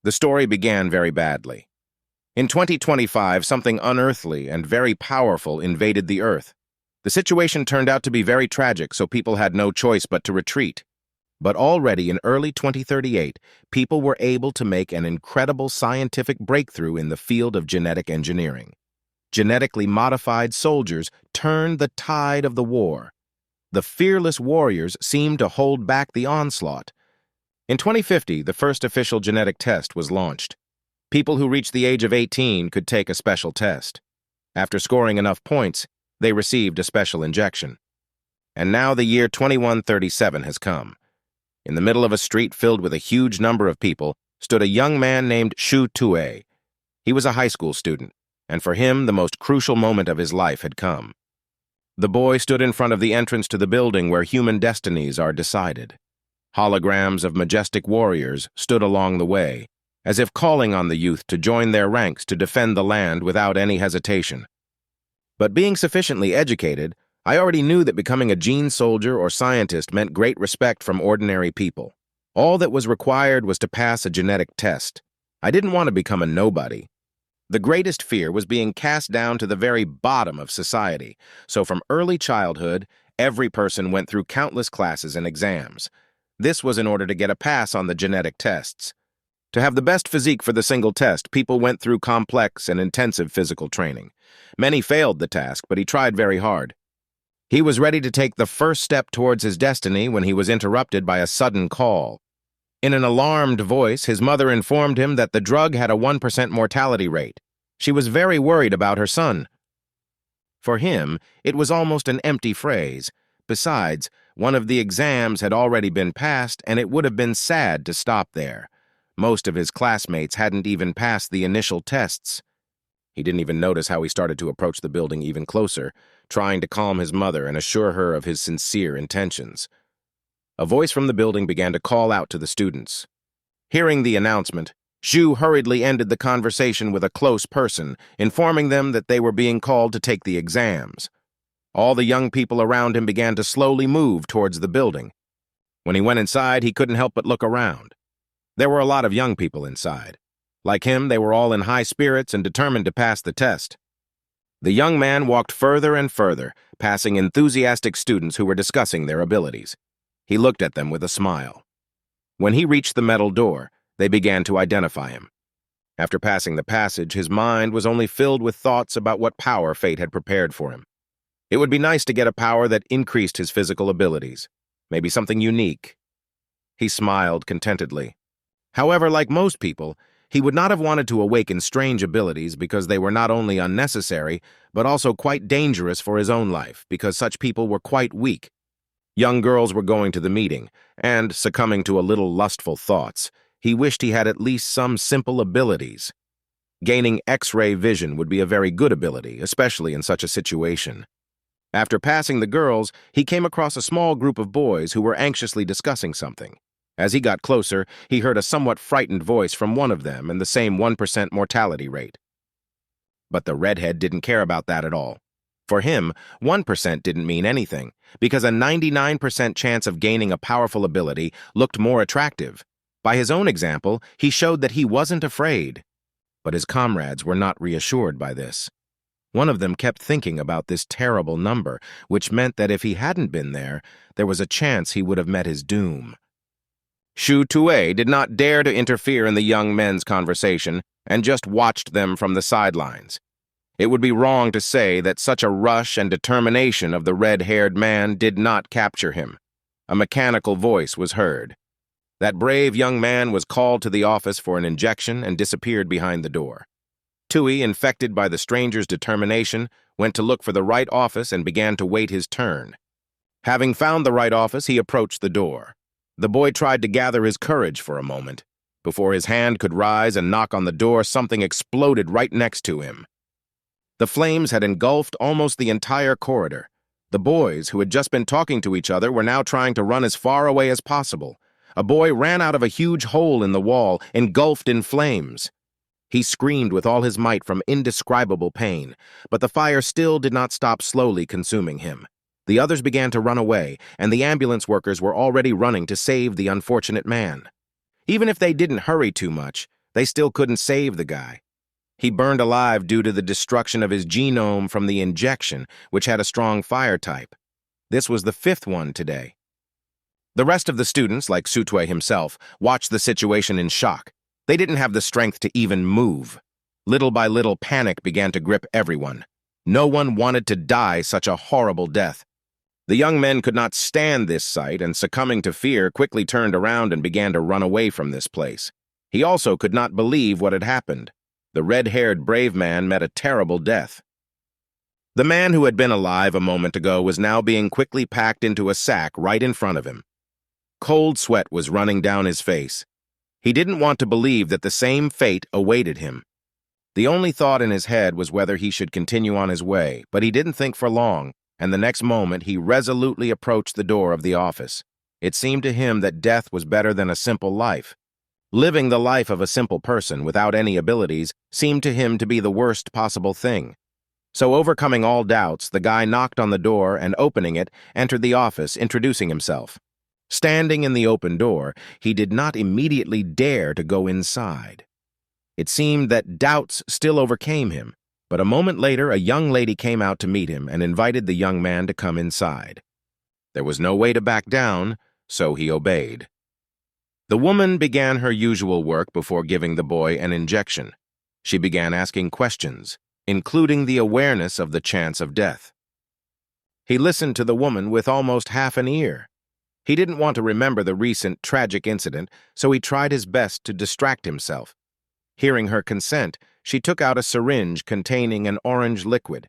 The story began very badly. In 2025, something unearthly and very powerful invaded the Earth. The situation turned out to be very tragic, so people had no choice but to retreat. But already in early 2038, people were able to make an incredible scientific breakthrough in the field of genetic engineering. Genetically modified soldiers turned the tide of the war. The fearless warriors seemed to hold back the onslaught. In 2050, the first official genetic test was launched. People who reached the age of 18 could take a special test. After scoring enough points, they received a special injection. And now the year 2137 has come. In the middle of a street filled with a huge number of people stood a young man named Shu Tue. He was a high school student, and for him the most crucial moment of his life had come. The boy stood in front of the entrance to the building where human destinies are decided. Holograms of majestic warriors stood along the way, as if calling on the youth to join their ranks to defend the land without any hesitation. But being sufficiently educated, I already knew that becoming a gene soldier or scientist meant great respect from ordinary people. All that was required was to pass a genetic test. I didn't want to become a nobody. The greatest fear was being cast down to the very bottom of society, so from early childhood, every person went through countless classes and exams. This was in order to get a pass on the genetic tests. To have the best physique for the single test, people went through complex and intensive physical training. Many failed the task, but he tried very hard. He was ready to take the first step towards his destiny when he was interrupted by a sudden call. In an alarmed voice, his mother informed him that the drug had a 1% mortality rate. She was very worried about her son. For him, it was almost an empty phrase. Besides, one of the exams had already been passed, and it would have been sad to stop there. Most of his classmates hadn't even passed the initial tests. He didn't even notice how he started to approach the building even closer, trying to calm his mother and assure her of his sincere intentions. A voice from the building began to call out to the students. Hearing the announcement, Zhu hurriedly ended the conversation with a close person, informing them that they were being called to take the exams. All the young people around him began to slowly move towards the building. When he went inside, he couldn't help but look around. There were a lot of young people inside. Like him, they were all in high spirits and determined to pass the test. The young man walked further and further, passing enthusiastic students who were discussing their abilities. He looked at them with a smile. When he reached the metal door, they began to identify him. After passing the passage, his mind was only filled with thoughts about what power fate had prepared for him. It would be nice to get a power that increased his physical abilities, maybe something unique. He smiled contentedly. However, like most people, he would not have wanted to awaken strange abilities because they were not only unnecessary, but also quite dangerous for his own life, because such people were quite weak. Young girls were going to the meeting, and, succumbing to a little lustful thoughts, he wished he had at least some simple abilities. Gaining X-ray vision would be a very good ability, especially in such a situation. After passing the girls, he came across a small group of boys who were anxiously discussing something. As he got closer, he heard a somewhat frightened voice from one of them and the same 1% mortality rate. But the redhead didn't care about that at all. For him, 1% didn't mean anything, because a 99% chance of gaining a powerful ability looked more attractive. By his own example, he showed that he wasn't afraid. But his comrades were not reassured by this. One of them kept thinking about this terrible number, which meant that if he hadn't been there was a chance he would have met his doom. Shu Tue did not dare to interfere in the young men's conversation and just watched them from the sidelines. It would be wrong to say that such a rush and determination of the red-haired man did not capture him. A mechanical voice was heard. That brave young man was called to the office for an injection and disappeared behind the door. Tui, infected by the stranger's determination, went to look for the right office and began to wait his turn. Having found the right office, he approached the door. The boy tried to gather his courage for a moment. Before his hand could rise and knock on the door, something exploded right next to him. The flames had engulfed almost the entire corridor. The boys, who had just been talking to each other, were now trying to run as far away as possible. A boy ran out of a huge hole in the wall, engulfed in flames. He screamed with all his might from indescribable pain, but the fire still did not stop slowly consuming him. The others began to run away, and the ambulance workers were already running to save the unfortunate man. Even if they didn't hurry too much, They still couldn't save the guy. He burned alive due to the destruction of his genome from the injection, which had a strong fire type. This was the 5th one today. The rest of the students, like Sutue himself, watched the situation in shock. They didn't have the strength to even move. Little by little, panic began to grip everyone. No one wanted to die such a horrible death. The young men could not stand this sight, and succumbing to fear, quickly turned around and began to run away from this place. He also could not believe what had happened. The red-haired brave man met a terrible death. The man who had been alive a moment ago was now being quickly packed into a sack right in front of him. Cold sweat was running down his face. He didn't want to believe that the same fate awaited him. The only thought in his head was whether he should continue on his way, but he didn't think for long, and the next moment he resolutely approached the door of the office. It seemed to him that death was better than a simple life. Living the life of a simple person without any abilities seemed to him to be the worst possible thing. So, overcoming all doubts, the guy knocked on the door and, opening it, entered the office, introducing himself. Standing in the open door, he did not immediately dare to go inside. It seemed that doubts still overcame him, but a moment later a young lady came out to meet him and invited the young man to come inside. There was no way to back down, so he obeyed. The woman began her usual work before giving the boy an injection. She began asking questions, including the awareness of the chance of death. He listened to the woman with almost half an ear. He didn't want to remember the recent tragic incident, so he tried his best to distract himself. Hearing her consent, she took out a syringe containing an orange liquid.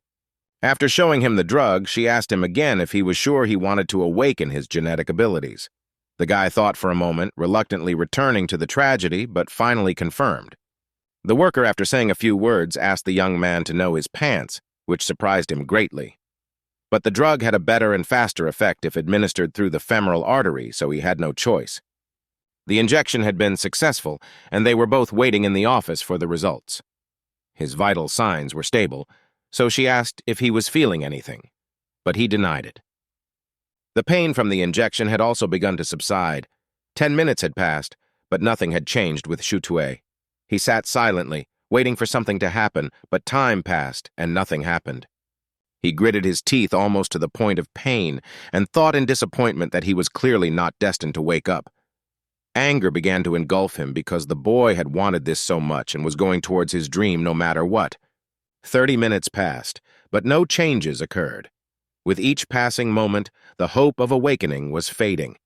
After showing him the drug, she asked him again if he was sure he wanted to awaken his genetic abilities. The guy thought for a moment, reluctantly returning to the tragedy, but finally confirmed. The worker, after saying a few words, asked the young man to know his pants, which surprised him greatly. But the drug had a better and faster effect if administered through the femoral artery, so he had no choice. The injection had been successful, and they were both waiting in the office for the results. His vital signs were stable, so she asked if he was feeling anything, but he denied it. The pain from the injection had also begun to subside. 10 minutes had passed, but nothing had changed with Sutue. He sat silently, waiting for something to happen, but time passed and nothing happened. He gritted his teeth almost to the point of pain and thought in disappointment that he was clearly not destined to wake up. Anger began to engulf him because the boy had wanted this so much and was going towards his dream no matter what. 30 minutes passed, but no changes occurred. With each passing moment, the hope of awakening was fading.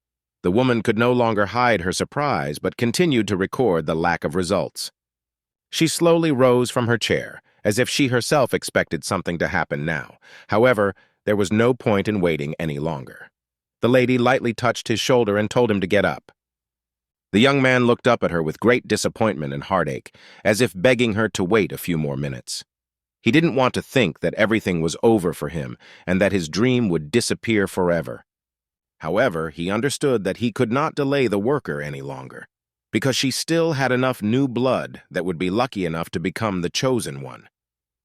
The woman could no longer hide her surprise, but continued to record the lack of results. She slowly rose from her chair, as if she herself expected something to happen now. However, there was no point in waiting any longer. The lady lightly touched his shoulder and told him to get up. The young man looked up at her with great disappointment and heartache, as if begging her to wait a few more minutes. He didn't want to think that everything was over for him and that his dream would disappear forever. However, he understood that he could not delay the worker any longer, because she still had enough new blood that would be lucky enough to become the chosen one.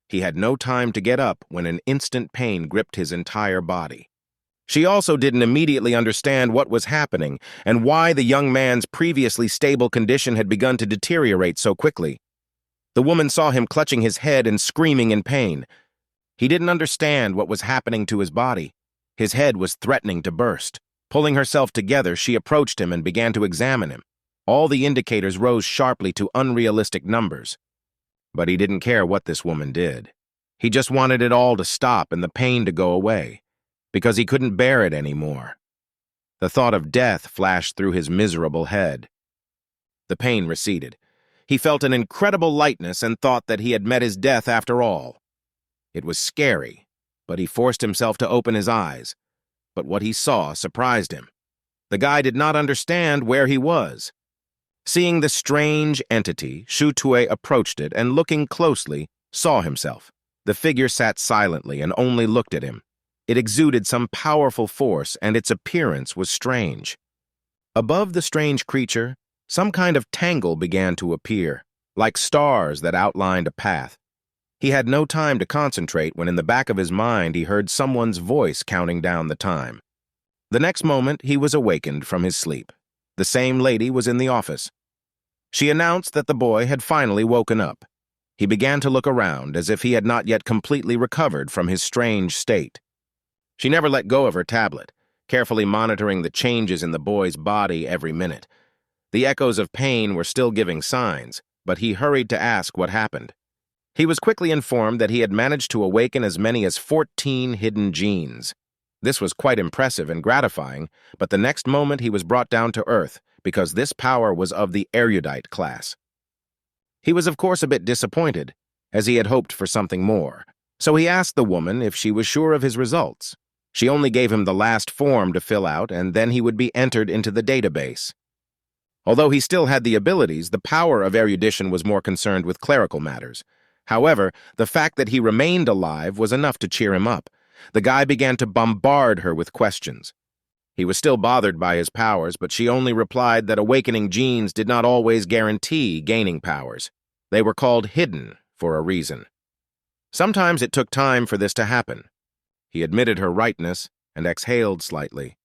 He had no time to get up when an instant pain gripped his entire body. She also didn't immediately understand what was happening and why the young man's previously stable condition had begun to deteriorate so quickly. The woman saw him clutching his head and screaming in pain. He didn't understand what was happening to his body. His head was threatening to burst. Pulling herself together, she approached him and began to examine him. All the indicators rose sharply to unrealistic numbers. But he didn't care what this woman did. He just wanted it all to stop and the pain to go away, because he couldn't bear it anymore. The thought of death flashed through his miserable head. The pain receded. He felt an incredible lightness and thought that he had met his death after all. It was scary, but he forced himself to open his eyes. But what he saw surprised him. The guy did not understand where he was. Seeing the strange entity, Sutue approached it and, looking closely, saw himself. The figure sat silently and only looked at him. It exuded some powerful force, and its appearance was strange. Above the strange creature, some kind of tangle began to appear, like stars that outlined a path. He had no time to concentrate when in the back of his mind he heard someone's voice counting down the time. The next moment he was awakened from his sleep. The same lady was in the office. She announced that the boy had finally woken up. He began to look around as if he had not yet completely recovered from his strange state. She never let go of her tablet, carefully monitoring the changes in the boy's body every minute. The echoes of pain were still giving signs, but he hurried to ask what happened. He was quickly informed that he had managed to awaken as many as 14 hidden genes. This was quite impressive and gratifying, but the next moment he was brought down to earth because this power was of the erudite class. He was of course a bit disappointed, as he had hoped for something more, so he asked the woman if she was sure of his results. She only gave him the last form to fill out, and then he would be entered into the database. Although he still had the abilities, the power of erudition was more concerned with clerical matters. However, the fact that he remained alive was enough to cheer him up. The guy began to bombard her with questions. He was still bothered by his powers, but she only replied that awakening genes did not always guarantee gaining powers. They were called hidden for a reason. Sometimes it took time for this to happen. He admitted her rightness and exhaled slightly.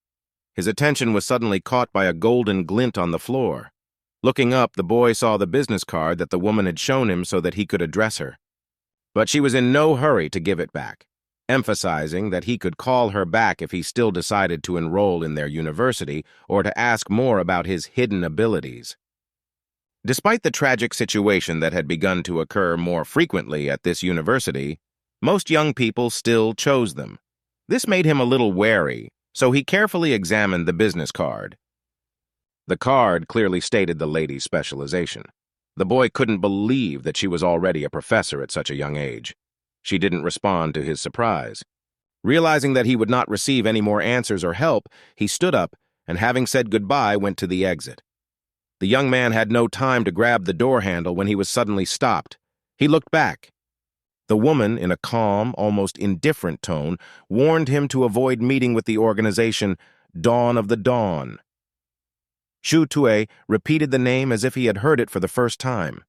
His attention was suddenly caught by a golden glint on the floor. Looking up, the boy saw the business card that the woman had shown him so that he could address her. But she was in no hurry to give it back, emphasizing that he could call her back if he still decided to enroll in their university or to ask more about his hidden abilities. Despite the tragic situation that had begun to occur more frequently at this university, most young people still chose them. This made him a little wary, so he carefully examined the business card. The card clearly stated the lady's specialization. The boy couldn't believe that she was already a professor at such a young age. She didn't respond to his surprise. Realizing that he would not receive any more answers or help, he stood up and, having said goodbye, went to the exit. The young man had no time to grab the door handle when he was suddenly stopped. He looked back. The woman, in a calm, almost indifferent tone, warned him to avoid meeting with the organization Dawn of the Dawn. Xu Tue repeated the name as if he had heard it for the first time.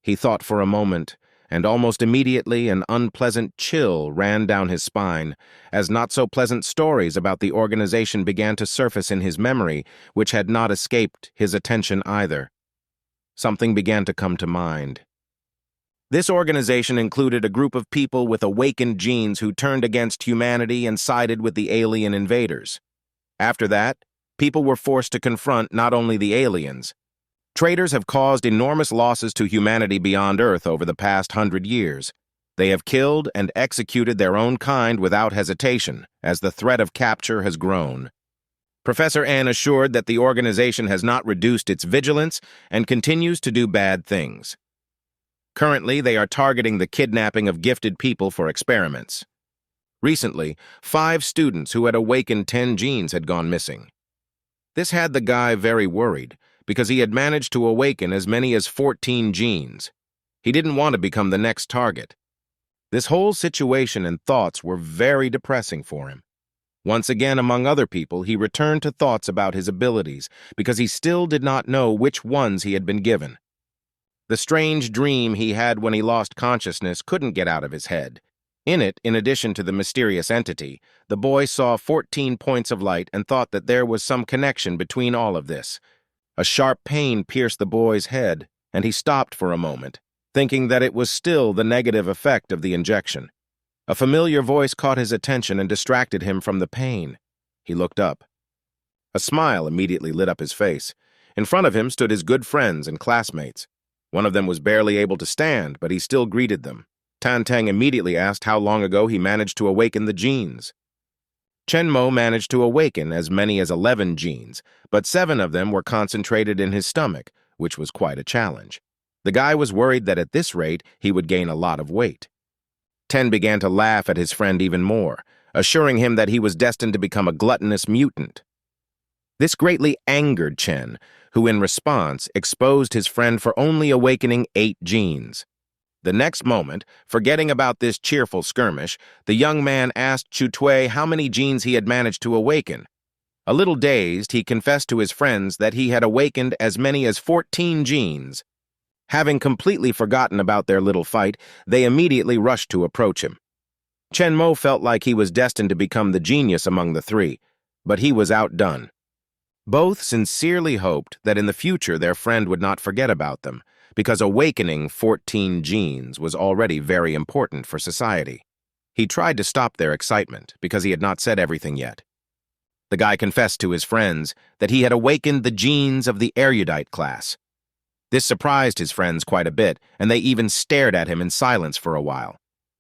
He thought for a moment, and almost immediately an unpleasant chill ran down his spine, as not-so-pleasant stories about the organization began to surface in his memory, which had not escaped his attention either. Something began to come to mind. This organization included a group of people with awakened genes who turned against humanity and sided with the alien invaders. After that, people were forced to confront not only the aliens. Traitors have caused enormous losses to humanity beyond Earth over the past 100 years. They have killed and executed their own kind without hesitation, as the threat of capture has grown. Professor N assured that the organization has not reduced its vigilance and continues to do bad things. Currently, they are targeting the kidnapping of gifted people for experiments. Recently, 5 students who had awakened 10 genes had gone missing. This had the guy very worried, because he had managed to awaken as many as 14 genes. He didn't want to become the next target. This whole situation and thoughts were very depressing for him. Once again, among other people, he returned to thoughts about his abilities, because he still did not know which ones he had been given. The strange dream he had when he lost consciousness couldn't get out of his head. In it, in addition to the mysterious entity, the boy saw 14 points of light and thought that there was some connection between all of this. A sharp pain pierced the boy's head, and he stopped for a moment, thinking that it was still the negative effect of the injection. A familiar voice caught his attention and distracted him from the pain. He looked up. A smile immediately lit up his face. In front of him stood his good friends and classmates. One of them was barely able to stand, but he still greeted them. Tan Teng immediately asked how long ago he managed to awaken the genes. Chen Mo managed to awaken as many as 11 genes, but 7 of them were concentrated in his stomach, which was quite a challenge. The guy was worried that at this rate he would gain a lot of weight. Ten began to laugh at his friend even more, assuring him that he was destined to become a gluttonous mutant. This greatly angered Chen, who in response exposed his friend for only awakening 8 genes. The next moment, forgetting about this cheerful skirmish, the young man asked Xu Tue how many genes he had managed to awaken. A little dazed, he confessed to his friends that he had awakened as many as 14 genes. Having completely forgotten about their little fight, they immediately rushed to approach him. Chen Mo felt like he was destined to become the genius among the 3, but he was outdone. Both sincerely hoped that in the future their friend would not forget about them, because awakening 14 genes was already very important for society. He tried to stop their excitement because he had not said everything yet. The guy confessed to his friends that he had awakened the genes of the erudite class. This surprised his friends quite a bit, and they even stared at him in silence for a while.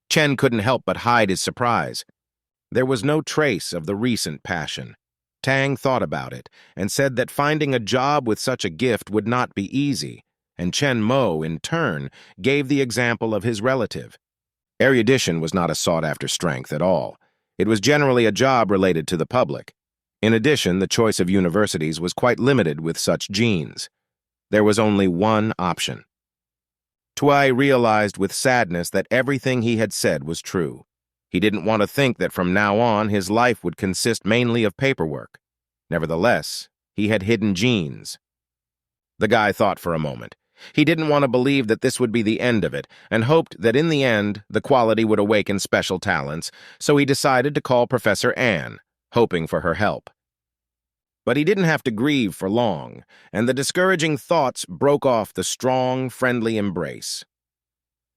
Chen couldn't help but hide his surprise. There was no trace of the recent passion. Tang thought about it and said that finding a job with such a gift would not be easy, and Chen Mo, in turn, gave the example of his relative. Erudition was not a sought-after strength at all. It was generally a job related to the public. In addition, the choice of universities was quite limited with such genes. There was only one option. Tui realized with sadness that everything he had said was true. He didn't want to think that from now on his life would consist mainly of paperwork. Nevertheless, he had hidden genes. The guy thought for a moment. He didn't want to believe that this would be the end of it, and hoped that in the end the quality would awaken special talents, so he decided to call Professor Anne, hoping for her help. But he didn't have to grieve for long, and the discouraging thoughts broke off the strong, friendly embrace.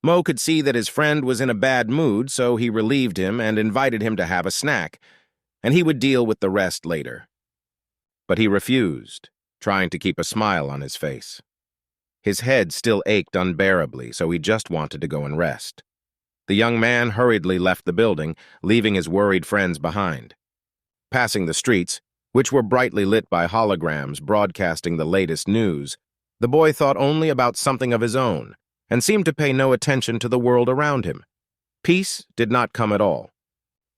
Mo could see that his friend was in a bad mood, so he relieved him and invited him to have a snack, and he would deal with the rest later. But he refused, trying to keep a smile on his face. His head still ached unbearably, so he just wanted to go and rest. The young man hurriedly left the building, leaving his worried friends behind. Passing the streets, which were brightly lit by holograms broadcasting the latest news, the boy thought only about something of his own, and seemed to pay no attention to the world around him. Peace did not come at all.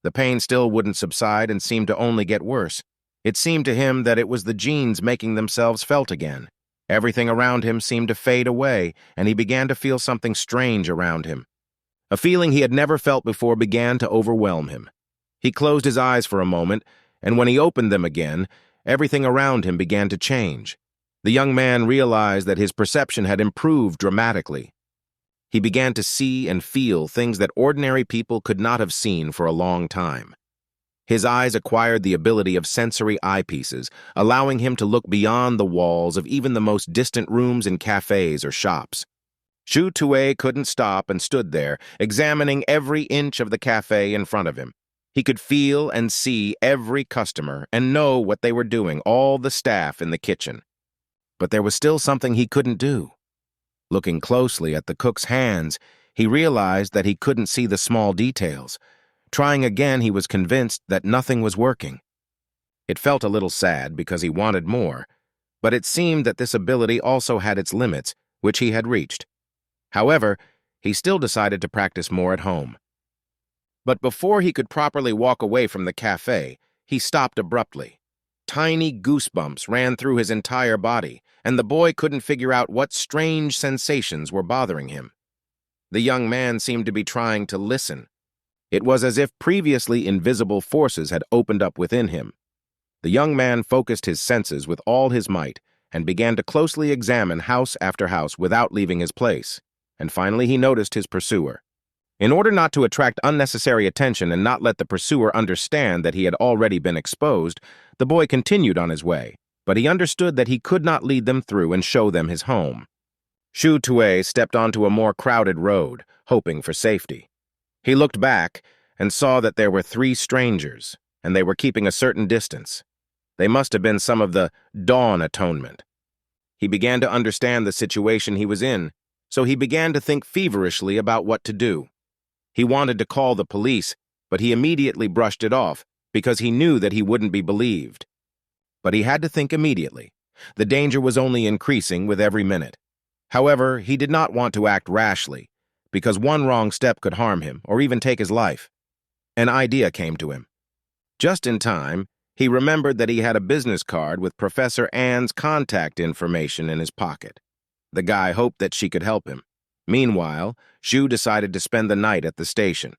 The pain still wouldn't subside and seemed to only get worse. It seemed to him that it was the genes making themselves felt again. Everything around him seemed to fade away, and he began to feel something strange around him. A feeling he had never felt before began to overwhelm him. He closed his eyes for a moment, and when he opened them again, everything around him began to change. The young man realized that his perception had improved dramatically. He began to see and feel things that ordinary people could not have seen for a long time. His eyes acquired the ability of sensory eyepieces, allowing him to look beyond the walls of even the most distant rooms in cafes or shops. Shu Tue couldn't stop and stood there, examining every inch of the cafe in front of him. He could feel and see every customer and know what they were doing, all the staff in the kitchen. But there was still something he couldn't do. Looking closely at the cook's hands, he realized that he couldn't see the small details. Trying again, he was convinced that nothing was working. It felt a little sad because he wanted more, but it seemed that this ability also had its limits, which he had reached. However, he still decided to practice more at home. But before he could properly walk away from the cafe, he stopped abruptly. Tiny goosebumps ran through his entire body, and the boy couldn't figure out what strange sensations were bothering him. The young man seemed to be trying to listen. It was as if previously invisible forces had opened up within him. The young man focused his senses with all his might and began to closely examine house after house without leaving his place, and finally he noticed his pursuer. In order not to attract unnecessary attention and not let the pursuer understand that he had already been exposed, the boy continued on his way, but he understood that he could not lead them through and show them his home. Shu Tue stepped onto a more crowded road, hoping for safety. He looked back and saw that there were 3 strangers, and they were keeping a certain distance. They must have been some of the Dawn Atonement. He began to understand the situation he was in, so he began to think feverishly about what to do. He wanted to call the police, but he immediately brushed it off because he knew that he wouldn't be believed. But he had to think immediately. The danger was only increasing with every minute. However, he did not want to act rashly, because one wrong step could harm him or even take his life. An idea came to him. Just in time, he remembered that he had a business card with Professor Anne's contact information in his pocket. The guy hoped that she could help him. Meanwhile, Shu decided to spend the night at the station.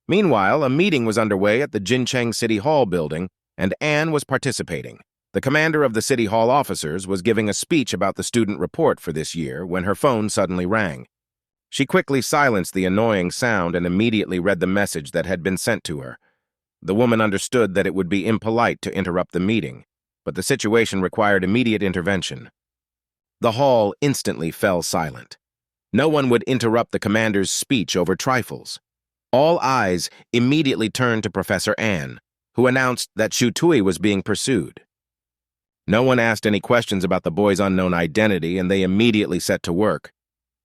Meanwhile, a meeting was underway at the Jincheng City Hall building, and Anne was participating. The commander of the City Hall officers was giving a speech about the student report for this year when her phone suddenly rang. She quickly silenced the annoying sound and immediately read the message that had been sent to her. The woman understood that it would be impolite to interrupt the meeting, but the situation required immediate intervention. The hall instantly fell silent. No one would interrupt the commander's speech over trifles. All eyes immediately turned to Professor Ann, who announced that Shutui was being pursued. No one asked any questions about the boy's unknown identity, and they immediately set to work.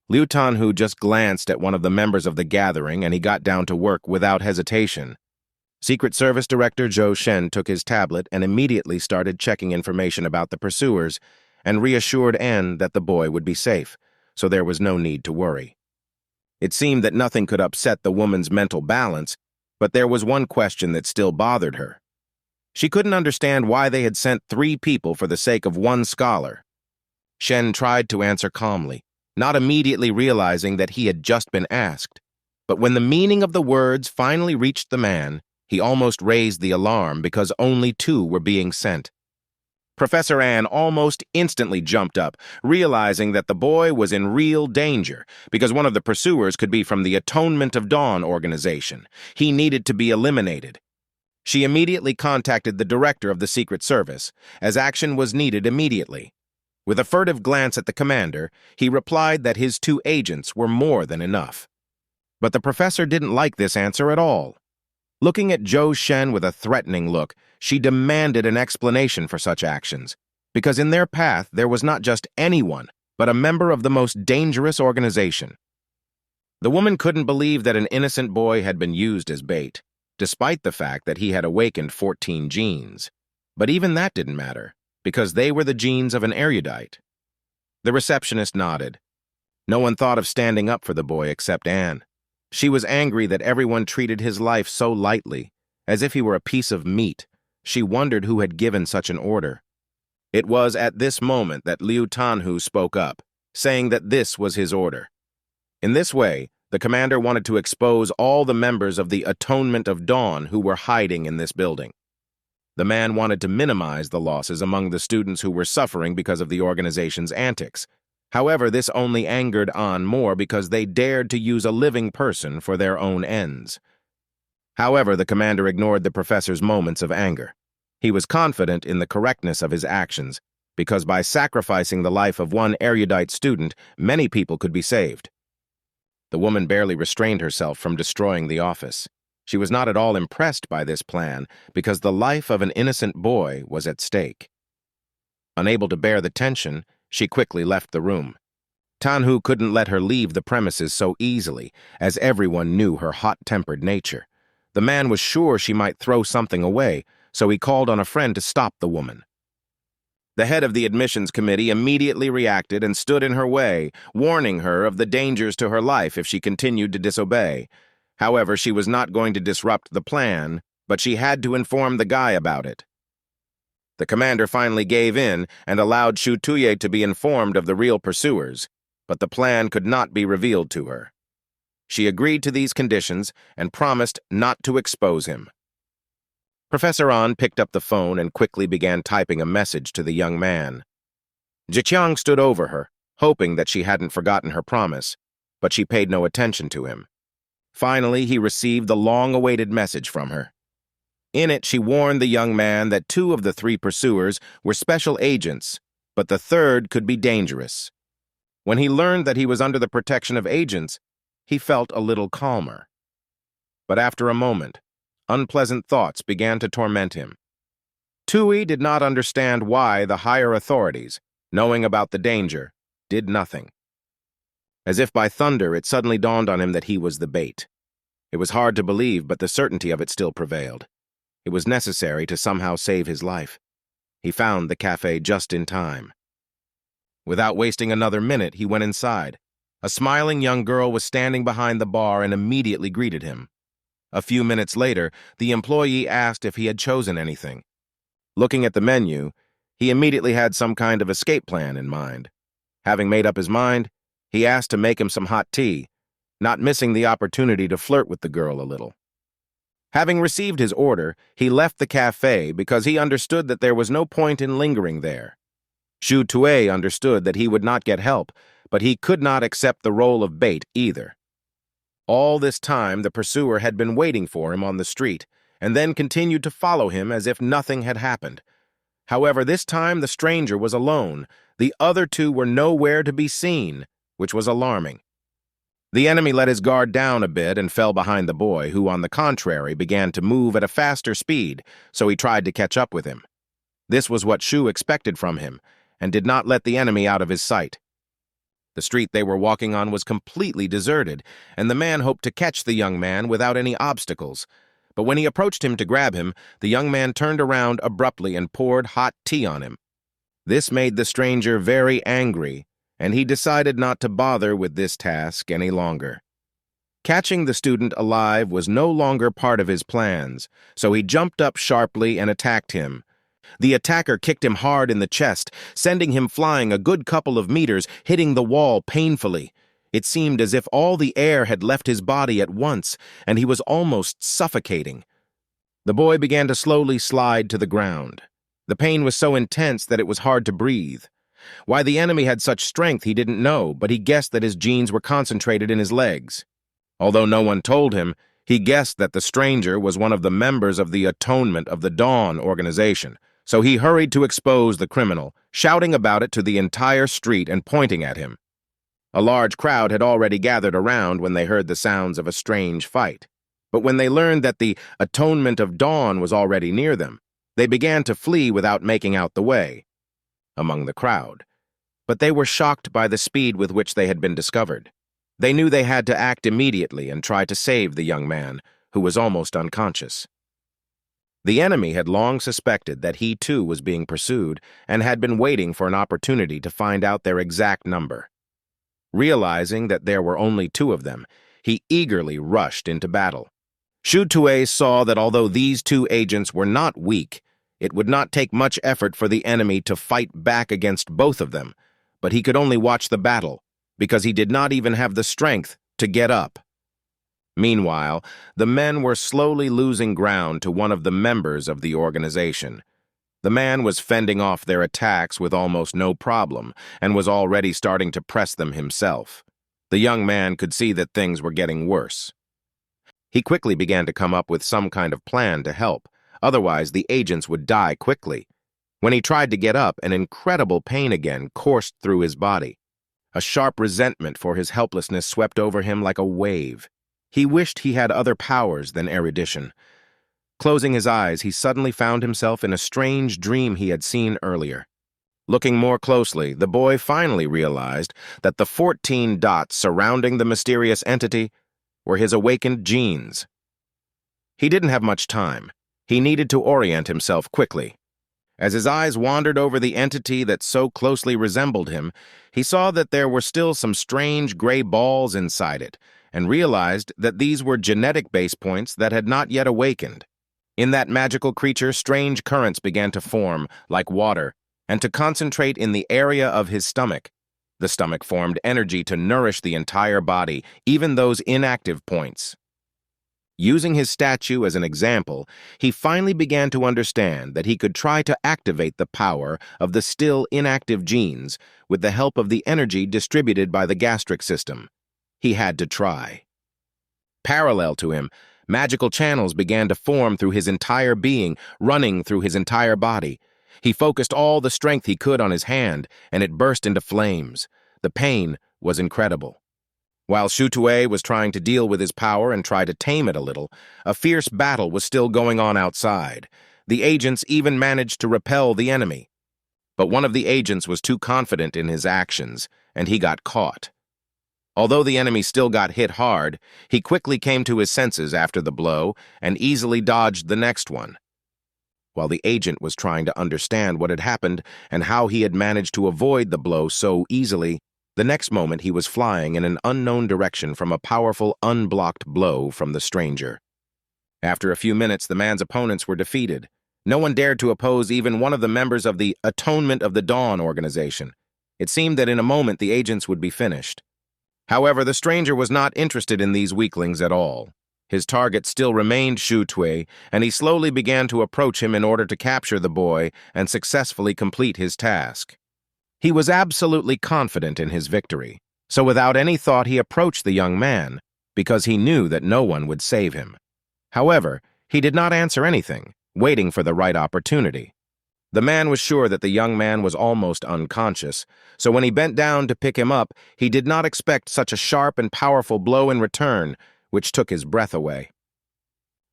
Liu Tanhu just glanced at one of the members of the gathering, and he got down to work without hesitation. Secret Service Director Zhou Shen took his tablet and immediately started checking information about the pursuers and reassured Anne that the boy would be safe, so there was no need to worry. It seemed that nothing could upset the woman's mental balance, but there was one question that still bothered her. She couldn't understand why they had sent 3 people for the sake of 1 scholar. Shen tried to answer calmly, not immediately realizing that he had just been asked. But when the meaning of the words finally reached the man, he almost raised the alarm because only 2 were being sent. Professor Ann almost instantly jumped up, realizing that the boy was in real danger because one of the pursuers could be from the Atonement of Dawn organization. He needed to be eliminated. She immediately contacted the director of the Secret Service, as action was needed immediately. With a furtive glance at the commander, he replied that his 2 agents were more than enough. But the professor didn't like this answer at all. Looking at Zhou Shen with a threatening look, she demanded an explanation for such actions, because in their path there was not just anyone, but a member of the most dangerous organization. The woman couldn't believe that an innocent boy had been used as bait, despite the fact that he had awakened 14 genes. But even that didn't matter, because they were the genes of an erudite. The receptionist nodded. No one thought of standing up for the boy except Anne. She was angry that everyone treated his life so lightly, as if he were a piece of meat. She wondered who had given such an order. It was at this moment that Liu Tanhu spoke up, saying that this was his order. In this way, the commander wanted to expose all the members of the Atonement of Dawn who were hiding in this building. The man wanted to minimize the losses among the students who were suffering because of the organization's antics. However, this only angered An more because they dared to use a living person for their own ends. However, the commander ignored the professor's moments of anger. He was confident in the correctness of his actions, because by sacrificing the life of one erudite student, many people could be saved. The woman barely restrained herself from destroying the office. She was not at all impressed by this plan, because the life of an innocent boy was at stake. Unable to bear the tension, she quickly left the room. Tanhu couldn't let her leave the premises so easily, as everyone knew her hot-tempered nature. The man was sure she might throw something away, so he called on a friend to stop the woman. The head of the admissions committee immediately reacted and stood in her way, warning her of the dangers to her life if she continued to disobey. However, she was not going to disrupt the plan, but she had to inform the guy about it. The commander finally gave in and allowed Shu Tuye to be informed of the real pursuers, but the plan could not be revealed to her. She agreed to these conditions and promised not to expose him. Professor An picked up the phone and quickly began typing a message to the young man. Zhiqiang stood over her, hoping that she hadn't forgotten her promise, but she paid no attention to him. Finally, he received the long-awaited message from her. In it, she warned the young man that 2 of the 3 pursuers were special agents, but the 3rd could be dangerous. When he learned that he was under the protection of agents, he felt a little calmer. But after a moment, unpleasant thoughts began to torment him. Tui did not understand why the higher authorities, knowing about the danger, did nothing. As if by thunder, it suddenly dawned on him that he was the bait. It was hard to believe, but the certainty of it still prevailed. It was necessary to somehow save his life. He found the cafe just in time. Without wasting another minute, he went inside. A smiling young girl was standing behind the bar and immediately greeted him. A few minutes later, the employee asked if he had chosen anything. Looking at the menu, he immediately had some kind of escape plan in mind. Having made up his mind, he asked to make him some hot tea, not missing the opportunity to flirt with the girl a little. Having received his order, he left the cafe because he understood that there was no point in lingering there. Shu Tue understood that he would not get help, but he could not accept the role of bait either. All this time, the pursuer had been waiting for him on the street, and then continued to follow him as if nothing had happened. However, this time the stranger was alone. The other two were nowhere to be seen, which was alarming. The enemy let his guard down a bit and fell behind the boy, who, on the contrary, began to move at a faster speed, so he tried to catch up with him. This was what Shu expected from him, and did not let the enemy out of his sight. The street they were walking on was completely deserted, and the man hoped to catch the young man without any obstacles. But when he approached him to grab him, the young man turned around abruptly and poured hot tea on him. This made the stranger very angry, and he decided not to bother with this task any longer. Catching the student alive was no longer part of his plans, so he jumped up sharply and attacked him. The attacker kicked him hard in the chest, sending him flying a good couple of meters, hitting the wall painfully. It seemed as if all the air had left his body at once, and he was almost suffocating. The boy began to slowly slide to the ground. The pain was so intense that it was hard to breathe. Why the enemy had such strength he didn't know, but he guessed that his genes were concentrated in his legs. Although no one told him, he guessed that the stranger was one of the members of the Atonement of the Dawn organization, so he hurried to expose the criminal, shouting about it to the entire street and pointing at him. A large crowd had already gathered around when they heard the sounds of a strange fight. But when they learned that the Atonement of Dawn was already near them, they began to flee without making out the way among the crowd. But they were shocked by the speed with which they had been discovered. They knew they had to act immediately and try to save the young man, who was almost unconscious. The enemy had long suspected that he too was being pursued and had been waiting for an opportunity to find out their exact number. Realizing that there were only two of them, he eagerly rushed into battle. Shu Tue saw that although these two agents were not weak, it would not take much effort for the enemy to fight back against both of them, but he could only watch the battle, because he did not even have the strength to get up. Meanwhile, the men were slowly losing ground to one of the members of the organization. The man was fending off their attacks with almost no problem, and was already starting to press them himself. The young man could see that things were getting worse. He quickly began to come up with some kind of plan to help, otherwise the agents would die quickly. When he tried to get up, an incredible pain again coursed through his body. A sharp resentment for his helplessness swept over him like a wave. He wished he had other powers than erudition. Closing his eyes, he suddenly found himself in a strange dream he had seen earlier. Looking more closely, the boy finally realized that the 14 dots surrounding the mysterious entity were his awakened genes. He didn't have much time. He needed to orient himself quickly. As his eyes wandered over the entity that so closely resembled him, he saw that there were still some strange gray balls inside it, and realized that these were genetic base points that had not yet awakened. In that magical creature, strange currents began to form, like water, and to concentrate in the area of his stomach. The stomach formed energy to nourish the entire body, even those inactive points. Using his statue as an example, he finally began to understand that he could try to activate the power of the still inactive genes with the help of the energy distributed by the gastric system. He had to try. Parallel to him, magical channels began to form through his entire being, running through his entire body. He focused all the strength he could on his hand, and it burst into flames. The pain was incredible. While Shu Tue was trying to deal with his power and try to tame it a little, a fierce battle was still going on outside. The agents even managed to repel the enemy. But one of the agents was too confident in his actions, and he got caught. Although the enemy still got hit hard, he quickly came to his senses after the blow and easily dodged the next one. While the agent was trying to understand what had happened and how he had managed to avoid the blow so easily, the next moment he was flying in an unknown direction from a powerful, unblocked blow from the stranger. After a few minutes, the man's opponents were defeated. No one dared to oppose even one of the members of the Atonement of the Dawn organization. It seemed that in a moment the agents would be finished. However, the stranger was not interested in these weaklings at all. His target still remained Shu Tue, and he slowly began to approach him in order to capture the boy and successfully complete his task. He was absolutely confident in his victory, so without any thought he approached the young man, because he knew that no one would save him. However, he did not answer anything, waiting for the right opportunity. The man was sure that the young man was almost unconscious, so when he bent down to pick him up, he did not expect such a sharp and powerful blow in return, which took his breath away.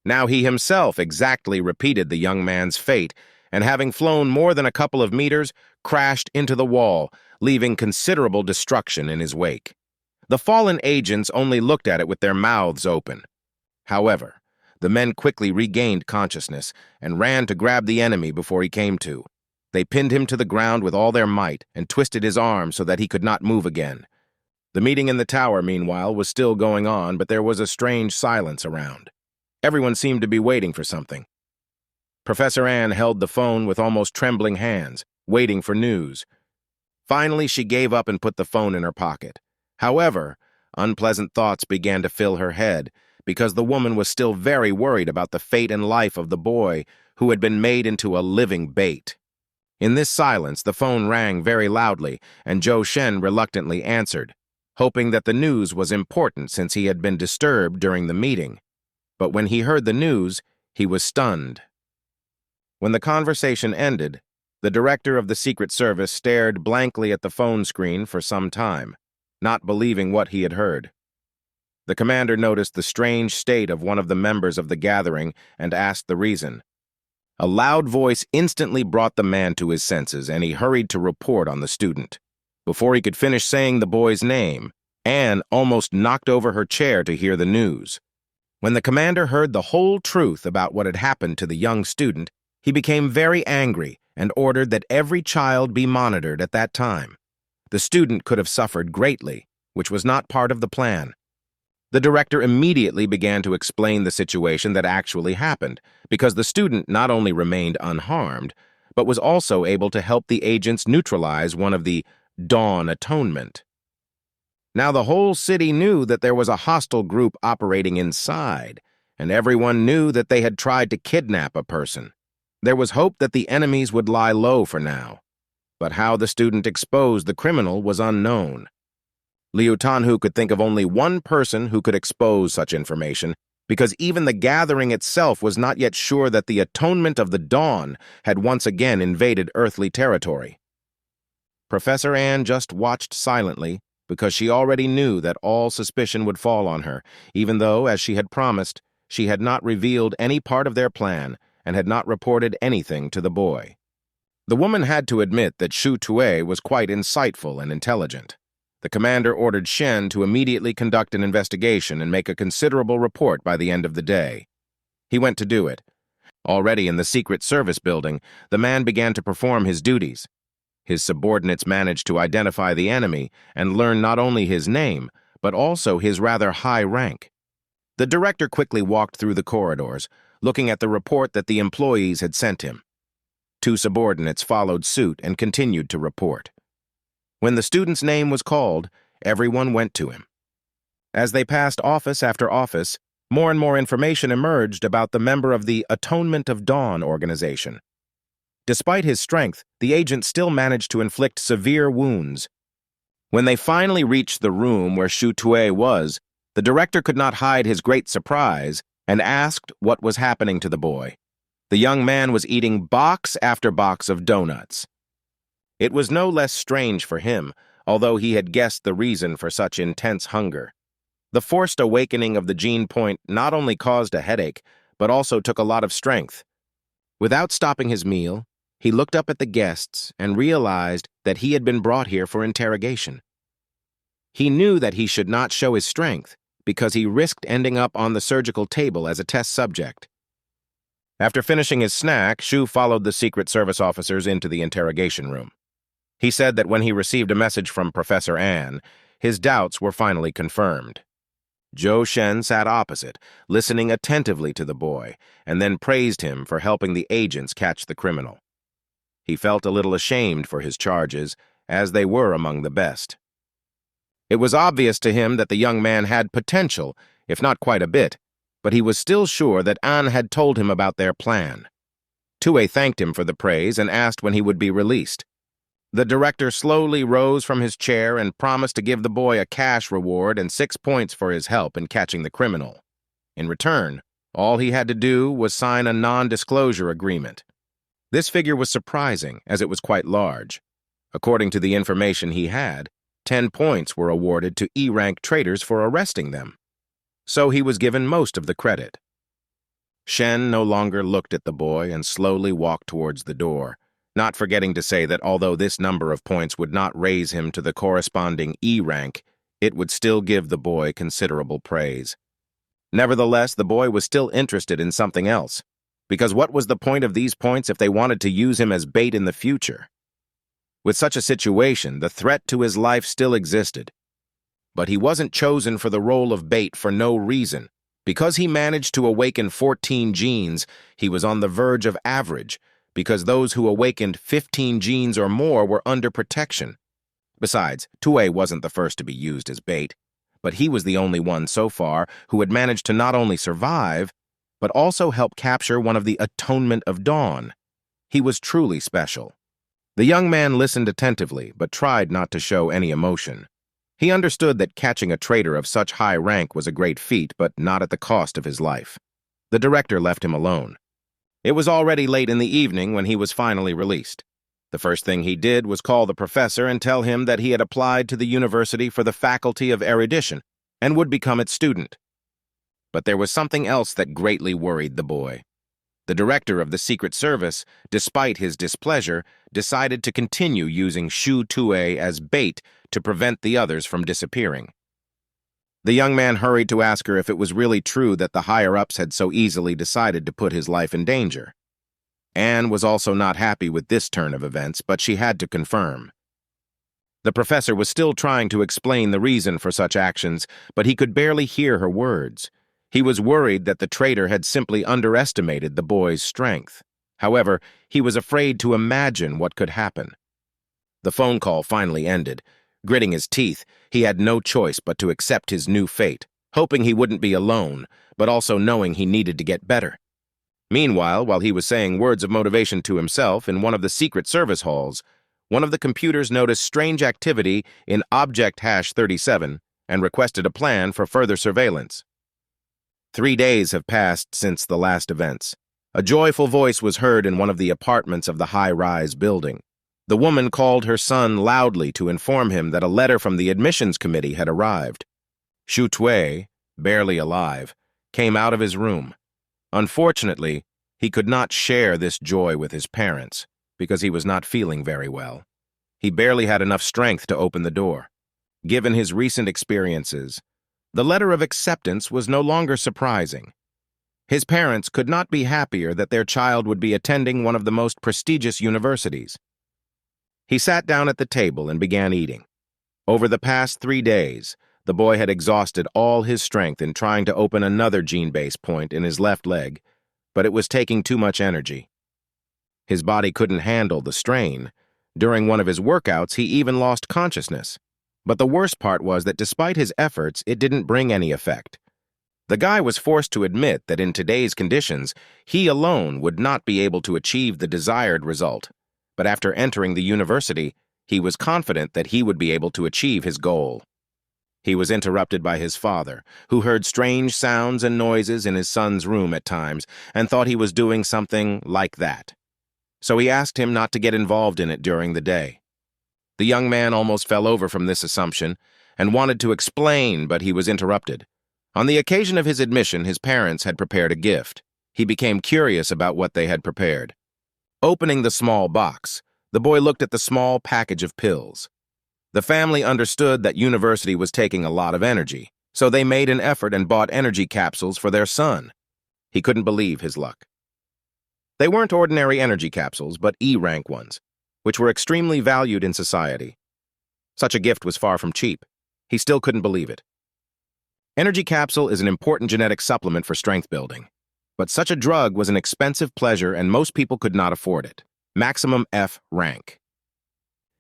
Now he himself exactly repeated the young man's fate, and having flown more than a couple of meters, crashed into the wall, leaving considerable destruction in his wake. The fallen agents only looked at it with their mouths open. However, the men quickly regained consciousness and ran to grab the enemy before he came to. They pinned him to the ground with all their might and twisted his arm so that he could not move again. The meeting in the tower, meanwhile, was still going on, but there was a strange silence around. Everyone seemed to be waiting for something. Professor Ann held the phone with almost trembling hands, waiting for news. Finally, she gave up and put the phone in her pocket. However, unpleasant thoughts began to fill her head, because the woman was still very worried about the fate and life of the boy who had been made into a living bait. In this silence, the phone rang very loudly, and Zhou Shen reluctantly answered, hoping that the news was important since he had been disturbed during the meeting. But when he heard the news, he was stunned. When the conversation ended, the director of the Secret Service stared blankly at the phone screen for some time, not believing what he had heard. The commander noticed the strange state of one of the members of the gathering and asked the reason. A loud voice instantly brought the man to his senses, and he hurried to report on the student. Before he could finish saying the boy's name, Anne almost knocked over her chair to hear the news. When the commander heard the whole truth about what had happened to the young student, he became very angry and ordered that every child be monitored at that time. The student could have suffered greatly, which was not part of the plan. The director immediately began to explain the situation that actually happened, because the student not only remained unharmed, but was also able to help the agents neutralize one of the Dawn Atonement. Now the whole city knew that there was a hostile group operating inside, and everyone knew that they had tried to kidnap a person. There was hope that the enemies would lie low for now, but how the student exposed the criminal was unknown. Liu Tanhu could think of only one person who could expose such information, because even the gathering itself was not yet sure that the atonement of the Dawn had once again invaded earthly territory. Professor Ann just watched silently, because she already knew that all suspicion would fall on her, even though, as she had promised, she had not revealed any part of their plan and had not reported anything to the boy. The woman had to admit that Shu Tue was quite insightful and intelligent. The commander ordered Shen to immediately conduct an investigation and make a considerable report by the end of the day. He went to do it. Already in the Secret Service building, the man began to perform his duties. His subordinates managed to identify the enemy and learn not only his name, but also his rather high rank. The director quickly walked through the corridors, looking at the report that the employees had sent him. 2 subordinates followed suit and continued to report. When the student's name was called, everyone went to him. As they passed office after office, more and more information emerged about the member of the Atonement of Dawn organization. Despite his strength, the agent still managed to inflict severe wounds. When they finally reached the room where Shu Tue was, the director could not hide his great surprise and asked what was happening to the boy. The young man was eating box after box of donuts. It was no less strange for him, although he had guessed the reason for such intense hunger. The forced awakening of the gene point not only caused a headache, but also took a lot of strength. Without stopping his meal, he looked up at the guests and realized that he had been brought here for interrogation. He knew that he should not show his strength because he risked ending up on the surgical table as a test subject. After finishing his snack, Shu followed the Secret Service officers into the interrogation room. He said that when he received a message from Professor Ann, his doubts were finally confirmed. Zhou Shen sat opposite, listening attentively to the boy, and then praised him for helping the agents catch the criminal. He felt a little ashamed for his charges, as they were among the best. It was obvious to him that the young man had potential, if not quite a bit, but he was still sure that An had told him about their plan. Tue thanked him for the praise and asked when he would be released. The director slowly rose from his chair and promised to give the boy a cash reward and 6 points for his help in catching the criminal. In return, all he had to do was sign a non-disclosure agreement. This figure was surprising, as it was quite large. According to the information he had, 10 points were awarded to E-rank traitors for arresting them. So he was given most of the credit. Shen no longer looked at the boy and slowly walked towards the door, not forgetting to say that although this number of points would not raise him to the corresponding E rank, it would still give the boy considerable praise. Nevertheless, the boy was still interested in something else, because what was the point of these points if they wanted to use him as bait in the future? With such a situation, the threat to his life still existed. But he wasn't chosen for the role of bait for no reason. Because he managed to awaken 14 genes, he was on the verge of average, because those who awakened 15 genes or more were under protection. Besides, Tue wasn't the first to be used as bait, but he was the only one so far who had managed to not only survive, but also help capture one of the Atonement of Dawn. He was truly special. The young man listened attentively, but tried not to show any emotion. He understood that catching a traitor of such high rank was a great feat, but not at the cost of his life. The director left him alone. It was already late in the evening when he was finally released. The first thing he did was call the professor and tell him that he had applied to the university for the Faculty of Erudition and would become its student. But there was something else that greatly worried the boy. The director of the Secret Service, despite his displeasure, decided to continue using Shu Tue as bait to prevent the others from disappearing. The young man hurried to ask her if it was really true that the higher-ups had so easily decided to put his life in danger. Anne was also not happy with this turn of events, but she had to confirm. The professor was still trying to explain the reason for such actions, but he could barely hear her words. He was worried that the traitor had simply underestimated the boy's strength. However, he was afraid to imagine what could happen. The phone call finally ended. Gritting his teeth, he had no choice but to accept his new fate, hoping he wouldn't be alone, but also knowing he needed to get better. Meanwhile, while he was saying words of motivation to himself in one of the Secret Service halls, one of the computers noticed strange activity in object hash 37 and requested a plan for further surveillance. 3 days have passed since the last events. A joyful voice was heard in one of the apartments of the high-rise building. The woman called her son loudly to inform him that a letter from the admissions committee had arrived. Shu Tue, barely alive, came out of his room. Unfortunately, he could not share this joy with his parents because he was not feeling very well. He barely had enough strength to open the door. Given his recent experiences, the letter of acceptance was no longer surprising. His parents could not be happier that their child would be attending one of the most prestigious universities. He sat down at the table and began eating. Over the past 3 days, the boy had exhausted all his strength in trying to open another gene base point in his left leg, but it was taking too much energy. His body couldn't handle the strain. During one of his workouts, he even lost consciousness. But the worst part was that despite his efforts, it didn't bring any effect. The guy was forced to admit that in today's conditions, he alone would not be able to achieve the desired result. But after entering the university, he was confident that he would be able to achieve his goal. He was interrupted by his father, who heard strange sounds and noises in his son's room at times and thought he was doing something like that. So he asked him not to get involved in it during the day. The young man almost fell over from this assumption and wanted to explain, but he was interrupted. On the occasion of his admission, his parents had prepared a gift. He became curious about what they had prepared. Opening the small box, the boy looked at the small package of pills. The family understood that university was taking a lot of energy, so they made an effort and bought energy capsules for their son. He couldn't believe his luck. They weren't ordinary energy capsules, but E-rank ones, which were extremely valued in society. Such a gift was far from cheap. He still couldn't believe it. Energy capsule is an important genetic supplement for strength building, but such a drug was an expensive pleasure and most people could not afford it. Maximum F rank.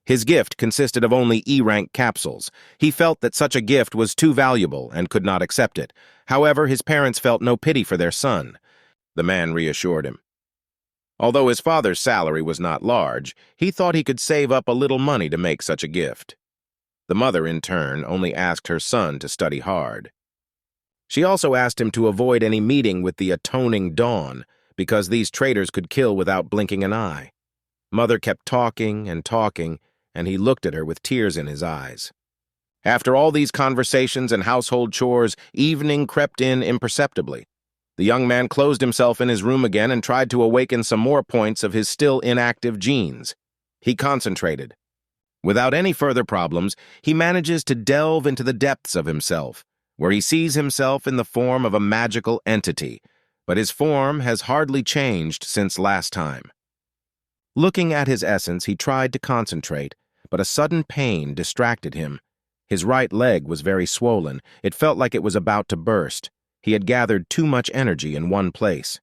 His gift consisted of only E-rank capsules. He felt that such a gift was too valuable and could not accept it. However, his parents felt no pity for their son. The man reassured him. Although his father's salary was not large, he thought he could save up a little money to make such a gift. The mother, in turn, only asked her son to study hard. She also asked him to avoid any meeting with the atoning dawn, because these traitors could kill without blinking an eye. Mother kept talking and talking, and he looked at her with tears in his eyes. After all these conversations and household chores, evening crept in imperceptibly. The young man closed himself in his room again and tried to awaken some more points of his still inactive genes. He concentrated. Without any further problems, he manages to delve into the depths of himself, where he sees himself in the form of a magical entity, but his form has hardly changed since last time. Looking at his essence, he tried to concentrate, but a sudden pain distracted him. His right leg was very swollen. It felt like it was about to burst. He had gathered too much energy in one place.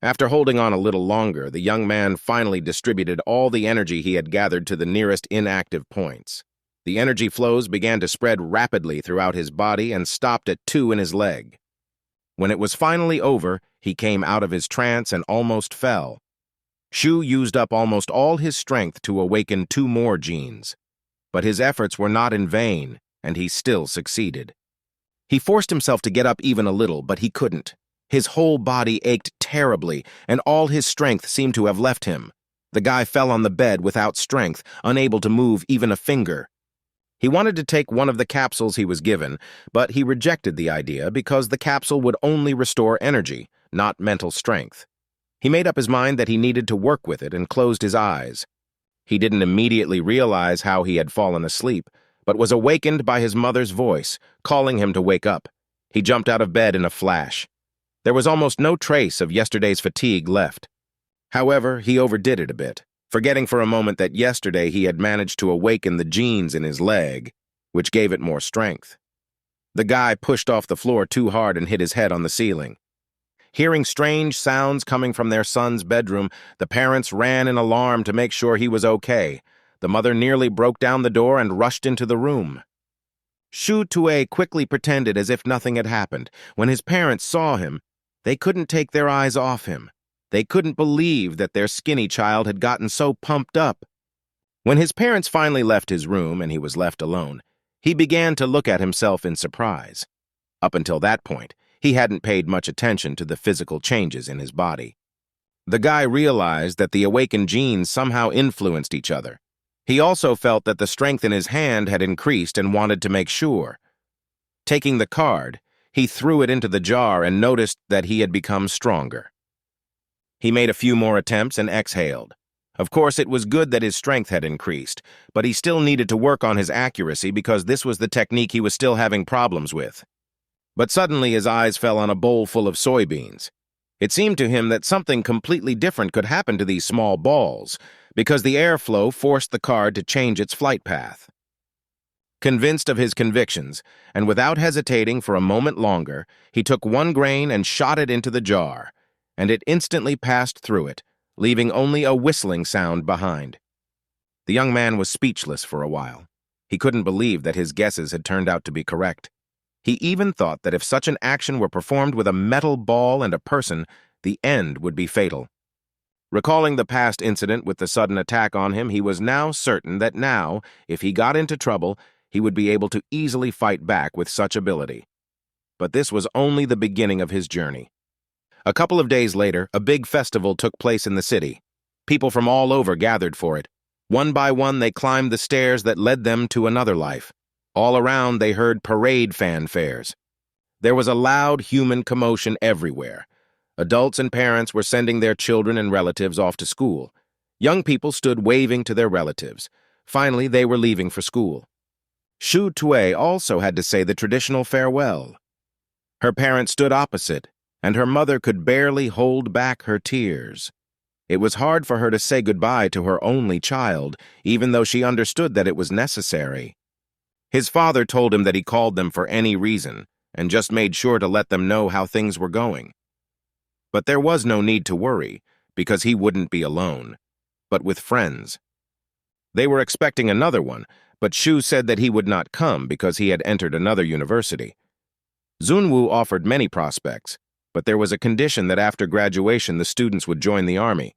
After holding on a little longer, the young man finally distributed all the energy he had gathered to the nearest inactive points. The energy flows began to spread rapidly throughout his body and stopped at 2 in his leg. When it was finally over, he came out of his trance and almost fell. Shu used up almost all his strength to awaken 2 more genes. But his efforts were not in vain, and he still succeeded. He forced himself to get up even a little, but he couldn't. His whole body ached terribly, and all his strength seemed to have left him. The guy fell on the bed without strength, unable to move even a finger. He wanted to take one of the capsules he was given, but he rejected the idea because the capsule would only restore energy, not mental strength. He made up his mind that he needed to work with it and closed his eyes. He didn't immediately realize how he had fallen asleep, but was awakened by his mother's voice, calling him to wake up. He jumped out of bed in a flash. There was almost no trace of yesterday's fatigue left. However, he overdid it a bit, forgetting for a moment that yesterday he had managed to awaken the genes in his leg, which gave it more strength. The guy pushed off the floor too hard and hit his head on the ceiling. Hearing strange sounds coming from their son's bedroom, the parents ran in alarm to make sure he was okay. The mother nearly broke down the door and rushed into the room. Shu Tue quickly pretended as if nothing had happened. When his parents saw him, they couldn't take their eyes off him. They couldn't believe that their skinny child had gotten so pumped up. When his parents finally left his room and he was left alone, he began to look at himself in surprise. Up until that point, he hadn't paid much attention to the physical changes in his body. The guy realized that the awakened genes somehow influenced each other. He also felt that the strength in his hand had increased and wanted to make sure. Taking the card, he threw it into the jar and noticed that he had become stronger. He made a few more attempts and exhaled. Of course, it was good that his strength had increased, but he still needed to work on his accuracy because this was the technique he was still having problems with. But suddenly his eyes fell on a bowl full of soybeans. It seemed to him that something completely different could happen to these small balls, because the airflow forced the card to change its flight path. Convinced of his convictions, and without hesitating for a moment longer, he took 1 grain and shot it into the jar, and it instantly passed through it, leaving only a whistling sound behind. The young man was speechless for a while. He couldn't believe that his guesses had turned out to be correct. He even thought that if such an action were performed with a metal ball and a person, the end would be fatal. Recalling the past incident with the sudden attack on him, he was now certain that now, if he got into trouble, he would be able to easily fight back with such ability. But this was only the beginning of his journey. A couple of days later, a big festival took place in the city. People from all over gathered for it. One by one, they climbed the stairs that led them to another life. All around, they heard parade fanfares. There was a loud human commotion everywhere. Adults and parents were sending their children and relatives off to school. Young people stood waving to their relatives. Finally, they were leaving for school. Shu Tue also had to say the traditional farewell. Her parents stood opposite, and her mother could barely hold back her tears. It was hard for her to say goodbye to her only child, even though she understood that it was necessary. His father told him that he called them for any reason, and just made sure to let them know how things were going. But there was no need to worry, because he wouldn't be alone, but with friends. They were expecting another one, but Shu said that he would not come because he had entered another university. Zunwu offered many prospects, but there was a condition that after graduation the students would join the army.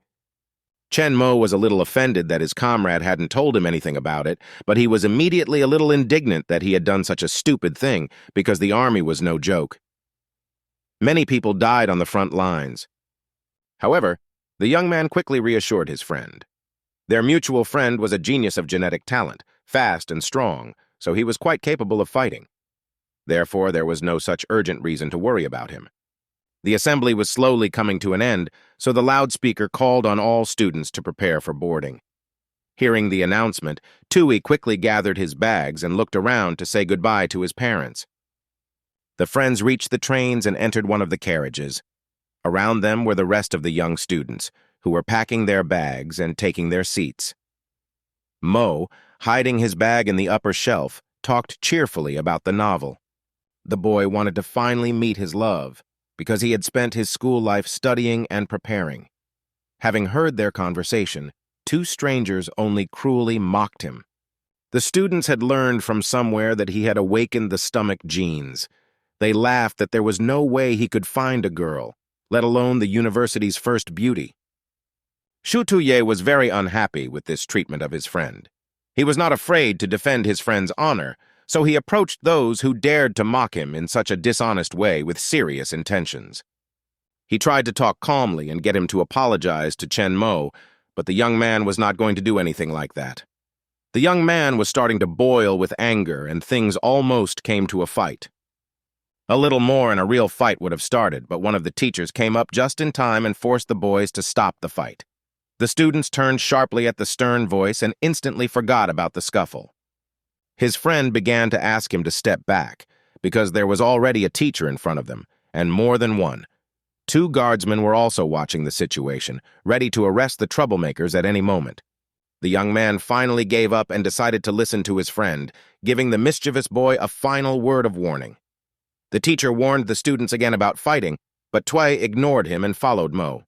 Chen Mo was a little offended that his comrade hadn't told him anything about it, but he was immediately a little indignant that he had done such a stupid thing, because the army was no joke. Many people died on the front lines. However, the young man quickly reassured his friend. Their mutual friend was a genius of genetic talent, fast and strong, so he was quite capable of fighting. Therefore, there was no such urgent reason to worry about him. The assembly was slowly coming to an end, so the loudspeaker called on all students to prepare for boarding. Hearing the announcement, Tui quickly gathered his bags and looked around to say goodbye to his parents. The friends reached the trains and entered one of the carriages. Around them were the rest of the young students, who were packing their bags and taking their seats. Mo, hiding his bag in the upper shelf, talked cheerfully about the novel. The boy wanted to finally meet his love, because he had spent his school life studying and preparing. Having heard their conversation, two strangers only cruelly mocked him. The students had learned from somewhere that he had awakened the stomach genes. They laughed that there was no way he could find a girl, let alone the university's first beauty. Shutuye was very unhappy with this treatment of his friend. He was not afraid to defend his friend's honor, so he approached those who dared to mock him in such a dishonest way with serious intentions. He tried to talk calmly and get him to apologize to Chen Mo, but the young man was not going to do anything like that. The young man was starting to boil with anger, and things almost came to a fight. A little more and a real fight would have started, but one of the teachers came up just in time and forced the boys to stop the fight. The students turned sharply at the stern voice and instantly forgot about the scuffle. His friend began to ask him to step back, because there was already a teacher in front of them, and more than one. Two guardsmen were also watching the situation, ready to arrest the troublemakers at any moment. The young man finally gave up and decided to listen to his friend, giving the mischievous boy a final word of warning. The teacher warned the students again about fighting, but Tui ignored him and followed Mo.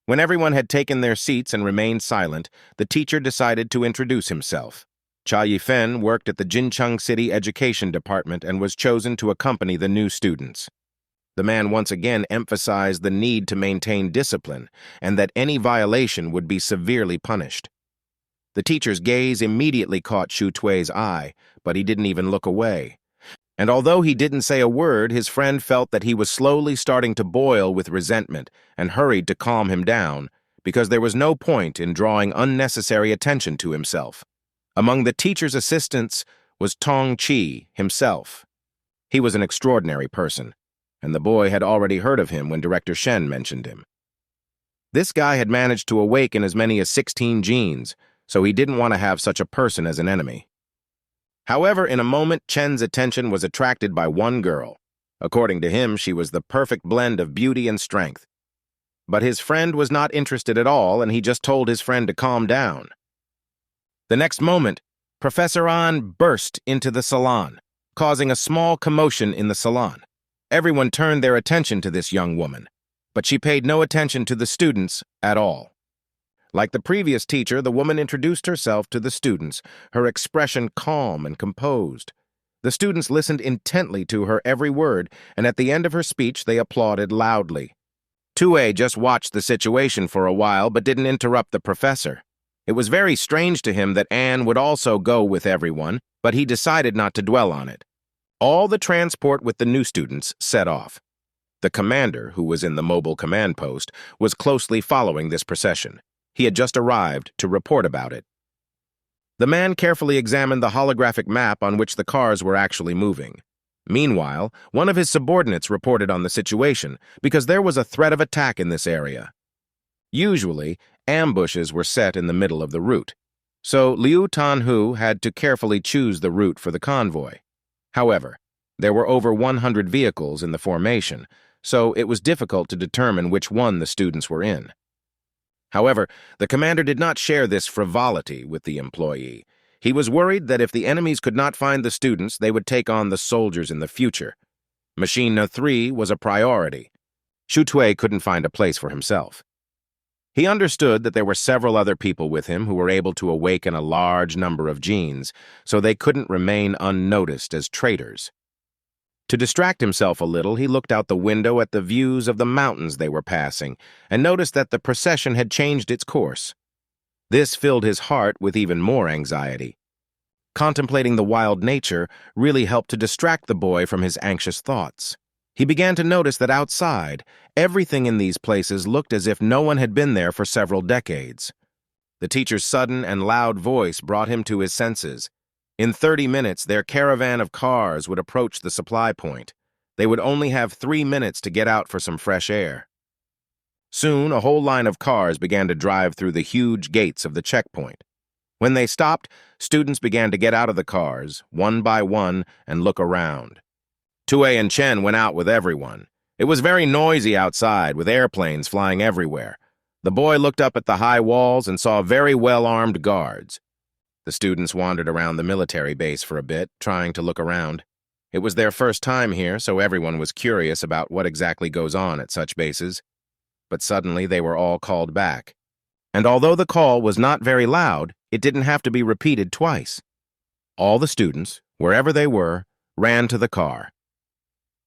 When everyone had taken their seats and remained silent, the teacher decided to introduce himself. Cha Yifen worked at the Jincheng City Education Department and was chosen to accompany the new students. The man once again emphasized the need to maintain discipline and that any violation would be severely punished. The teacher's gaze immediately caught Shu Tui's eye, but he didn't even look away. And although he didn't say a word, his friend felt that he was slowly starting to boil with resentment and hurried to calm him down, because there was no point in drawing unnecessary attention to himself. Among the teacher's assistants was Tong Chi himself. He was an extraordinary person, and the boy had already heard of him when Director Shen mentioned him. This guy had managed to awaken as many as 16 genes, so he didn't want to have such a person as an enemy. However, in a moment, Chen's attention was attracted by one girl. According to him, she was the perfect blend of beauty and strength. But his friend was not interested at all, and he just told his friend to calm down. The next moment, Professor An burst into the salon, causing a small commotion in the salon. Everyone turned their attention to this young woman, but she paid no attention to the students at all. Like the previous teacher, the woman introduced herself to the students, her expression calm and composed. The students listened intently to her every word, and at the end of her speech, they applauded loudly. Tui just watched the situation for a while, but didn't interrupt the professor. It was very strange to him that Anne would also go with everyone, but he decided not to dwell on it. All the transport with the new students set off. The commander, who was in the mobile command post, was closely following this procession. He had just arrived to report about it. The man carefully examined the holographic map on which the cars were actually moving. Meanwhile, one of his subordinates reported on the situation because there was a threat of attack in this area. Usually, ambushes were set in the middle of the route, so Liu Tanhu had to carefully choose the route for the convoy. However, there were over 100 vehicles in the formation, so it was difficult to determine which one the students were in. However, the commander did not share this frivolity with the employee. He was worried that if the enemies could not find the students, they would take on the soldiers in the future. Machine No. 3 was a priority. Shu Tui couldn't find a place for himself. He understood that there were several other people with him who were able to awaken a large number of genes, so they couldn't remain unnoticed as traitors. To distract himself a little, he looked out the window at the views of the mountains they were passing and noticed that the procession had changed its course. This filled his heart with even more anxiety. Contemplating the wild nature really helped to distract the boy from his anxious thoughts. He began to notice that outside, everything in these places looked as if no one had been there for several decades. The teacher's sudden and loud voice brought him to his senses. In 30 minutes, their caravan of cars would approach the supply point. They would only have 3 minutes to get out for some fresh air. Soon, a whole line of cars began to drive through the huge gates of the checkpoint. When they stopped, students began to get out of the cars, one by one, and look around. Tue and Chen went out with everyone. It was very noisy outside, with airplanes flying everywhere. The boy looked up at the high walls and saw very well-armed guards. The students wandered around the military base for a bit, trying to look around. It was their first time here, so everyone was curious about what exactly goes on at such bases. But suddenly they were all called back. And although the call was not very loud, it didn't have to be repeated twice. All the students, wherever they were, ran to the car.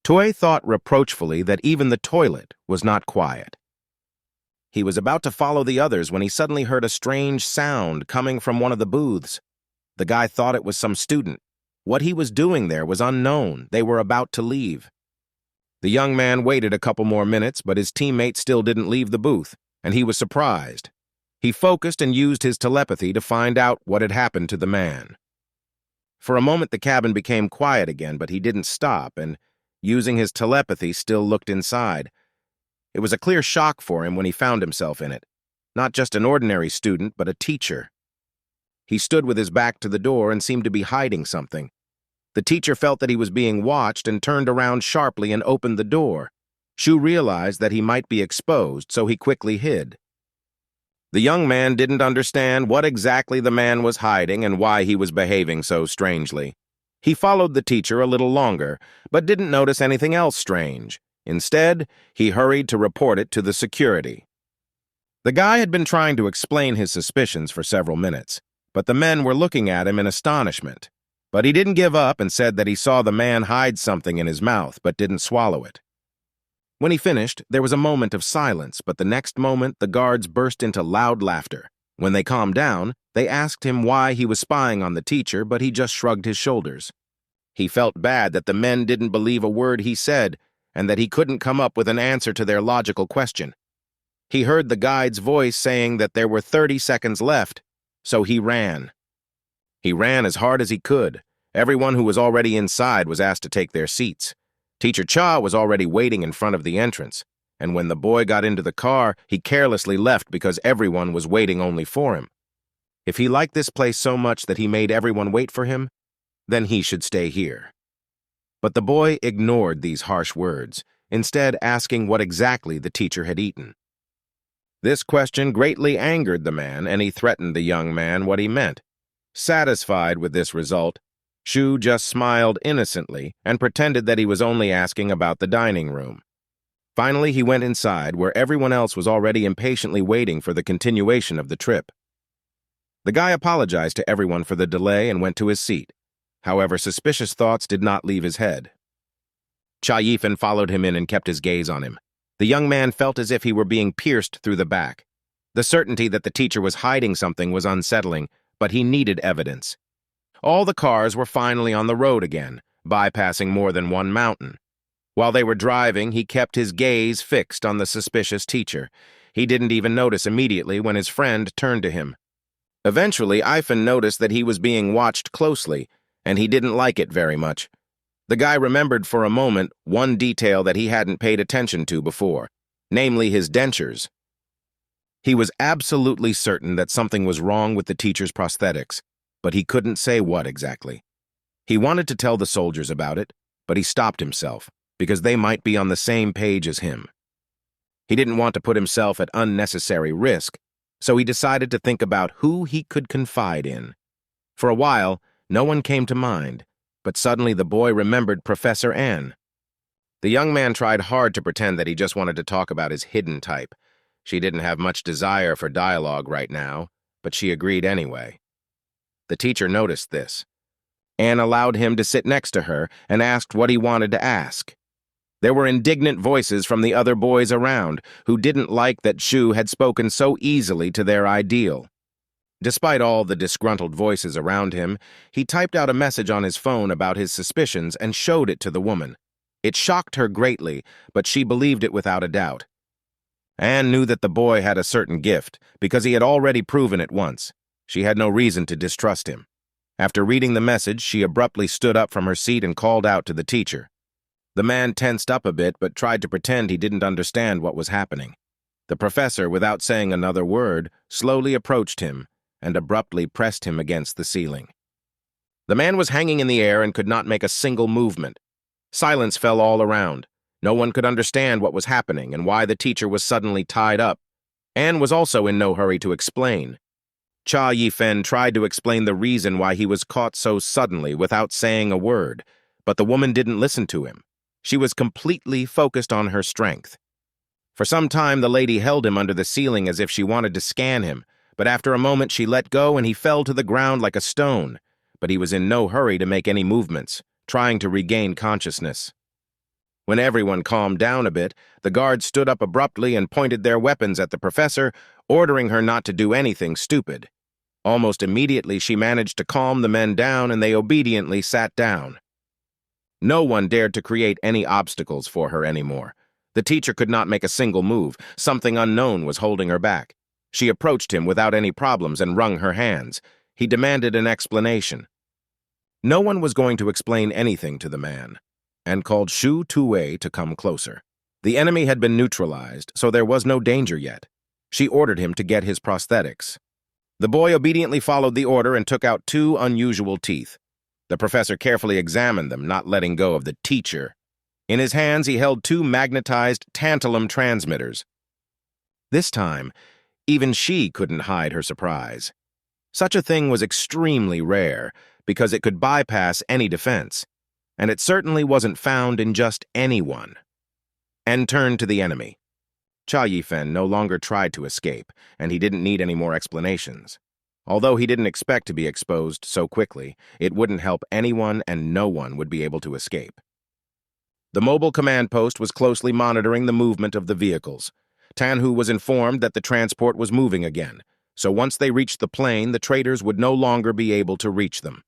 Tue thought reproachfully that even the toilet was not quiet. He was about to follow the others when he suddenly heard a strange sound coming from one of the booths. The guy thought it was some student. What he was doing there was unknown. They were about to leave. The young man waited a couple more minutes, but his teammate still didn't leave the booth, and he was surprised. He focused and used his telepathy to find out what had happened to the man. For a moment the cabin became quiet again, but he didn't stop, and, using his telepathy, still looked inside. It was a clear shock for him when he found himself in it. Not just an ordinary student, but a teacher. He stood with his back to the door and seemed to be hiding something. The teacher felt that he was being watched and turned around sharply and opened the door. Shu realized that he might be exposed, so he quickly hid. The young man didn't understand what exactly the man was hiding and why he was behaving so strangely. He followed the teacher a little longer, but didn't notice anything else strange. Instead, he hurried to report it to the security. The guy had been trying to explain his suspicions for several minutes, but the men were looking at him in astonishment. But he didn't give up and said that he saw the man hide something in his mouth but didn't swallow it. When he finished, there was a moment of silence, but the next moment the guards burst into loud laughter. When they calmed down, they asked him why he was spying on the teacher, but he just shrugged his shoulders. He felt bad that the men didn't believe a word he said, and that he couldn't come up with an answer to their logical question. He heard the guide's voice saying that there were 30 seconds left, so he ran. He ran as hard as he could. Everyone who was already inside was asked to take their seats. Teacher Cha was already waiting in front of the entrance, and when the boy got into the car, he carelessly left because everyone was waiting only for him. If he liked this place so much that he made everyone wait for him, then he should stay here. But the boy ignored these harsh words, instead asking what exactly the teacher had eaten. This question greatly angered the man, and he threatened the young man what he meant. Satisfied with this result, Shu just smiled innocently and pretended that he was only asking about the dining room. Finally, he went inside, where everyone else was already impatiently waiting for the continuation of the trip. The guy apologized to everyone for the delay and went to his seat. However, suspicious thoughts did not leave his head. Cha Yifan followed him in and kept his gaze on him. The young man felt as if he were being pierced through the back. The certainty that the teacher was hiding something was unsettling, but he needed evidence. All the cars were finally on the road again, bypassing more than one mountain. While they were driving, he kept his gaze fixed on the suspicious teacher. He didn't even notice immediately when his friend turned to him. Eventually, Yifan noticed that he was being watched closely, and he didn't like it very much. The guy remembered for a moment one detail that he hadn't paid attention to before, namely his dentures. He was absolutely certain that something was wrong with the teacher's prosthetics, but he couldn't say what exactly. He wanted to tell the soldiers about it, but he stopped himself, because they might be on the same page as him. He didn't want to put himself at unnecessary risk, so he decided to think about who he could confide in. For a while, no one came to mind, but suddenly the boy remembered Professor Anne. The young man tried hard to pretend that he just wanted to talk about his hidden type. She didn't have much desire for dialogue right now, but she agreed anyway. The teacher noticed this. Anne allowed him to sit next to her and asked what he wanted to ask. There were indignant voices from the other boys around who didn't like that Shu had spoken so easily to their ideal. Despite all the disgruntled voices around him, he typed out a message on his phone about his suspicions and showed it to the woman. It shocked her greatly, but she believed it without a doubt. Anne knew that the boy had a certain gift, because he had already proven it once. She had no reason to distrust him. After reading the message, she abruptly stood up from her seat and called out to the teacher. The man tensed up a bit but tried to pretend he didn't understand what was happening. The professor, without saying another word, slowly approached him and abruptly pressed him against the ceiling. The man was hanging in the air and could not make a single movement. Silence fell all around. No one could understand what was happening and why the teacher was suddenly tied up. Anne was also in no hurry to explain. Cha Yifen tried to explain the reason why he was caught so suddenly without saying a word, but the woman didn't listen to him. She was completely focused on her strength. For some time, the lady held him under the ceiling as if she wanted to scan him, but after a moment she let go and he fell to the ground like a stone. But he was in no hurry to make any movements, trying to regain consciousness. When everyone calmed down a bit, the guards stood up abruptly and pointed their weapons at the professor, ordering her not to do anything stupid. Almost immediately, she managed to calm the men down and they obediently sat down. No one dared to create any obstacles for her anymore. The teacher could not make a single move. Something unknown was holding her back. She approached him without any problems and wrung her hands. He demanded an explanation. No one was going to explain anything to the man, and called Shu Tuwei to come closer. The enemy had been neutralized, so there was no danger yet. She ordered him to get his prosthetics. The boy obediently followed the order and took out 2 unusual teeth. The professor carefully examined them, not letting go of the teacher. In his hands, he held 2 magnetized tantalum transmitters. This time, even she couldn't hide her surprise. Such a thing was extremely rare, because it could bypass any defense, and it certainly wasn't found in just anyone. And turned to the enemy. Cha Yifen no longer tried to escape, and he didn't need any more explanations. Although he didn't expect to be exposed so quickly, it wouldn't help anyone and no one would be able to escape. The mobile command post was closely monitoring the movement of the vehicles. Tanhu was informed that the transport was moving again, so once they reached the plane, the traitors would no longer be able to reach them.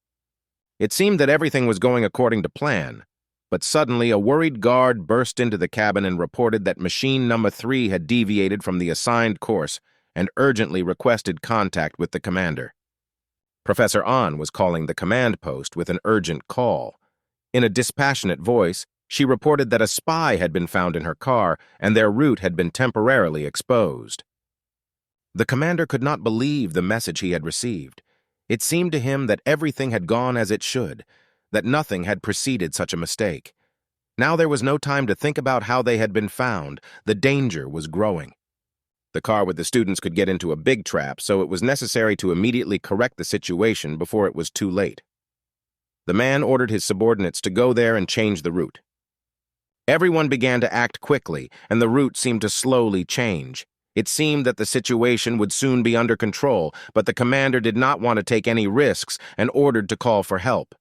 It seemed that everything was going according to plan, but suddenly a worried guard burst into the cabin and reported that machine number 3 had deviated from the assigned course and urgently requested contact with the commander. Professor An was calling the command post with an urgent call. In a dispassionate voice, she reported that a spy had been found in her car and their route had been temporarily exposed. The commander could not believe the message he had received. It seemed to him that everything had gone as it should, that nothing had preceded such a mistake. Now there was no time to think about how they had been found. The danger was growing. The car with the students could get into a big trap, so it was necessary to immediately correct the situation before it was too late. The man ordered his subordinates to go there and change the route. Everyone began to act quickly, and the route seemed to slowly change. It seemed that the situation would soon be under control, but the commander did not want to take any risks and ordered to call for help.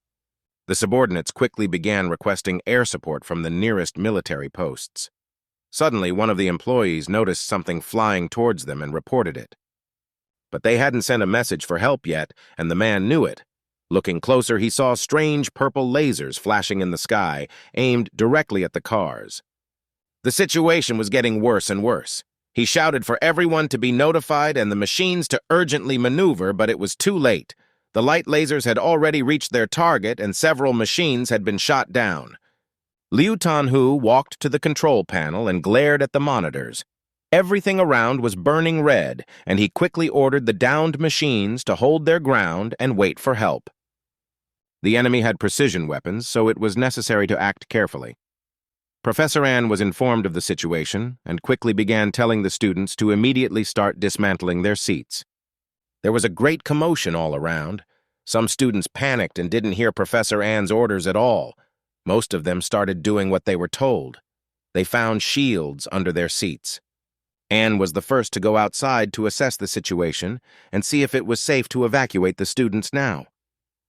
The subordinates quickly began requesting air support from the nearest military posts. Suddenly, one of the employees noticed something flying towards them and reported it. But they hadn't sent a message for help yet, and the man knew it. Looking closer, he saw strange purple lasers flashing in the sky, aimed directly at the cars. The situation was getting worse and worse. He shouted for everyone to be notified and the machines to urgently maneuver, but it was too late. The light lasers had already reached their target and several machines had been shot down. Liu Tanhu walked to the control panel and glared at the monitors. Everything around was burning red, and he quickly ordered the downed machines to hold their ground and wait for help. The enemy had precision weapons, so it was necessary to act carefully. Professor An was informed of the situation and quickly began telling the students to immediately start dismantling their seats. There was a great commotion all around. Some students panicked and didn't hear Professor An's orders at all. Most of them started doing what they were told. They found shields under their seats. Anne was the first to go outside to assess the situation and see if it was safe to evacuate the students now.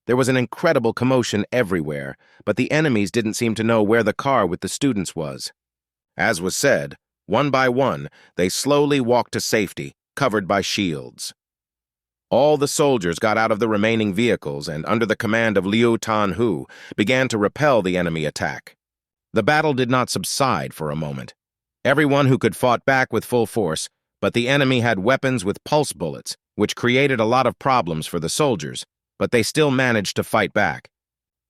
There was an incredible commotion everywhere, but the enemies didn't seem to know where the car with the students was. As was said, one by one, they slowly walked to safety, covered by shields. All the soldiers got out of the remaining vehicles and, under the command of Liu Tanhu, began to repel the enemy attack. The battle did not subside for a moment. Everyone who could fought back with full force, but the enemy had weapons with pulse bullets, which created a lot of problems for the soldiers, but they still managed to fight back.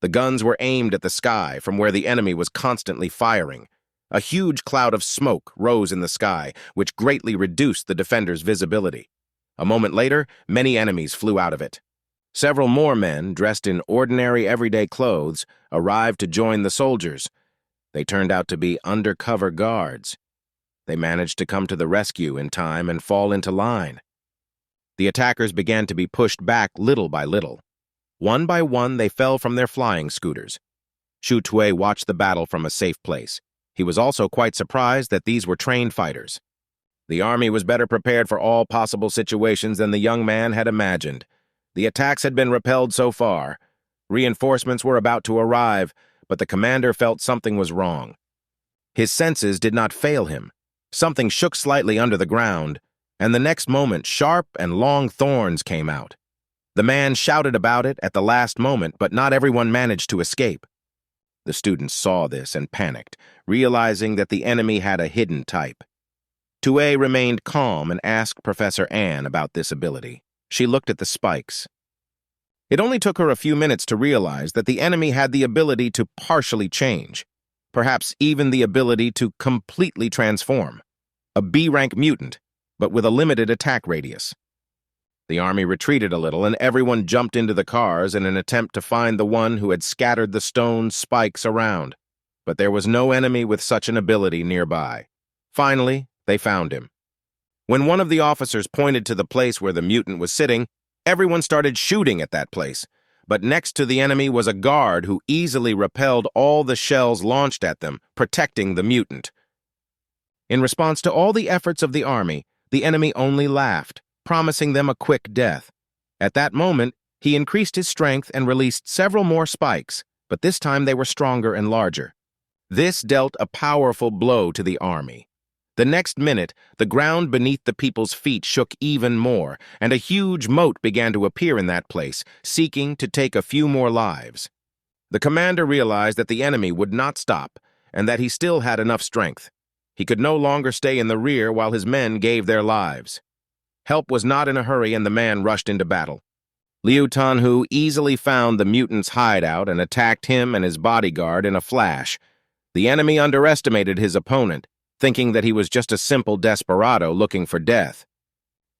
The guns were aimed at the sky from where the enemy was constantly firing. A huge cloud of smoke rose in the sky, which greatly reduced the defenders' visibility. A moment later, many enemies flew out of it. Several more men, dressed in ordinary everyday clothes, arrived to join the soldiers. They turned out to be undercover guards. They managed to come to the rescue in time and fall into line. The attackers began to be pushed back little by little. One by one, they fell from their flying scooters. Shu Tui watched the battle from a safe place. He was also quite surprised that these were trained fighters. The army was better prepared for all possible situations than the young man had imagined. The attacks had been repelled so far. Reinforcements were about to arrive, but the commander felt something was wrong. His senses did not fail him. Something shook slightly under the ground, and the next moment sharp and long thorns came out. The man shouted about it at the last moment, but not everyone managed to escape. The students saw this and panicked, realizing that the enemy had a hidden type. Tue remained calm and asked Professor Anne about this ability. She looked at the spikes. It only took her a few minutes to realize that the enemy had the ability to partially change, perhaps even the ability to completely transform. A B-rank mutant, but with a limited attack radius. The army retreated a little, and everyone jumped into the cars in an attempt to find the one who had scattered the stone spikes around. But there was no enemy with such an ability nearby. Finally, they found him. When one of the officers pointed to the place where the mutant was sitting, everyone started shooting at that place. But next to the enemy was a guard who easily repelled all the shells launched at them, protecting the mutant. In response to all the efforts of the army, the enemy only laughed, promising them a quick death. At that moment, he increased his strength and released several more spikes, but this time they were stronger and larger. This dealt a powerful blow to the army. The next minute, the ground beneath the people's feet shook even more, and a huge moat began to appear in that place, seeking to take a few more lives. The commander realized that the enemy would not stop, and that he still had enough strength. He could no longer stay in the rear while his men gave their lives. Help was not in a hurry, and the man rushed into battle. Liu Tanhu easily found the mutant's hideout and attacked him and his bodyguard in a flash. The enemy underestimated his opponent, thinking that he was just a simple desperado looking for death.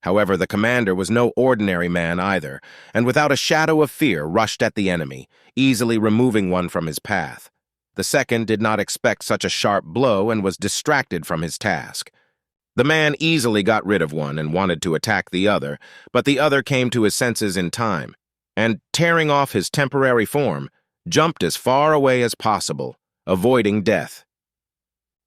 However, the commander was no ordinary man either, and without a shadow of fear rushed at the enemy, easily removing one from his path. The second did not expect such a sharp blow and was distracted from his task. The man easily got rid of one and wanted to attack the other, but the other came to his senses in time, and, tearing off his temporary form, jumped as far away as possible, avoiding death.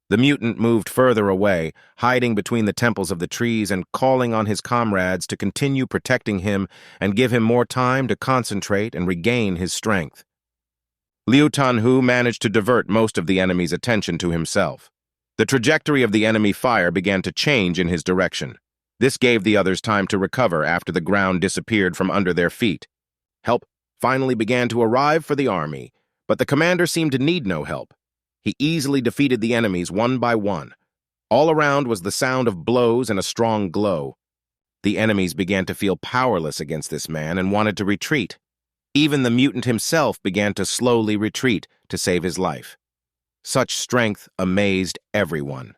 The mutant moved further away, hiding between the temples of the trees and calling on his comrades to continue protecting him and give him more time to concentrate and regain his strength. Liu Tanhu managed to divert most of the enemy's attention to himself. The trajectory of the enemy fire began to change in his direction. This gave the others time to recover after the ground disappeared from under their feet. Help finally began to arrive for the army, but the commander seemed to need no help. He easily defeated the enemies one by one. All around was the sound of blows and a strong glow. The enemies began to feel powerless against this man and wanted to retreat. Even the mutant himself began to slowly retreat to save his life. Such strength amazed everyone.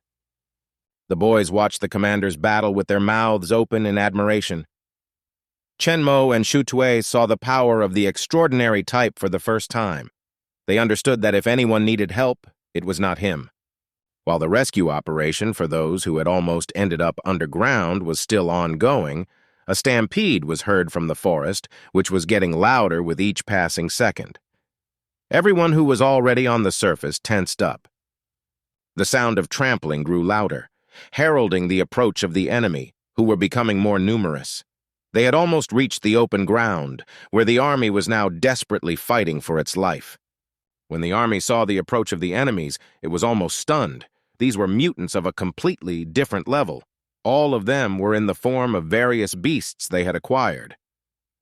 The boys watched the commander's battle with their mouths open in admiration. Chen Mo and Shu Tui saw the power of the extraordinary type for the first time. They understood that if anyone needed help, it was not him. While the rescue operation for those who had almost ended up underground was still ongoing, a stampede was heard from the forest, which was getting louder with each passing second. Everyone who was already on the surface tensed up. The sound of trampling grew louder, heralding the approach of the enemy, who were becoming more numerous. They had almost reached the open ground, where the army was now desperately fighting for its life. When the army saw the approach of the enemies, it was almost stunned. These were mutants of a completely different level. All of them were in the form of various beasts they had acquired.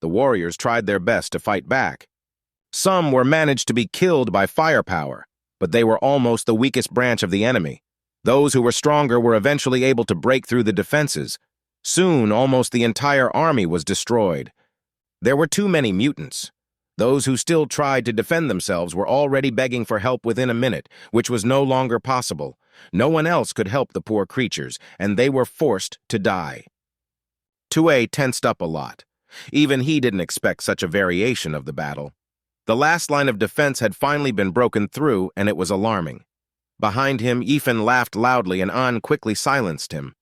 The warriors tried their best to fight back. Some were managed to be killed by firepower, but they were almost the weakest branch of the enemy. Those who were stronger were eventually able to break through the defenses. Soon, almost the entire army was destroyed. There were too many mutants. Those who still tried to defend themselves were already begging for help within a minute, which was no longer possible. No one else could help the poor creatures, and they were forced to die. 2A tensed up a lot. Even he didn't expect such a variation of the battle. The last line of defense had finally been broken through, and it was alarming. Behind him, Ethan laughed loudly, and An quickly silenced him.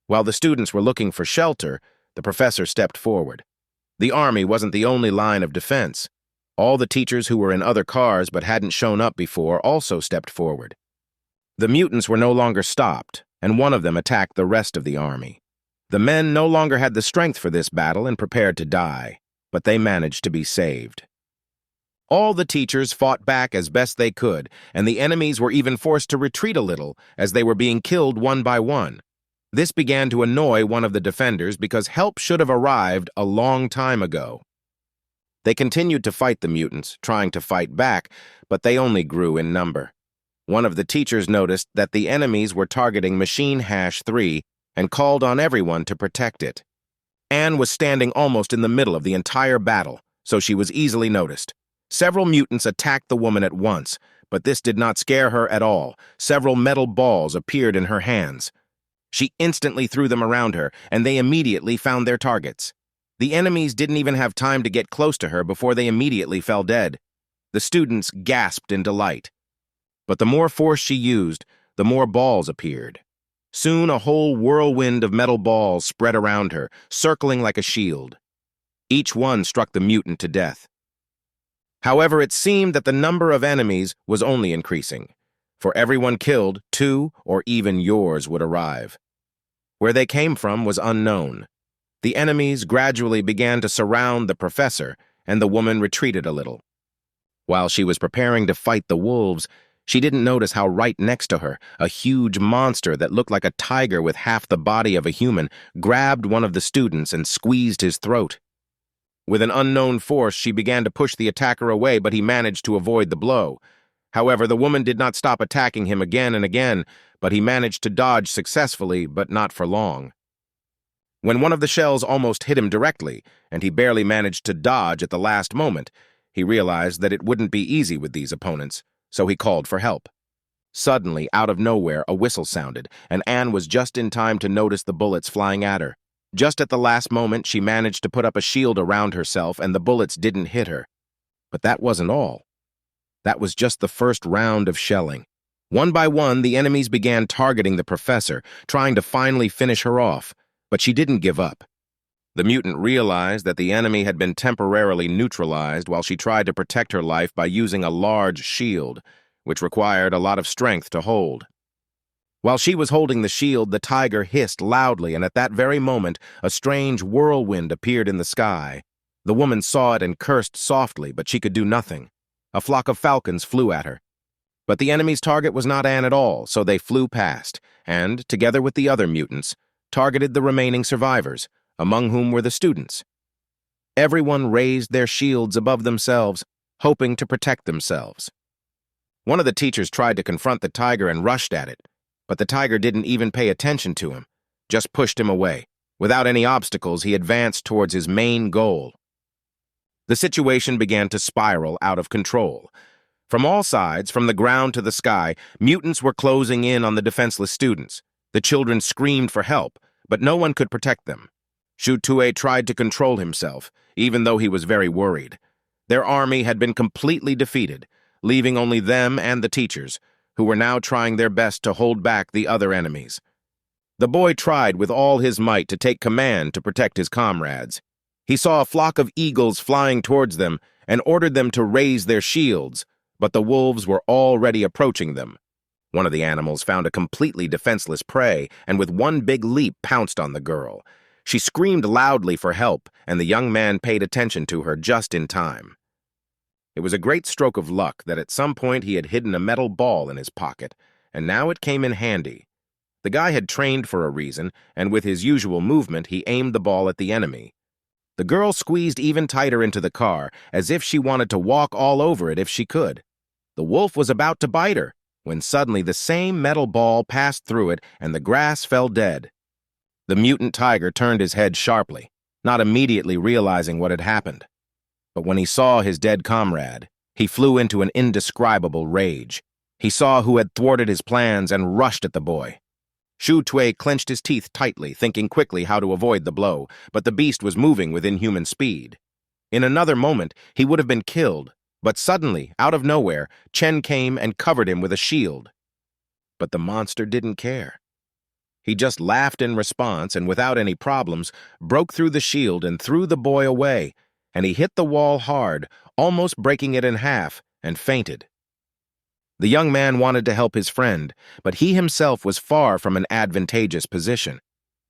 While the students were looking for shelter, the professor stepped forward. The army wasn't the only line of defense. All the teachers who were in other cars but hadn't shown up before also stepped forward. The mutants were no longer stopped, and one of them attacked the rest of the army. The men no longer had the strength for this battle and prepared to die, but they managed to be saved. All the teachers fought back as best they could, and the enemies were even forced to retreat a little as they were being killed one by one. This began to annoy one of the defenders because help should have arrived a long time ago. They continued to fight the mutants, trying to fight back, but they only grew in number. One of the teachers noticed that the enemies were targeting Machine #3 and called on everyone to protect it. Anne was standing almost in the middle of the entire battle, so she was easily noticed. Several mutants attacked the woman at once, but this did not scare her at all. Several metal balls appeared in her hands. She instantly threw them around her, and they immediately found their targets. The enemies didn't even have time to get close to her before they immediately fell dead. The students gasped in delight. But the more force she used, the more balls appeared. Soon a whole whirlwind of metal balls spread around her, circling like a shield. Each one struck the mutant to death. However, it seemed that the number of enemies was only increasing. For everyone killed, 2 or even yours would arrive. Where they came from was unknown. The enemies gradually began to surround the professor, and the woman retreated a little. While she was preparing to fight the wolves, she didn't notice how right next to her, a huge monster that looked like a tiger with half the body of a human grabbed one of the students and squeezed his throat. With an unknown force, she began to push the attacker away, but he managed to avoid the blow. However, the woman did not stop attacking him again and again, but he managed to dodge successfully, but not for long. When one of the shells almost hit him directly, and he barely managed to dodge at the last moment, he realized that it wouldn't be easy with these opponents, so he called for help. Suddenly, out of nowhere, a whistle sounded, and Anne was just in time to notice the bullets flying at her. Just at the last moment, she managed to put up a shield around herself, and the bullets didn't hit her. But that wasn't all. That was just the first round of shelling. One by one, the enemies began targeting the professor, trying to finally finish her off, but she didn't give up. The mutant realized that the enemy had been temporarily neutralized while she tried to protect her life by using a large shield, which required a lot of strength to hold. While she was holding the shield, the tiger hissed loudly, and at that very moment, a strange whirlwind appeared in the sky. The woman saw it and cursed softly, but she could do nothing. A flock of falcons flew at her. But the enemy's target was not Anne at all, so they flew past, and, together with the other mutants, targeted the remaining survivors, among whom were the students. Everyone raised their shields above themselves, hoping to protect themselves. One of the teachers tried to confront the tiger and rushed at it, but the tiger didn't even pay attention to him, just pushed him away. Without any obstacles, he advanced towards his main goal. The situation began to spiral out of control. From all sides, from the ground to the sky, mutants were closing in on the defenseless students. The children screamed for help, but no one could protect them. Shu-Tue tried to control himself, even though he was very worried. Their army had been completely defeated, leaving only them and the teachers, who were now trying their best to hold back the other enemies. The boy tried with all his might to take command to protect his comrades. He saw a flock of eagles flying towards them and ordered them to raise their shields, but the wolves were already approaching them. One of the animals found a completely defenseless prey and with one big leap pounced on the girl. She screamed loudly for help, and the young man paid attention to her just in time. It was a great stroke of luck that at some point he had hidden a metal ball in his pocket, and now it came in handy. The guy had trained for a reason, and with his usual movement, he aimed the ball at the enemy. The girl squeezed even tighter into the car, as if she wanted to walk all over it if she could. The wolf was about to bite her, when suddenly the same metal ball passed through it and the grass fell dead. The mutant tiger turned his head sharply, not immediately realizing what had happened. But when he saw his dead comrade, he flew into an indescribable rage. He saw who had thwarted his plans and rushed at the boy. Shu Tui clenched his teeth tightly, thinking quickly how to avoid the blow, but the beast was moving with inhuman speed. In another moment, he would have been killed, but suddenly, out of nowhere, Chen came and covered him with a shield. But the monster didn't care. He just laughed in response and, without any problems, broke through the shield and threw the boy away, and he hit the wall hard, almost breaking it in half, and fainted. The young man wanted to help his friend, but he himself was far from an advantageous position.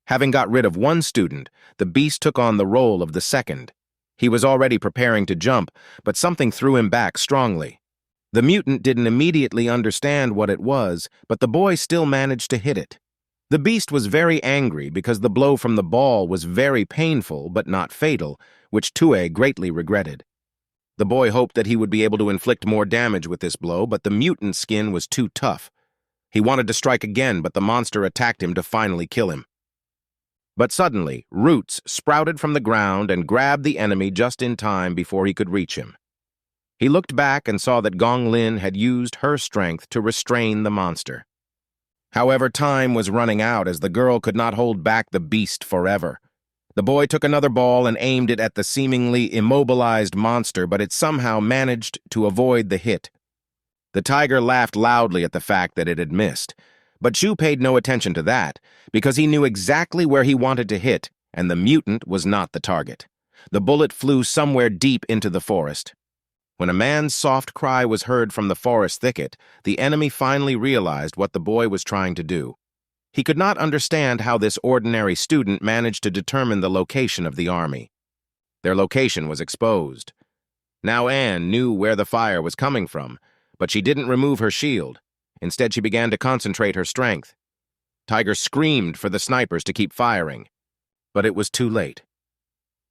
Having got rid of one student, the beast took on the role of the second. He was already preparing to jump, but something threw him back strongly. The mutant didn't immediately understand what it was, but the boy still managed to hit it. The beast was very angry because the blow from the ball was very painful but not fatal, which Tue greatly regretted. The boy hoped that he would be able to inflict more damage with this blow, but the mutant's skin was too tough. He wanted to strike again, but the monster attacked him to finally kill him. But suddenly, roots sprouted from the ground and grabbed the enemy just in time before he could reach him. He looked back and saw that Gong Lin had used her strength to restrain the monster. However, time was running out as the girl could not hold back the beast forever. The boy took another ball and aimed it at the seemingly immobilized monster, but it somehow managed to avoid the hit. The tiger laughed loudly at the fact that it had missed, but Shu paid no attention to that, because he knew exactly where he wanted to hit, and the mutant was not the target. The bullet flew somewhere deep into the forest. When a man's soft cry was heard from the forest thicket, the enemy finally realized what the boy was trying to do. He could not understand how this ordinary student managed to determine the location of the army. Their location was exposed. Now Anne knew where the fire was coming from, but she didn't remove her shield. Instead, she began to concentrate her strength. Tiger screamed for the snipers to keep firing, but it was too late.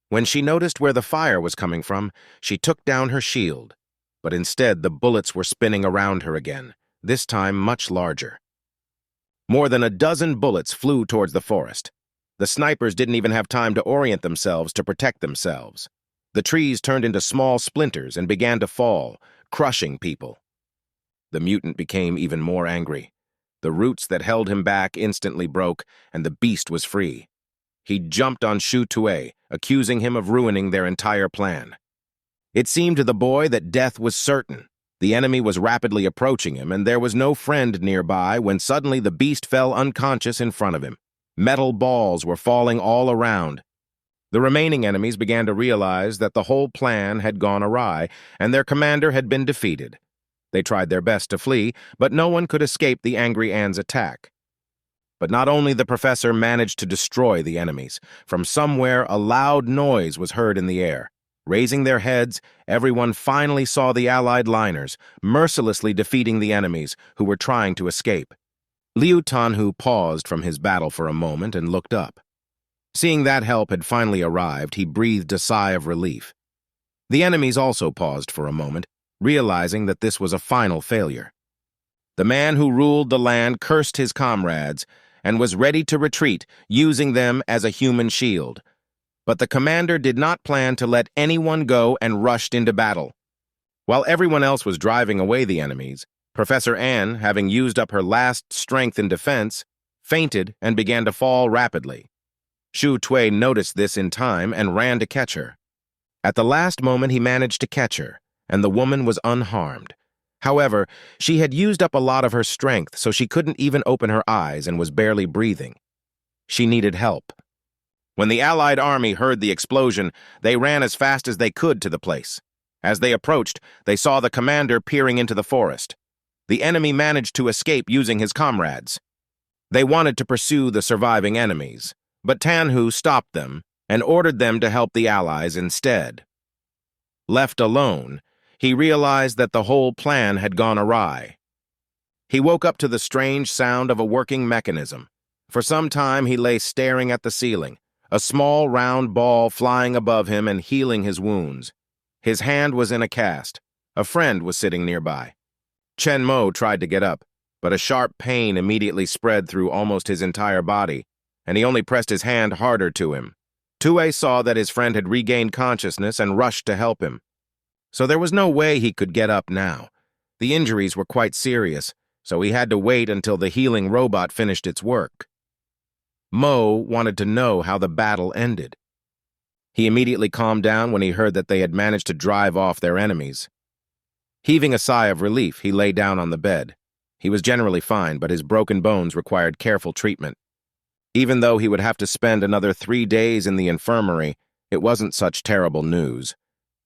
When she noticed where the fire was coming from, she took down her shield, but instead the bullets were spinning around her again, this time much larger. More than a dozen bullets flew towards the forest. The snipers didn't even have time to orient themselves to protect themselves. The trees turned into small splinters and began to fall, crushing people. The mutant became even more angry. The roots that held him back instantly broke, and the beast was free. He jumped on Shu Tui, accusing him of ruining their entire plan. It seemed to the boy that death was certain. The enemy was rapidly approaching him, and there was no friend nearby when suddenly the beast fell unconscious in front of him. Metal balls were falling all around. The remaining enemies began to realize that the whole plan had gone awry, and their commander had been defeated. They tried their best to flee, but no one could escape the angry Anne's attack. But not only the professor managed to destroy the enemies. From somewhere, a loud noise was heard in the air. Raising their heads, everyone finally saw the Allied liners, mercilessly defeating the enemies who were trying to escape. Liu Tanhu paused from his battle for a moment and looked up. Seeing that help had finally arrived, he breathed a sigh of relief. The enemies also paused for a moment, realizing that this was a final failure. The man who ruled the land cursed his comrades and was ready to retreat, using them as a human shield. But the commander did not plan to let anyone go and rushed into battle. While everyone else was driving away the enemies, Professor Anne, having used up her last strength in defense, fainted and began to fall rapidly. Shu Tui noticed this in time and ran to catch her. At the last moment, he managed to catch her, and the woman was unharmed. However, she had used up a lot of her strength, so she couldn't even open her eyes and was barely breathing. She needed help. When the Allied army heard the explosion, they ran as fast as they could to the place. As they approached, they saw the commander peering into the forest. The enemy managed to escape using his comrades. They wanted to pursue the surviving enemies, but Tanhu stopped them and ordered them to help the Allies instead. Left alone, he realized that the whole plan had gone awry. He woke up to the strange sound of a working mechanism. For some time, he lay staring at the ceiling, a small round ball flying above him and healing his wounds. His hand was in a cast. A friend was sitting nearby. Chen Mo tried to get up, but a sharp pain immediately spread through almost his entire body, and he only pressed his hand harder to him. Tue saw that his friend had regained consciousness and rushed to help him. So there was no way he could get up now. The injuries were quite serious, so he had to wait until the healing robot finished its work. Mo wanted to know how the battle ended. He immediately calmed down when he heard that they had managed to drive off their enemies. Heaving a sigh of relief, he lay down on the bed. He was generally fine, but his broken bones required careful treatment. Even though he would have to spend another 3 days in the infirmary, it wasn't such terrible news.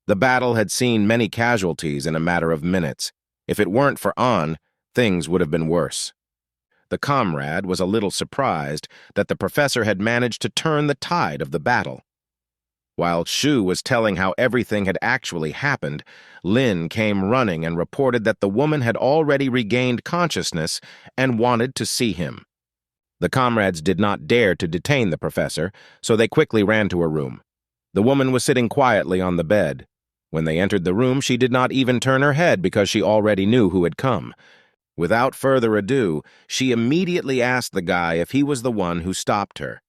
The battle had seen many casualties in a matter of minutes. If it weren't for An, things would have been worse. The comrade was a little surprised that the professor had managed to turn the tide of the battle. While Shu was telling how everything had actually happened, Lin came running and reported that the woman had already regained consciousness and wanted to see him. The comrades did not dare to detain the professor, so they quickly ran to her room. The woman was sitting quietly on the bed. When they entered the room, she did not even turn her head because she already knew who had come. Without further ado, she immediately asked the guy if he was the one who stopped her.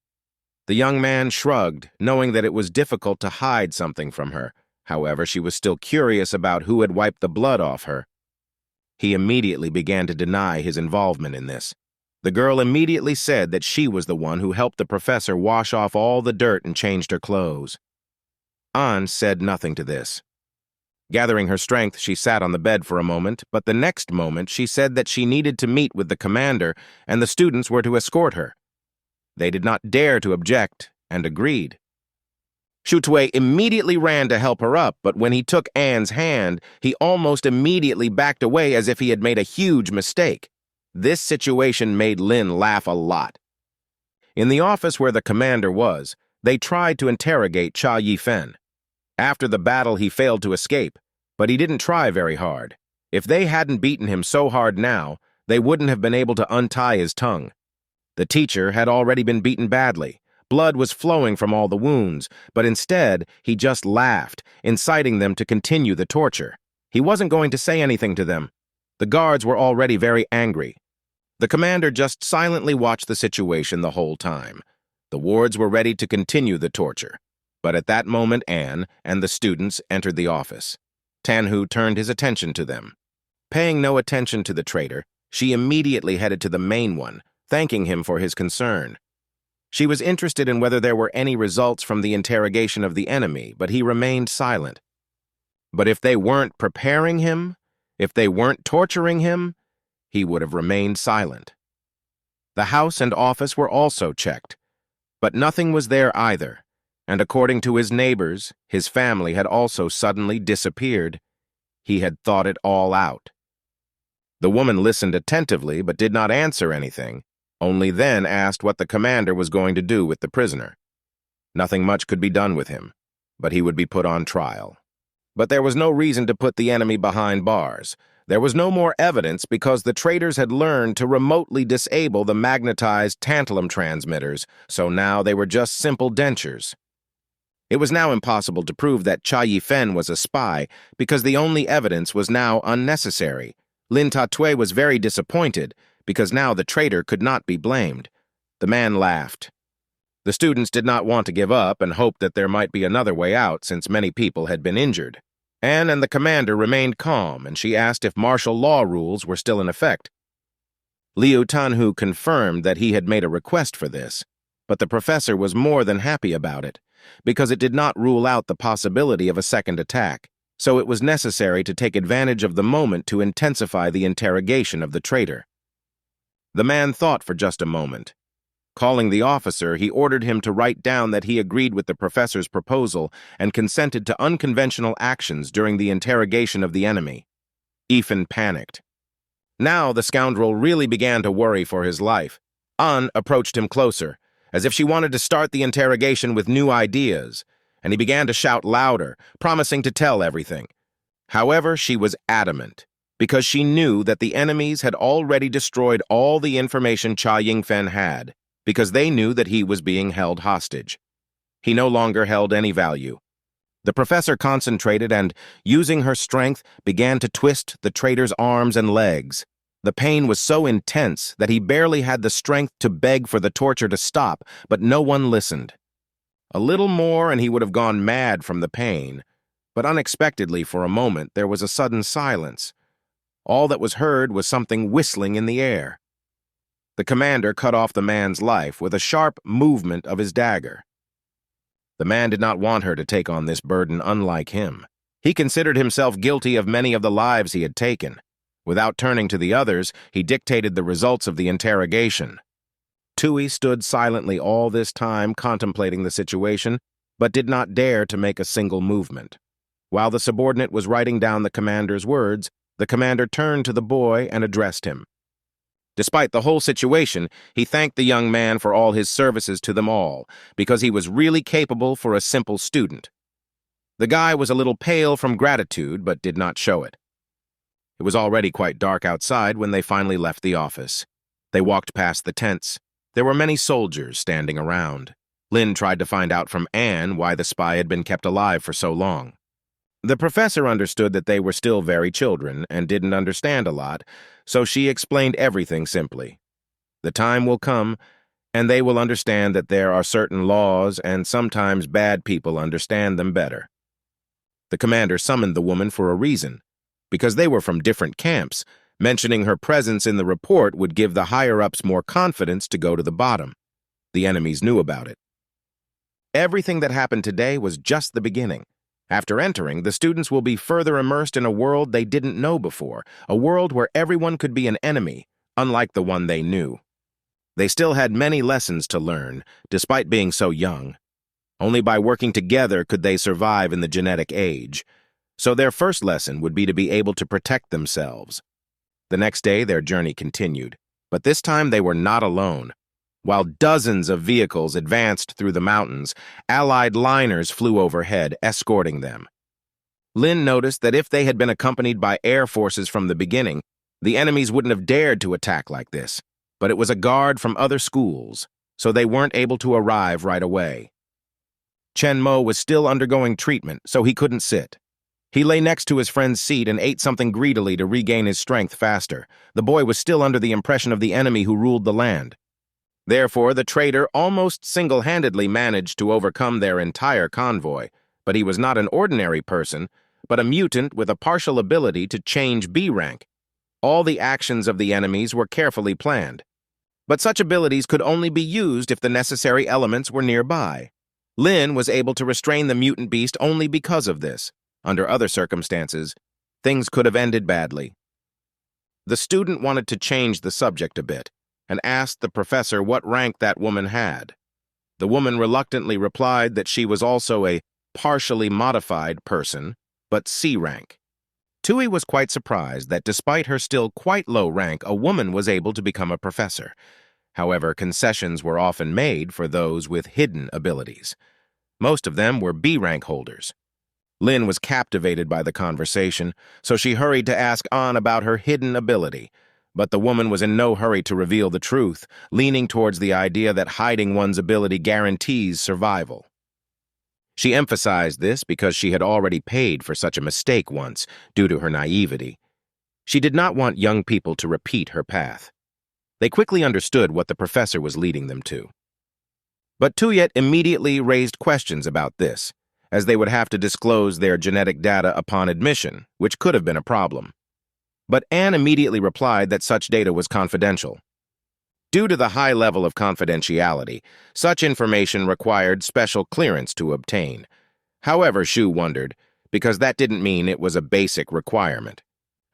The young man shrugged, knowing that it was difficult to hide something from her. However, she was still curious about who had wiped the blood off her. He immediately began to deny his involvement in this. The girl immediately said that she was the one who helped the professor wash off all the dirt and changed her clothes. An said nothing to this. Gathering her strength, she sat on the bed for a moment, but the next moment she said that she needed to meet with the commander and the students were to escort her. They did not dare to object and agreed. Shu Tui immediately ran to help her up, but when he took Anne's hand, he almost immediately backed away as if he had made a huge mistake. This situation made Lin laugh a lot. In the office where the commander was, they tried to interrogate Cha Yifen. After the battle, he failed to escape, but he didn't try very hard. If they hadn't beaten him so hard now, they wouldn't have been able to untie his tongue. The teacher had already been beaten badly. Blood was flowing from all the wounds, but instead, he just laughed, inciting them to continue the torture. He wasn't going to say anything to them. The guards were already very angry. The commander just silently watched the situation the whole time. The wards were ready to continue the torture. But at that moment, Anne and the students entered the office. Tanhu turned his attention to them. Paying no attention to the traitor, she immediately headed to the main one, thanking him for his concern. She was interested in whether there were any results from the interrogation of the enemy, but he remained silent. But if they weren't preparing him, if they weren't torturing him, he would have remained silent. The house and office were also checked, but nothing was there either. And according to his neighbors, his family had also suddenly disappeared. He had thought it all out. The woman listened attentively but did not answer anything, only then asked what the commander was going to do with the prisoner. Nothing much could be done with him, but he would be put on trial. But there was no reason to put the enemy behind bars. There was no more evidence because the traitors had learned to remotely disable the magnetized tantalum transmitters, so now they were just simple dentures. It was now impossible to prove that Cha Yifen was a spy because the only evidence was now unnecessary. Lin Tatui was very disappointed because now the traitor could not be blamed. The man laughed. The students did not want to give up and hoped that there might be another way out since many people had been injured. Anne and the commander remained calm, and she asked if martial law rules were still in effect. Liu Tanhu confirmed that he had made a request for this, but the professor was more than happy about it, because it did not rule out the possibility of a second attack, so it was necessary to take advantage of the moment to intensify the interrogation of the traitor. The man thought for just a moment. Calling the officer, he ordered him to write down that he agreed with the professor's proposal and consented to unconventional actions during the interrogation of the enemy. Ethan panicked. Now the scoundrel really began to worry for his life. An approached him closer, as if she wanted to start the interrogation with new ideas, and he began to shout louder, promising to tell everything. However, she was adamant, because she knew that the enemies had already destroyed all the information Cha Yingfen had, because they knew that he was being held hostage. He no longer held any value. The professor concentrated and, using her strength, began to twist the traitor's arms and legs. The pain was so intense that he barely had the strength to beg for the torture to stop, but no one listened. A little more and he would have gone mad from the pain, but unexpectedly for a moment there was a sudden silence. All that was heard was something whistling in the air. The commander cut off the man's life with a sharp movement of his dagger. The man did not want her to take on this burden unlike him. He considered himself guilty of many of the lives he had taken. Without turning to the others, he dictated the results of the interrogation. Tui stood silently all this time contemplating the situation, but did not dare to make a single movement. While the subordinate was writing down the commander's words, the commander turned to the boy and addressed him. Despite the whole situation, he thanked the young man for all his services to them all, because he was really capable for a simple student. The guy was a little pale from gratitude, but did not show it. It was already quite dark outside when they finally left the office. They walked past the tents. There were many soldiers standing around. Lynn tried to find out from Anne why the spy had been kept alive for so long. The professor understood that they were still very children and didn't understand a lot, so she explained everything simply. The time will come, and they will understand that there are certain laws, and sometimes bad people understand them better. The commander summoned the woman for a reason. Because they were from different camps, mentioning her presence in the report would give the higher-ups more confidence to go to the bottom. The enemies knew about it. Everything that happened today was just the beginning. After entering, the students will be further immersed in a world they didn't know before, a world where everyone could be an enemy, unlike the one they knew. They still had many lessons to learn, despite being so young. Only by working together could they survive in the genetic age. So their first lesson would be to be able to protect themselves. The next day, their journey continued, but this time they were not alone. While dozens of vehicles advanced through the mountains, Allied liners flew overhead, escorting them. Lynn noticed that if they had been accompanied by air forces from the beginning, the enemies wouldn't have dared to attack like this, but it was a guard from other schools, so they weren't able to arrive right away. Chen Mo was still undergoing treatment, so he couldn't sit. He lay next to his friend's seat and ate something greedily to regain his strength faster. The boy was still under the impression of the enemy who ruled the land. Therefore, the traitor almost single-handedly managed to overcome their entire convoy, but he was not an ordinary person, but a mutant with a partial ability to change B rank. All the actions of the enemies were carefully planned. But such abilities could only be used if the necessary elements were nearby. Lin was able to restrain the mutant beast only because of this. Under other circumstances, things could have ended badly. The student wanted to change the subject a bit and asked the professor what rank that woman had. The woman reluctantly replied that she was also a partially modified person, but C rank. Tui was quite surprised that despite her still quite low rank, a woman was able to become a professor. However, concessions were often made for those with hidden abilities. Most of them were B rank holders. Lin was captivated by the conversation, so she hurried to ask An about her hidden ability. But the woman was in no hurry to reveal the truth, leaning towards the idea that hiding one's ability guarantees survival. She emphasized this because she had already paid for such a mistake once, due to her naivety. She did not want young people to repeat her path. They quickly understood what the professor was leading them to. But Tuyet immediately raised questions about this, as they would have to disclose their genetic data upon admission, which could have been a problem. But Anne immediately replied that such data was confidential. Due to the high level of confidentiality, such information required special clearance to obtain. However, Shu wondered, because that didn't mean it was a basic requirement.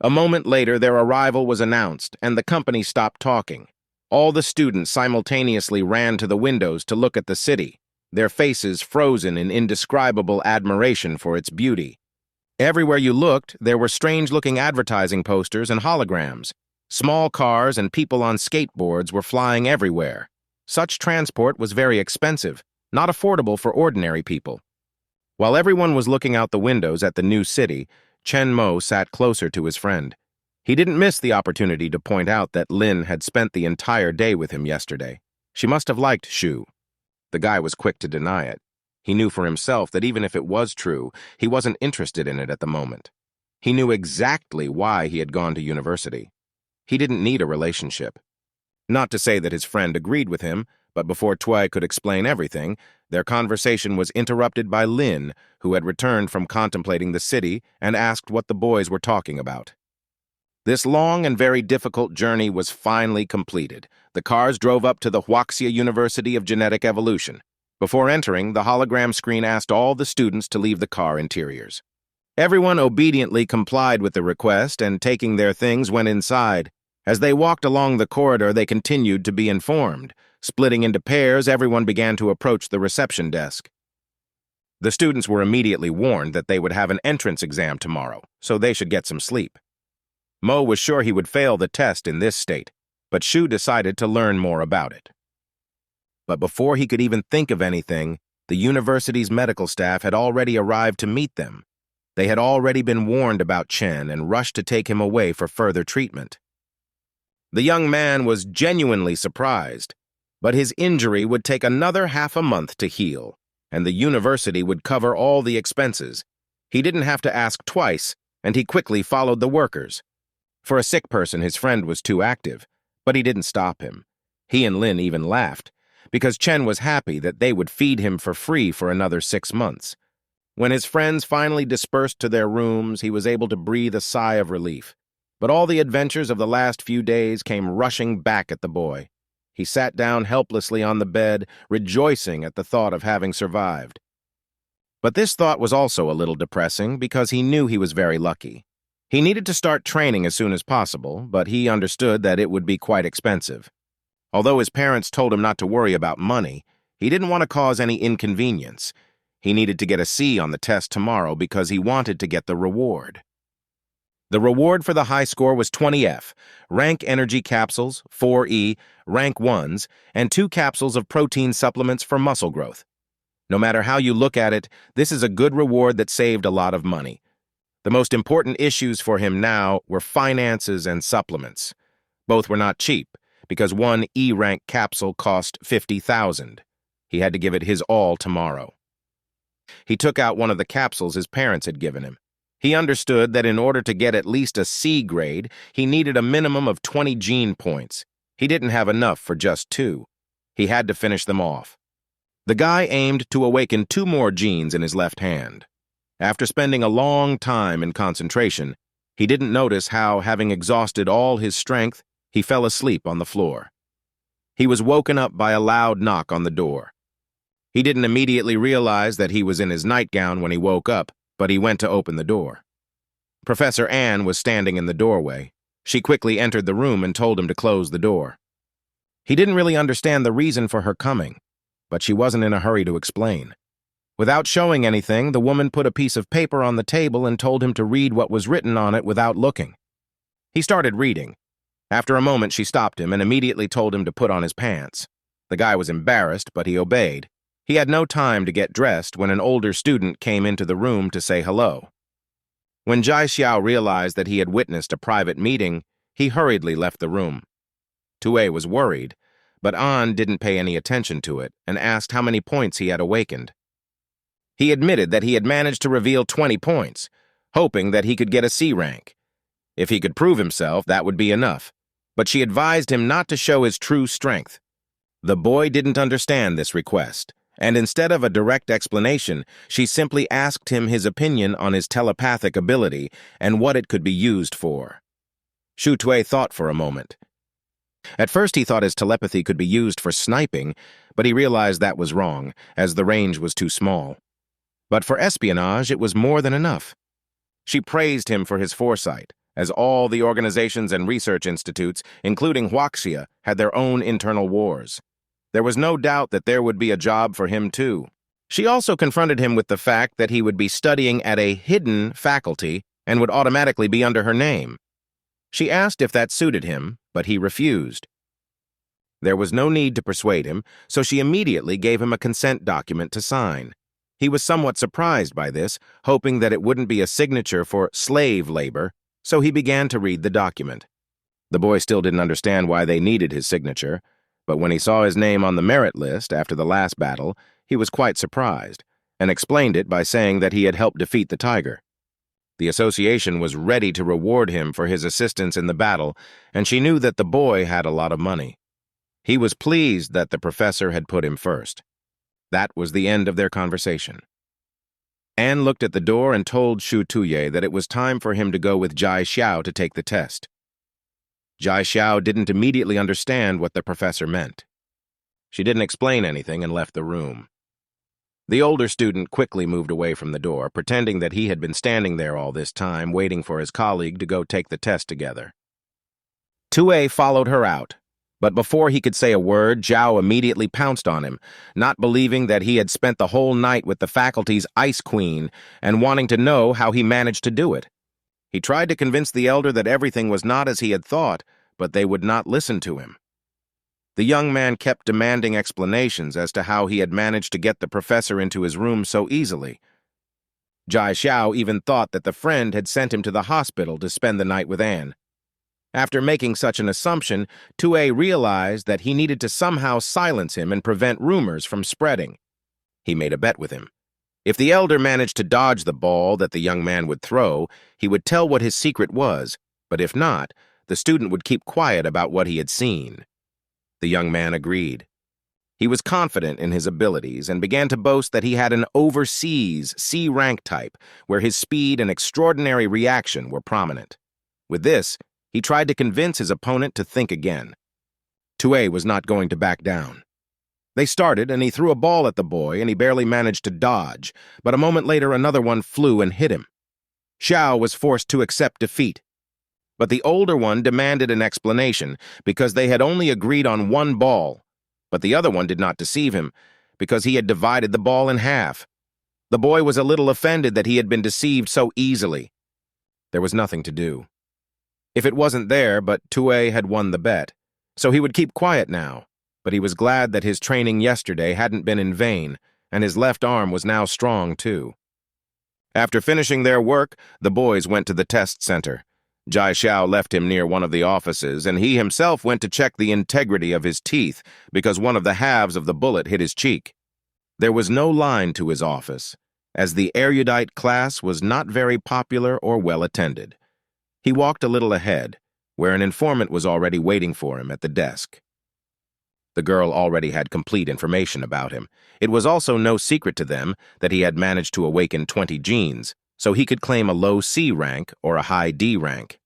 A moment later, their arrival was announced, and the company stopped talking. All the students simultaneously ran to the windows to look at the city, their faces frozen in indescribable admiration for its beauty. Everywhere you looked, there were strange-looking advertising posters and holograms. Small cars and people on skateboards were flying everywhere. Such transport was very expensive, not affordable for ordinary people. While everyone was looking out the windows at the new city, Chen Mo sat closer to his friend. He didn't miss the opportunity to point out that Lin had spent the entire day with him yesterday. She must have liked Shu. The guy was quick to deny it. He knew for himself that even if it was true, he wasn't interested in it at the moment. He knew exactly why he had gone to university. He didn't need a relationship. Not to say that his friend agreed with him, but before Tui could explain everything, their conversation was interrupted by Lin, who had returned from contemplating the city and asked what the boys were talking about. This long and very difficult journey was finally completed. The cars drove up to the Huaxia University of Genetic Evolution. Before entering, the hologram screen asked all the students to leave the car interiors. Everyone obediently complied with the request and, taking their things, went inside. As they walked along the corridor, they continued to be informed. Splitting into pairs, everyone began to approach the reception desk. The students were immediately warned that they would have an entrance exam tomorrow, so they should get some sleep. Mo was sure he would fail the test in this state, but Shu decided to learn more about it. But before he could even think of anything, the university's medical staff had already arrived to meet them. They had already been warned about Chen and rushed to take him away for further treatment. The young man was genuinely surprised, but his injury would take another half a month to heal, and the university would cover all the expenses. He didn't have to ask twice, and he quickly followed the workers. For a sick person, his friend was too active, but he didn't stop him. He and Lin even laughed, because Chen was happy that they would feed him for free for another 6 months. When his friends finally dispersed to their rooms, he was able to breathe a sigh of relief. But all the adventures of the last few days came rushing back at the boy. He sat down helplessly on the bed, rejoicing at the thought of having survived. But this thought was also a little depressing because he knew he was very lucky. He needed to start training as soon as possible, but he understood that it would be quite expensive. Although his parents told him not to worry about money, he didn't want to cause any inconvenience. He needed to get a C on the test tomorrow because he wanted to get the reward. The reward for the high score was 20F, rank energy capsules, 4E, rank 1s, and 2 capsules of protein supplements for muscle growth. No matter how you look at it, this is a good reward that saved a lot of money. The most important issues for him now were finances and supplements. Both were not cheap, because one E-rank capsule cost 50,000. He had to give it his all tomorrow. He took out one of the capsules his parents had given him. He understood that in order to get at least a C grade, he needed a minimum of 20 gene points. He didn't have enough for just 2. He had to finish them off. The guy aimed to awaken 2 more genes in his left hand. After spending a long time in concentration, he didn't notice how, having exhausted all his strength, he fell asleep on the floor. He was woken up by a loud knock on the door. He didn't immediately realize that he was in his nightgown when he woke up, but he went to open the door. Professor Ann was standing in the doorway. She quickly entered the room and told him to close the door. He didn't really understand the reason for her coming, but she wasn't in a hurry to explain. Without showing anything, the woman put a piece of paper on the table and told him to read what was written on it without looking. He started reading. After a moment, she stopped him and immediately told him to put on his pants. The guy was embarrassed, but he obeyed. He had no time to get dressed when an older student came into the room to say hello. When Jai Xiao realized that he had witnessed a private meeting, he hurriedly left the room. Tue was worried, but An didn't pay any attention to it and asked how many points he had awakened. He admitted that he had managed to reveal 20 points, hoping that he could get a C rank. If he could prove himself, that would be enough, but she advised him not to show his true strength. The boy didn't understand this request, and instead of a direct explanation, she simply asked him his opinion on his telepathic ability and what it could be used for. Shu Tui thought for a moment. At first he thought his telepathy could be used for sniping, but he realized that was wrong, as the range was too small. But for espionage, it was more than enough. She praised him for his foresight, as all the organizations and research institutes, including Huaxia, had their own internal wars. There was no doubt that there would be a job for him, too. She also confronted him with the fact that he would be studying at a hidden faculty and would automatically be under her name. She asked if that suited him, but he refused. There was no need to persuade him, so she immediately gave him a consent document to sign. He was somewhat surprised by this, hoping that it wouldn't be a signature for slave labor, so he began to read the document. The boy still didn't understand why they needed his signature, but when he saw his name on the merit list after the last battle, he was quite surprised. and explained it by saying that he had helped defeat the tiger. The association was ready to reward him for his assistance in the battle, and she knew that the boy had a lot of money. He was pleased that the professor had put him first. That was the end of their conversation. Anne looked at the door and told Shu Tuye that it was time for him to go with Jai Xiao to take the test. Jai Xiao didn't immediately understand what the professor meant. She didn't explain anything and left the room. The older student quickly moved away from the door, pretending that he had been standing there all this time, waiting for his colleague to go take the test together. Tue followed her out, but before he could say a word, Zhao immediately pounced on him, not believing that he had spent the whole night with the faculty's ice queen and wanting to know how he managed to do it. He tried to convince the elder that everything was not as he had thought, but they would not listen to him. The young man kept demanding explanations as to how he had managed to get the professor into his room so easily. Jai Xiao even thought that the friend had sent him to the hospital to spend the night with Anne. After making such an assumption, Tue realized that he needed to somehow silence him and prevent rumors from spreading. He made a bet with him. If the elder managed to dodge the ball that the young man would throw, he would tell what his secret was, but if not, the student would keep quiet about what he had seen. The young man agreed. He was confident in his abilities and began to boast that he had an overseas C-rank type, where his speed and extraordinary reaction were prominent. With this, he tried to convince his opponent to think again. Tue was not going to back down. They started, and he threw a ball at the boy, and he barely managed to dodge, but a moment later another one flew and hit him. Xiao was forced to accept defeat. But the older one demanded an explanation because they had only agreed on one ball, but the other one did not deceive him because he had divided the ball in half. The boy was a little offended that he had been deceived so easily. There was nothing to do. If it wasn't there, but Tue had won the bet, so he would keep quiet now, but he was glad that his training yesterday hadn't been in vain, and his left arm was now strong too. After finishing their work, the boys went to the test center. Jai Xiao left him near one of the offices, and he himself went to check the integrity of his teeth because one of the halves of the bullet hit his cheek. There was no line to his office, as the erudite class was not very popular or well attended. He walked a little ahead, where an informant was already waiting for him at the desk. The girl already had complete information about him. It was also no secret to them that he had managed to awaken 20 genes, so he could claim a low C rank or a high D rank.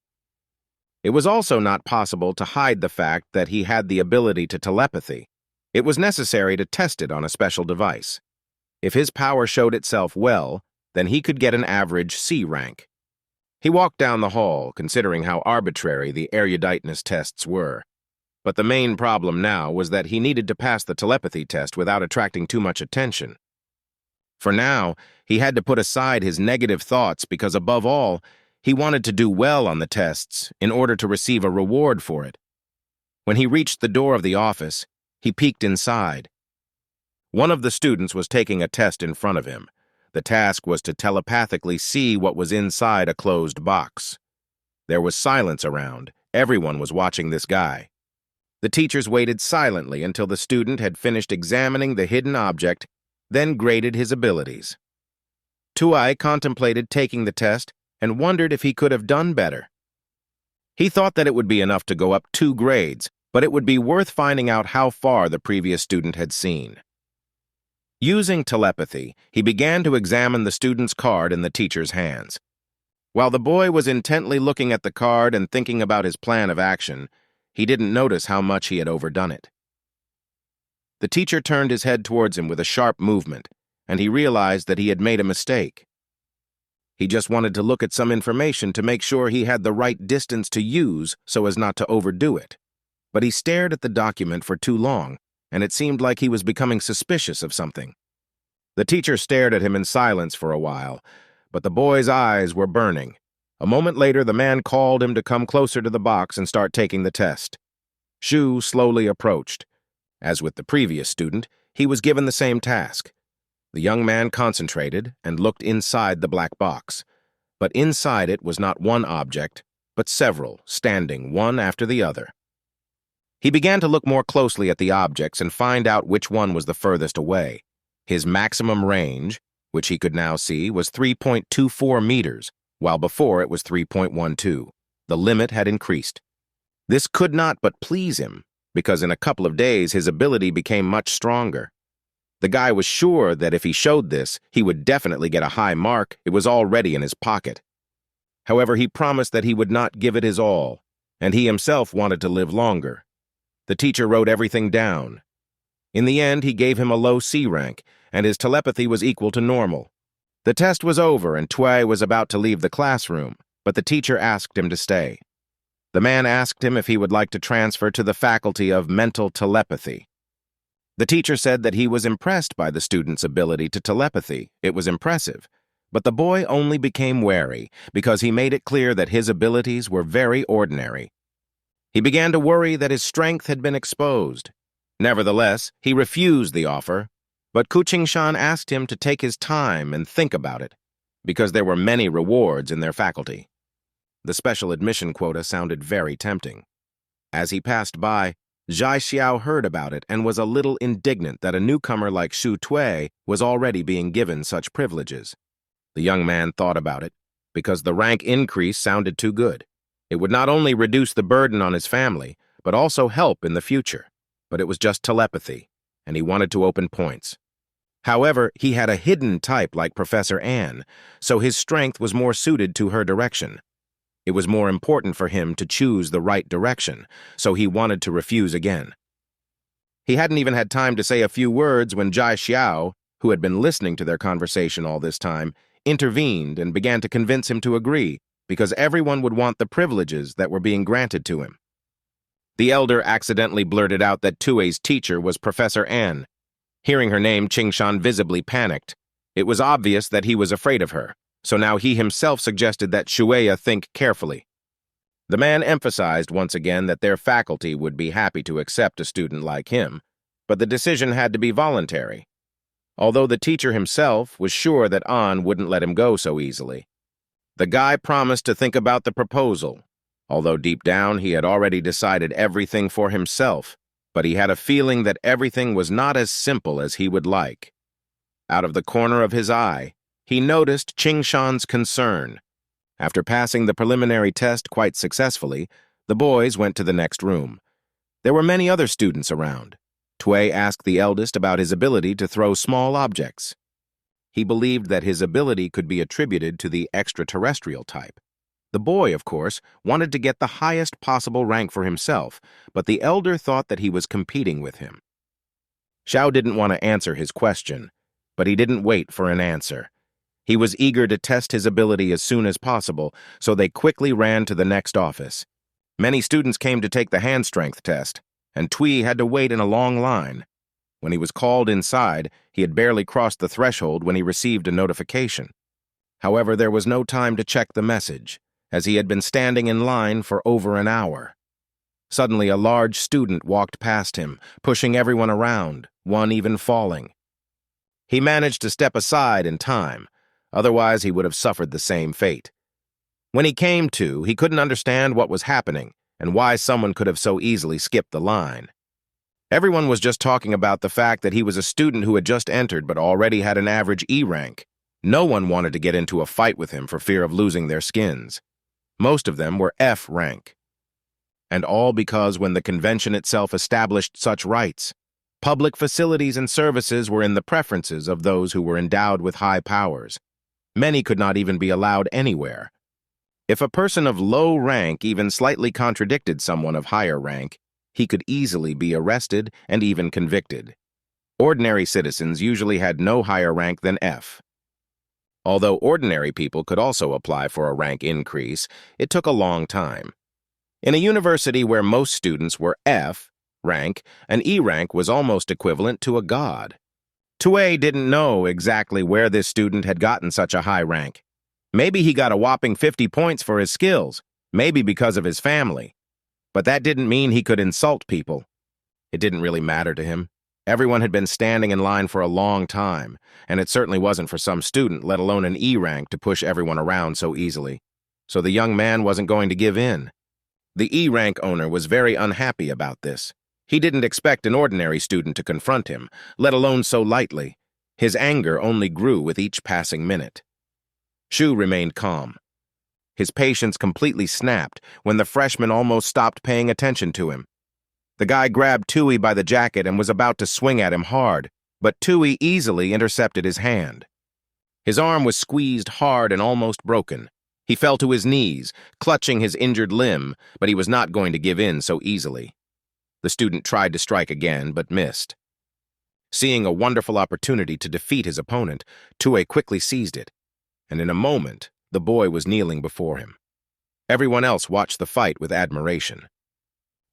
It was also not possible to hide the fact that he had the ability to telepathy. It was necessary to test it on a special device. If his power showed itself well, then he could get an average C rank. He walked down the hall, considering how arbitrary the eruditeness tests were. But the main problem now was that he needed to pass the telepathy test without attracting too much attention. For now, he had to put aside his negative thoughts because, above all, he wanted to do well on the tests in order to receive a reward for it. When he reached the door of the office, he peeked inside. One of the students was taking a test in front of him. The task was to telepathically see what was inside a closed box. There was silence around. Everyone was watching this guy. The teachers waited silently until the student had finished examining the hidden object, then graded his abilities. Tue contemplated taking the test and wondered if he could have done better. He thought that it would be enough to go up 2 grades, but it would be worth finding out how far the previous student had seen. Using telepathy, he began to examine the student's card in the teacher's hands. While the boy was intently looking at the card and thinking about his plan of action, he didn't notice how much he had overdone it. The teacher turned his head towards him with a sharp movement, and he realized that he had made a mistake. He just wanted to look at some information to make sure he had the right distance to use so as not to overdo it. But he stared at the document for too long, and it seemed like he was becoming suspicious of something. The teacher stared at him in silence for a while, but the boy's eyes were burning. A moment later, the man called him to come closer to the box and start taking the test. Shu slowly approached. As with the previous student, he was given the same task. The young man concentrated and looked inside the black box. But inside it was not one object, but several, standing one after the other. He began to look more closely at the objects and find out which one was the furthest away. His maximum range, which he could now see was 3.24 meters, while before it was 3.12. The limit had increased. This could not but please him, because in a couple of days his ability became much stronger. The guy was sure that if he showed this, he would definitely get a high mark. It was already in his pocket. However, he promised that he would not give it his all, and he himself wanted to live longer. The teacher wrote everything down. In the end, he gave him a low C rank, and his telepathy was equal to normal. The test was over, and Tui was about to leave the classroom, but the teacher asked him to stay. The man asked him if he would like to transfer to the faculty of mental telepathy. The teacher said that he was impressed by the student's ability to telepathy. It was impressive. But the boy only became wary because he made it clear that his abilities were very ordinary. He began to worry that his strength had been exposed. Nevertheless, he refused the offer, but Kuching-shan asked him to take his time and think about it, because there were many rewards in their faculty. The special admission quota sounded very tempting. As he passed by, Zhai Xiao heard about it and was a little indignant that a newcomer like Shu Tui was already being given such privileges. The young man thought about it, because the rank increase sounded too good. It would not only reduce the burden on his family, but also help in the future. But it was just telepathy, and he wanted to open points. However, he had a hidden type like Professor Anne, so his strength was more suited to her direction. It was more important for him to choose the right direction, so he wanted to refuse again. He hadn't even had time to say a few words when Zhai Xiao, who had been listening to their conversation all this time, intervened and began to convince him to agree, because everyone would want the privileges that were being granted to him. The elder accidentally blurted out that Tui's teacher was Professor Anne. Hearing her name, Qing-shan visibly panicked. It was obvious that he was afraid of her, so now he himself suggested that Shueya think carefully. The man emphasized once again that their faculty would be happy to accept a student like him, but the decision had to be voluntary. Although the teacher himself was sure that An wouldn't let him go so easily. The guy promised to think about the proposal, although deep down he had already decided everything for himself, but he had a feeling that everything was not as simple as he would like. Out of the corner of his eye, he noticed Qing-shan's concern. After passing the preliminary test quite successfully, the boys went to the next room. There were many other students around. Tui asked the eldest about his ability to throw small objects. He believed that his ability could be attributed to the extraterrestrial type. The boy, of course, wanted to get the highest possible rank for himself, but the elder thought that he was competing with him. Xiao didn't want to answer his question, but he didn't wait for an answer. He was eager to test his ability as soon as possible, so they quickly ran to the next office. Many students came to take the hand strength test, and Tui had to wait in a long line. When he was called inside, he had barely crossed the threshold when he received a notification. However, there was no time to check the message, as he had been standing in line for over an hour. Suddenly, a large student walked past him, pushing everyone around, one even falling. He managed to step aside in time, otherwise he would have suffered the same fate. When he came to, he couldn't understand what was happening and why someone could have so easily skipped the line. Everyone was just talking about the fact that he was a student who had just entered but already had an average E rank. No one wanted to get into a fight with him for fear of losing their skins. Most of them were F rank. And all because when the convention itself established such rights, public facilities and services were in the preferences of those who were endowed with high powers. Many could not even be allowed anywhere. If a person of low rank even slightly contradicted someone of higher rank, he could easily be arrested and even convicted. Ordinary citizens usually had no higher rank than F. Although ordinary people could also apply for a rank increase, it took a long time. In a university where most students were F rank, an E rank was almost equivalent to a god. Tui didn't know exactly where this student had gotten such a high rank. Maybe he got a whopping 50 points for his skills, maybe because of his family. But that didn't mean he could insult people. It didn't really matter to him. Everyone had been standing in line for a long time, and it certainly wasn't for some student, let alone an E rank, to push everyone around so easily. So the young man wasn't going to give in. The E rank owner was very unhappy about this. He didn't expect an ordinary student to confront him, let alone so lightly. His anger only grew with each passing minute. Shu remained calm. His patience completely snapped when the freshman almost stopped paying attention to him. The guy grabbed Tui by the jacket and was about to swing at him hard, but Tui easily intercepted his hand. His arm was squeezed hard and almost broken. He fell to his knees, clutching his injured limb, but he was not going to give in so easily. The student tried to strike again, but missed. Seeing a wonderful opportunity to defeat his opponent, Tui quickly seized it, and in a moment, the boy was kneeling before him. Everyone else watched the fight with admiration.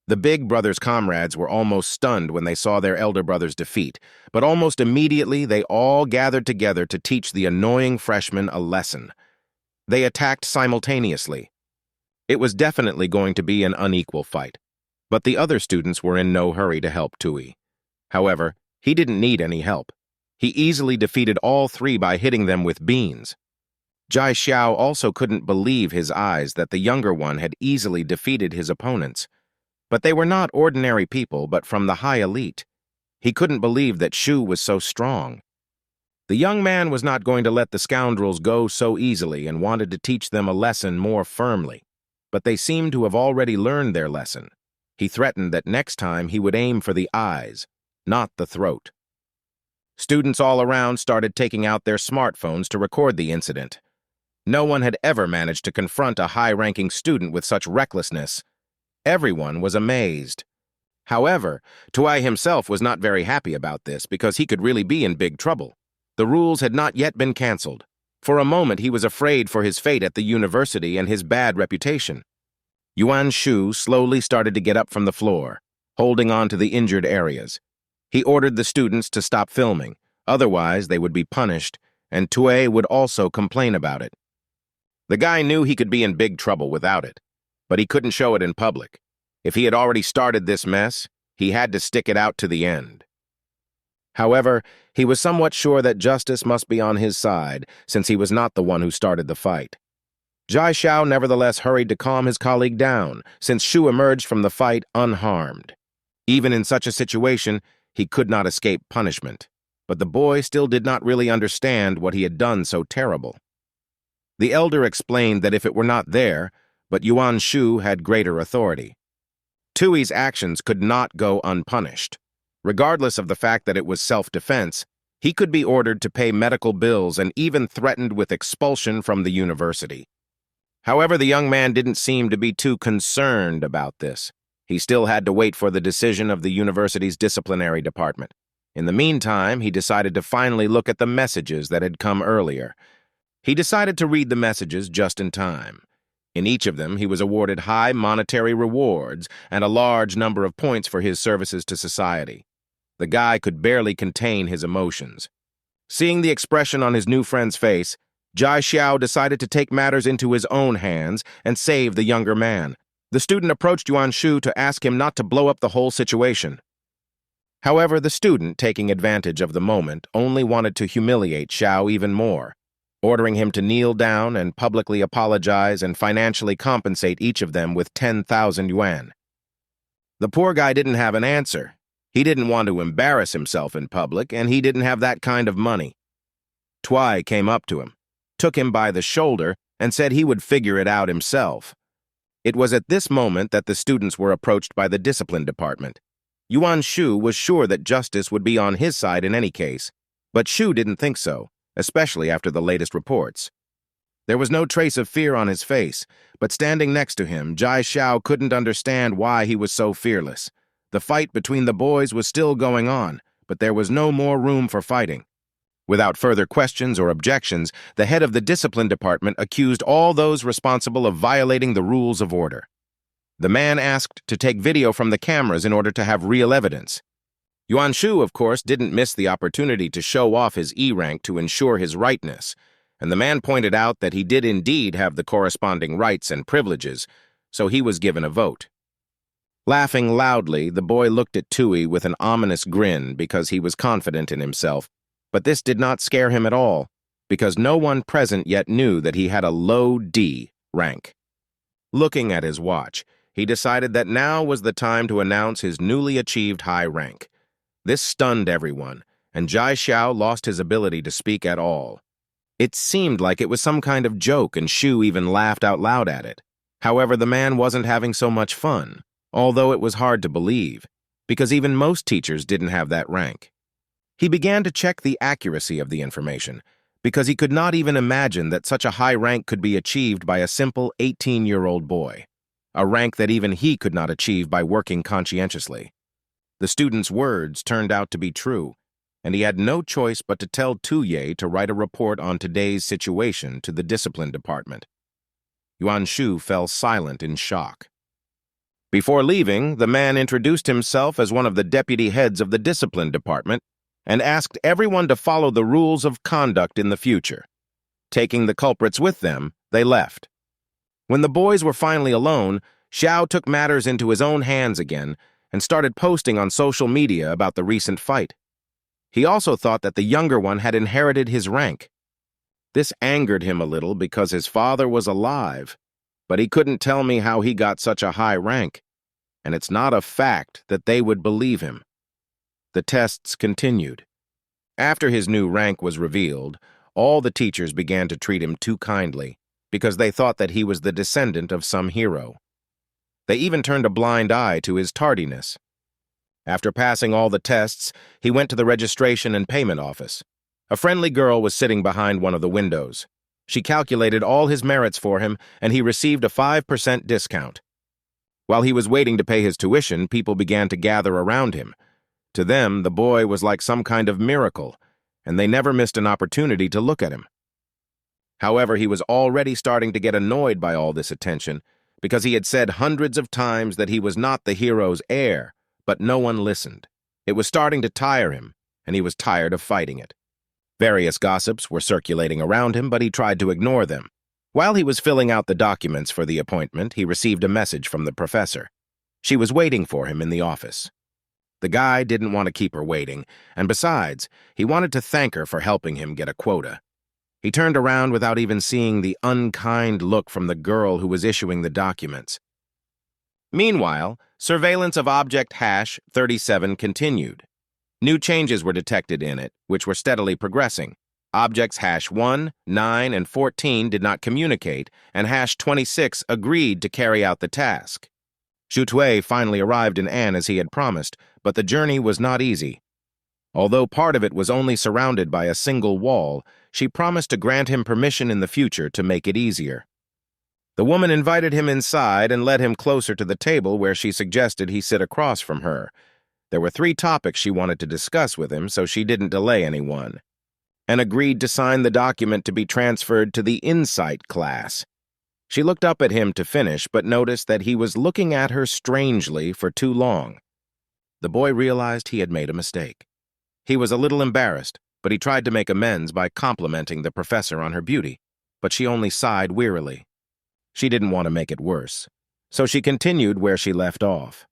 The big brother's comrades were almost stunned when they saw their elder brother's defeat, but almost immediately they all gathered together to teach the annoying freshman a lesson. They attacked simultaneously. It was definitely going to be an unequal fight, but the other students were in no hurry to help Tui. However, he didn't need any help. He easily defeated all three by hitting them with beans. Jai Xiao also couldn't believe his eyes that the younger one had easily defeated his opponents. But they were not ordinary people, but from the high elite. He couldn't believe that Shu was so strong. The young man was not going to let the scoundrels go so easily and wanted to teach them a lesson more firmly. But they seemed to have already learned their lesson. He threatened that next time he would aim for the eyes, not the throat. Students all around started taking out their smartphones to record the incident. No one had ever managed to confront a high-ranking student with such recklessness. Everyone was amazed. However, Tui himself was not very happy about this because he could really be in big trouble. The rules had not yet been canceled. For a moment, he was afraid for his fate at the university and his bad reputation. Yuan Shu slowly started to get up from the floor, holding on to the injured areas. He ordered the students to stop filming, otherwise they would be punished, and Tui would also complain about it. The guy knew he could be in big trouble without it, but he couldn't show it in public. If he had already started this mess, he had to stick it out to the end. However, he was somewhat sure that justice must be on his side, since he was not the one who started the fight. Jai Xiao nevertheless hurried to calm his colleague down, since Shu emerged from the fight unharmed. Even in such a situation, he could not escape punishment, but the boy still did not really understand what he had done so terrible. The elder explained that if it were not there, but Yuan Shu had greater authority. Tui's actions could not go unpunished. Regardless of the fact that it was self-defense, he could be ordered to pay medical bills and even threatened with expulsion from the university. However, the young man didn't seem to be too concerned about this. He still had to wait for the decision of the university's disciplinary department. In the meantime, he decided to finally look at the messages that had come earlier. He decided to read the messages just in time. In each of them, he was awarded high monetary rewards and a large number of points for his services to society. The guy could barely contain his emotions. Seeing the expression on his new friend's face, Jai Xiao decided to take matters into his own hands and save the younger man. The student approached Yuan Shu to ask him not to blow up the whole situation. However, the student, taking advantage of the moment, only wanted to humiliate Xiao even more, ordering him to kneel down and publicly apologize and financially compensate each of them with 10,000 yuan. The poor guy didn't have an answer. He didn't want to embarrass himself in public, and he didn't have that kind of money. Tui came up to him, took him by the shoulder, and said he would figure it out himself. It was at this moment that the students were approached by the discipline department. Yuan Shu was sure that justice would be on his side in any case, but Shu didn't think so, especially after the latest reports. There was no trace of fear on his face, but standing next to him, Jai Xiao couldn't understand why he was so fearless. The fight between the boys was still going on, but there was no more room for fighting. Without further questions or objections, the head of the discipline department accused all those responsible of violating the rules of order. The man asked to take video from the cameras in order to have real evidence. Yuan Shu, of course, didn't miss the opportunity to show off his E rank to ensure his rightness, and the man pointed out that he did indeed have the corresponding rights and privileges, so he was given a vote. Laughing loudly, the boy looked at Tui with an ominous grin because he was confident in himself, but this did not scare him at all, because no one present yet knew that he had a low D rank. Looking at his watch, he decided that now was the time to announce his newly achieved high rank. This stunned everyone, and Jai Xiao lost his ability to speak at all. It seemed like it was some kind of joke, and Shu even laughed out loud at it. However, the man wasn't having so much fun, although it was hard to believe, because even most teachers didn't have that rank. He began to check the accuracy of the information, because he could not even imagine that such a high rank could be achieved by a simple 18-year-old boy, a rank that even he could not achieve by working conscientiously. The student's words turned out to be true, and he had no choice but to tell Tuye to write a report on today's situation to the discipline department. Yuan Shu fell silent in shock. Before leaving, the man introduced himself as one of the deputy heads of the discipline department and asked everyone to follow the rules of conduct in the future. Taking the culprits with them, they left. When the boys were finally alone, Xiao took matters into his own hands again and started posting on social media about the recent fight. He also thought that the younger one had inherited his rank. This angered him a little because his father was alive, but he couldn't tell me how he got such a high rank, and it's not a fact that they would believe him. The tests continued. After his new rank was revealed, all the teachers began to treat him too kindly because they thought that he was the descendant of some hero. They even turned a blind eye to his tardiness. After passing all the tests, he went to the registration and payment office. A friendly girl was sitting behind one of the windows. She calculated all his merits for him, and he received a 5% discount. While he was waiting to pay his tuition, people began to gather around him. To them, the boy was like some kind of miracle, and they never missed an opportunity to look at him. However, he was already starting to get annoyed by all this attention, because he had said hundreds of times that he was not the hero's heir, but no one listened. It was starting to tire him, and he was tired of fighting it. Various gossips were circulating around him, but he tried to ignore them. While he was filling out the documents for the appointment, he received a message from the professor. She was waiting for him in the office. The guy didn't want to keep her waiting, and besides, he wanted to thank her for helping him get a quota. He turned around without even seeing the unkind look from the girl who was issuing the documents. Meanwhile, surveillance of object hash 37 continued. New changes were detected in it, which were steadily progressing. Objects hash 1, 9, and 14 did not communicate, and hash 26 agreed to carry out the task. Xu Tui finally arrived in An as he had promised, but the journey was not easy. Although part of it was only surrounded by a single wall, she promised to grant him permission in the future to make it easier. The woman invited him inside and led him closer to the table where she suggested he sit across from her. There were 3 topics she wanted to discuss with him, so she didn't delay anyone, and agreed to sign the document to be transferred to the Insight class. She looked up at him to finish, but noticed that he was looking at her strangely for too long. The boy realized he had made a mistake. He was a little embarrassed, but he tried to make amends by complimenting the professor on her beauty, but she only sighed wearily. She didn't want to make it worse, so she continued where she left off.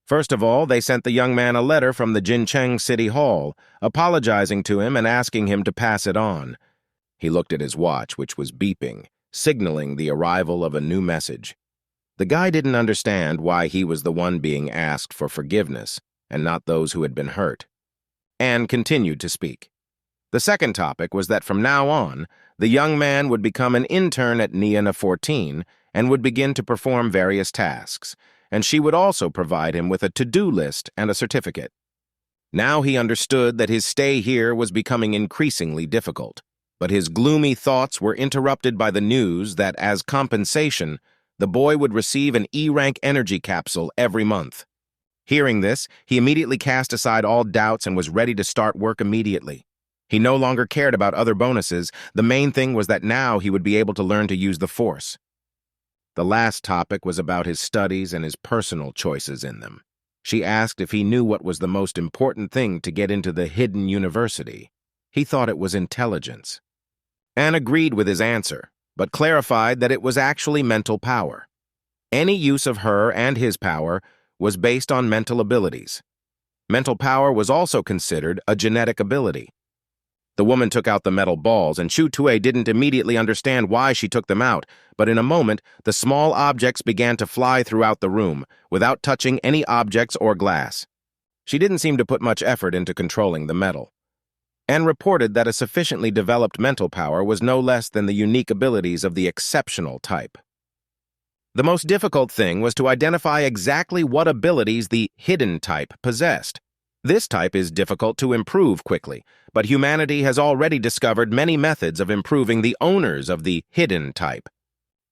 First of all, they sent the young man a letter from the Jincheng City Hall, apologizing to him and asking him to pass it on. He looked at his watch, which was beeping, signaling the arrival of a new message. The guy didn't understand why he was the one being asked for forgiveness, and not those who had been hurt. Anne continued to speak. The second topic was that from now on, the young man would become an intern at Niana 14 and would begin to perform various tasks, and she would also provide him with a to-do list and a certificate. Now he understood that his stay here was becoming increasingly difficult, but his gloomy thoughts were interrupted by the news that, as compensation, the boy would receive an E-rank energy capsule every month. Hearing this, he immediately cast aside all doubts and was ready to start work immediately. He no longer cared about other bonuses. The main thing was that now he would be able to learn to use the Force. The last topic was about his studies and his personal choices in them. She asked if he knew what was the most important thing to get into the hidden university. He thought it was intelligence. Anne agreed with his answer, but clarified that it was actually mental power. Any use of her and his power was based on mental abilities. Mental power was also considered a genetic ability. The woman took out the metal balls, and Xu Tui didn't immediately understand why she took them out, but in a moment, the small objects began to fly throughout the room, without touching any objects or glass. She didn't seem to put much effort into controlling the metal. and reported that a sufficiently developed mental power was no less than the unique abilities of the exceptional type. The most difficult thing was to identify exactly what abilities the hidden type possessed. This type is difficult to improve quickly, but humanity has already discovered many methods of improving the owners of the hidden type.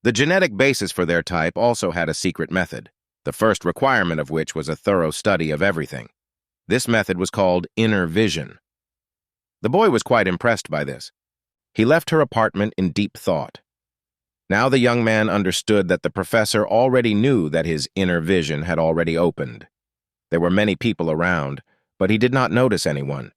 The genetic basis for their type also had a secret method, the first requirement of which was a thorough study of everything. This method was called inner vision. The boy was quite impressed by this. He left her apartment in deep thought. Now the young man understood that the professor already knew that his inner vision had already opened. There were many people around, but he did not notice anyone.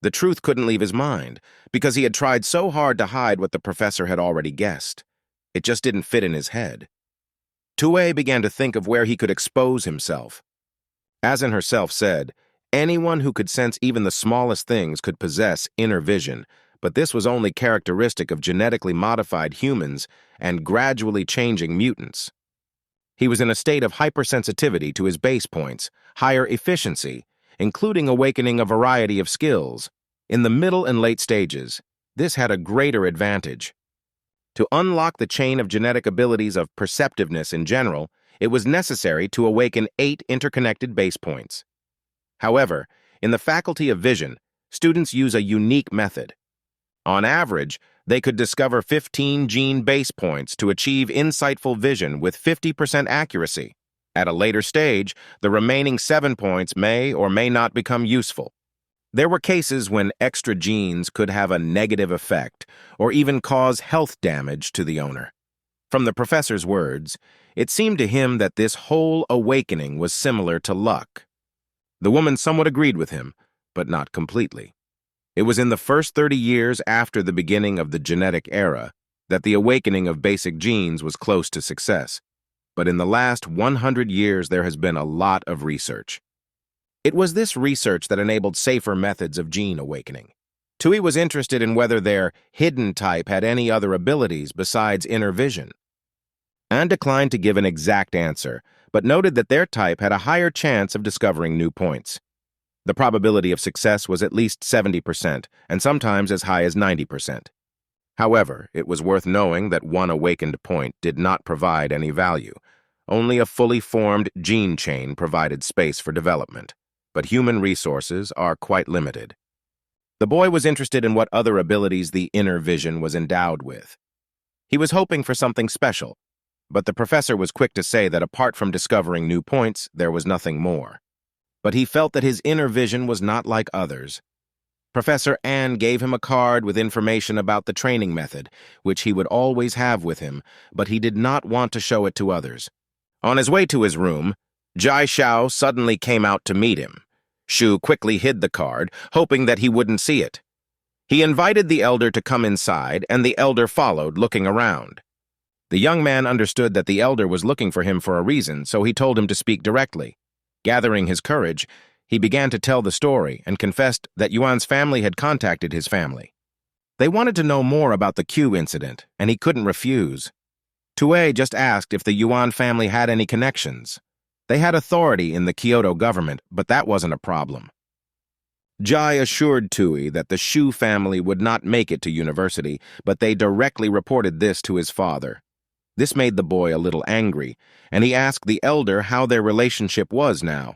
The truth couldn't leave his mind, because he had tried so hard to hide what the professor had already guessed. It just didn't fit in his head. Tue began to think of where he could expose himself. Azin herself said, anyone who could sense even the smallest things could possess inner vision, but this was only characteristic of genetically modified humans and gradually changing mutants. He was in a state of hypersensitivity to his base points, higher efficiency, including awakening a variety of skills. In the middle and late stages, this had a greater advantage. To unlock the chain of genetic abilities of perceptiveness in general, it was necessary to awaken 8 interconnected base points. However, in the faculty of vision, students use a unique method. On average, they could discover 15 gene base points to achieve insightful vision with 50% accuracy. At a later stage, the remaining 7 points may or may not become useful. There were cases when extra genes could have a negative effect or even cause health damage to the owner. From the professor's words, it seemed to him that this whole awakening was similar to luck. The woman somewhat agreed with him, but not completely. It was in the first 30 years after the beginning of the genetic era that the awakening of basic genes was close to success. But in the last 100 years, there has been a lot of research. It was this research that enabled safer methods of gene awakening. Tui was interested in whether their hidden type had any other abilities besides inner vision. Anne declined to give an exact answer, but noted that their type had a higher chance of discovering new points. The probability of success was at least 70%, and sometimes as high as 90%. However, it was worth knowing that one awakened point did not provide any value. Only a fully formed gene chain provided space for development, but human resources are quite limited. The boy was interested in what other abilities the inner vision was endowed with. He was hoping for something special, but the professor was quick to say that apart from discovering new points, there was nothing more. But he felt that his inner vision was not like others. Professor Anne gave him a card with information about the training method, which he would always have with him, but he did not want to show it to others. On his way to his room, Jai Xiao suddenly came out to meet him. Shu quickly hid the card, hoping that he wouldn't see it. He invited the elder to come inside, and the elder followed, looking around. The young man understood that the elder was looking for him for a reason, so he told him to speak directly. Gathering his courage, he began to tell the story and confessed that Yuan's family had contacted his family. They wanted to know more about the Q incident, and he couldn't refuse. Tue just asked if the Yuan family had any connections. They had authority in the Kyoto government, but that wasn't a problem. Jai assured Tui that the Shu family would not make it to university, but they directly reported this to his father. This made the boy a little angry, and he asked the elder how their relationship was now.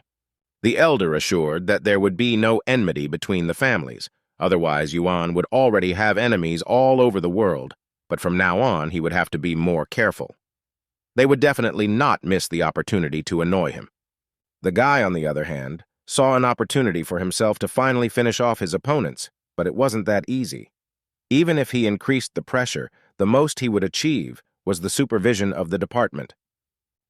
The elder assured that there would be no enmity between the families. Otherwise, Yuan would already have enemies all over the world, but from now on he would have to be more careful. They would definitely not miss the opportunity to annoy him. The guy, on the other hand, saw an opportunity for himself to finally finish off his opponents, but it wasn't that easy. Even if he increased the pressure, the most he would achieve was the supervision of the department.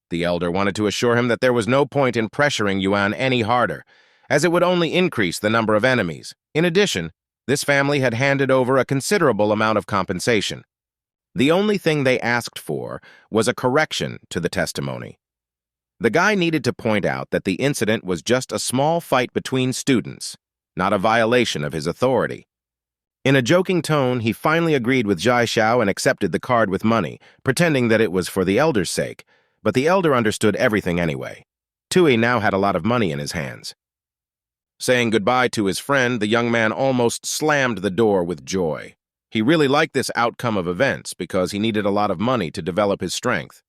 The elder wanted to assure him that there was no point in pressuring Yuan any harder, as it would only increase the number of enemies. In addition, this family had handed over a considerable amount of compensation. The only thing they asked for was a correction to the testimony. The guy needed to point out that the incident was just a small fight between students, not a violation of his authority. In a joking tone, he finally agreed with Jai Xiao and accepted the card with money, pretending that it was for the elder's sake, but the elder understood everything anyway. Tui now had a lot of money in his hands. Saying goodbye to his friend, the young man almost slammed the door with joy. He really liked this outcome of events because he needed a lot of money to develop his strength.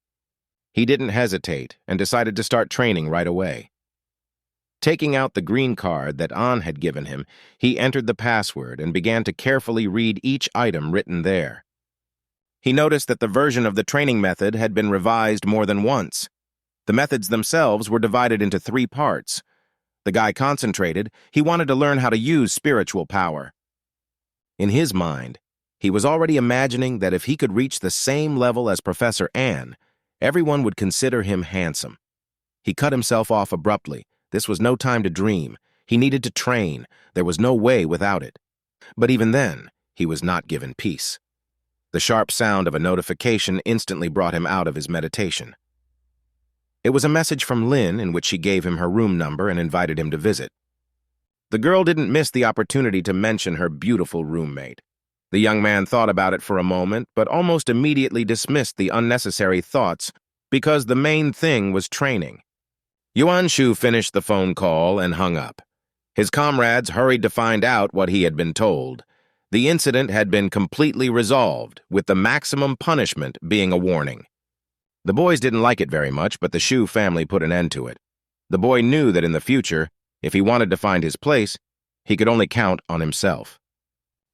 He didn't hesitate and decided to start training right away. Taking out the green card that An had given him, he entered the password and began to carefully read each item written there. He noticed that the version of the training method had been revised more than once. The methods themselves were divided into 3 parts. The guy concentrated. He wanted to learn how to use spiritual power. In his mind, he was already imagining that if he could reach the same level as Professor An, everyone would consider him handsome. He cut himself off abruptly. This was no time to dream. He needed to train. There was no way without it. But even then, he was not given peace. The sharp sound of a notification instantly brought him out of his meditation. It was a message from Lynn in which she gave him her room number and invited him to visit. The girl didn't miss the opportunity to mention her beautiful roommate. The young man thought about it for a moment, but almost immediately dismissed the unnecessary thoughts because the main thing was training. Yuan Shu finished the phone call and hung up. His comrades hurried to find out what he had been told. The incident had been completely resolved, with the maximum punishment being a warning. The boys didn't like it very much, but the Shu family put an end to it. The boy knew that in the future, if he wanted to find his place, he could only count on himself.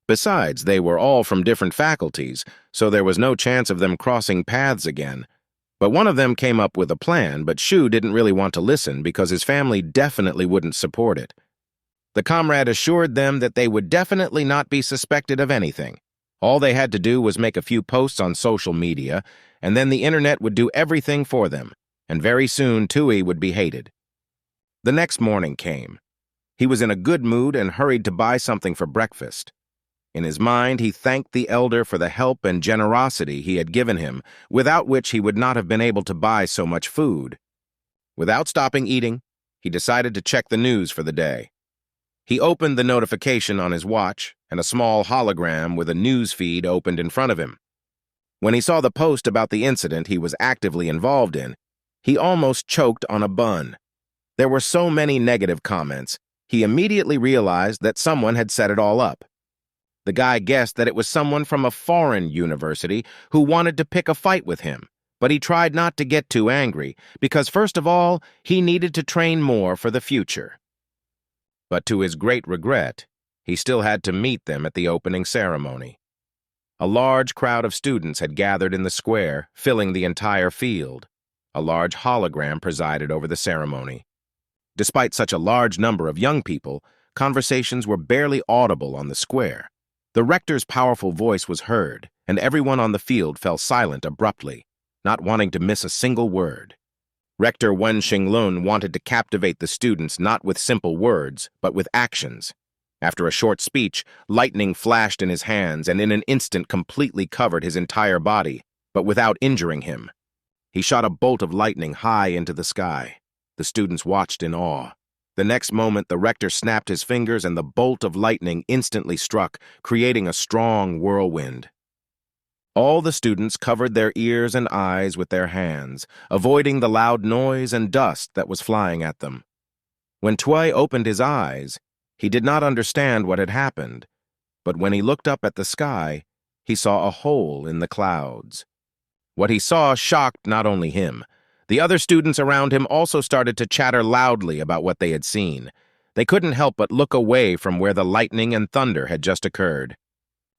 Besides, they were all from different faculties, so there was no chance of them crossing paths again. But one of them came up with a plan, but Shu didn't really want to listen because his family definitely wouldn't support it. The comrade assured them that they would definitely not be suspected of anything. All they had to do was make a few posts on social media, and then the internet would do everything for them, and very soon Tui would be hated. The next morning came. He was in a good mood and hurried to buy something for breakfast. In his mind, he thanked the elder for the help and generosity he had given him, without which he would not have been able to buy so much food. Without stopping eating, he decided to check the news for the day. He opened the notification on his watch, and a small hologram with a news feed opened in front of him. When he saw the post about the incident he was actively involved in, he almost choked on a bun. There were so many negative comments, he immediately realized that someone had set it all up. The guy guessed that it was someone from a foreign university who wanted to pick a fight with him, but he tried not to get too angry, because first of all, he needed to train more for the future. But to his great regret, he still had to meet them at the opening ceremony. A large crowd of students had gathered in the square, filling the entire field. A large hologram presided over the ceremony. Despite such a large number of young people, conversations were barely audible on the square. The rector's powerful voice was heard, and everyone on the field fell silent abruptly, not wanting to miss a single word. Rector Wen Xinglun wanted to captivate the students not with simple words, but with actions. After a short speech, lightning flashed in his hands and in an instant completely covered his entire body, but without injuring him. He shot a bolt of lightning high into the sky. The students watched in awe. The next moment, the rector snapped his fingers and the bolt of lightning instantly struck, creating a strong whirlwind. All the students covered their ears and eyes with their hands, avoiding the loud noise and dust that was flying at them. When Tui opened his eyes, he did not understand what had happened, but when he looked up at the sky, he saw a hole in the clouds. What he saw shocked not only him. The other students around him also started to chatter loudly about what they had seen. They couldn't help but look away from where the lightning and thunder had just occurred.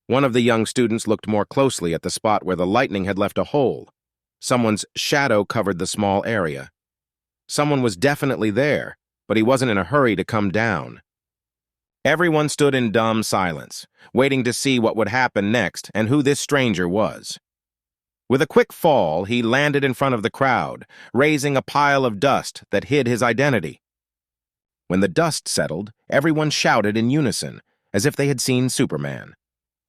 One of the young students looked more closely at the spot where the lightning had left a hole. Someone's shadow covered the small area. Someone was definitely there, but he wasn't in a hurry to come down. Everyone stood in dumb silence, waiting to see what would happen next and who this stranger was. With a quick fall, he landed in front of the crowd, raising a pile of dust that hid his identity. When the dust settled, everyone shouted in unison, as if they had seen Superman.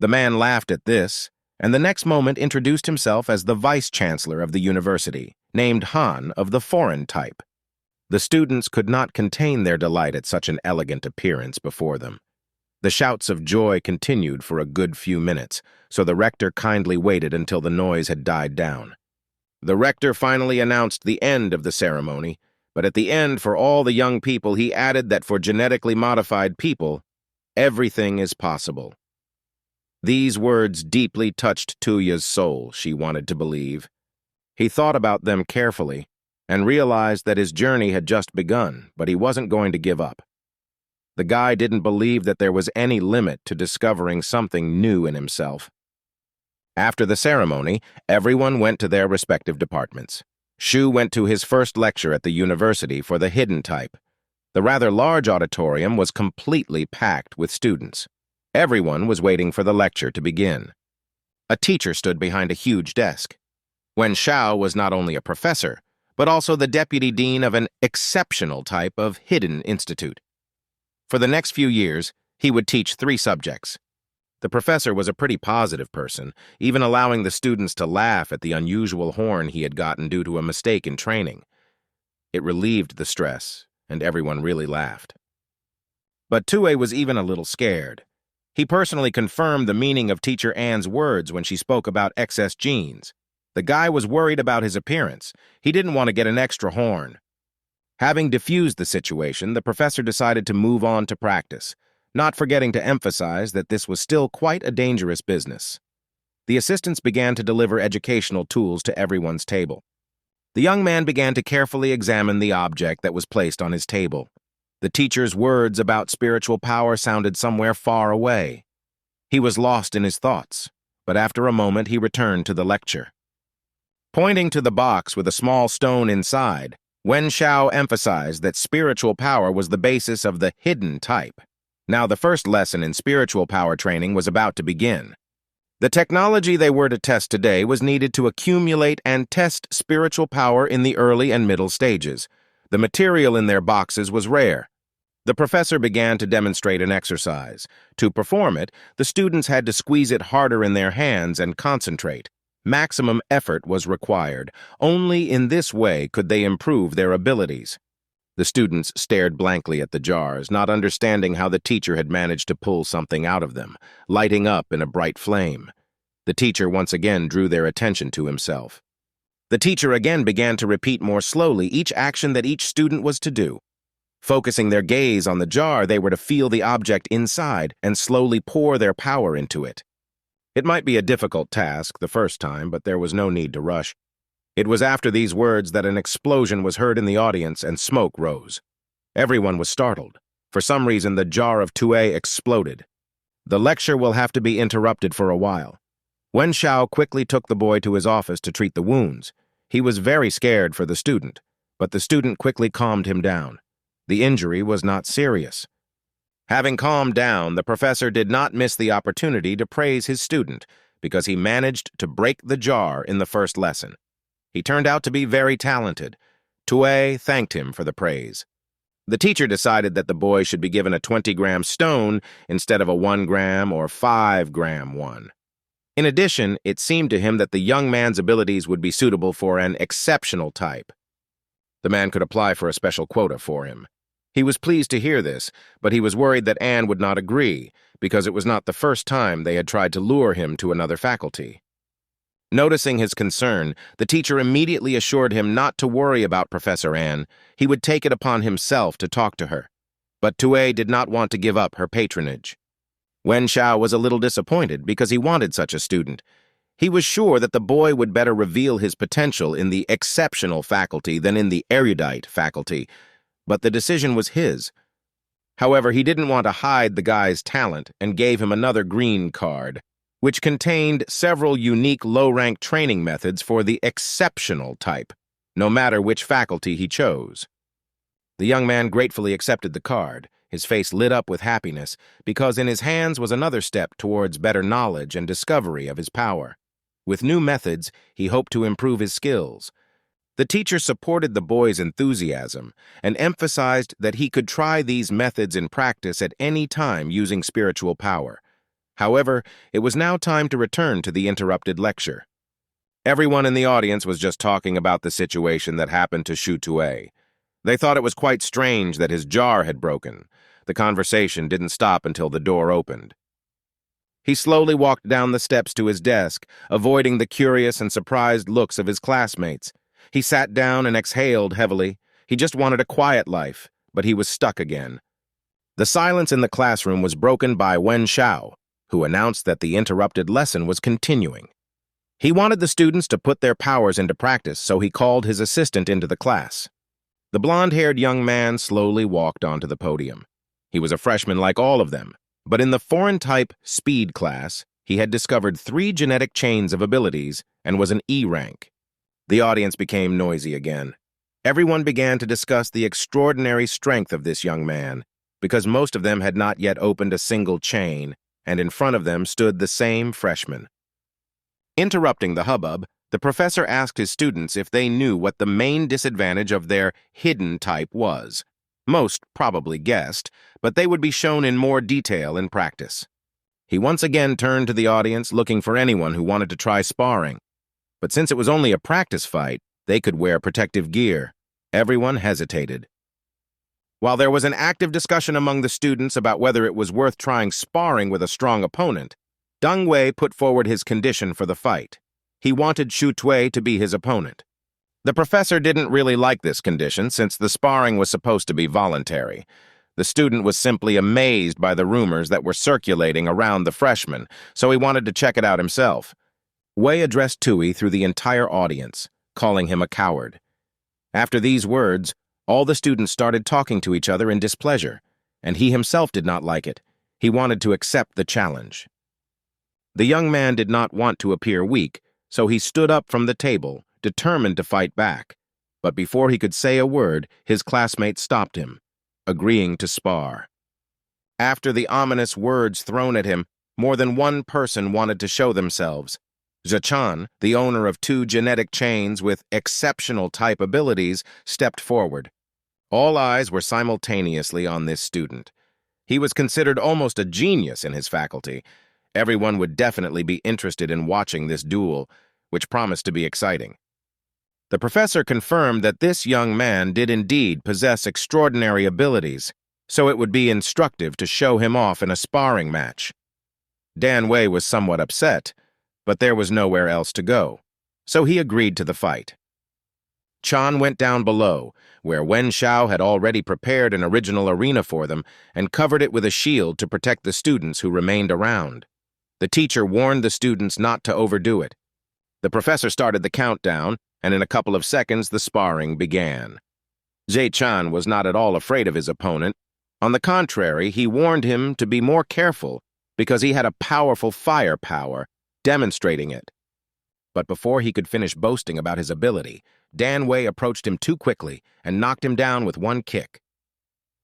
The man laughed at this, and the next moment introduced himself as the vice-chancellor of the university, named Han of the foreign type. The students could not contain their delight at such an elegant appearance before them. The shouts of joy continued for a good few minutes, so the rector kindly waited until the noise had died down. The rector finally announced the end of the ceremony, But at the end, for all the young people, he added that for genetically modified people, everything is possible. These words deeply touched Tuya's soul, she wanted to believe. He thought about them carefully and realized that his journey had just begun, but he wasn't going to give up. The guy didn't believe that there was any limit to discovering something new in himself. After the ceremony, everyone went to their respective departments. Shu went to his first lecture at the university for the hidden type. The rather large auditorium was completely packed with students. Everyone was waiting for the lecture to begin. A teacher stood behind a huge desk. Wen Xiao was not only a professor, but also the deputy dean of an exceptional type of hidden institute. For the next few years, he would teach 3 subjects. The professor was a pretty positive person, even allowing the students to laugh at the unusual horn he had gotten due to a mistake in training. It relieved the stress, and everyone really laughed. But Tue was even a little scared. He personally confirmed the meaning of Teacher Anne's words when she spoke about excess genes. The guy was worried about his appearance. He didn't want to get an extra horn. Having diffused the situation, the professor decided to move on to practice, not forgetting to emphasize that this was still quite a dangerous business. The assistants began to deliver educational tools to everyone's table. The young man began to carefully examine the object that was placed on his table. The teacher's words about spiritual power sounded somewhere far away. He was lost in his thoughts, but after a moment he returned to the lecture. Pointing to the box with a small stone inside, Wen Xiao emphasized that spiritual power was the basis of the hidden type. Now the first lesson in spiritual power training was about to begin. The technology they were to test today was needed to accumulate and test spiritual power in the early and middle stages. The material in their boxes was rare. The professor began to demonstrate an exercise. To perform it, the students had to squeeze it harder in their hands and concentrate. Maximum effort was required. Only in this way could they improve their abilities. The students stared blankly at the jars, not understanding how the teacher had managed to pull something out of them, lighting up in a bright flame. The teacher once again drew their attention to himself. The teacher again began to repeat more slowly each action that each student was to do. Focusing their gaze on the jar, they were to feel the object inside and slowly pour their power into it. It might be a difficult task the first time, but there was no need to rush. It was after these words that an explosion was heard in the audience and smoke rose. Everyone was startled. For some reason, the jar of Tue exploded. The lecture will have to be interrupted for a while. Wen Xiao quickly took the boy to his office to treat the wounds. He was very scared for the student, but the student quickly calmed him down. The injury was not serious. Having calmed down, the professor did not miss the opportunity to praise his student because he managed to break the jar in the first lesson. He turned out to be very talented. Tue thanked him for the praise. The teacher decided that the boy should be given a 20-gram stone instead of a 1-gram or 5-gram one. In addition, it seemed to him that the young man's abilities would be suitable for an exceptional type. The man could apply for a special quota for him. He was pleased to hear this, but he was worried that Anne would not agree, because it was not the first time they had tried to lure him to another faculty. Noticing his concern, the teacher immediately assured him not to worry about Professor Anne. He would take it upon himself to talk to her. But Tue did not want to give up her patronage. Wen Xiao was a little disappointed because he wanted such a student. He was sure that the boy would better reveal his potential in the exceptional faculty than in the erudite faculty, but the decision was his. However, he didn't want to hide the guy's talent and gave him another green card, which contained several unique low-rank training methods for the exceptional type, no matter which faculty he chose. The young man gratefully accepted the card. His face lit up with happiness, because in his hands was another step towards better knowledge and discovery of his power. With new methods, he hoped to improve his skills. The teacher supported the boy's enthusiasm and emphasized that he could try these methods in practice at any time using spiritual power. However, it was now time to return to the interrupted lecture. Everyone in the audience was just talking about the situation that happened to Shu Tue. They thought it was quite strange that his jar had broken. The conversation didn't stop until the door opened. He slowly walked down the steps to his desk, avoiding the curious and surprised looks of his classmates. He sat down and exhaled heavily. He just wanted a quiet life, but he was stuck again. The silence in the classroom was broken by Wen Xiao, who announced that the interrupted lesson was continuing. He wanted the students to put their powers into practice, so he called his assistant into the class. The blonde-haired young man slowly walked onto the podium. He was a freshman like all of them, but in the foreign-type speed class, he had discovered 3 genetic chains of abilities and was an E rank. The audience became noisy again. Everyone began to discuss the extraordinary strength of this young man, because most of them had not yet opened a single chain, and in front of them stood the same freshman. Interrupting the hubbub, the professor asked his students if they knew what the main disadvantage of their hidden type was. Most probably guessed, but they would be shown in more detail in practice. He once again turned to the audience looking for anyone who wanted to try sparring. But since it was only a practice fight, they could wear protective gear. Everyone hesitated. While there was an active discussion among the students about whether it was worth trying sparring with a strong opponent, Deng Wei put forward his condition for the fight. He wanted Xu Tui to be his opponent. The professor didn't really like this condition since the sparring was supposed to be voluntary. The student was simply amazed by the rumors that were circulating around the freshman, so he wanted to check it out himself. Wei addressed Tui through the entire audience, calling him a coward. After these words, all the students started talking to each other in displeasure, and he himself did not like it. He wanted to accept the challenge. The young man did not want to appear weak, so he stood up from the table, determined to fight back. But before he could say a word, his classmate stopped him, agreeing to spar. After the ominous words thrown at him, more than one person wanted to show themselves. Zhechan, the owner of 2 genetic chains with exceptional type abilities, stepped forward. All eyes were simultaneously on this student. He was considered almost a genius in his faculty. Everyone would definitely be interested in watching this duel, which promised to be exciting. The professor confirmed that this young man did indeed possess extraordinary abilities, so it would be instructive to show him off in a sparring match. Dan Wei was somewhat upset, but there was nowhere else to go, so he agreed to the fight. Chan went down below, where Wen Xiao had already prepared an original arena for them and covered it with a shield to protect the students who remained around. The teacher warned the students not to overdo it. The professor started the countdown, and in a couple of seconds the sparring began. Zhechan was not at all afraid of his opponent. On the contrary, he warned him to be more careful because he had a powerful firepower, demonstrating it. But before he could finish boasting about his ability, Dan Wei approached him too quickly and knocked him down with one kick.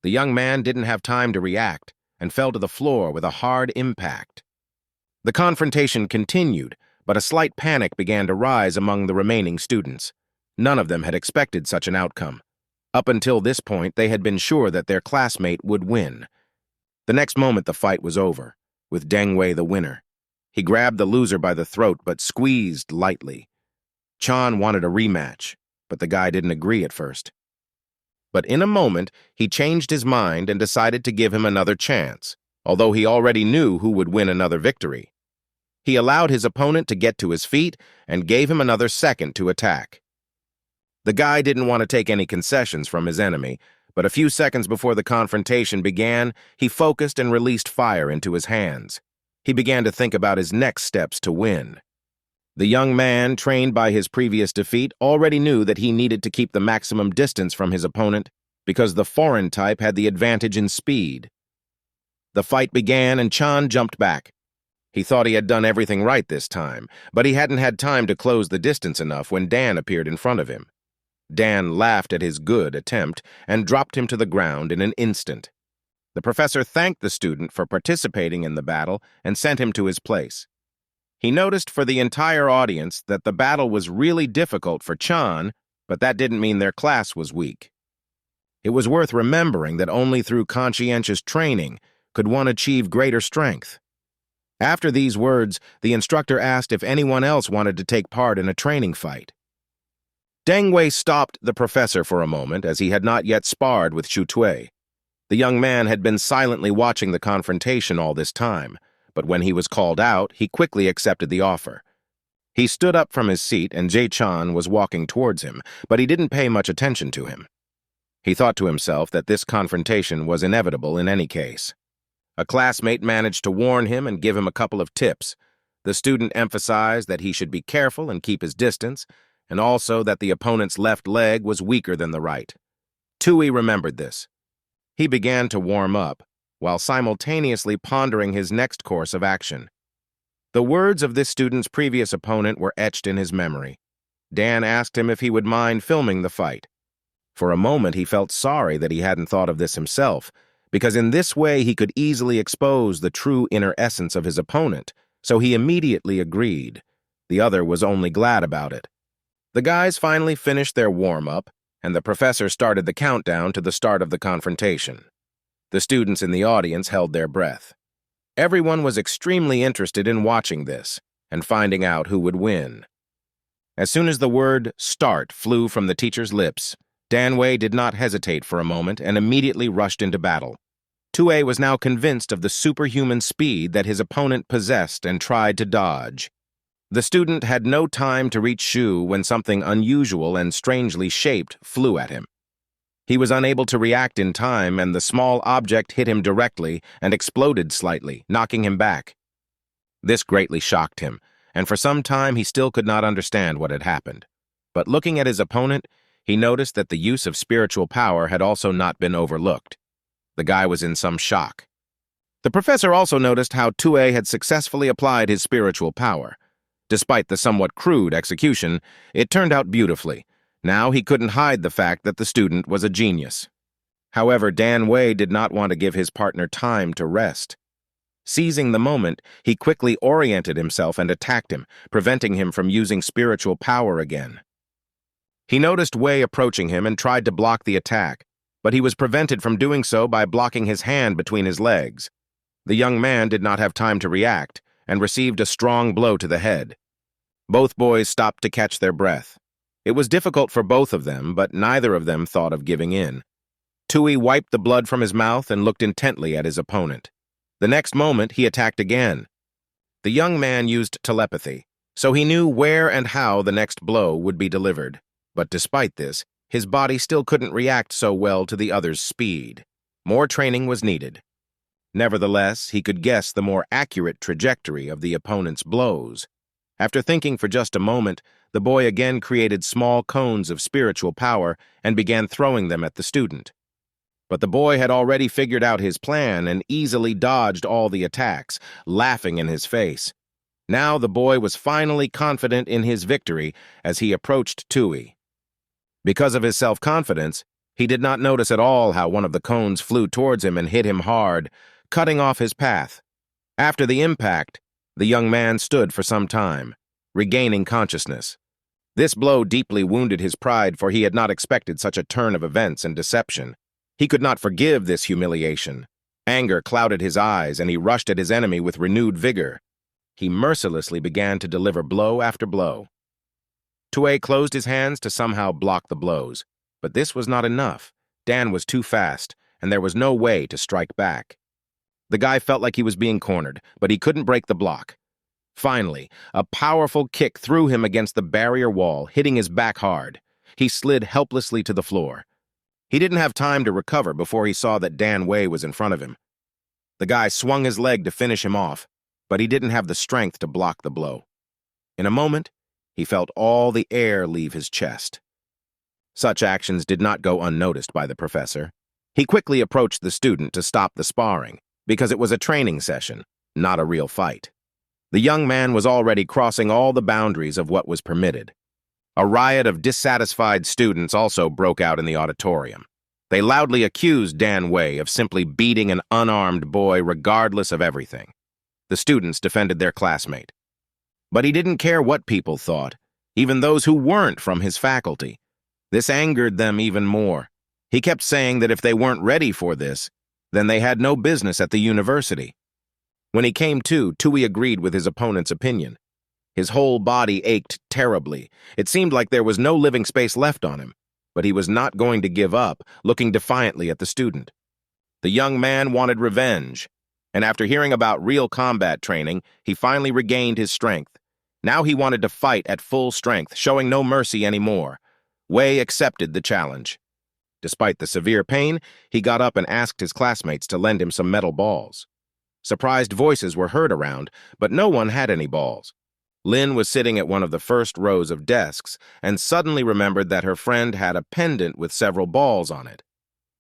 The young man didn't have time to react and fell to the floor with a hard impact. The confrontation continued, but a slight panic began to rise among the remaining students. None of them had expected such an outcome. Up until this point, they had been sure that their classmate would win. The next moment, the fight was over, with Deng Wei the winner. He grabbed the loser by the throat, but squeezed lightly. Chan wanted a rematch, but the guy didn't agree at first. But in a moment, he changed his mind and decided to give him another chance, although he already knew who would win another victory. He allowed his opponent to get to his feet and gave him another second to attack. The guy didn't want to take any concessions from his enemy, but a few seconds before the confrontation began, he focused and released fire into his hands. He began to think about his next steps to win. The young man, trained by his previous defeat, already knew that he needed to keep the maximum distance from his opponent because the foreign type had the advantage in speed. The fight began and Chan jumped back. He thought he had done everything right this time, but he hadn't had time to close the distance enough when Dan appeared in front of him. Dan laughed at his good attempt and dropped him to the ground in an instant. The professor thanked the student for participating in the battle and sent him to his place. He noticed for the entire audience that the battle was really difficult for Chan, but that didn't mean their class was weak. It was worth remembering that only through conscientious training could one achieve greater strength. After these words, the instructor asked if anyone else wanted to take part in a training fight. Deng Wei stopped the professor for a moment, as he had not yet sparred with Xu Tui. The young man had been silently watching the confrontation all this time, but when he was called out, he quickly accepted the offer. He stood up from his seat and Zhechan was walking towards him, but he didn't pay much attention to him. He thought to himself that this confrontation was inevitable in any case. A classmate managed to warn him and give him a couple of tips. The student emphasized that he should be careful and keep his distance, and also that the opponent's left leg was weaker than the right. Tui remembered this. He began to warm up, while simultaneously pondering his next course of action. The words of this student's previous opponent were etched in his memory. Dan asked him if he would mind filming the fight. For a moment, he felt sorry that he hadn't thought of this himself, because in this way he could easily expose the true inner essence of his opponent, so he immediately agreed. The other was only glad about it. The guys finally finished their warm-up, and the professor started the countdown to the start of the confrontation. The students in the audience held their breath. Everyone was extremely interested in watching this and finding out who would win. As soon as the word "start" flew from the teacher's lips, Dan Wei did not hesitate for a moment and immediately rushed into battle. Tue was now convinced of the superhuman speed that his opponent possessed and tried to dodge. The student had no time to reach Shu when something unusual and strangely shaped flew at him. He was unable to react in time, and the small object hit him directly and exploded slightly, knocking him back. This greatly shocked him, and for some time he still could not understand what had happened. But looking at his opponent, he noticed that the use of spiritual power had also not been overlooked. The guy was in some shock. The professor also noticed how Tue had successfully applied his spiritual power. Despite the somewhat crude execution, it turned out beautifully. Now he couldn't hide the fact that the student was a genius. However, Dan Wei did not want to give his partner time to rest. Seizing the moment, he quickly oriented himself and attacked him, preventing him from using spiritual power again. He noticed Wei approaching him and tried to block the attack, but he was prevented from doing so by blocking his hand between his legs. The young man did not have time to react and received a strong blow to the head. Both boys stopped to catch their breath. It was difficult for both of them, but neither of them thought of giving in. Tui wiped the blood from his mouth and looked intently at his opponent. The next moment, he attacked again. The young man used telepathy, so he knew where and how the next blow would be delivered. But despite this, his body still couldn't react so well to the other's speed. More training was needed. Nevertheless, he could guess the more accurate trajectory of the opponent's blows. After thinking for just a moment, the boy again created small cones of spiritual power and began throwing them at the student. But the boy had already figured out his plan and easily dodged all the attacks, laughing in his face. Now the boy was finally confident in his victory as he approached Tui. Because of his self-confidence, he did not notice at all how one of the cones flew towards him and hit him hard, cutting off his path. After the impact, the young man stood for some time, regaining consciousness. This blow deeply wounded his pride, for he had not expected such a turn of events and deception. He could not forgive this humiliation. Anger clouded his eyes, and he rushed at his enemy with renewed vigor. He mercilessly began to deliver blow after blow. Tue closed his hands to somehow block the blows, but this was not enough. Dan was too fast, and there was no way to strike back. The guy felt like he was being cornered, but he couldn't break the block. Finally, a powerful kick threw him against the barrier wall, hitting his back hard. He slid helplessly to the floor. He didn't have time to recover before he saw that Dan Wei was in front of him. The guy swung his leg to finish him off, but he didn't have the strength to block the blow. In a moment, he felt all the air leave his chest. Such actions did not go unnoticed by the professor. He quickly approached the student to stop the sparring, because it was a training session, not a real fight. The young man was already crossing all the boundaries of what was permitted. A riot of dissatisfied students also broke out in the auditorium. They loudly accused Dan Wei of simply beating an unarmed boy regardless of everything. The students defended their classmate. But he didn't care what people thought, even those who weren't from his faculty. This angered them even more. He kept saying that if they weren't ready for this, then they had no business at the university. When he came to, Tui agreed with his opponent's opinion. His whole body ached terribly. It seemed like there was no living space left on him, but he was not going to give up, looking defiantly at the student. The young man wanted revenge, and after hearing about real combat training, he finally regained his strength. Now he wanted to fight at full strength, showing no mercy anymore. Wei accepted the challenge. Despite the severe pain, he got up and asked his classmates to lend him some metal balls. Surprised voices were heard around, but no one had any balls. Lynn was sitting at one of the first rows of desks and suddenly remembered that her friend had a pendant with several balls on it.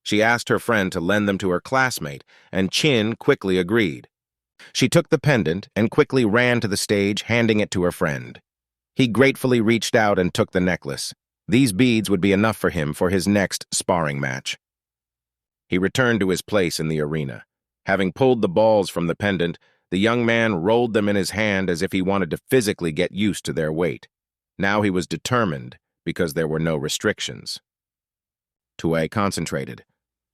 She asked her friend to lend them to her classmate, and Chin quickly agreed. She took the pendant and quickly ran to the stage, handing it to her friend. He gratefully reached out and took the necklace. These beads would be enough for him for his next sparring match. He returned to his place in the arena. Having pulled the balls from the pendant, the young man rolled them in his hand as if he wanted to physically get used to their weight. Now he was determined because there were no restrictions. Tue concentrated.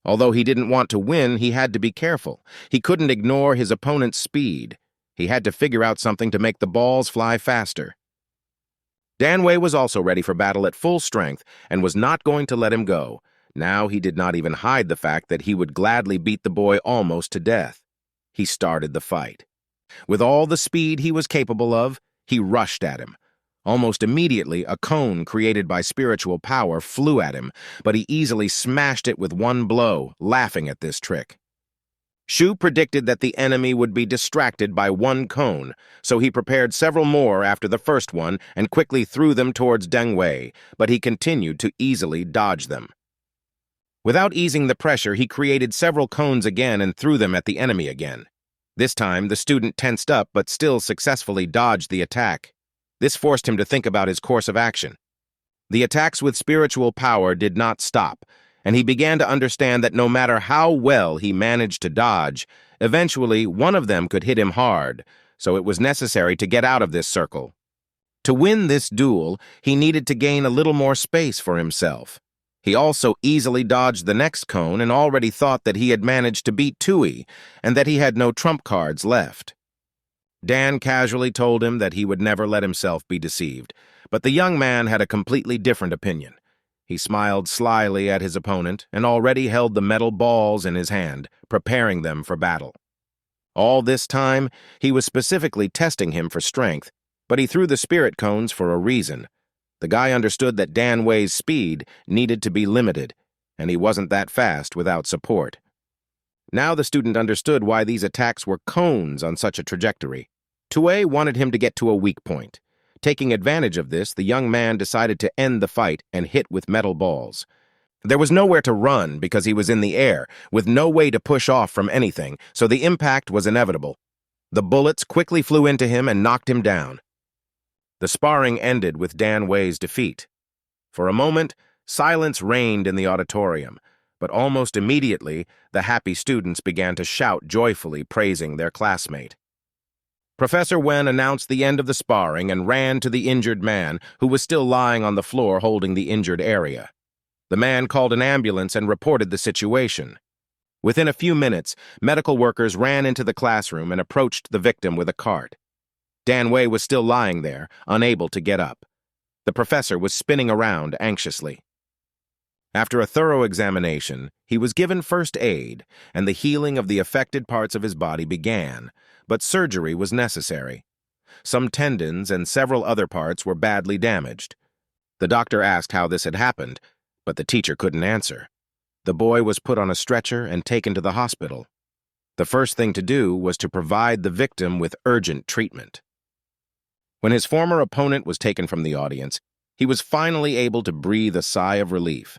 Although he didn't want to win, he had to be careful. He couldn't ignore his opponent's speed. He had to figure out something to make the balls fly faster. Danwei was also ready for battle at full strength and was not going to let him go. Now he did not even hide the fact that he would gladly beat the boy almost to death. He started the fight. With all the speed he was capable of, he rushed at him. Almost immediately, a cone created by spiritual power flew at him, but he easily smashed it with one blow, laughing at this trick. Shu predicted that the enemy would be distracted by one cone, so he prepared several more after the first one and quickly threw them towards Deng Wei, but he continued to easily dodge them. Without easing the pressure, he created several cones again and threw them at the enemy again. This time, the student tensed up but still successfully dodged the attack. This forced him to think about his course of action. The attacks with spiritual power did not stop, and he began to understand that no matter how well he managed to dodge, eventually one of them could hit him hard, so it was necessary to get out of this circle. To win this duel, he needed to gain a little more space for himself. He also easily dodged the next cone and already thought that he had managed to beat Tui and that he had no trump cards left. Dan casually told him that he would never let himself be deceived, but the young man had a completely different opinion. He smiled slyly at his opponent and already held the metal balls in his hand, preparing them for battle. All this time, he was specifically testing him for strength, but he threw the spirit cones for a reason. The guy understood that Dan Wei's speed needed to be limited, and he wasn't that fast without support. Now the student understood why these attacks were cones on such a trajectory. Tue wanted him to get to a weak point. Taking advantage of this, the young man decided to end the fight and hit with metal balls. There was nowhere to run because he was in the air, with no way to push off from anything, so the impact was inevitable. The bullets quickly flew into him and knocked him down. The sparring ended with Dan Wei's defeat. For a moment, silence reigned in the auditorium, but almost immediately, the happy students began to shout joyfully, praising their classmate. Professor Wen announced the end of the sparring and ran to the injured man, who was still lying on the floor holding the injured area. The man called an ambulance and reported the situation. Within a few minutes, medical workers ran into the classroom and approached the victim with a cart. Dan Wei was still lying there, unable to get up. The professor was spinning around anxiously. After a thorough examination, he was given first aid, and the healing of the affected parts of his body began, but surgery was necessary. Some tendons and several other parts were badly damaged. The doctor asked how this had happened, but the teacher couldn't answer. The boy was put on a stretcher and taken to the hospital. The first thing to do was to provide the victim with urgent treatment. When his former opponent was taken from the audience, he was finally able to breathe a sigh of relief.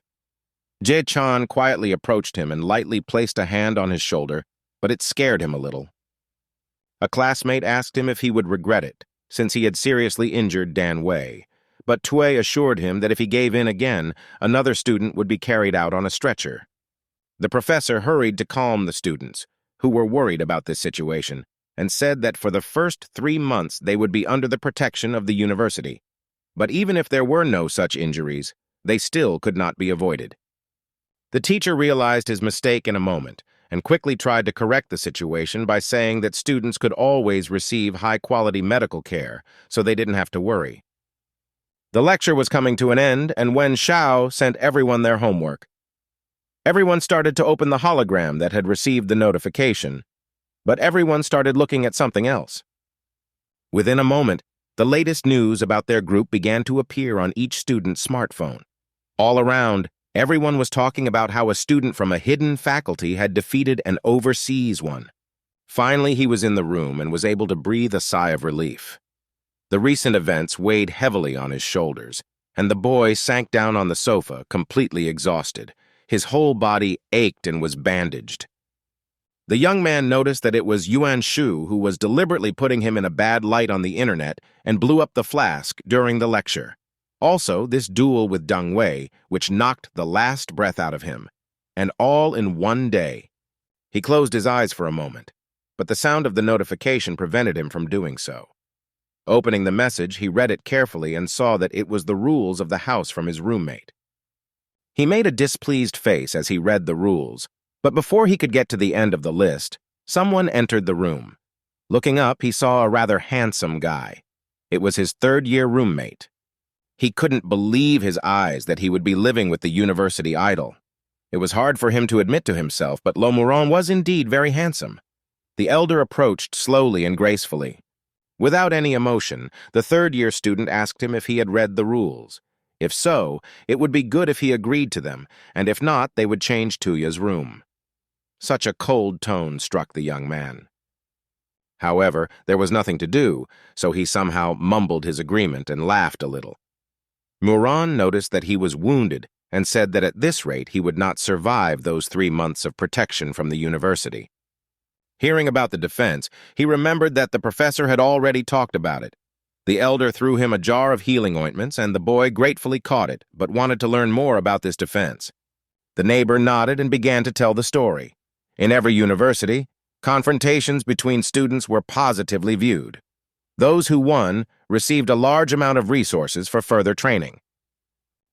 Jie Chan quietly approached him and lightly placed a hand on his shoulder, but it scared him a little. A classmate asked him if he would regret it, since he had seriously injured Dan Wei, but Tue assured him that if he gave in again, another student would be carried out on a stretcher. The professor hurried to calm the students, who were worried about this situation, and said that for the first 3 months they would be under the protection of the university. But even if there were no such injuries, they still could not be avoided. The teacher realized his mistake in a moment and quickly tried to correct the situation by saying that students could always receive high-quality medical care, so they didn't have to worry. The lecture was coming to an end, and Wen Shao sent everyone their homework. Everyone started to open the hologram that had received the notification, but everyone started looking at something else. Within a moment, the latest news about their group began to appear on each student's smartphone. All around, Everyone was talking about how a student from a hidden faculty had defeated an overseas one. Finally, he was in the room and was able to breathe a sigh of relief. The recent events weighed heavily on his shoulders, and the boy sank down on the sofa, completely exhausted. His whole body ached and was bandaged. The young man noticed that it was Yuan Shu who was deliberately putting him in a bad light on the internet and blew up the flask during the lecture. Also, this duel with Deng Wei, which knocked the last breath out of him, and all in one day. He closed his eyes for a moment, but the sound of the notification prevented him from doing so. Opening the message, he read it carefully and saw that it was the rules of the house from his roommate. He made a displeased face as he read the rules, but before he could get to the end of the list, someone entered the room. Looking up, he saw a rather handsome guy. It was his third-year roommate. He couldn't believe his eyes that he would be living with the university idol. It was hard for him to admit to himself, but Lomuron was indeed very handsome. The elder approached slowly and gracefully. Without any emotion, the third-year student asked him if he had read the rules. If so, it would be good if he agreed to them, and if not, they would change Tuya's room. Such a cold tone struck the young man. However, there was nothing to do, so he somehow mumbled his agreement and laughed a little. Muran noticed that he was wounded and said that at this rate he would not survive those 3 months of protection from the university. Hearing about the defense, he remembered that the professor had already talked about it. The elder threw him a jar of healing ointments, and the boy gratefully caught it, but wanted to learn more about this defense. The neighbor nodded and began to tell the story. In every university, confrontations between students were positively viewed. Those who won received a large amount of resources for further training.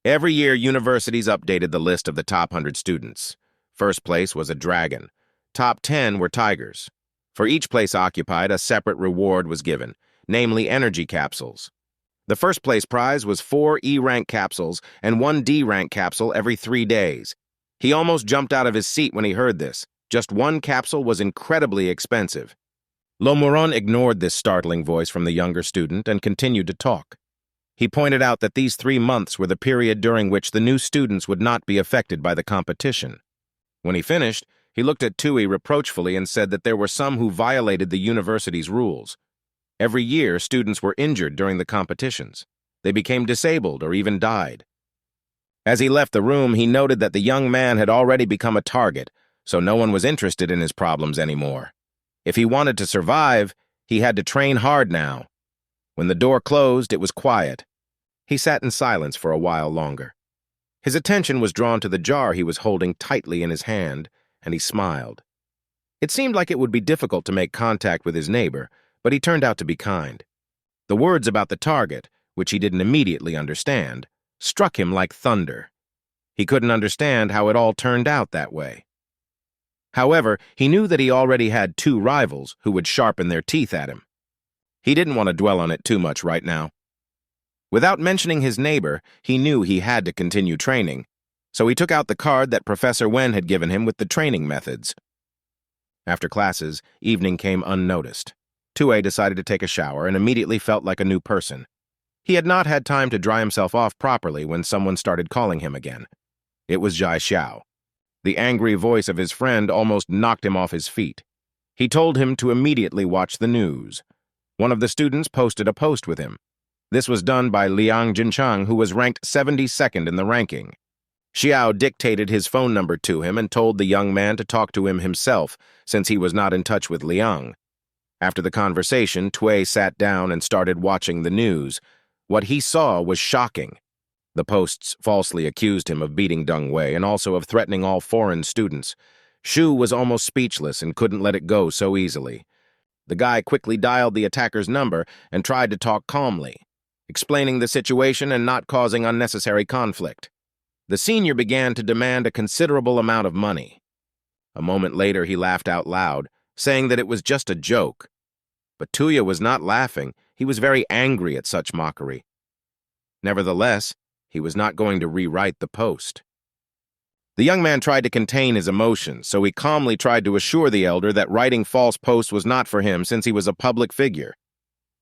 Every year, universities updated the list of the top 100 students. First place was a dragon. Top 10 were tigers. For each place occupied, a separate reward was given, namely energy capsules. The first place prize was 4 E-rank capsules and 1 D-rank capsule every 3 days. He almost jumped out of his seat when he heard this. Just 1 capsule was incredibly expensive. Lomuron ignored this startling voice from the younger student and continued to talk. He pointed out that these 3 months were the period during which the new students would not be affected by the competition. When he finished, he looked at Tui reproachfully and said that there were some who violated the university's rules. Every year, students were injured during the competitions. They became disabled or even died. As he left the room, he noted that the young man had already become a target, so no one was interested in his problems anymore. If he wanted to survive, he had to train hard now. When the door closed, it was quiet. He sat in silence for a while longer. His attention was drawn to the jar he was holding tightly in his hand, and he smiled. It seemed like it would be difficult to make contact with his neighbor, but he turned out to be kind. The words about the target, which he didn't immediately understand, struck him like thunder. He couldn't understand how it all turned out that way. However, he knew that he already had 2 rivals who would sharpen their teeth at him. He didn't want to dwell on it too much right now. Without mentioning his neighbor, he knew he had to continue training, so he took out the card that Professor Wen had given him with the training methods. After classes, evening came unnoticed. Tue decided to take a shower and immediately felt like a new person. He had not had time to dry himself off properly when someone started calling him again. It was Jai Xiao. The angry voice of his friend almost knocked him off his feet. He told him to immediately watch the news. One of the students posted a post with him. This was done by Liang Jinchang, who was ranked 72nd in the ranking. Xiao dictated his phone number to him and told the young man to talk to him himself, since he was not in touch with Liang. After the conversation, Tue sat down and started watching the news. What he saw was shocking. The posts falsely accused him of beating Deng Wei and also of threatening all foreign students. Shu was almost speechless and couldn't let it go so easily. The guy quickly dialed the attacker's number and tried to talk calmly, explaining the situation and not causing unnecessary conflict. The senior began to demand a considerable amount of money. A moment later, he laughed out loud, saying that it was just a joke. But Tuya was not laughing. He was very angry at such mockery. Nevertheless, he was not going to rewrite the post. The young man tried to contain his emotions, so he calmly tried to assure the elder that writing false posts was not for him since he was a public figure.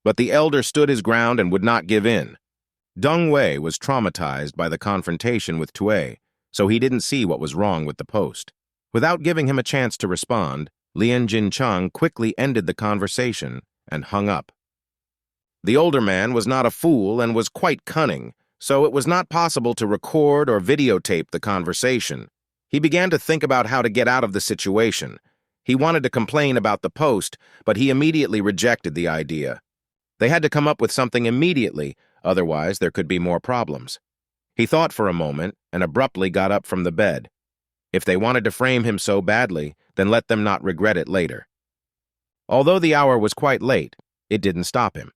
But the elder stood his ground and would not give in. Deng Wei was traumatized by the confrontation with Tue, so he didn't see what was wrong with the post. Without giving him a chance to respond, Lien Jinchang quickly ended the conversation and hung up. The older man was not a fool and was quite cunning, so it was not possible to record or videotape the conversation. He began to think about how to get out of the situation. He wanted to complain about the post, but he immediately rejected the idea. They had to come up with something immediately, otherwise there could be more problems. He thought for a moment and abruptly got up from the bed. If they wanted to frame him so badly, then let them not regret it later. Although the hour was quite late, it didn't stop him.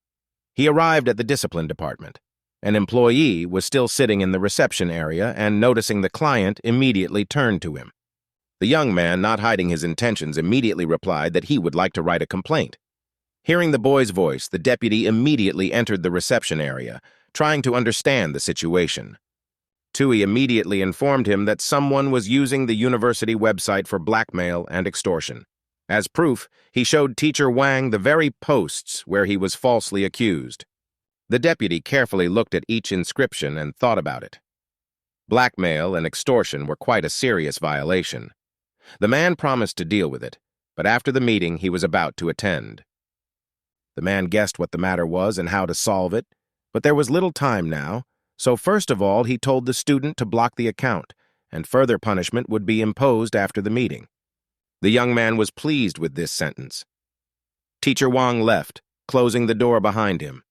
He arrived at the discipline department. An employee was still sitting in the reception area and, noticing the client, immediately turned to him. The young man, not hiding his intentions, immediately replied that he would like to write a complaint. Hearing the boy's voice, the deputy immediately entered the reception area, trying to understand the situation. Tui immediately informed him that someone was using the university website for blackmail and extortion. As proof, he showed Teacher Wang the very posts where he was falsely accused. The deputy carefully looked at each inscription and thought about it. Blackmail and extortion were quite a serious violation. The man promised to deal with it, but after the meeting he was about to attend. The man guessed what the matter was and how to solve it, but there was little time now, so first of all he told the student to block the account, and further punishment would be imposed after the meeting. The young man was pleased with this sentence. Teacher Wang left, closing the door behind him.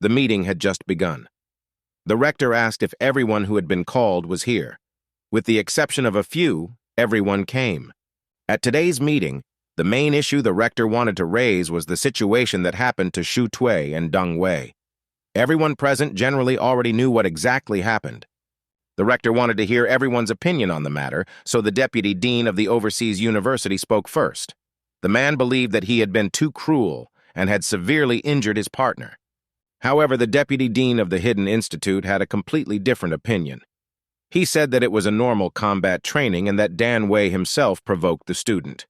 The meeting had just begun. The rector asked if everyone who had been called was here. With the exception of a few, everyone came. At today's meeting, the main issue the rector wanted to raise was the situation that happened to Shu Tui and Deng Wei. Everyone present generally already knew what exactly happened. The rector wanted to hear everyone's opinion on the matter, so the deputy dean of the overseas university spoke first. The man believed that he had been too cruel and had severely injured his partner. However, the deputy dean of the Hidden Institute had a completely different opinion. He said that it was a normal combat training and that Dan Wei himself provoked the student.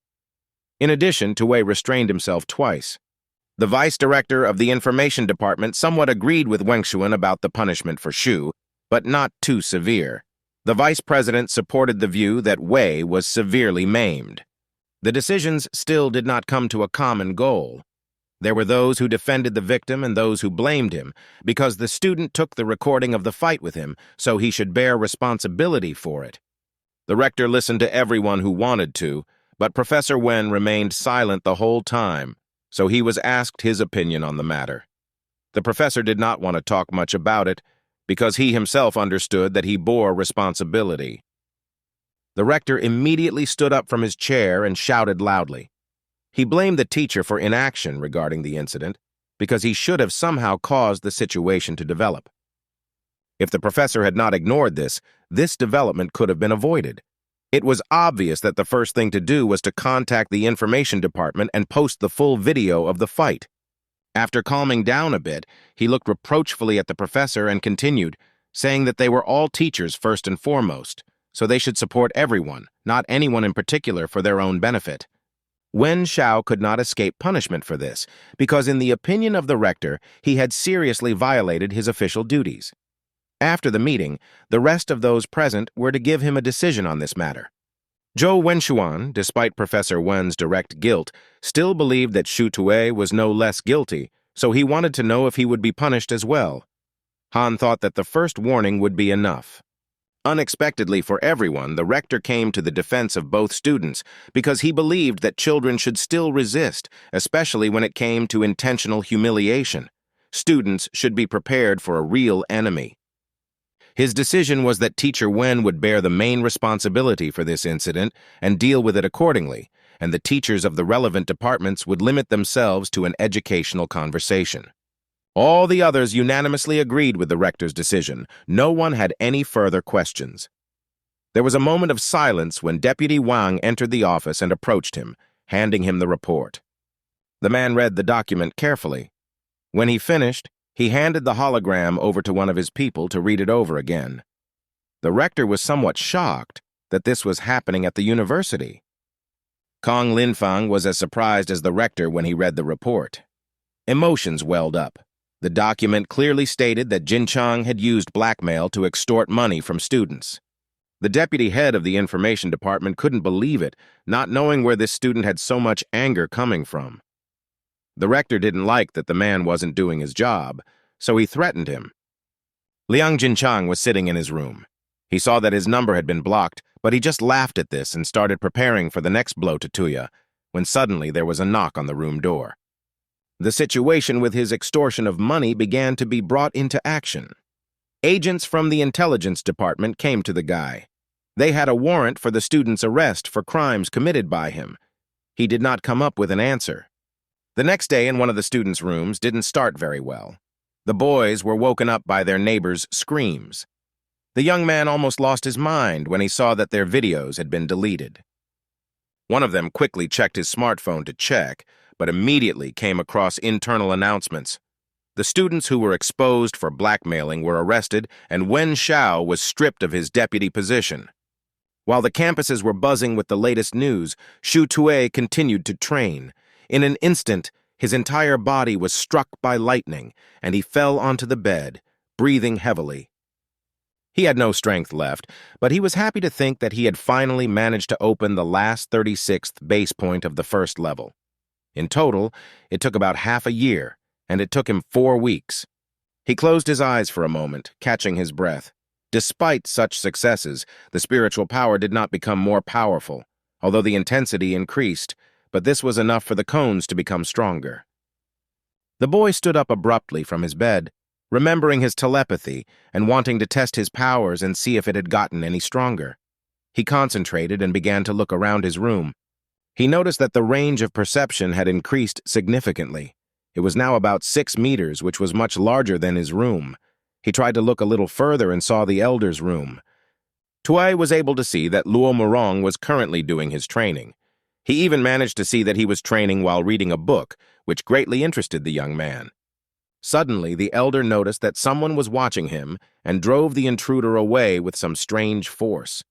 In addition, Wei restrained himself twice. The vice director of the information department somewhat agreed with Wang Xuan about the punishment for Shu, but not too severe. The vice president supported the view that Wei was severely maimed. The decisions still did not come to a common goal. There were those who defended the victim and those who blamed him, because the student took the recording of the fight with him, so he should bear responsibility for it. The rector listened to everyone who wanted to, but Professor Wen remained silent the whole time, so he was asked his opinion on the matter. The professor did not want to talk much about it, because he himself understood that he bore responsibility. The rector immediately stood up from his chair and shouted loudly. He blamed the teacher for inaction regarding the incident, because he should have somehow caused the situation to develop. If the professor had not ignored this development could have been avoided. It was obvious that the first thing to do was to contact the information department and post the full video of the fight. After calming down a bit, he looked reproachfully at the professor and continued, saying that they were all teachers first and foremost, so they should support everyone, not anyone in particular, for their own benefit. Wen Xiao could not escape punishment for this, because in the opinion of the rector, he had seriously violated his official duties. After the meeting, the rest of those present were to give him a decision on this matter. Zhou Wenxuan, despite Professor Wen's direct guilt, still believed that Shu Tui was no less guilty, so he wanted to know if he would be punished as well. Han thought that the first warning would be enough. Unexpectedly for everyone, the rector came to the defense of both students because he believed that children should still resist, especially when it came to intentional humiliation. Students should be prepared for a real enemy. His decision was that Teacher Wen would bear the main responsibility for this incident and deal with it accordingly, and the teachers of the relevant departments would limit themselves to an educational conversation. All the others unanimously agreed with the rector's decision. No one had any further questions. There was a moment of silence when Deputy Wang entered the office and approached him, handing him the report. The man read the document carefully. When he finished, he handed the hologram over to one of his people to read it over again. The rector was somewhat shocked that this was happening at the university. Kong Linfang was as surprised as the rector when he read the report. Emotions welled up. The document clearly stated that Jinchang had used blackmail to extort money from students. The deputy head of the information department couldn't believe it, not knowing where this student had so much anger coming from. The rector didn't like that the man wasn't doing his job, so he threatened him. Liang Jinchang was sitting in his room. He saw that his number had been blocked, but he just laughed at this and started preparing for the next blow to Tuya, when suddenly there was a knock on the room door. The situation with his extortion of money began to be brought into action. Agents from the intelligence department came to the guy. They had a warrant for the student's arrest for crimes committed by him. He did not come up with an answer. The next day in one of the students' rooms didn't start very well. The boys were woken up by their neighbors' screams. The young man almost lost his mind when he saw that their videos had been deleted. One of them quickly checked his smartphone to check, but immediately came across internal announcements. The students who were exposed for blackmailing were arrested, and Wen Xiao was stripped of his deputy position. While the campuses were buzzing with the latest news, Xu Tue continued to train. In an instant, his entire body was struck by lightning, and he fell onto the bed, breathing heavily. He had no strength left, but he was happy to think that he had finally managed to open the last 36th base point of the first level. In total, it took about half a year, and it took him 4 weeks. He closed his eyes for a moment, catching his breath. Despite such successes, the spiritual power did not become more powerful, although the intensity increased, but this was enough for the cones to become stronger. The boy stood up abruptly from his bed, remembering his telepathy and wanting to test his powers and see if it had gotten any stronger. He concentrated and began to look around his room. He noticed that the range of perception had increased significantly. It was now about 6 meters, which was much larger than his room. He tried to look a little further and saw the elder's room. Tui was able to see that Luo Murong was currently doing his training. He even managed to see that he was training while reading a book, which greatly interested the young man. Suddenly, the elder noticed that someone was watching him and drove the intruder away with some strange force.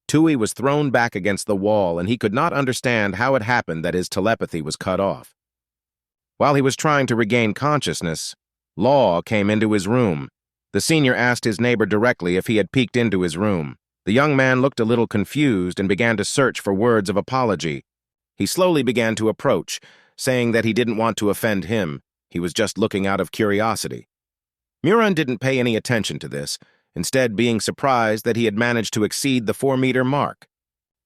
Tui was thrown back against the wall, and he could not understand how it happened that his telepathy was cut off. While he was trying to regain consciousness, Law came into his room. The senior asked his neighbor directly if he had peeked into his room. The young man looked a little confused and began to search for words of apology. He slowly began to approach, saying that he didn't want to offend him. He was just looking out of curiosity. Muron didn't pay any attention to this, instead being surprised that he had managed to exceed the 4-meter mark.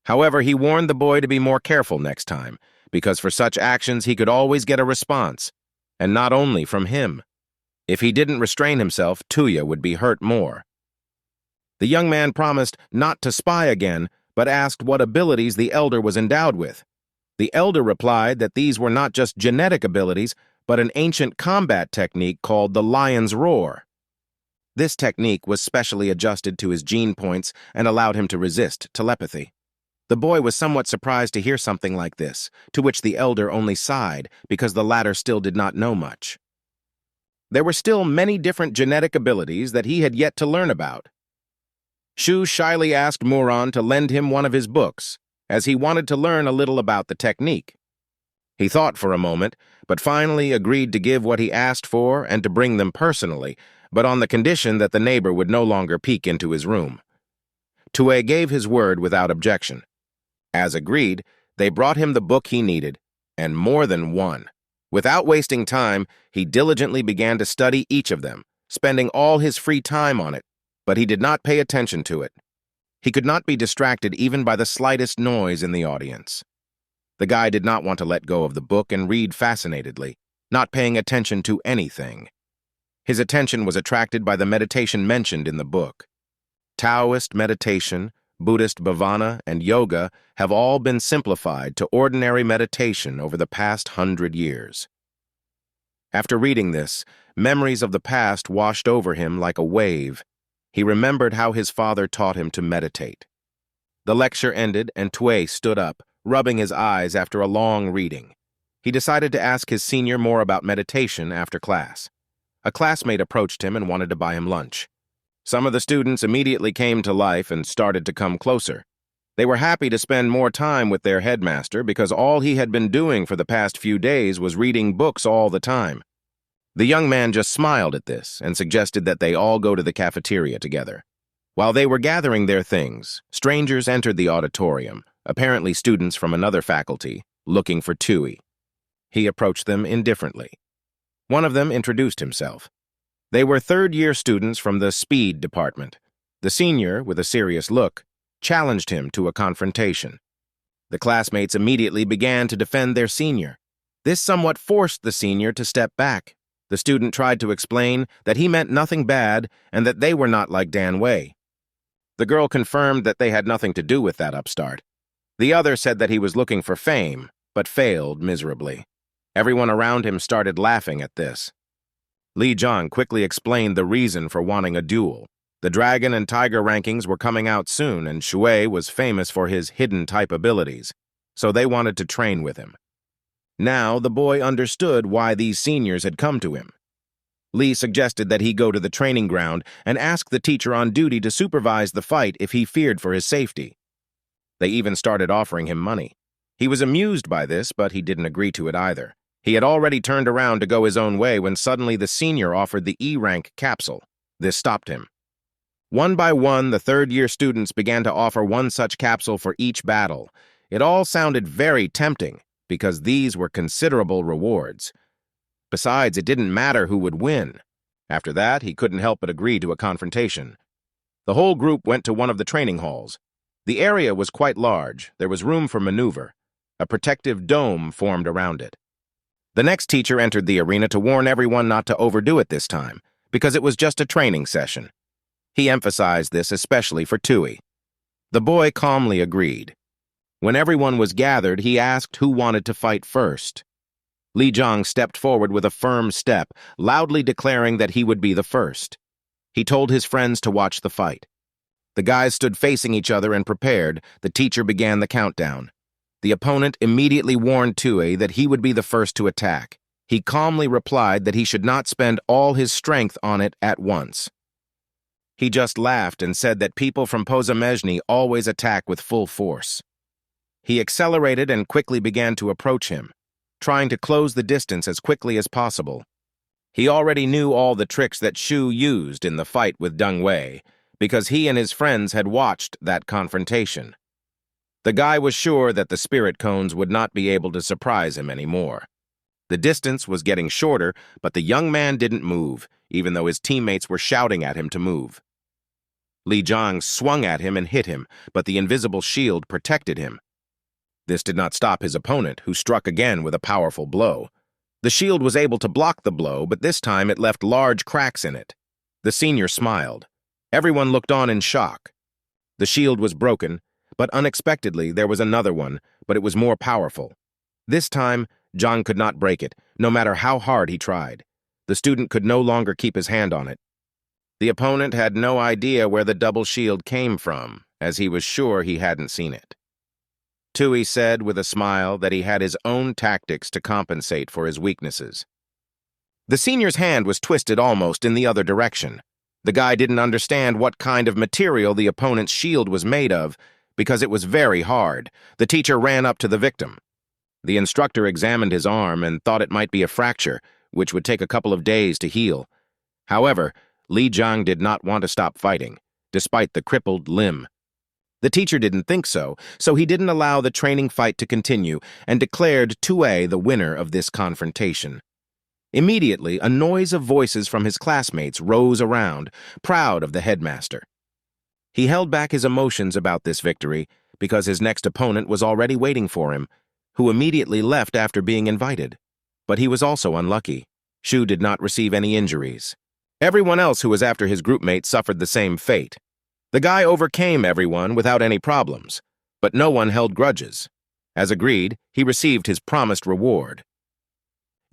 However, he warned the boy to be more careful next time, because for such actions he could always get a response, and not only from him. If he didn't restrain himself, Tuya would be hurt more. The young man promised not to spy again, but asked what abilities the elder was endowed with. The elder replied that these were not just genetic abilities, but an ancient combat technique called the Lion's Roar. This technique was specially adjusted to his gene points and allowed him to resist telepathy. The boy was somewhat surprised to hear something like this, to which the elder only sighed because the latter still did not know much. There were still many different genetic abilities that he had yet to learn about. Shu shyly asked Muron to lend him one of his books, as he wanted to learn a little about the technique. He thought for a moment, but finally agreed to give what he asked for and to bring them personally, but on the condition that the neighbor would no longer peek into his room. Tue gave his word without objection. As agreed, they brought him the book he needed, and more than one. Without wasting time, he diligently began to study each of them, spending all his free time on it, but he did not pay attention to it. He could not be distracted even by the slightest noise in the audience. The guy did not want to let go of the book and read fascinatedly, not paying attention to anything. His attention was attracted by the meditation mentioned in the book. Taoist meditation, Buddhist bhavana, and yoga have all been simplified to ordinary meditation over the past 100 years. After reading this, memories of the past washed over him like a wave. He remembered how his father taught him to meditate. The lecture ended and Tue stood up, rubbing his eyes after a long reading. He decided to ask his senior more about meditation after class. A classmate approached him and wanted to buy him lunch. Some of the students immediately came to life and started to come closer. They were happy to spend more time with their headmaster because all he had been doing for the past few days was reading books all the time. The young man just smiled at this and suggested that they all go to the cafeteria together. While they were gathering their things, strangers entered the auditorium, apparently students from another faculty, looking for Tui. He approached them indifferently. One of them introduced himself. They were third-year students from the speed department. The senior, with a serious look, challenged him to a confrontation. The classmates immediately began to defend their senior. This somewhat forced the senior to step back. The student tried to explain that he meant nothing bad and that they were not like Dan Wei. The girl confirmed that they had nothing to do with that upstart. The other said that he was looking for fame, but failed miserably. Everyone around him started laughing at this. Li Zhang quickly explained the reason for wanting a duel. The Dragon and Tiger rankings were coming out soon, and Shui was famous for his hidden-type abilities, so they wanted to train with him. Now, the boy understood why these seniors had come to him. Li suggested that he go to the training ground and ask the teacher on duty to supervise the fight if he feared for his safety. They even started offering him money. He was amused by this, but he didn't agree to it either. He had already turned around to go his own way when suddenly the senior offered the E-rank capsule. This stopped him. One by one, the third-year students began to offer one such capsule for each battle. It all sounded very tempting, because these were considerable rewards. Besides, it didn't matter who would win. After that, he couldn't help but agree to a confrontation. The whole group went to one of the training halls. The area was quite large. There was room for maneuver. A protective dome formed around it. The next teacher entered the arena to warn everyone not to overdo it this time, because it was just a training session. He emphasized this especially for Tui. The boy calmly agreed. When everyone was gathered, he asked who wanted to fight first. Li Zhang stepped forward with a firm step, loudly declaring that he would be the first. He told his friends to watch the fight. The guys stood facing each other and prepared. The teacher began the countdown. The opponent immediately warned Tui that he would be the first to attack. He calmly replied that he should not spend all his strength on it at once. He just laughed and said that people from Pozamezhny always attack with full force. He accelerated and quickly began to approach him, trying to close the distance as quickly as possible. He already knew all the tricks that Shu used in the fight with Deng Wei, because he and his friends had watched that confrontation. The guy was sure that the spirit cones would not be able to surprise him anymore. The distance was getting shorter, but the young man didn't move, even though his teammates were shouting at him to move. Li Zhang swung at him and hit him, but the invisible shield protected him. This did not stop his opponent, who struck again with a powerful blow. The shield was able to block the blow, but this time it left large cracks in it. The senior smiled. Everyone looked on in shock. The shield was broken, but unexpectedly there was another one, but it was more powerful. This time, Zhang could not break it, no matter how hard he tried. The student could no longer keep his hand on it. The opponent had no idea where the double shield came from, as he was sure he hadn't seen it. Tui said with a smile that he had his own tactics to compensate for his weaknesses. The senior's hand was twisted almost in the other direction. The guy didn't understand what kind of material the opponent's shield was made of, because it was very hard. The teacher ran up to the victim. The instructor examined his arm and thought it might be a fracture, which would take a couple of days to heal. However, Li Zhang did not want to stop fighting, despite the crippled limb. The teacher didn't think so, so he didn't allow the training fight to continue and declared Tui the winner of this confrontation. Immediately, a noise of voices from his classmates rose around, proud of the headmaster. He held back his emotions about this victory because his next opponent was already waiting for him, who immediately left after being invited. But he was also unlucky. Shu did not receive any injuries. Everyone else who was after his groupmate suffered the same fate. The guy overcame everyone without any problems, but no one held grudges. As agreed, he received his promised reward.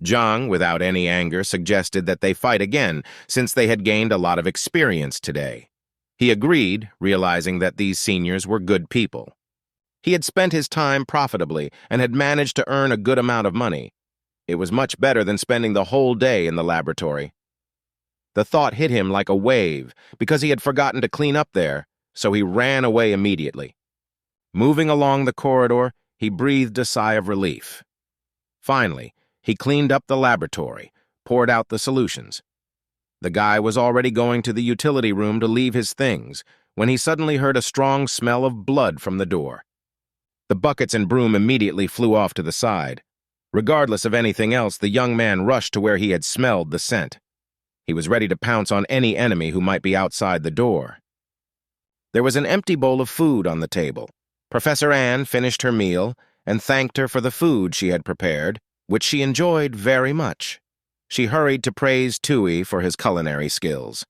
Zhang, without any anger, suggested that they fight again, since they had gained a lot of experience today. He agreed, realizing that these seniors were good people. He had spent his time profitably and had managed to earn a good amount of money. It was much better than spending the whole day in the laboratory. The thought hit him like a wave because he had forgotten to clean up there, so he ran away immediately. Moving along the corridor, he breathed a sigh of relief. Finally, he cleaned up the laboratory, poured out the solutions. The guy was already going to the utility room to leave his things when he suddenly heard a strong smell of blood from the door. The buckets and broom immediately flew off to the side. Regardless of anything else, the young man rushed to where he had smelled the scent. He was ready to pounce on any enemy who might be outside the door. There was an empty bowl of food on the table. Professor Ann finished her meal and thanked her for the food she had prepared, which she enjoyed very much. She hurried to praise Tui for his culinary skills.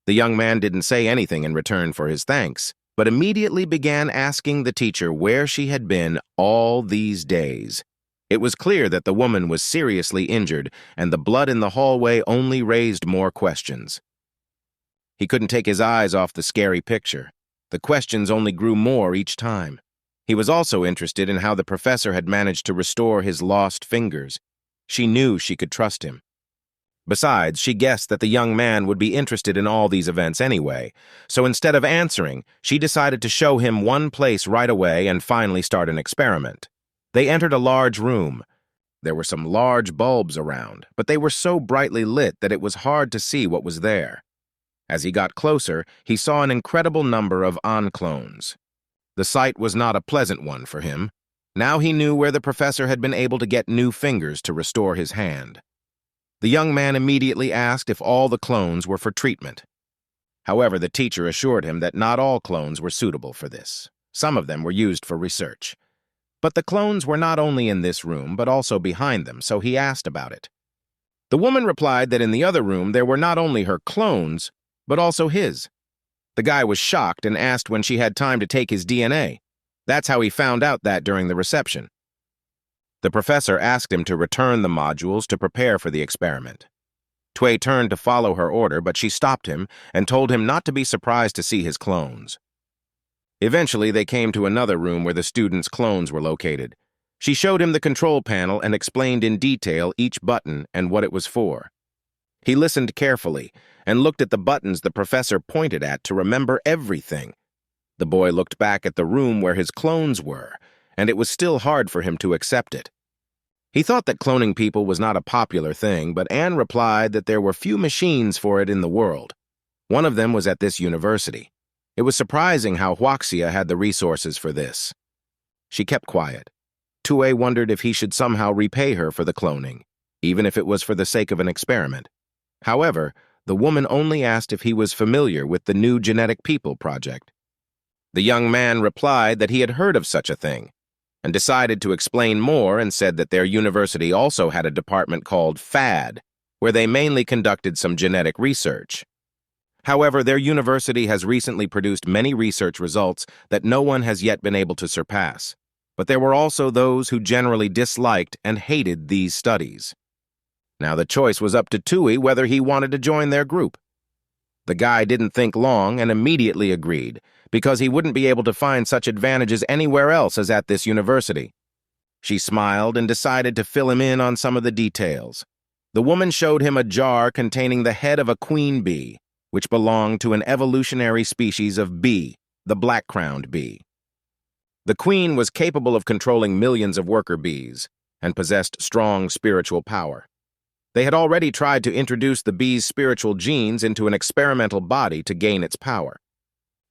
The young man didn't say anything in return for his thanks, but immediately began asking the teacher where she had been all these days. It was clear that the woman was seriously injured, and the blood in the hallway only raised more questions. He couldn't take his eyes off the scary picture. The questions only grew more each time. He was also interested in how the professor had managed to restore his lost fingers. She knew she could trust him. Besides, she guessed that the young man would be interested in all these events anyway, so instead of answering, she decided to show him one place right away and finally start an experiment. They entered a large room. There were some large bulbs around, but they were so brightly lit that it was hard to see what was there. As he got closer, he saw an incredible number of onclones. The sight was not a pleasant one for him. Now he knew where the professor had been able to get new fingers to restore his hand. The young man immediately asked if all the clones were for treatment. However, the teacher assured him that not all clones were suitable for this. Some of them were used for research. But the clones were not only in this room, but also behind them, so he asked about it. The woman replied that in the other room there were not only her clones, but also his. The guy was shocked and asked when she had time to take his DNA. That's how he found out that during the reception. The professor asked him to return the modules to prepare for the experiment. Tui turned to follow her order, but she stopped him and told him not to be surprised to see his clones. Eventually, they came to another room where the students' clones were located. She showed him the control panel and explained in detail each button and what it was for. He listened carefully and looked at the buttons the professor pointed at to remember everything. The boy looked back at the room where his clones were, and it was still hard for him to accept it. He thought that cloning people was not a popular thing, but Anne replied that there were few machines for it in the world. One of them was at this university. It was surprising how Huaxia had the resources for this. She kept quiet. Tui wondered if he should somehow repay her for the cloning, even if it was for the sake of an experiment. However, the woman only asked if he was familiar with the New Genetic People project. The young man replied that he had heard of such a thing, and decided to explain more and said that their university also had a department called FAD, where they mainly conducted some genetic research. However, their university has recently produced many research results that no one has yet been able to surpass. But there were also those who generally disliked and hated these studies. Now the choice was up to Tui whether he wanted to join their group. The guy didn't think long and immediately agreed, because he wouldn't be able to find such advantages anywhere else as at this university. She smiled and decided to fill him in on some of the details. The woman showed him a jar containing the head of a queen bee, which belonged to an evolutionary species of bee, the black-crowned bee. The queen was capable of controlling millions of worker bees and possessed strong spiritual power. They had already tried to introduce the bee's spiritual genes into an experimental body to gain its power.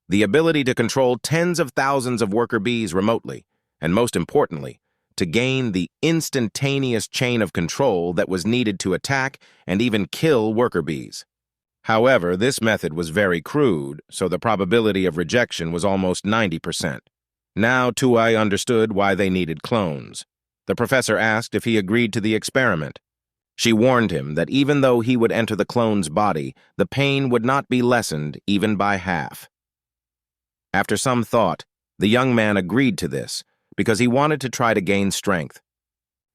The ability to control tens of thousands of worker bees remotely, and most importantly, to gain the instantaneous chain of control that was needed to attack and even kill worker bees. However, this method was very crude, so the probability of rejection was almost 90%. Now Tui understood why they needed clones. The professor asked if he agreed to the experiment. She warned him that even though he would enter the clone's body, the pain would not be lessened even by half. After some thought, the young man agreed to this because he wanted to try to gain strength.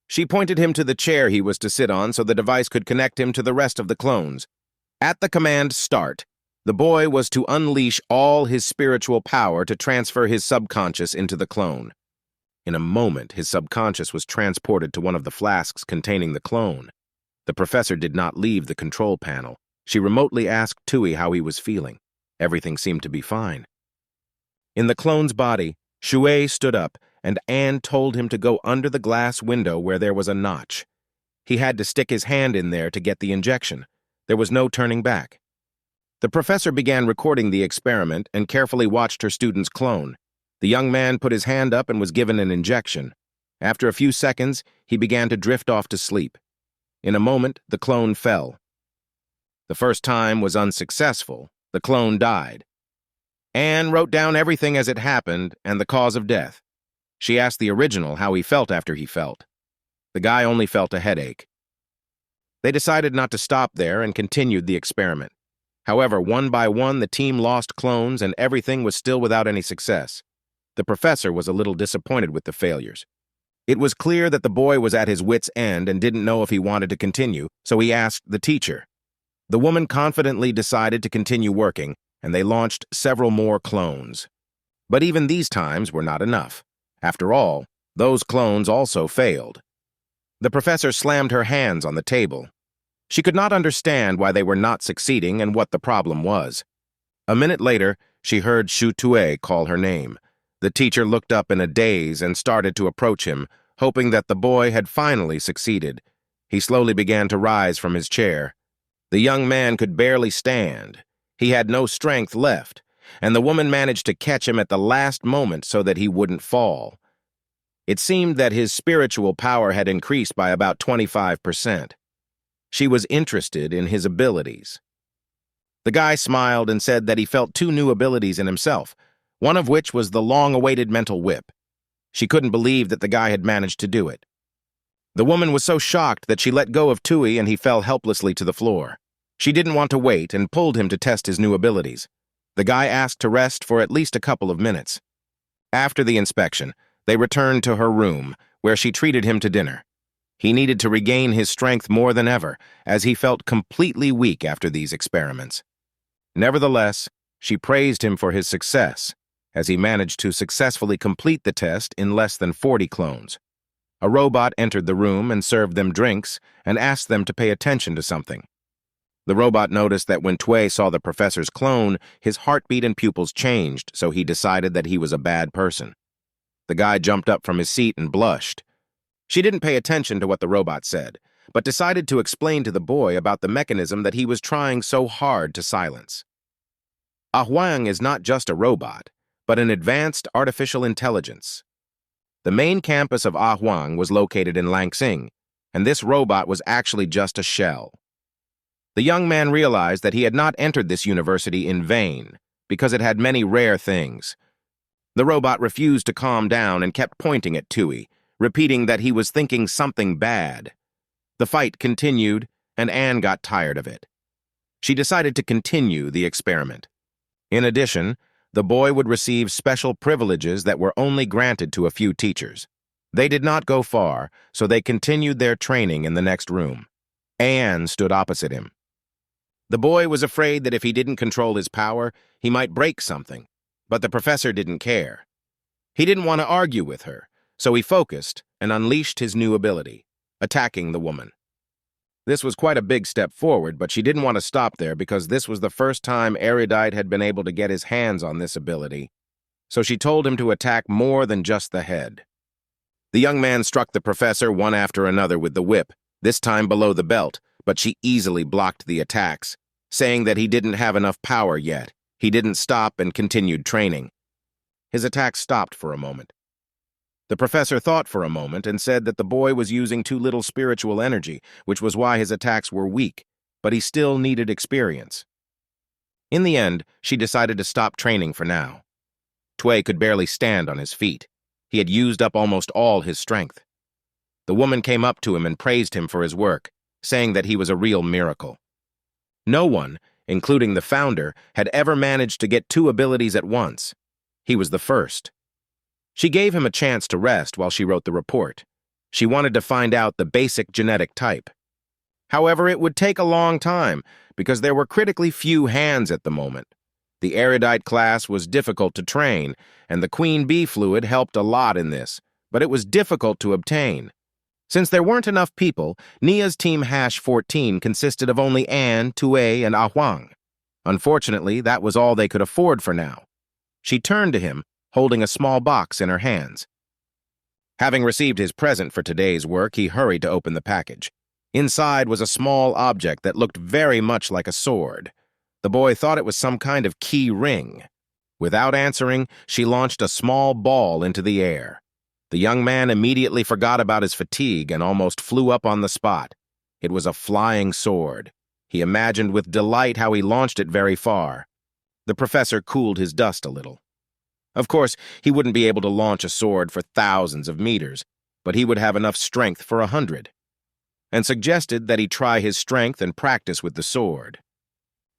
She pointed him to the chair he was to sit on so the device could connect him to the rest of the clones. At the command "Start," the boy was to unleash all his spiritual power to transfer his subconscious into the clone. In a moment, his subconscious was transported to one of the flasks containing the clone. The professor did not leave the control panel. She remotely asked Tui how he was feeling. Everything seemed to be fine. In the clone's body, Shui stood up, and Anne told him to go under the glass window where there was a notch. He had to stick his hand in there to get the injection. There was no turning back. The professor began recording the experiment and carefully watched her students clone. The young man put his hand up and was given an injection. After a few seconds, he began to drift off to sleep. In a moment, the clone fell. The first time was unsuccessful. The clone died. Anne wrote down everything as it happened and the cause of death. She asked the original how he felt after he felt. The guy only felt a headache. They decided not to stop there and continued the experiment. However, one by one, the team lost clones and everything was still without any success. The professor was a little disappointed with the failures. It was clear that the boy was at his wit's end and didn't know if he wanted to continue, so he asked the teacher. The woman confidently decided to continue working, and they launched several more clones. But even these times were not enough. After all, those clones also failed. The professor slammed her hands on the table. She could not understand why they were not succeeding and what the problem was. A minute later, she heard Shu Tue call her name. The teacher looked up in a daze and started to approach him, hoping that the boy had finally succeeded. He slowly began to rise from his chair. The young man could barely stand. He had no strength left, and the woman managed to catch him at the last moment so that he wouldn't fall. It seemed that his spiritual power had increased by about 25%. She was interested in his abilities. The guy smiled and said that he felt two new abilities in himself, one of which was the long-awaited mental whip. She couldn't believe that the guy had managed to do it. The woman was so shocked that she let go of Tui and he fell helplessly to the floor. She didn't want to wait and pulled him to test his new abilities. The guy asked to rest for at least a couple of minutes. After the inspection, they returned to her room, where she treated him to dinner. He needed to regain his strength more than ever, as he felt completely weak after these experiments. Nevertheless, she praised him for his success, as he managed to successfully complete the test in less than 40 clones. A robot entered the room and served them drinks and asked them to pay attention to something. The robot noticed that when Tue saw the professor's clone, his heartbeat and pupils changed, so he decided that he was a bad person. The guy jumped up from his seat and blushed. She didn't pay attention to what the robot said, but decided to explain to the boy about the mechanism that he was trying so hard to silence. Ah Huang is not just a robot, but an advanced artificial intelligence. The main campus of Ah Huang was located in Langsing, and this robot was actually just a shell. The young man realized that he had not entered this university in vain, because it had many rare things. The robot refused to calm down and kept pointing at Tui, repeating that he was thinking something bad. The fight continued, and Anne got tired of it. She decided to continue the experiment. In addition, the boy would receive special privileges that were only granted to a few teachers. They did not go far, so they continued their training in the next room. Anne stood opposite him. The boy was afraid that if he didn't control his power, he might break something, but the professor didn't care. He didn't want to argue with her, so he focused and unleashed his new ability, attacking the woman. This was quite a big step forward, but she didn't want to stop there because this was the first time Erudite had been able to get his hands on this ability, so she told him to attack more than just the head. The young man struck the professor one after another with the whip, this time below the belt, but she easily blocked the attacks, saying that he didn't have enough power yet. He didn't stop and continued training. His attacks stopped for a moment. The professor thought for a moment and said that the boy was using too little spiritual energy, which was why his attacks were weak, but he still needed experience. In the end, she decided to stop training for now. Tue could barely stand on his feet. He had used up almost all his strength. The woman came up to him and praised him for his work, saying that he was a real miracle. No one, including the founder, had ever managed to get two abilities at once. He was the first. She gave him a chance to rest while she wrote the report. She wanted to find out the basic genetic type. However, it would take a long time because there were critically few hands at the moment. The erudite class was difficult to train, and the queen bee fluid helped a lot in this, but it was difficult to obtain. Since there weren't enough people, Nia's team #14 consisted of only Anne, Tue, and Ah Huang. Unfortunately, that was all they could afford for now. She turned to him, holding a small box in her hands. Having received his present for today's work, he hurried to open the package. Inside was a small object that looked very much like a sword. The boy thought it was some kind of key ring. Without answering, she launched a small ball into the air. The young man immediately forgot about his fatigue and almost flew up on the spot. It was a flying sword. He imagined with delight how he launched it very far. The professor cooled his dust a little. Of course, he wouldn't be able to launch a sword for thousands of meters, but he would have enough strength for 100, and suggested that he try his strength and practice with the sword.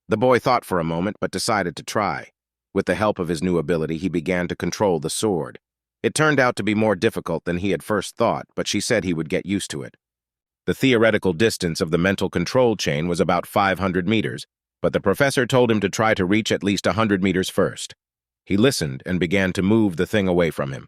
The boy thought for a moment, but decided to try. With the help of his new ability, he began to control the sword. It turned out to be more difficult than he had first thought, but she said he would get used to it. The theoretical distance of the mental control chain was about 500 meters, but the professor told him to try to reach at least 100 meters first. He listened and began to move the thing away from him.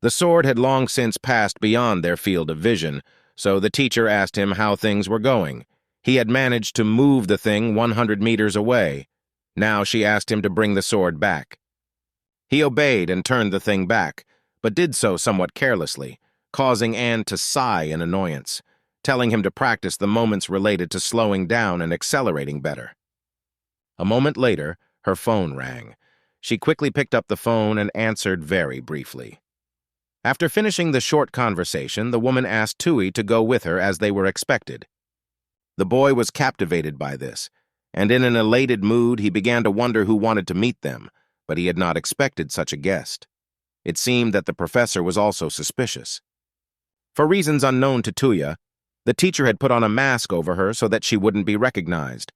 The sword had long since passed beyond their field of vision, so the teacher asked him how things were going. He had managed to move the thing 100 meters away. Now she asked him to bring the sword back. He obeyed and turned the thing back, but did so somewhat carelessly, causing Anne to sigh in annoyance, telling him to practice the moments related to slowing down and accelerating better. A moment later, her phone rang. She quickly picked up the phone and answered very briefly. After finishing the short conversation, the woman asked Tui to go with her as they were expected. The boy was captivated by this, and in an elated mood he began to wonder who wanted to meet them, but he had not expected such a guest. It seemed that the professor was also suspicious. For reasons unknown to Tuya, the teacher had put on a mask over her so that she wouldn't be recognized.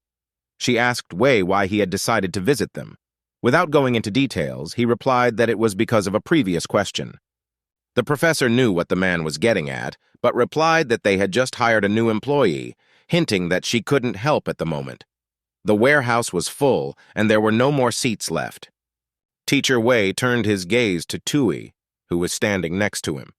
She asked Wei why he had decided to visit them. Without going into details, he replied that it was because of a previous question. The professor knew what the man was getting at, but replied that they had just hired a new employee, hinting that she couldn't help at the moment. The warehouse was full, and there were no more seats left. Teacher Wei turned his gaze to Tui, who was standing next to him.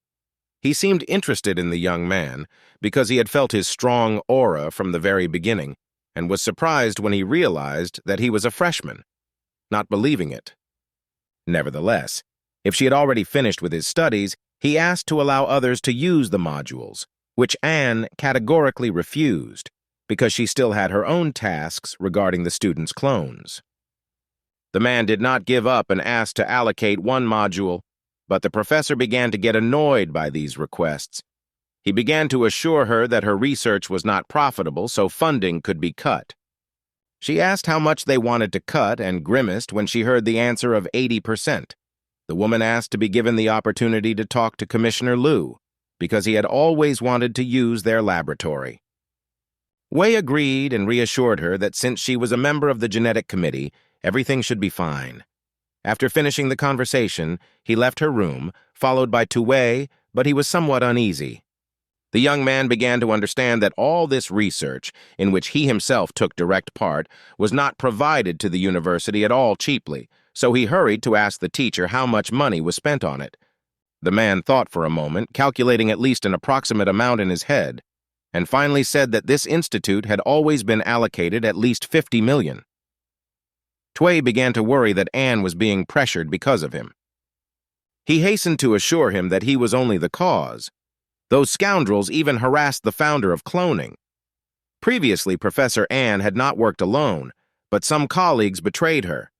He seemed interested in the young man because he had felt his strong aura from the very beginning and was surprised when he realized that he was a freshman, not believing it. Nevertheless, if she had already finished with his studies, he asked to allow others to use the modules, which Anne categorically refused because she still had her own tasks regarding the students' clones. The man did not give up and asked to allocate one module, but the professor began to get annoyed by these requests. He began to assure her that her research was not profitable, so funding could be cut. She asked how much they wanted to cut and grimaced when she heard the answer of 80%. The woman asked to be given the opportunity to talk to Commissioner Liu, because he had always wanted to use their laboratory. Wei agreed and reassured her that since she was a member of the genetic committee, everything should be fine. After finishing the conversation, he left her room, followed by Wei, but he was somewhat uneasy. The young man began to understand that all this research, in which he himself took direct part, was not provided to the university at all cheaply, so he hurried to ask the teacher how much money was spent on it. The man thought for a moment, calculating at least an approximate amount in his head, and finally said that this institute had always been allocated at least 50 million. Tway began to worry that Anne was being pressured because of him. He hastened to assure him that he was only the cause. Those scoundrels even harassed the founder of cloning. Previously, Professor Anne had not worked alone, but some colleagues betrayed her.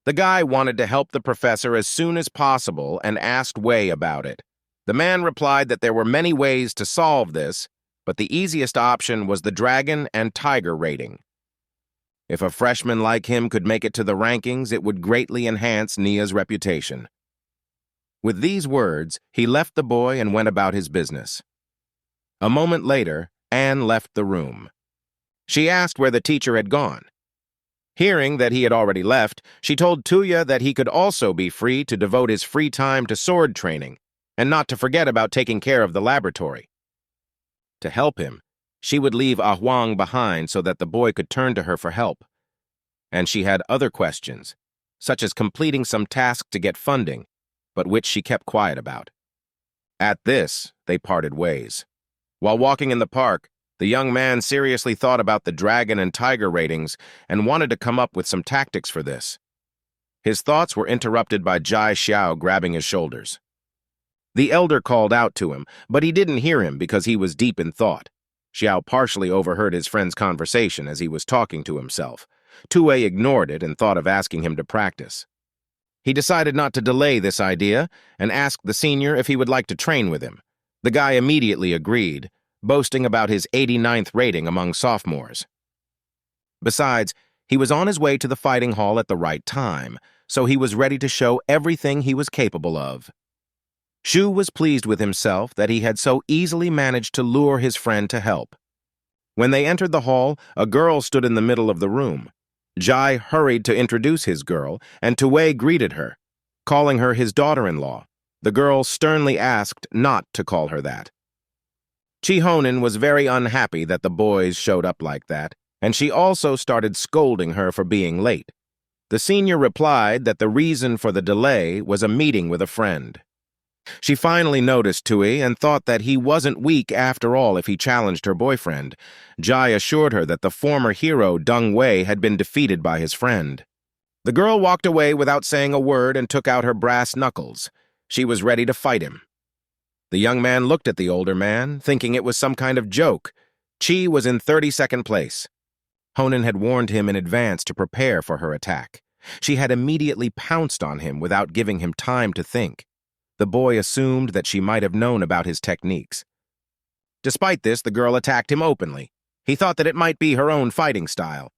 The guy wanted to help the professor as soon as possible and asked Wei about it. The man replied that there were many ways to solve this, but the easiest option was the dragon and tiger rating. If a freshman like him could make it to the rankings, it would greatly enhance Nia's reputation. With these words, he left the boy and went about his business. A moment later, Anne left the room. She asked where the teacher had gone. Hearing that he had already left, she told Tuya that he could also be free to devote his free time to sword training, and not to forget about taking care of the laboratory. To help him, she would leave Ah Huang behind so that the boy could turn to her for help. And she had other questions, such as completing some task to get funding, but which she kept quiet about. At this, they parted ways. While walking in the park, the young man seriously thought about the dragon and tiger ratings and wanted to come up with some tactics for this. His thoughts were interrupted by Jai Xiao grabbing his shoulders. The elder called out to him, but he didn't hear him because he was deep in thought. Xiao partially overheard his friend's conversation as he was talking to himself, Tue ignored it and thought of asking him to practice. He decided not to delay this idea and asked the senior if he would like to train with him. The guy immediately agreed, boasting about his 89th rating among sophomores. Besides, he was on his way to the fighting hall at the right time, so he was ready to show everything he was capable of. Shu was pleased with himself that he had so easily managed to lure his friend to help. When they entered the hall, a girl stood in the middle of the room. Jai hurried to introduce his girl, and Tue greeted her, calling her his daughter-in-law. The girl sternly asked not to call her that. Chi-Honin was very unhappy that the boys showed up like that, and she also started scolding her for being late. The senior replied that the reason for the delay was a meeting with a friend. She finally noticed Tui and thought that he wasn't weak after all if he challenged her boyfriend. Jai assured her that the former hero, Deng Wei, had been defeated by his friend. The girl walked away without saying a word and took out her brass knuckles. She was ready to fight him. The young man looked at the older man, thinking it was some kind of joke. Chi was in 32nd place. Honin had warned him in advance to prepare for her attack. She had immediately pounced on him without giving him time to think. The boy assumed that she might have known about his techniques. Despite this, the girl attacked him openly. He thought that it might be her own fighting style.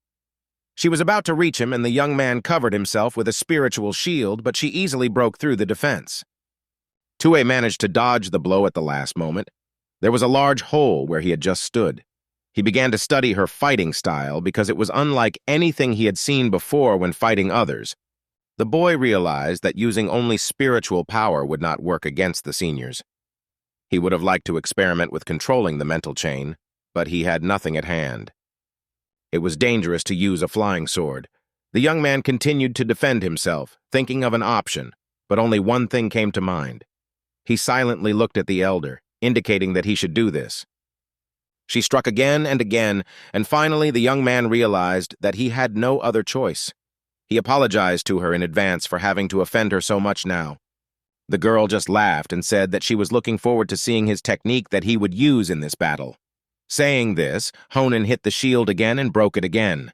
She was about to reach him, and the young man covered himself with a spiritual shield, but she easily broke through the defense. Tue managed to dodge the blow at the last moment. There was a large hole where he had just stood. He began to study her fighting style because it was unlike anything he had seen before when fighting others. The boy realized that using only spiritual power would not work against the seniors. He would have liked to experiment with controlling the mental chain, but he had nothing at hand. It was dangerous to use a flying sword. The young man continued to defend himself, thinking of an option, but only one thing came to mind. He silently looked at the elder, indicating that he should do this. She struck again and again, and finally the young man realized that he had no other choice. He apologized to her in advance for having to offend her so much now. The girl just laughed and said that she was looking forward to seeing his technique that he would use in this battle. Saying this, Honin hit the shield again and broke it again.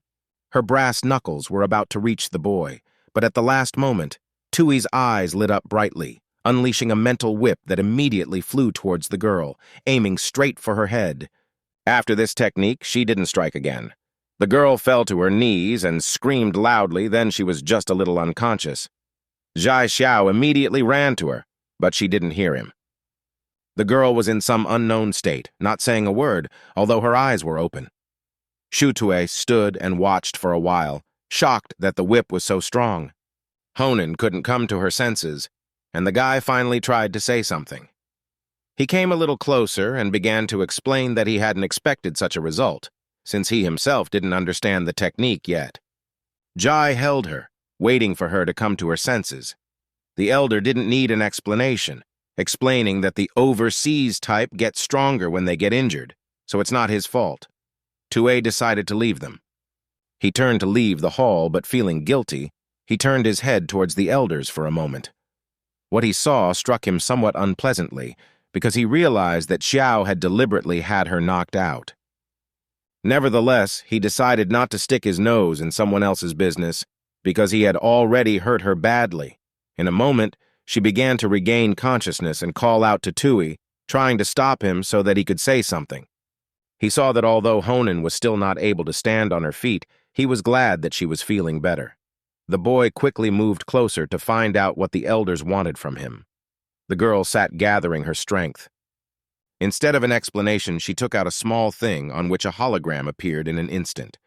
Her brass knuckles were about to reach the boy, but at the last moment, Tui's eyes lit up brightly, unleashing a mental whip that immediately flew towards the girl, aiming straight for her head. After this technique, she didn't strike again. The girl fell to her knees and screamed loudly, then she was just a little unconscious. Zhai Xiao immediately ran to her, but she didn't hear him. The girl was in some unknown state, not saying a word, although her eyes were open. Shu Tue stood and watched for a while, shocked that the whip was so strong. Honin couldn't come to her senses, and the guy finally tried to say something. He came a little closer and began to explain that he hadn't expected such a result, since he himself didn't understand the technique yet. Jai held her, waiting for her to come to her senses. The elder didn't need an explanation, explaining that the overseas type gets stronger when they get injured, so it's not his fault. Tue decided to leave them. He turned to leave the hall, but feeling guilty, he turned his head towards the elders for a moment. What he saw struck him somewhat unpleasantly, because he realized that Xiao had deliberately had her knocked out. Nevertheless, he decided not to stick his nose in someone else's business because he had already hurt her badly. In a moment, she began to regain consciousness and call out to Tui, trying to stop him so that he could say something. He saw that although Honin was still not able to stand on her feet, he was glad that she was feeling better. The boy quickly moved closer to find out what the elders wanted from him. The girl sat gathering her strength. Instead of an explanation, she took out a small thing on which a hologram appeared in an instant.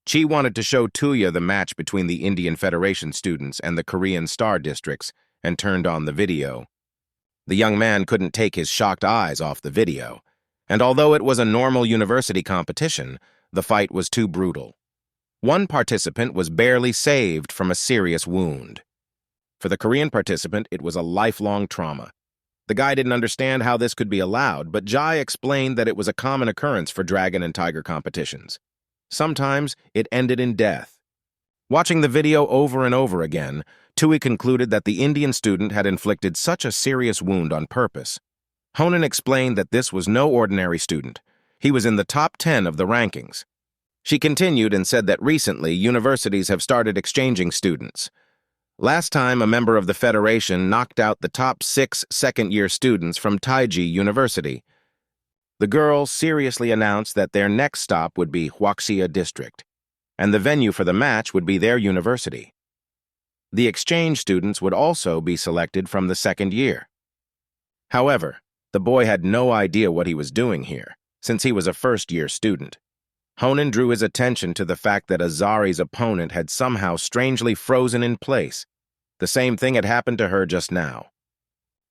Chi wanted to show Tuya the match between the Indian Federation students and the Korean Star Districts and turned on the video. The young man couldn't take his shocked eyes off the video, and although it was a normal university competition, the fight was too brutal. One participant was barely saved from a serious wound. For the Korean participant, it was a lifelong trauma. The guy didn't understand how this could be allowed, but Jai explained that it was a common occurrence for dragon and tiger competitions. Sometimes it ended in death. Watching the video over and over again, Tui concluded that the Indian student had inflicted such a serious wound on purpose. Honin explained that this was no ordinary student. He was in the top 10 of the rankings. She continued and said that recently universities have started exchanging students. Last time, a member of the Federation knocked out the top 6 second-year students from Taiji University. The girl seriously announced that their next stop would be Huaxia District, and the venue for the match would be their university. The exchange students would also be selected from the second year. However, the boy had no idea what he was doing here, since he was a first-year student. Honan drew his attention to the fact that Azari's opponent had somehow strangely frozen in place. The same thing had happened to her just now.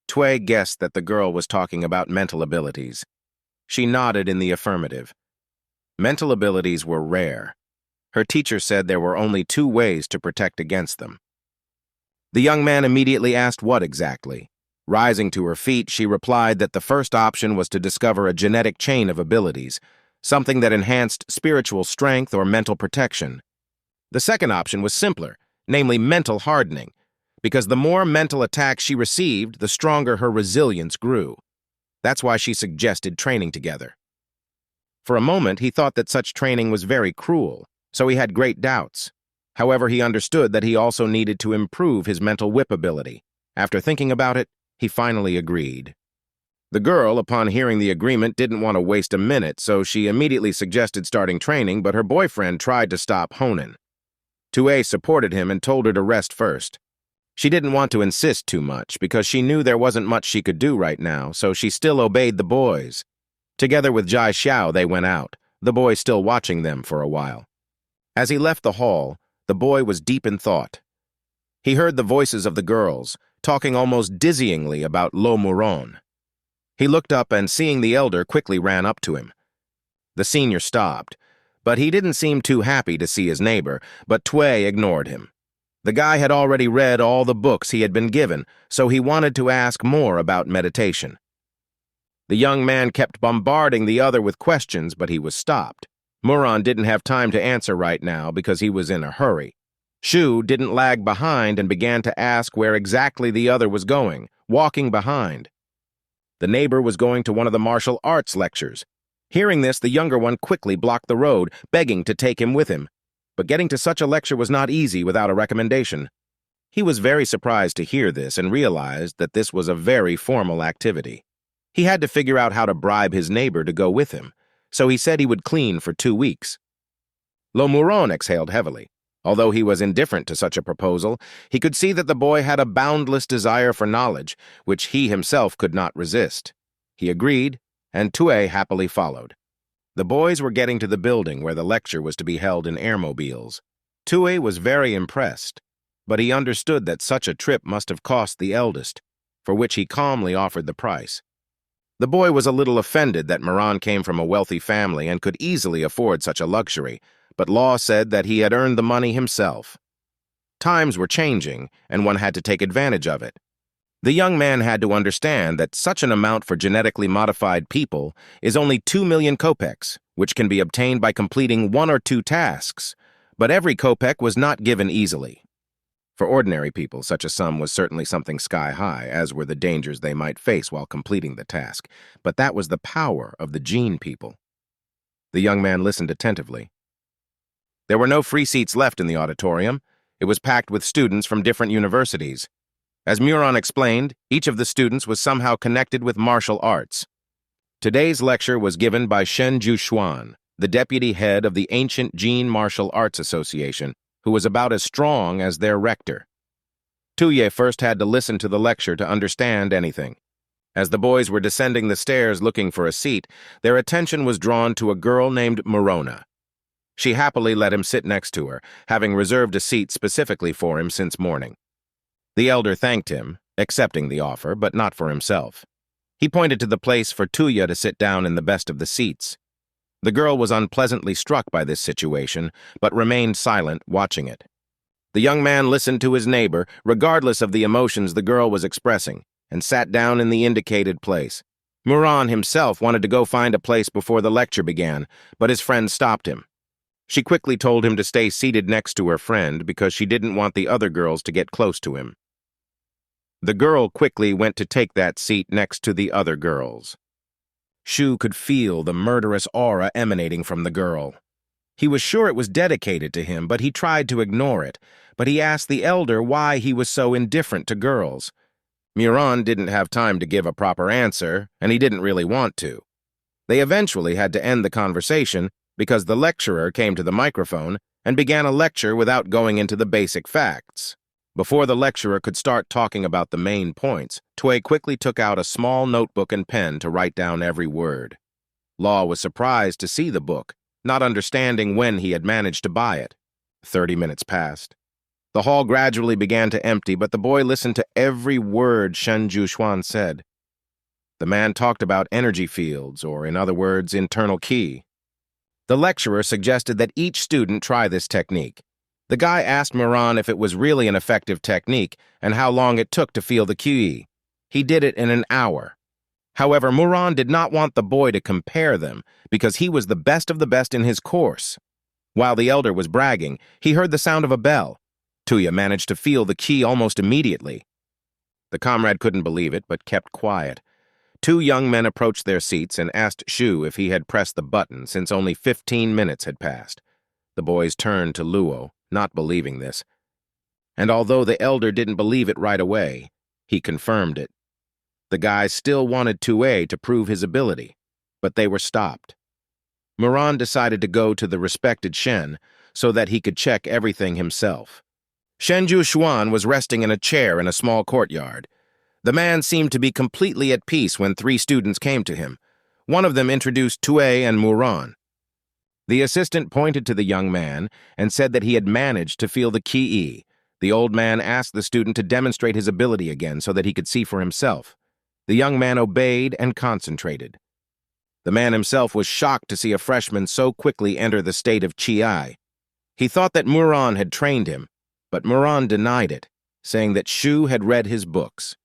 Tue guessed that the girl was talking about mental abilities. She nodded in the affirmative. Mental abilities were rare. Her teacher said there were only 2 ways to protect against them. The young man immediately asked what exactly. Rising to her feet, she replied that the first option was to discover a genetic chain of abilities, something that enhanced spiritual strength or mental protection. The second option was simpler, namely mental hardening, because the more mental attacks she received, the stronger her resilience grew. That's why she suggested training together. For a moment, he thought that such training was very cruel, so he had great doubts. However, he understood that he also needed to improve his mental whip ability. After thinking about it, he finally agreed. The girl, upon hearing the agreement, didn't want to waste a minute, so she immediately suggested starting training, but her boyfriend tried to stop Honan. Tue supported him and told her to rest first. She didn't want to insist too much because she knew there wasn't much she could do right now, so she still obeyed the boys. Together with Jai Xiao, they went out, the boy still watching them for a while. As he left the hall, the boy was deep in thought. He heard the voices of the girls, talking almost dizzyingly about Lo Muron. He looked up and, seeing the elder, quickly ran up to him. The senior stopped, but he didn't seem too happy to see his neighbor, but Tue ignored him. The guy had already read all the books he had been given, so he wanted to ask more about meditation. The young man kept bombarding the other with questions, but he was stopped. Muron didn't have time to answer right now because he was in a hurry. Shu didn't lag behind and began to ask where exactly the other was going, walking behind. The neighbor was going to one of the martial arts lectures. Hearing this, the younger one quickly blocked the road, begging to take him with him. But getting to such a lecture was not easy without a recommendation. He was very surprised to hear this and realized that this was a very formal activity. He had to figure out how to bribe his neighbor to go with him, so he said he would clean for 2 weeks. Lo Muron exhaled heavily. Although he was indifferent to such a proposal, he could see that the boy had a boundless desire for knowledge, which he himself could not resist. He agreed, and Tue happily followed. The boys were getting to the building where the lecture was to be held in airmobiles. Tue was very impressed, but he understood that such a trip must have cost the eldest, for which he calmly offered the price. The boy was a little offended that Moran came from a wealthy family and could easily afford such a luxury, but Law said that he had earned the money himself. Times were changing, and one had to take advantage of it. The young man had to understand that such an amount for genetically modified people is only 2 million kopecks, which can be obtained by completing 1 or 2 tasks, but every kopeck was not given easily. For ordinary people, such a sum was certainly something sky-high, as were the dangers they might face while completing the task, but that was the power of the gene people. The young man listened attentively. There were no free seats left in the auditorium. It was packed with students from different universities. As Muron explained, each of the students was somehow connected with martial arts. Today's lecture was given by Shen Jushuan, the deputy head of the Ancient Gene Martial Arts Association, who was about as strong as their rector. Tuye first had to listen to the lecture to understand anything. As the boys were descending the stairs looking for a seat, their attention was drawn to a girl named Morona. She happily let him sit next to her, having reserved a seat specifically for him since morning. The elder thanked him, accepting the offer, but not for himself. He pointed to the place for Tuya to sit down in the best of the seats. The girl was unpleasantly struck by this situation, but remained silent, watching it. The young man listened to his neighbor, regardless of the emotions the girl was expressing, and sat down in the indicated place. Muran himself wanted to go find a place before the lecture began, but his friend stopped him. She quickly told him to stay seated next to her friend because she didn't want the other girls to get close to him. The girl quickly went to take that seat next to the other girls. Shu could feel the murderous aura emanating from the girl. He was sure it was dedicated to him, but he tried to ignore it. But he asked the elder why he was so indifferent to girls. Muron didn't have time to give a proper answer, and he didn't really want to. They eventually had to end the conversation because the lecturer came to the microphone and began a lecture without going into the basic facts. Before the lecturer could start talking about the main points, Tway quickly took out a small notebook and pen to write down every word. Law was surprised to see the book, not understanding when he had managed to buy it. 30 minutes passed. The hall gradually began to empty, but the boy listened to every word Shen Jushuan said. The man talked about energy fields, or in other words, internal qi. The lecturer suggested that each student try this technique. The guy asked Muron if it was really an effective technique and how long it took to feel the qi. He did it in an hour. However, Muron did not want the boy to compare them because he was the best of the best in his course. While the elder was bragging, he heard the sound of a bell. Tuya managed to feel the qi almost immediately. The comrade couldn't believe it, but kept quiet. Two young men approached their seats and asked Shu if he had pressed the button since only 15 minutes had passed. The boys turned to Luo, not believing this. And although the elder didn't believe it right away, he confirmed it. The guys still wanted Tuay to prove his ability, but they were stopped. Muron decided to go to the respected Shen so that he could check everything himself. Shen Jushuan was resting in a chair in a small courtyard. The man seemed to be completely at peace when 3 students came to him. One of them introduced Tuay and Muron. The assistant pointed to the young man and said that he had managed to feel the qi. The old man asked the student to demonstrate his ability again so that he could see for himself. The young man obeyed and concentrated. The man himself was shocked to see a freshman so quickly enter the state of qi. He thought that Muron had trained him, but Muron denied it, saying that Shu had read his books.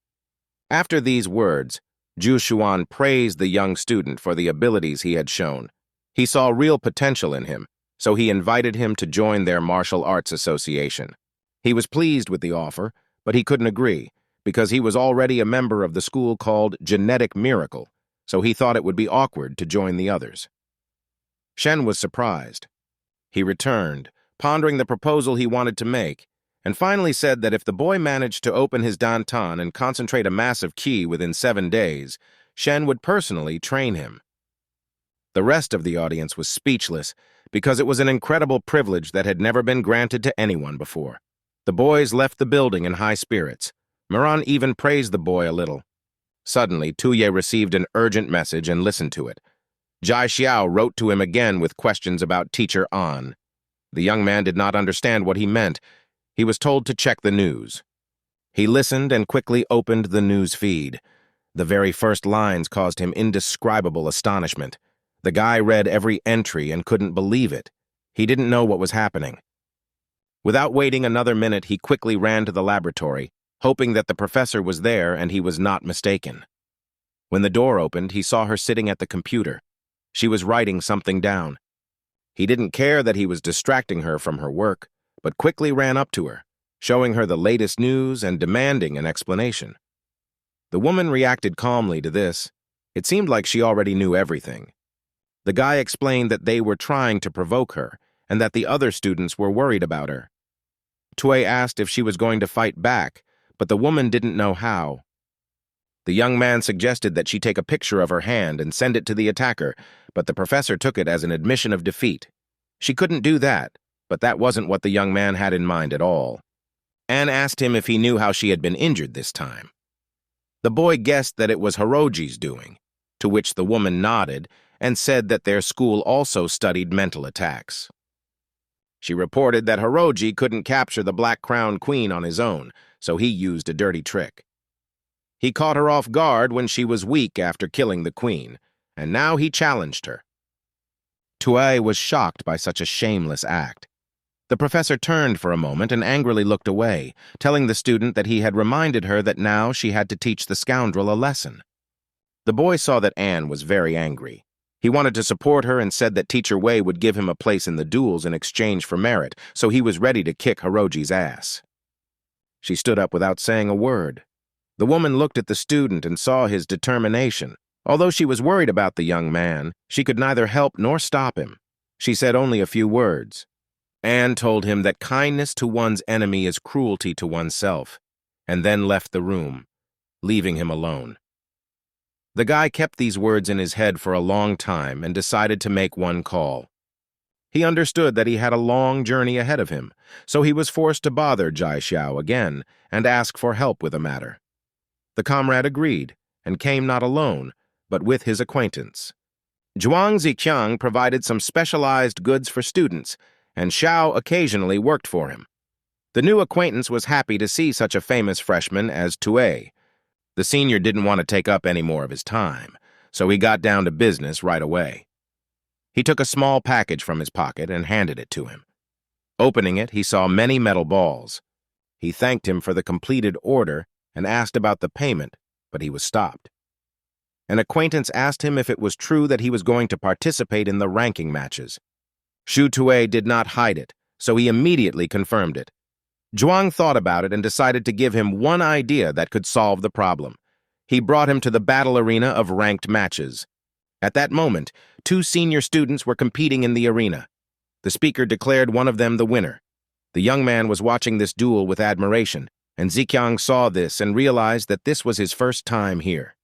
After these words, Jushuan praised the young student for the abilities he had shown. He saw real potential in him, so he invited him to join their martial arts association. He was pleased with the offer, but he couldn't agree, because he was already a member of the school called Genetic Miracle, so he thought it would be awkward to join the others. Shen was surprised. He returned, pondering the proposal he wanted to make, and finally said that if the boy managed to open his dantan and concentrate a massive qi within 7 days, Shen would personally train him. The rest of the audience was speechless because it was an incredible privilege that had never been granted to anyone before. The boys left the building in high spirits. Muron even praised the boy a little. Suddenly, Tuye received an urgent message and listened to it. Jai Xiao wrote to him again with questions about Teacher An. The young man did not understand what he meant. He was told to check the news. He listened and quickly opened the news feed. The very first lines caused him indescribable astonishment. The guy read every entry and couldn't believe it. He didn't know what was happening. Without waiting another minute, he quickly ran to the laboratory, hoping that the professor was there and he was not mistaken. When the door opened, he saw her sitting at the computer. She was writing something down. He didn't care that he was distracting her from her work, but quickly ran up to her, showing her the latest news and demanding an explanation. The woman reacted calmly to this. It seemed like she already knew everything. The guy explained that they were trying to provoke her and that the other students were worried about her. Tuay asked if she was going to fight back, but the woman didn't know how. The young man suggested that she take a picture of her hand and send it to the attacker, but the professor took it as an admission of defeat. She couldn't do that, but that wasn't what the young man had in mind at all. Anne asked him if he knew how she had been injured this time. The boy guessed that it was Hiroji's doing, to which the woman nodded and said that their school also studied mental attacks. She reported that Hiroji couldn't capture the Black Crown Queen on his own, so he used a dirty trick. He caught her off guard when she was weak after killing the queen, and now he challenged her. Tuay was shocked by such a shameless act. The professor turned for a moment and angrily looked away, telling the student that he had reminded her that now she had to teach the scoundrel a lesson. The boy saw that Anne was very angry. He wanted to support her and said that Teacher Wei would give him a place in the duels in exchange for merit, so he was ready to kick Hiroji's ass. She stood up without saying a word. The woman looked at the student and saw his determination. Although she was worried about the young man, she could neither help nor stop him. She said only a few words. Anne told him that kindness to one's enemy is cruelty to oneself, and then left the room, leaving him alone. The guy kept these words in his head for a long time and decided to make one call. He understood that he had a long journey ahead of him, so he was forced to bother Jai Xiao again and ask for help with a matter. The comrade agreed and came not alone, but with his acquaintance. Zhuang Ziqiang provided some specialized goods for students, and Xiao occasionally worked for him. The new acquaintance was happy to see such a famous freshman as Tue. The senior didn't want to take up any more of his time, so he got down to business right away. He took a small package from his pocket and handed it to him. Opening it, he saw many metal balls. He thanked him for the completed order and asked about the payment, but he was stopped. An acquaintance asked him if it was true that he was going to participate in the ranking matches. Shu Tue did not hide it, so he immediately confirmed it. Zhuang thought about it and decided to give him one idea that could solve the problem. He brought him to the battle arena of ranked matches. At that moment, 2 senior students were competing in the arena. The speaker declared one of them the winner. The young man was watching this duel with admiration, and Ziqiang saw this and realized that this was his first time here.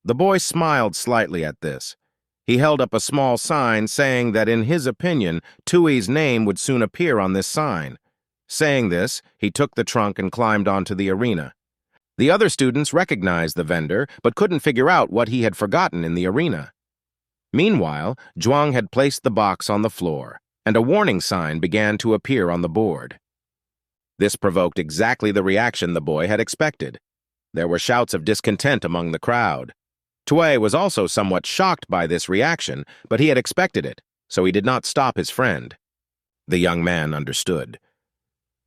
The boy smiled slightly at this. He held up a small sign saying that in his opinion, Tui's name would soon appear on this sign. Saying this, he took the trunk and climbed onto the arena. The other students recognized the vendor, but couldn't figure out what he had forgotten in the arena. Meanwhile, Zhuang had placed the box on the floor, and a warning sign began to appear on the board. This provoked exactly the reaction the boy had expected. There were shouts of discontent among the crowd. Tue was also somewhat shocked by this reaction, but he had expected it, so he did not stop his friend. The young man understood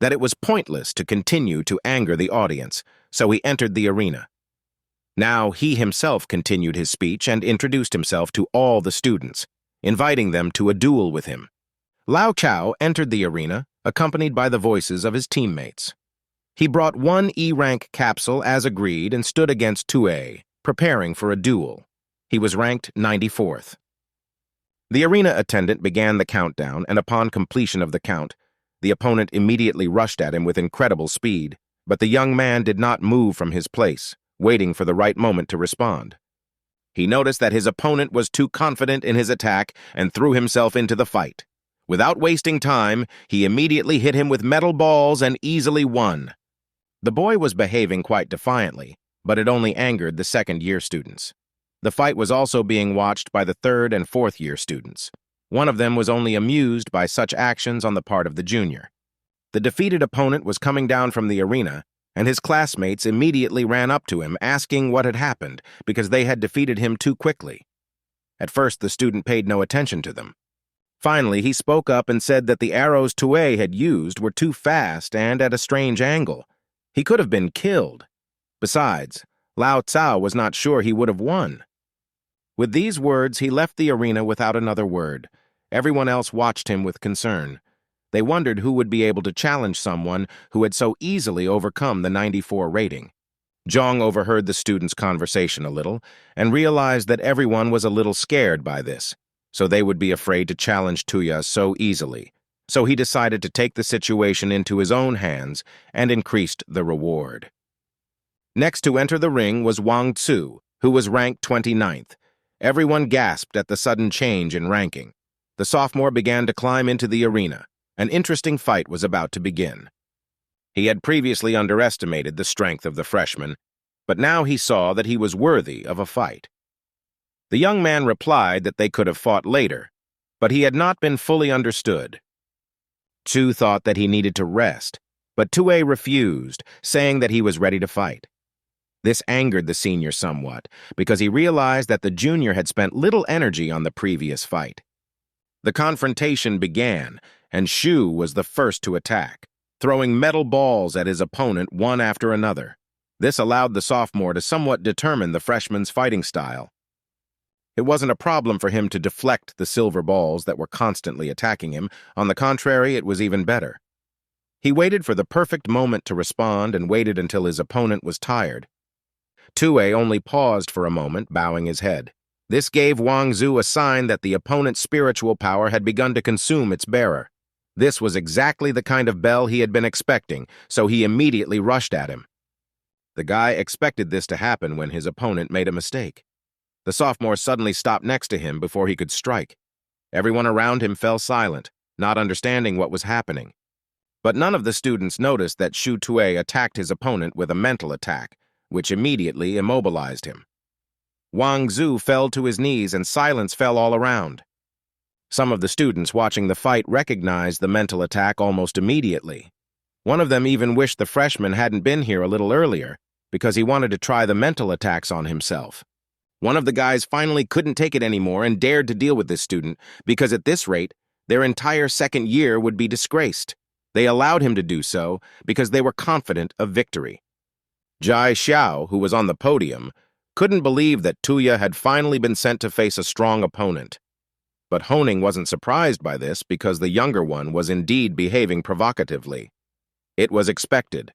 that it was pointless to continue to anger the audience, so he entered the arena. Now he himself continued his speech and introduced himself to all the students, inviting them to a duel with him. Lao Chao entered the arena, accompanied by the voices of his teammates. He brought 1 E-rank capsule as agreed and stood against Tue, preparing for a duel. He was ranked 94th. The arena attendant began the countdown, and upon completion of the count, the opponent immediately rushed at him with incredible speed, but the young man did not move from his place, waiting for the right moment to respond. He noticed that his opponent was too confident in his attack and threw himself into the fight. Without wasting time, he immediately hit him with metal balls and easily won. The boy was behaving quite defiantly, but it only angered the second-year students. The fight was also being watched by the third- and fourth-year students. One of them was only amused by such actions on the part of the junior. The defeated opponent was coming down from the arena, and his classmates immediately ran up to him asking what had happened because they had defeated him too quickly. At first, the student paid no attention to them. Finally, he spoke up and said that the arrows Tue had used were too fast and at a strange angle. He could have been killed. Besides, Lao Cao was not sure he would have won. With these words, he left the arena without another word. Everyone else watched him with concern. They wondered who would be able to challenge someone who had so easily overcome the 94 rating. Zhang overheard the students' conversation a little and realized that everyone was a little scared by this, so they would be afraid to challenge Tuya so easily. So he decided to take the situation into his own hands and increased the reward. Next to enter the ring was Wang Tzu, who was ranked 29th. Everyone gasped at the sudden change in ranking. The sophomore began to climb into the arena. An interesting fight was about to begin. He had previously underestimated the strength of the freshman, but now he saw that he was worthy of a fight. The young man replied that they could have fought later, but he had not been fully understood. Chu thought that he needed to rest, but Tue refused, saying that he was ready to fight. This angered the senior somewhat, because he realized that the junior had spent little energy on the previous fight. The confrontation began, and Shu was the first to attack, throwing metal balls at his opponent one after another. This allowed the sophomore to somewhat determine the freshman's fighting style. It wasn't a problem for him to deflect the silver balls that were constantly attacking him. On the contrary, it was even better. He waited for the perfect moment to respond and waited until his opponent was tired. Tue only paused for a moment, bowing his head. This gave Wang Zu a sign that the opponent's spiritual power had begun to consume its bearer. This was exactly the kind of bell he had been expecting, so he immediately rushed at him. The guy expected this to happen when his opponent made a mistake. The sophomore suddenly stopped next to him before he could strike. Everyone around him fell silent, not understanding what was happening. But none of the students noticed that Shu Tue attacked his opponent with a mental attack, which immediately immobilized him. Wang Zu fell to his knees and silence fell all around. Some of the students watching the fight recognized the mental attack almost immediately. One of them even wished the freshman hadn't been here a little earlier, because he wanted to try the mental attacks on himself. One of the guys finally couldn't take it anymore and dared to deal with this student, because at this rate, their entire second year would be disgraced. They allowed him to do so because they were confident of victory. Jai Xiao, who was on the podium, couldn't believe that Tuya had finally been sent to face a strong opponent. But Honing wasn't surprised by this because the younger one was indeed behaving provocatively. It was expected.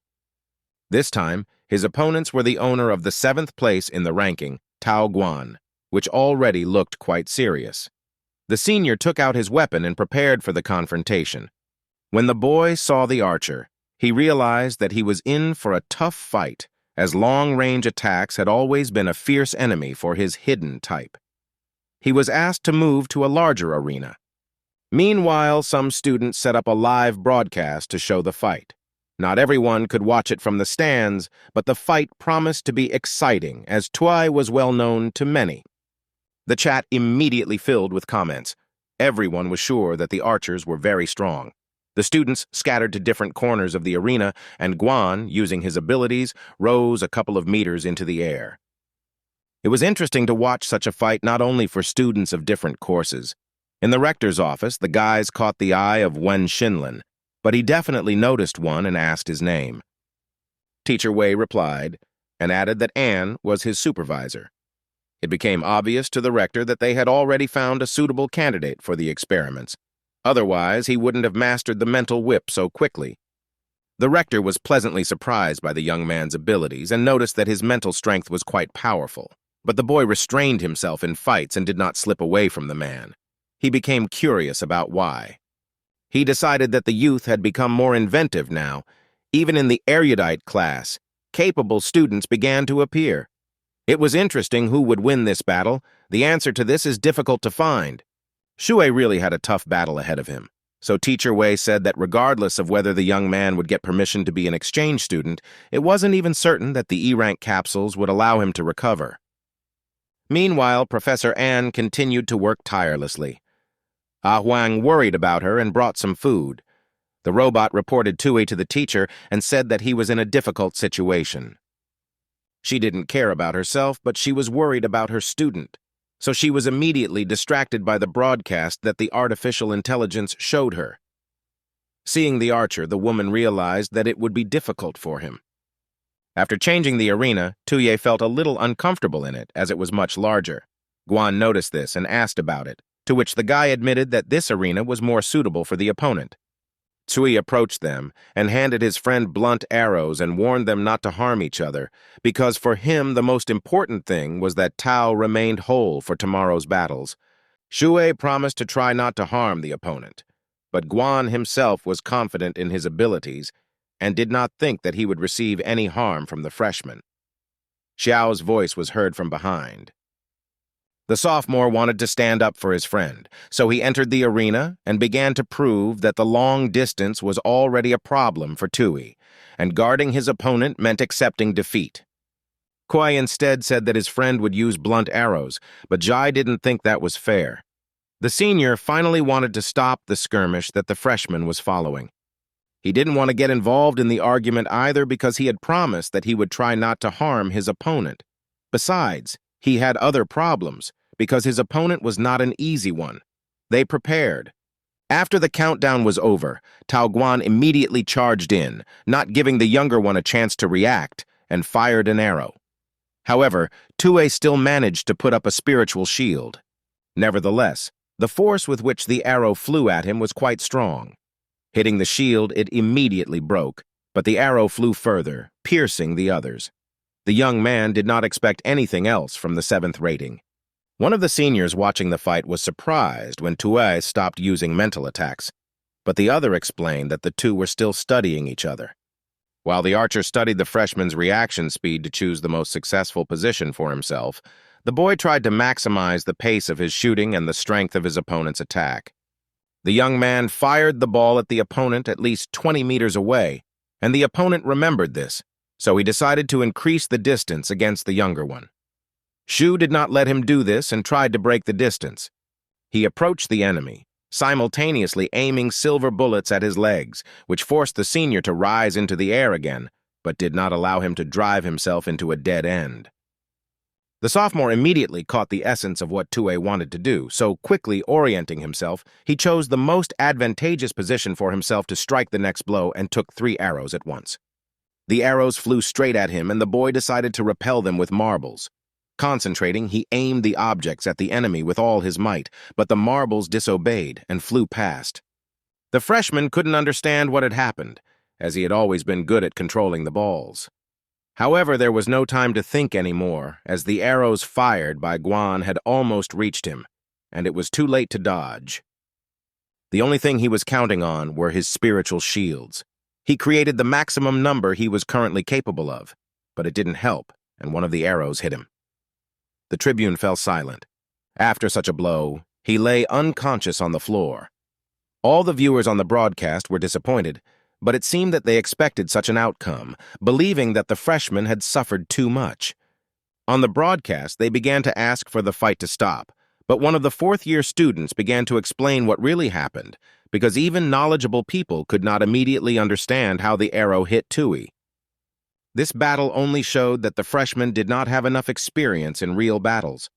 This time, his opponents were the owner of the 7th place in the ranking, Tao Guan, which already looked quite serious. The senior took out his weapon and prepared for the confrontation. When the boy saw the archer, he realized that he was in for a tough fight, as long-range attacks had always been a fierce enemy for his hidden type. He was asked to move to a larger arena. Meanwhile, some students set up a live broadcast to show the fight. Not everyone could watch it from the stands, but the fight promised to be exciting, as Tuai was well known to many. The chat immediately filled with comments. Everyone was sure that the archers were very strong. The students scattered to different corners of the arena, and Guan, using his abilities, rose a couple of meters into the air. It was interesting to watch such a fight not only for students of different courses. In the rector's office, the guys caught the eye of Wen Xinlin, but he definitely noticed one and asked his name. Teacher Wei replied, and added that Anne was his supervisor. It became obvious to the rector that they had already found a suitable candidate for the experiments. Otherwise, he wouldn't have mastered the mental whip so quickly. The rector was pleasantly surprised by the young man's abilities and noticed that his mental strength was quite powerful. But the boy restrained himself in fights and did not slip away from the man. He became curious about why. He decided that the youth had become more inventive now. Even in the erudite class, capable students began to appear. It was interesting who would win this battle. The answer to this is difficult to find. Shui really had a tough battle ahead of him, so Teacher Wei said that regardless of whether the young man would get permission to be an exchange student, it wasn't even certain that the E-rank capsules would allow him to recover. Meanwhile, Professor An continued to work tirelessly. Ah Huang worried about her and brought some food. The robot reported Tui to the teacher and said that he was in a difficult situation. She didn't care about herself, but she was worried about her student. So she was immediately distracted by the broadcast that the artificial intelligence showed her. Seeing the archer, the woman realized that it would be difficult for him. After changing the arena, Tuye felt a little uncomfortable in it, as it was much larger. Guan noticed this and asked about it, to which the guy admitted that this arena was more suitable for the opponent. Tui approached them and handed his friend blunt arrows and warned them not to harm each other, because for him the most important thing was that Tao remained whole for tomorrow's battles. Shui promised to try not to harm the opponent, but Guan himself was confident in his abilities and did not think that he would receive any harm from the freshman. Xiao's voice was heard from behind. The sophomore wanted to stand up for his friend, so he entered the arena and began to prove that the long distance was already a problem for Tui, and guarding his opponent meant accepting defeat. Kuai instead said that his friend would use blunt arrows, but Jai didn't think that was fair. The senior finally wanted to stop the skirmish that the freshman was following. He didn't want to get involved in the argument either because he had promised that he would try not to harm his opponent. Besides, he had other problems, because his opponent was not an easy one. They prepared. After the countdown was over, Tao Guan immediately charged in, not giving the younger one a chance to react, and fired an arrow. However, Tue still managed to put up a spiritual shield. Nevertheless, the force with which the arrow flew at him was quite strong. Hitting the shield, it immediately broke, but the arrow flew further, piercing the others. The young man did not expect anything else from the 7th rating. One of the seniors watching the fight was surprised when Tue stopped using mental attacks, but the other explained that the two were still studying each other. While the archer studied the freshman's reaction speed to choose the most successful position for himself, the boy tried to maximize the pace of his shooting and the strength of his opponent's attack. The young man fired the ball at the opponent at least 20 meters away, and the opponent remembered this, so he decided to increase the distance against the younger one. Shu did not let him do this and tried to break the distance. He approached the enemy, simultaneously aiming silver bullets at his legs, which forced the senior to rise into the air again, but did not allow him to drive himself into a dead end. The sophomore immediately caught the essence of what Tue wanted to do, so quickly orienting himself, he chose the most advantageous position for himself to strike the next blow and took 3 arrows at once. The arrows flew straight at him, and the boy decided to repel them with marbles. Concentrating, he aimed the objects at the enemy with all his might, but the marbles disobeyed and flew past. The freshman couldn't understand what had happened, as he had always been good at controlling the balls. However, there was no time to think anymore, as the arrows fired by Guan had almost reached him, and it was too late to dodge. The only thing he was counting on were his spiritual shields. He created the maximum number he was currently capable of, but it didn't help, and one of the arrows hit him. The tribune fell silent. After such a blow, he lay unconscious on the floor. All the viewers on the broadcast were disappointed, but it seemed that they expected such an outcome, believing that the freshman had suffered too much. On the broadcast, they began to ask for the fight to stop, but one of the fourth-year students began to explain what really happened, because even knowledgeable people could not immediately understand how the arrow hit Tui. This battle only showed that the freshman did not have enough experience in real battles.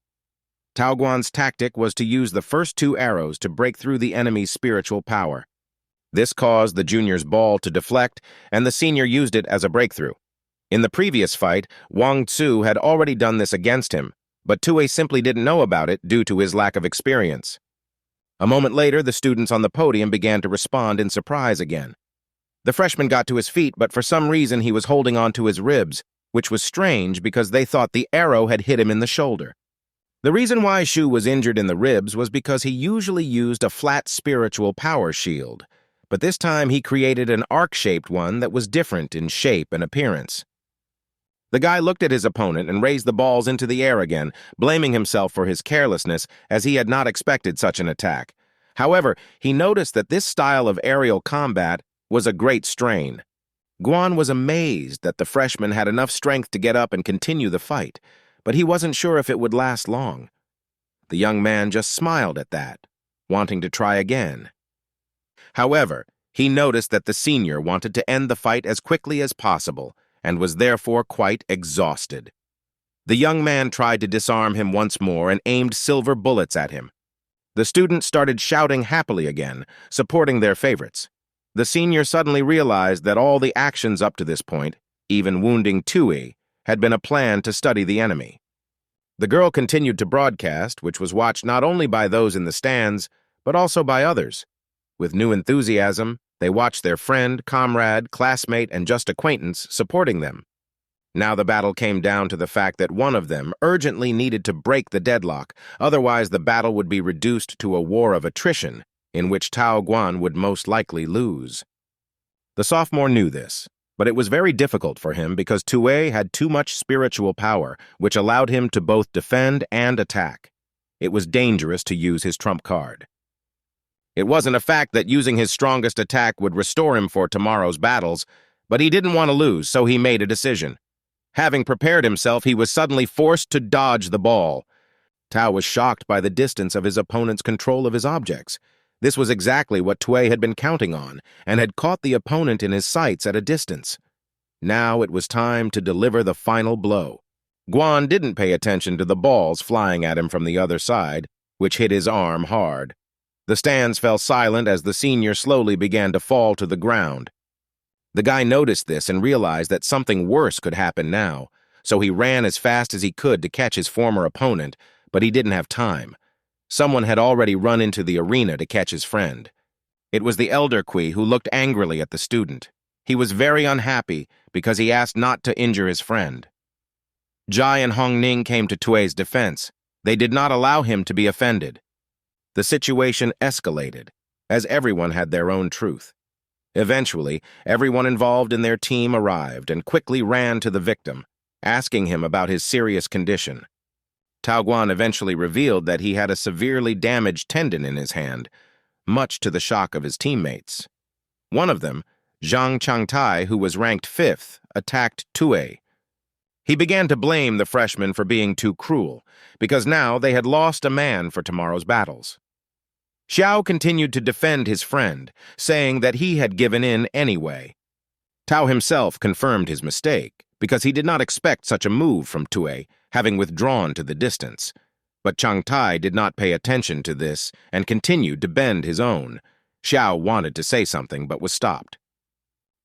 Tao Guan's tactic was to use the first 2 arrows to break through the enemy's spiritual power. This caused the junior's ball to deflect, and the senior used it as a breakthrough. In the previous fight, Wang Tzu had already done this against him, but Tue simply didn't know about it due to his lack of experience. A moment later, the students on the podium began to respond in surprise again. The freshman got to his feet, but for some reason he was holding on to his ribs, which was strange because they thought the arrow had hit him in the shoulder. The reason why Shu was injured in the ribs was because he usually used a flat spiritual power shield, but this time he created an arc-shaped one that was different in shape and appearance. The guy looked at his opponent and raised the balls into the air again, blaming himself for his carelessness as he had not expected such an attack. However, he noticed that this style of aerial combat was a great strain. Guan was amazed that the freshman had enough strength to get up and continue the fight, but he wasn't sure if it would last long. The young man just smiled at that, wanting to try again. However, he noticed that the senior wanted to end the fight as quickly as possible and was therefore quite exhausted. The young man tried to disarm him once more and aimed silver bullets at him. The students started shouting happily again, supporting their favorites. The senior suddenly realized that all the actions up to this point, even wounding Tui, had been a plan to study the enemy. The girl continued to broadcast, which was watched not only by those in the stands, but also by others. With new enthusiasm, they watched their friend, comrade, classmate, and just acquaintance supporting them. Now the battle came down to the fact that one of them urgently needed to break the deadlock, otherwise the battle would be reduced to a war of attrition, in which Tao Guan would most likely lose. The sophomore knew this, but it was very difficult for him because Tue had too much spiritual power, which allowed him to both defend and attack. It was dangerous to use his trump card. It wasn't a fact that using his strongest attack would restore him for tomorrow's battles, but he didn't want to lose, so he made a decision. Having prepared himself, he was suddenly forced to dodge the ball. Tao was shocked by the distance of his opponent's control of his objects. This was exactly what Tue had been counting on, and had caught the opponent in his sights at a distance. Now it was time to deliver the final blow. Guan didn't pay attention to the balls flying at him from the other side, which hit his arm hard. The stands fell silent as the senior slowly began to fall to the ground. The guy noticed this and realized that something worse could happen now, so he ran as fast as he could to catch his former opponent, but he didn't have time. Someone had already run into the arena to catch his friend. It was the elder Kui who looked angrily at the student. He was very unhappy because he asked not to injure his friend. Jai and Hongning came to Tue's defense. They did not allow him to be offended. The situation escalated, as everyone had their own truth. Eventually, everyone involved in their team arrived and quickly ran to the victim, asking him about his serious condition. Tao Guan eventually revealed that he had a severely damaged tendon in his hand, much to the shock of his teammates. One of them, Zhang Changtai, who was ranked 5th, attacked Tue. He began to blame the freshman for being too cruel, because now they had lost a man for tomorrow's battles. Xiao continued to defend his friend, saying that he had given in anyway. Tao himself confirmed his mistake, because he did not expect such a move from Tue, having withdrawn to the distance. But Changtai did not pay attention to this and continued to bend his own. Xiao wanted to say something but was stopped.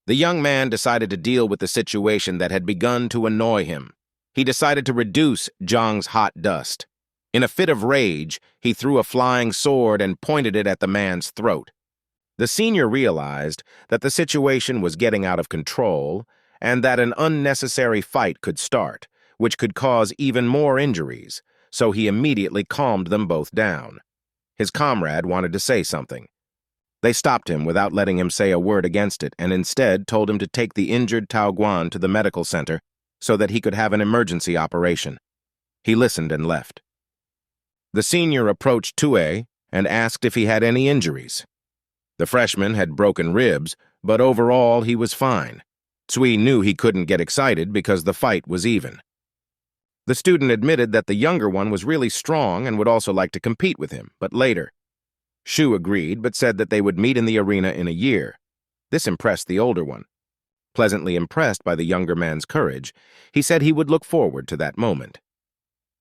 The young man decided to deal with the situation that had begun to annoy him. He decided to reduce Zhang's hot dust. In a fit of rage, he threw a flying sword and pointed it at the man's throat. The senior realized that the situation was getting out of control and that an unnecessary fight could start, which could cause even more injuries, so he immediately calmed them both down. His comrade wanted to say something. They stopped him without letting him say a word against it and instead told him to take the injured Tao Guan to the medical center so that he could have an emergency operation. He listened and left. The senior approached Tue and asked if he had any injuries. The freshman had broken ribs, but overall he was fine. Tsui knew he couldn't get excited because the fight was even. The student admitted that the younger one was really strong and would also like to compete with him, but later. Shu agreed, but said that they would meet in the arena in a year. This impressed the older one. Pleasantly impressed by the younger man's courage, he said he would look forward to that moment.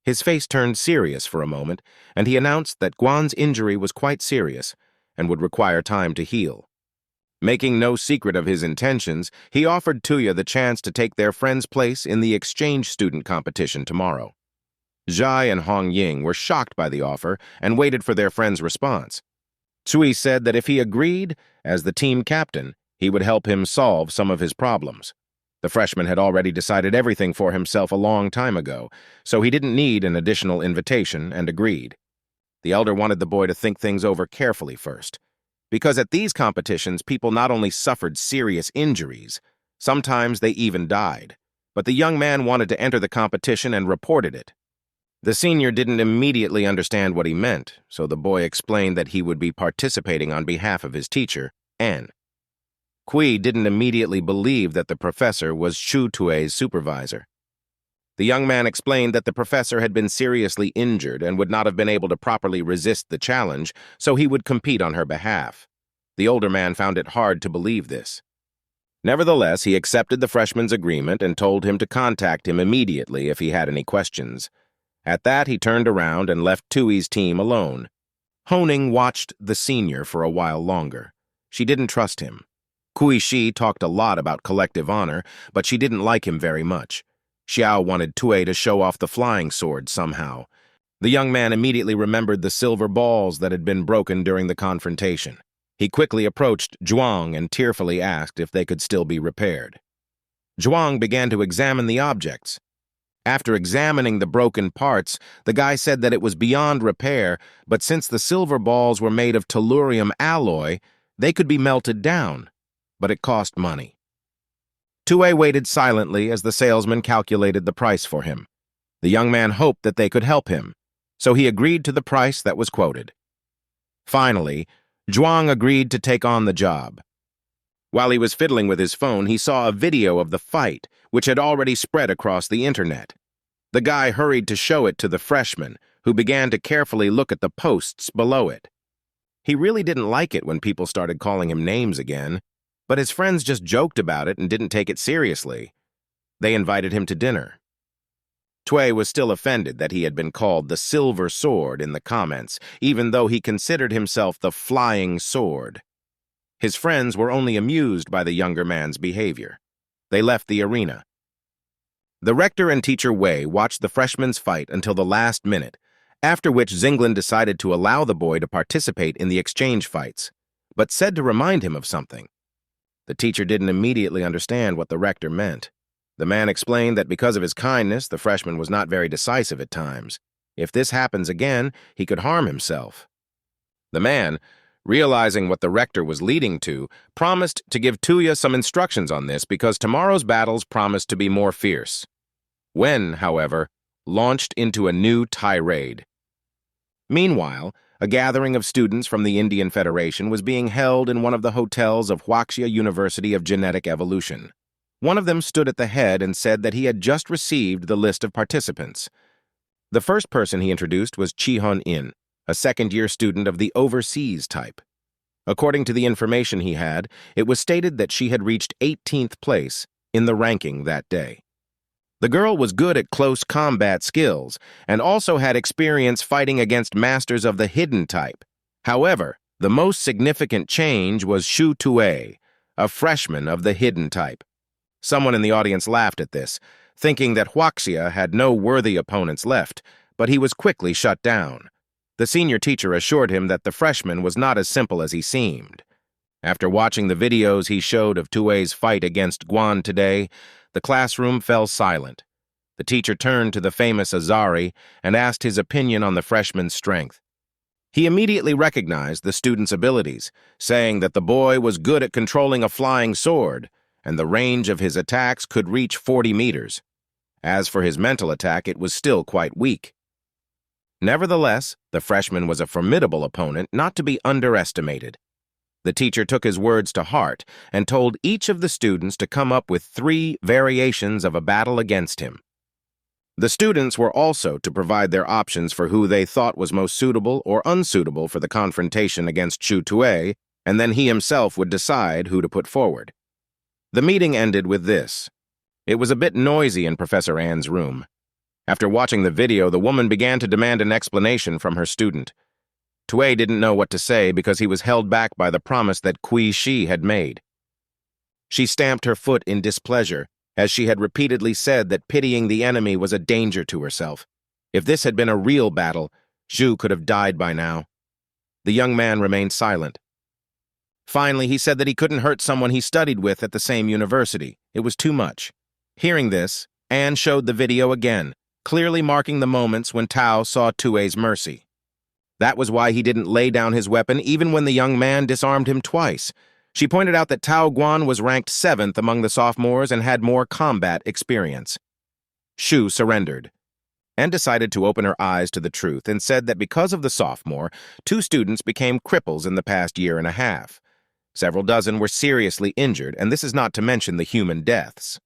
His face turned serious for a moment, and he announced that Guan's injury was quite serious and would require time to heal. Making no secret of his intentions, he offered Tuya the chance to take their friend's place in the exchange student competition tomorrow. Zhai and Hong Ying were shocked by the offer and waited for their friend's response. Tsui said that if he agreed, as the team captain, he would help him solve some of his problems. The freshman had already decided everything for himself a long time ago, so he didn't need an additional invitation and agreed. The elder wanted the boy to think things over carefully first, because at these competitions people not only suffered serious injuries, sometimes they even died, but the young man wanted to enter the competition and reported it. The senior didn't immediately understand what he meant, so the boy explained that he would be participating on behalf of his teacher, Anne. Kui didn't immediately believe that the professor was Shu Tue's supervisor. The young man explained that the professor had been seriously injured and would not have been able to properly resist the challenge, so he would compete on her behalf. The older man found it hard to believe this. Nevertheless, he accepted the freshman's agreement and told him to contact him immediately if he had any questions. At that, he turned around and left Tui's team alone. Honing watched the senior for a while longer. She didn't trust him. Kui Shi talked a lot about collective honor, but she didn't like him very much. Xiao wanted Tue to show off the flying sword somehow. The young man immediately remembered the silver balls that had been broken during the confrontation. He quickly approached Zhuang and tearfully asked if they could still be repaired. Zhuang began to examine the objects. After examining the broken parts, the guy said that it was beyond repair, but since the silver balls were made of tellurium alloy, they could be melted down, but it cost money. Tue waited silently as the salesman calculated the price for him. The young man hoped that they could help him, so he agreed to the price that was quoted. Finally, Zhuang agreed to take on the job. While he was fiddling with his phone, he saw a video of the fight, which had already spread across the internet. The guy hurried to show it to the freshman, who began to carefully look at the posts below it. He really didn't like it when people started calling him names again, but his friends just joked about it and didn't take it seriously. They invited him to dinner. Tue was still offended that he had been called the Silver Sword in the comments, even though he considered himself the Flying Sword. His friends were only amused by the younger man's behavior. They left the arena. The rector and teacher Wei watched the freshman's fight until the last minute, after which Zinglin decided to allow the boy to participate in the exchange fights, but said to remind him of something. The teacher didn't immediately understand what the rector meant. The man explained that because of his kindness, the freshman was not very decisive at times. If this happens again, he could harm himself. The man, realizing what the rector was leading to, promised to give Tuya some instructions on this because tomorrow's battles promised to be more fierce. Wen, however, launched into a new tirade. Meanwhile, a gathering of students from the Indian Federation was being held in one of the hotels of Huaxia University of Genetic Evolution. One of them stood at the head and said that he had just received the list of participants. The first person he introduced was Chi-hun-in, a second-year student of the overseas type. According to the information he had, it was stated that she had reached 18th place in the ranking that day. The girl was good at close combat skills and also had experience fighting against masters of the hidden type. However, the most significant change was Shu Tue, a freshman of the hidden type. Someone in the audience laughed at this, thinking that Huaxia had no worthy opponents left, but he was quickly shut down. The senior teacher assured him that the freshman was not as simple as he seemed. After watching the videos he showed of Tue's fight against Guan today, the classroom fell silent. The teacher turned to the famous Azari and asked his opinion on the freshman's strength. He immediately recognized the student's abilities, saying that the boy was good at controlling a flying sword, and the range of his attacks could reach 40 meters. As for his mental attack, it was still quite weak. Nevertheless, the freshman was a formidable opponent not to be underestimated. The teacher took his words to heart and told each of the students to come up with 3 variations of a battle against him. The students were also to provide their options for who they thought was most suitable or unsuitable for the confrontation against Shu Tue, and then he himself would decide who to put forward. The meeting ended with this. It was a bit noisy in Professor Ann's room. After watching the video, the woman began to demand an explanation from her student. Tue didn't know what to say because he was held back by the promise that Kui Shi had made. She stamped her foot in displeasure, as she had repeatedly said that pitying the enemy was a danger to herself. If this had been a real battle, Zhu could have died by now. The young man remained silent. Finally, he said that he couldn't hurt someone he studied with at the same university. It was too much. Hearing this, Anne showed the video again, clearly marking the moments when Tao saw Tue's mercy. That was why he didn't lay down his weapon even when the young man disarmed him twice. She pointed out that Tao Guan was ranked 7th among the sophomores and had more combat experience. Shu surrendered and decided to open her eyes to the truth and said that because of the sophomore, 2 students became cripples in the past year and a half. Several dozen were seriously injured, and this is not to mention the human deaths.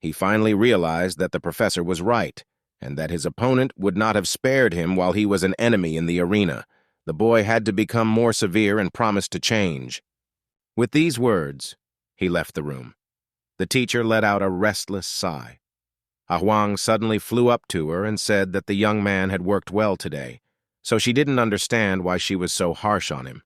He finally realized that the professor was right, and that his opponent would not have spared him while he was an enemy in the arena. The boy had to become more severe and promised to change. With these words, he left the room. The teacher let out a restless sigh. Ah Huang suddenly flew up to her and said that the young man had worked well today, so she didn't understand why she was so harsh on him.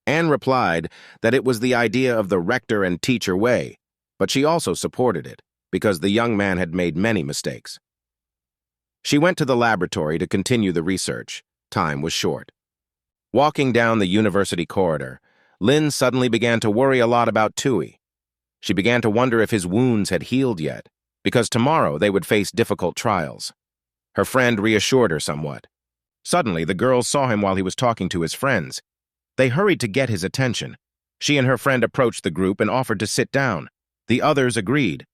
Anne replied that it was the idea of the rector and teacher way, but she also supported it, because the young man had made many mistakes. She went to the laboratory to continue the research. Time was short. Walking down the university corridor, Lin suddenly began to worry a lot about Tui. She began to wonder if his wounds had healed yet, because tomorrow they would face difficult trials. Her friend reassured her somewhat. Suddenly, the girls saw him while he was talking to his friends. They hurried to get his attention. She and her friend approached the group and offered to sit down. The others agreed.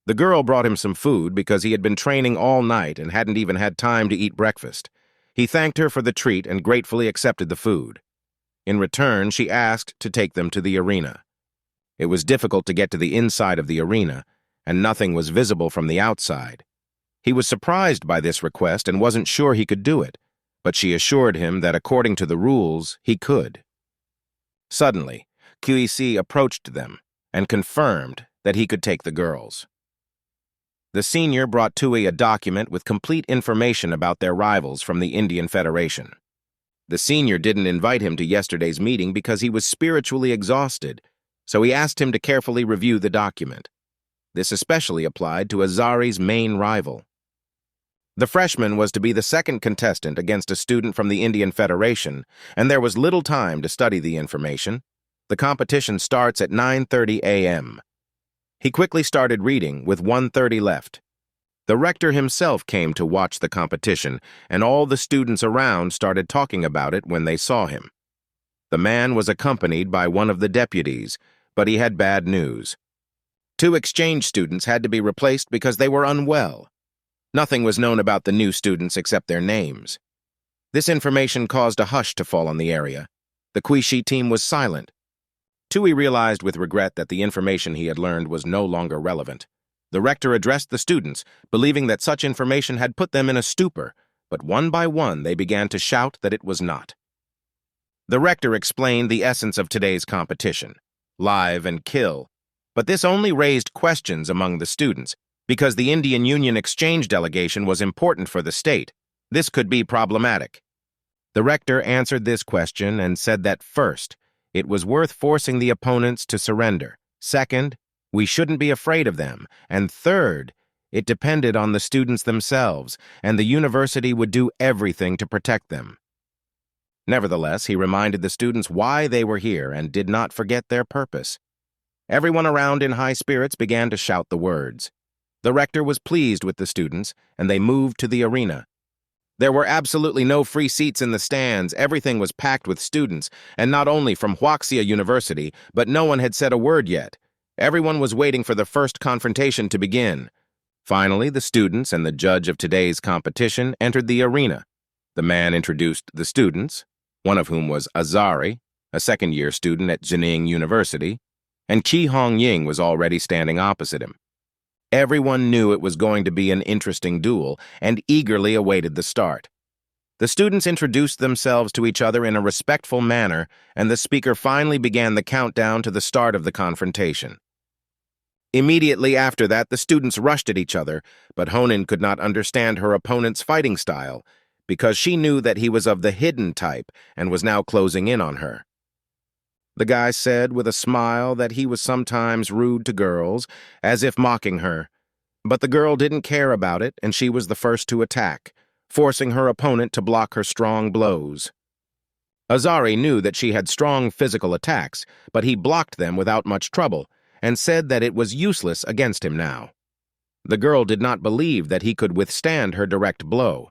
The girl brought him some food because he had been training all night and hadn't even had time to eat breakfast. He thanked her for the treat and gratefully accepted the food. In return, she asked to take them to the arena. It was difficult to get to the inside of the arena, and nothing was visible from the outside. He was surprised by this request and wasn't sure he could do it, but she assured him that according to the rules, he could. Suddenly, QEC approached them and confirmed that he could take the girls. The senior brought Tui a document with complete information about their rivals from the Indian Federation. The senior didn't invite him to yesterday's meeting because he was spiritually exhausted, so he asked him to carefully review the document. This especially applied to Azari's main rival. The freshman was to be the second contestant against a student from the Indian Federation, and there was little time to study the information. The competition starts at 9:30 a.m. He quickly started reading with 1:30 left. The rector himself came to watch the competition, and all the students around started talking about it when they saw him. The man was accompanied by one of the deputies, but he had bad news. 2 exchange students had to be replaced because they were unwell. Nothing was known about the new students except their names. This information caused a hush to fall on the area. The Quishi team was silent. Tui realized with regret that the information he had learned was no longer relevant. The rector addressed the students, believing that such information had put them in a stupor, but one by one they began to shout that it was not. The rector explained the essence of today's competition: live and kill. But this only raised questions among the students, because the Indian Union exchange delegation was important for the state. This could be problematic. The rector answered this question and said that first, it was worth forcing the opponents to surrender. Second, we shouldn't be afraid of them. And third, it depended on the students themselves, and the university would do everything to protect them. Nevertheless, he reminded the students why they were here and did not forget their purpose. Everyone around in high spirits began to shout the words. The rector was pleased with the students, and they moved to the arena. There were absolutely no free seats in the stands. Everything was packed with students, and not only from Huaxia University, but no one had said a word yet. Everyone was waiting for the first confrontation to begin. Finally, the students and the judge of today's competition entered the arena. The man introduced the students, one of whom was Azari, a second-year student at Jining University, and Qi Hongying was already standing opposite him. Everyone knew it was going to be an interesting duel and eagerly awaited the start. The students introduced themselves to each other in a respectful manner, and the speaker finally began the countdown to the start of the confrontation. Immediately after that, the students rushed at each other, but Honin could not understand her opponent's fighting style because she knew that he was of the hidden type and was now closing in on her. The guy said with a smile that he was sometimes rude to girls, as if mocking her. But the girl didn't care about it, and she was the first to attack, forcing her opponent to block her strong blows. Azari knew that she had strong physical attacks, but he blocked them without much trouble, and said that it was useless against him now. The girl did not believe that he could withstand her direct blow.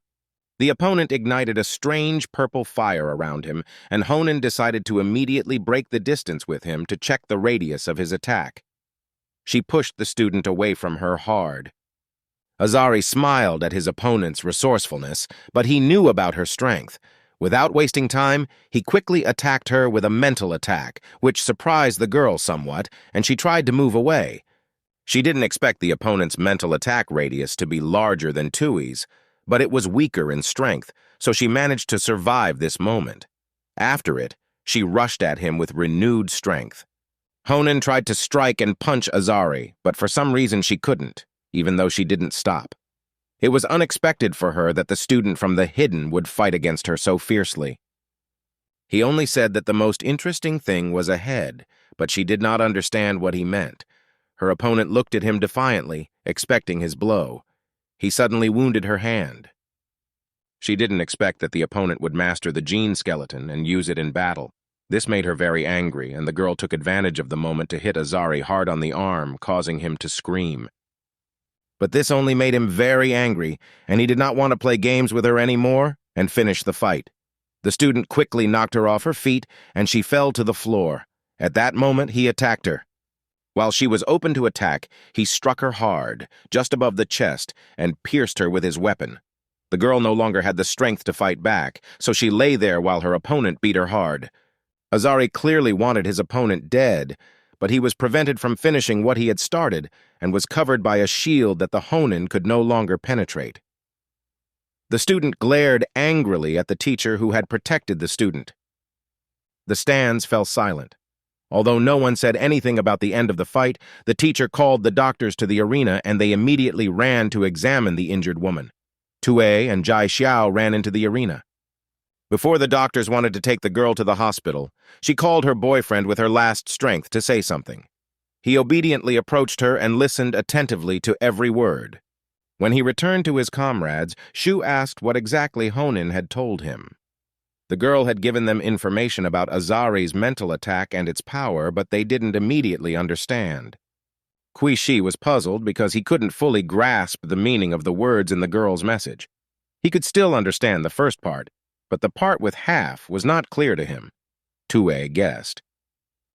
The opponent ignited a strange purple fire around him, and Honin decided to immediately break the distance with him to check the radius of his attack. She pushed the student away from her hard. Azari smiled at his opponent's resourcefulness, but he knew about her strength. Without wasting time, he quickly attacked her with a mental attack, which surprised the girl somewhat, and she tried to move away. She didn't expect the opponent's mental attack radius to be larger than Tui's, but it was weaker in strength, so she managed to survive this moment. After it, she rushed at him with renewed strength. Honin tried to strike and punch Azari, but for some reason she couldn't, even though she didn't stop. It was unexpected for her that the student from the hidden would fight against her so fiercely. He only said that the most interesting thing was ahead, but she did not understand what he meant. Her opponent looked at him defiantly, expecting his blow. He suddenly wounded her hand. She didn't expect that the opponent would master the gene skeleton and use it in battle. This made her very angry, and the girl took advantage of the moment to hit Azari hard on the arm, causing him to scream. But this only made him very angry, and he did not want to play games with her anymore and finish the fight. The student quickly knocked her off her feet, and she fell to the floor. At that moment, he attacked her. While she was open to attack, he struck her hard, just above the chest, and pierced her with his weapon. The girl no longer had the strength to fight back, so she lay there while her opponent beat her hard. Azari clearly wanted his opponent dead, but he was prevented from finishing what he had started and was covered by a shield that the Honin could no longer penetrate. The student glared angrily at the teacher who had protected the student. The stands fell silent. Although no one said anything about the end of the fight, the teacher called the doctors to the arena and they immediately ran to examine the injured woman. Tue and Jai Xiao ran into the arena. Before the doctors wanted to take the girl to the hospital, she called her boyfriend with her last strength to say something. He obediently approached her and listened attentively to every word. When he returned to his comrades, Shu asked what exactly Honin had told him. The girl had given them information about Azari's mental attack and its power, but they didn't immediately understand. Shi was puzzled because he couldn't fully grasp the meaning of the words in the girl's message. He could still understand the first part, but the part with half was not clear to him. Tue guessed.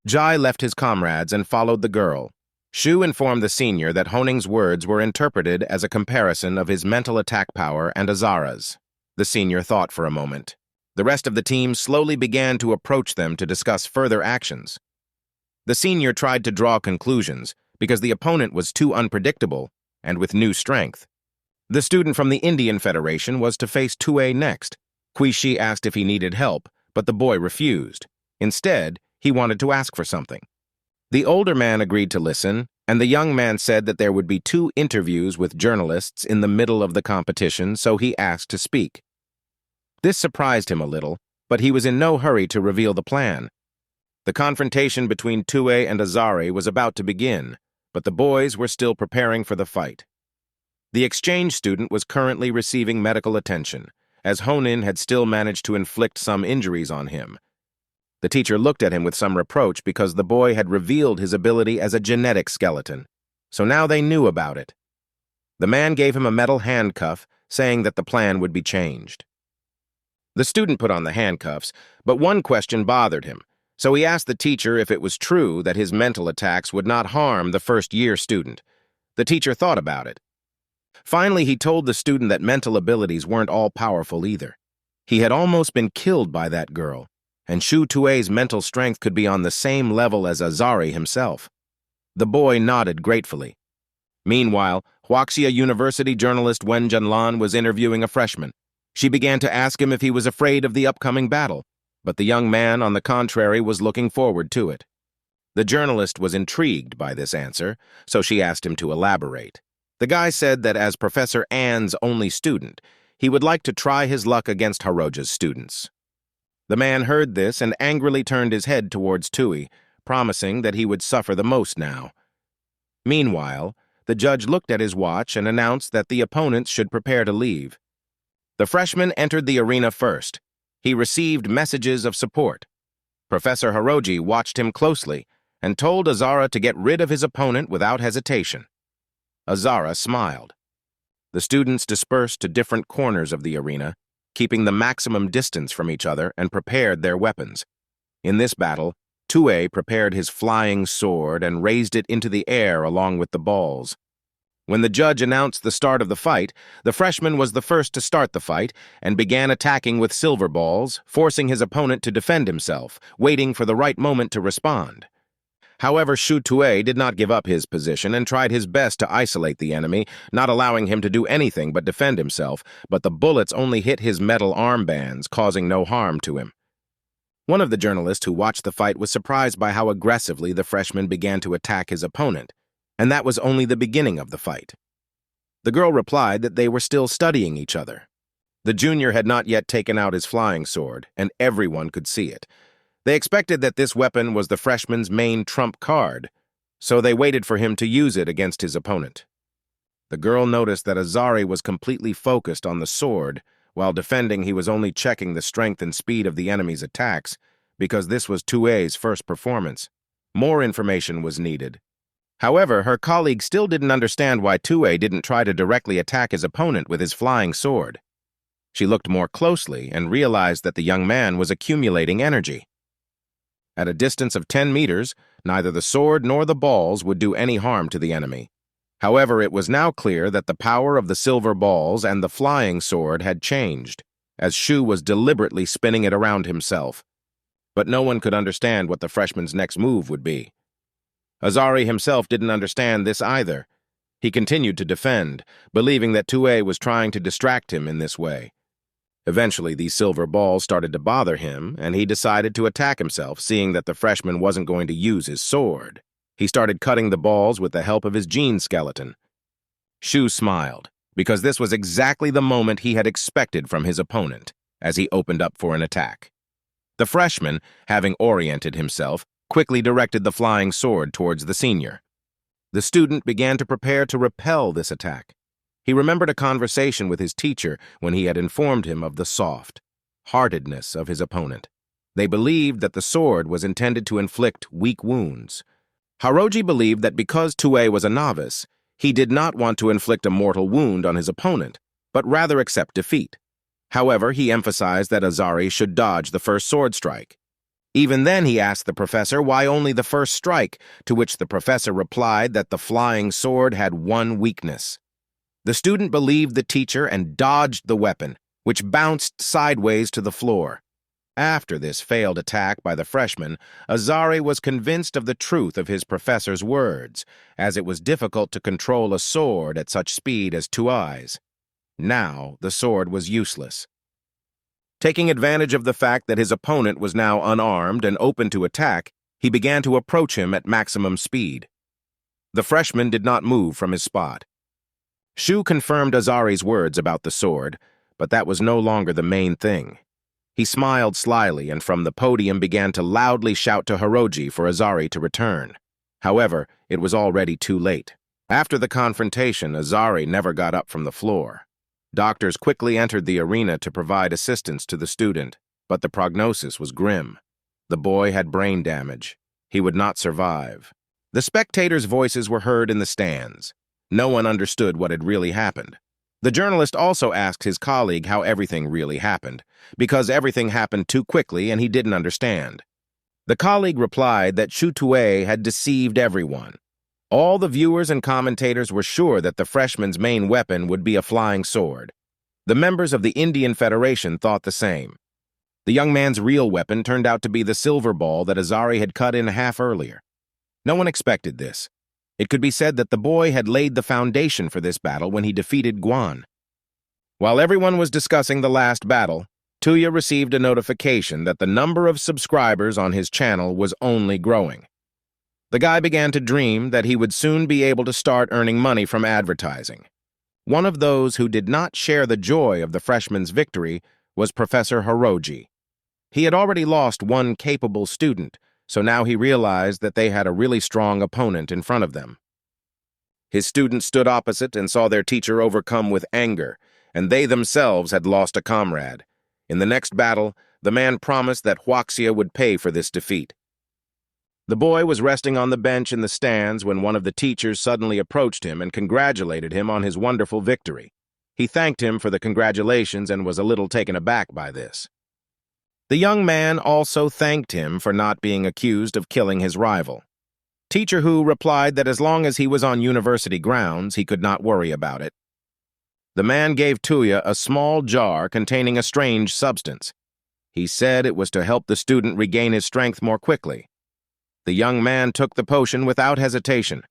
Jai left his comrades and followed the girl. Shu informed the senior that Honing's words were interpreted as a comparison of his mental attack power and Azara's. The senior thought for a moment. The rest of the team slowly began to approach them to discuss further actions. The senior tried to draw conclusions because the opponent was too unpredictable and with new strength. The student from the Indian Federation was to face Tue next. Shi asked if he needed help, but the boy refused. Instead, he wanted to ask for something. The older man agreed to listen, and the young man said that there would be 2 interviews with journalists in the middle of the competition, so he asked to speak. This surprised him a little, but he was in no hurry to reveal the plan. The confrontation between Tue and Azari was about to begin, but the boys were still preparing for the fight. The exchange student was currently receiving medical attention, as Honin had still managed to inflict some injuries on him. The teacher looked at him with some reproach because the boy had revealed his ability as a genetic skeleton, so now they knew about it. The man gave him a metal handcuff, saying that the plan would be changed. The student put on the handcuffs, but one question bothered him, so he asked the teacher if it was true that his mental attacks would not harm the first-year student. The teacher thought about it. Finally, he told the student that mental abilities weren't all-powerful either. He had almost been killed by that girl, and Shu Tue's mental strength could be on the same level as Azari himself. The boy nodded gratefully. Meanwhile, Huaxia University journalist Wen Junlan was interviewing a freshman. She began to ask him if he was afraid of the upcoming battle, but the young man, on the contrary, was looking forward to it. The journalist was intrigued by this answer, so she asked him to elaborate. The guy said that as Professor An's only student, he would like to try his luck against Haroja's students. The man heard this and angrily turned his head towards Tui, promising that he would suffer the most now. Meanwhile, the judge looked at his watch and announced that the opponents should prepare to leave. The freshman entered the arena first. He received messages of support. Professor Haroji watched him closely and told Azara to get rid of his opponent without hesitation. Azara smiled. The students dispersed to different corners of the arena, keeping the maximum distance from each other, and prepared their weapons. In this battle, Tue prepared his flying sword and raised it into the air along with the balls. When the judge announced the start of the fight, the freshman was the first to start the fight and began attacking with silver balls, forcing his opponent to defend himself, waiting for the right moment to respond. However, Shu Tue did not give up his position and tried his best to isolate the enemy, not allowing him to do anything but defend himself, but the bullets only hit his metal armbands, causing no harm to him. One of the journalists who watched the fight was surprised by how aggressively the freshman began to attack his opponent, and that was only the beginning of the fight. The girl replied that they were still studying each other. The junior had not yet taken out his flying sword, and everyone could see it. They expected that this weapon was the freshman's main trump card, so they waited for him to use it against his opponent. The girl noticed that Azari was completely focused on the sword. While defending, he was only checking the strength and speed of the enemy's attacks, because this was Tue's first performance. More information was needed. However, her colleague still didn't understand why Tue didn't try to directly attack his opponent with his flying sword. She looked more closely and realized that the young man was accumulating energy. At a distance of 10 meters, neither the sword nor the balls would do any harm to the enemy. However, it was now clear that the power of the silver balls and the flying sword had changed, as Shu was deliberately spinning it around himself. But no one could understand what the freshman's next move would be. Azari himself didn't understand this either. He continued to defend, believing that Tue was trying to distract him in this way. Eventually, these silver balls started to bother him, and he decided to attack himself, seeing that the freshman wasn't going to use his sword. He started cutting the balls with the help of his gene skeleton. Shu smiled, because this was exactly the moment he had expected from his opponent, as he opened up for an attack. The freshman, having oriented himself, quickly directed the flying sword towards the senior. The student began to prepare to repel this attack. He remembered a conversation with his teacher when he had informed him of the soft-heartedness of his opponent. They believed that the sword was intended to inflict weak wounds. Haroji believed that because Tue was a novice, he did not want to inflict a mortal wound on his opponent, but rather accept defeat. However, he emphasized that Azari should dodge the first sword strike. Even then, he asked the professor why only the first strike, to which the professor replied that the flying sword had one weakness. The student believed the teacher and dodged the weapon, which bounced sideways to the floor. After this failed attack by the freshman, Azari was convinced of the truth of his professor's words, as it was difficult to control a sword at such speed as Tui's. Now the sword was useless. Taking advantage of the fact that his opponent was now unarmed and open to attack, he began to approach him at maximum speed. The freshman did not move from his spot. Shu confirmed Azari's words about the sword, but that was no longer the main thing. He smiled slyly and from the podium began to loudly shout to Haroji for Azari to return. However, it was already too late. After the confrontation, Azari never got up from the floor. Doctors quickly entered the arena to provide assistance to the student, but the prognosis was grim. The boy had brain damage. He would not survive. The spectators' voices were heard in the stands. No one understood what had really happened. The journalist also asked his colleague how everything really happened, because everything happened too quickly and he didn't understand. The colleague replied that Shu Tue had deceived everyone. All the viewers and commentators were sure that the freshman's main weapon would be a flying sword. The members of the Indian Federation thought the same. The young man's real weapon turned out to be the silver ball that Azari had cut in half earlier. No one expected this. It could be said that the boy had laid the foundation for this battle when he defeated Guan. While everyone was discussing the last battle, Tuya received a notification that the number of subscribers on his channel was only growing. The guy began to dream that he would soon be able to start earning money from advertising. One of those who did not share the joy of the freshman's victory was Professor Haroji. He had already lost one capable student, so now he realized that they had a really strong opponent in front of them. His students stood opposite and saw their teacher overcome with anger, and they themselves had lost a comrade. In the next battle, the man promised that Huaxia would pay for this defeat. The boy was resting on the bench in the stands when one of the teachers suddenly approached him and congratulated him on his wonderful victory. He thanked him for the congratulations and was a little taken aback by this. The young man also thanked him for not being accused of killing his rival. Teacher Hu replied that as long as he was on university grounds, he could not worry about it. The man gave Tuya a small jar containing a strange substance. He said it was to help the student regain his strength more quickly. The young man took the potion without hesitation.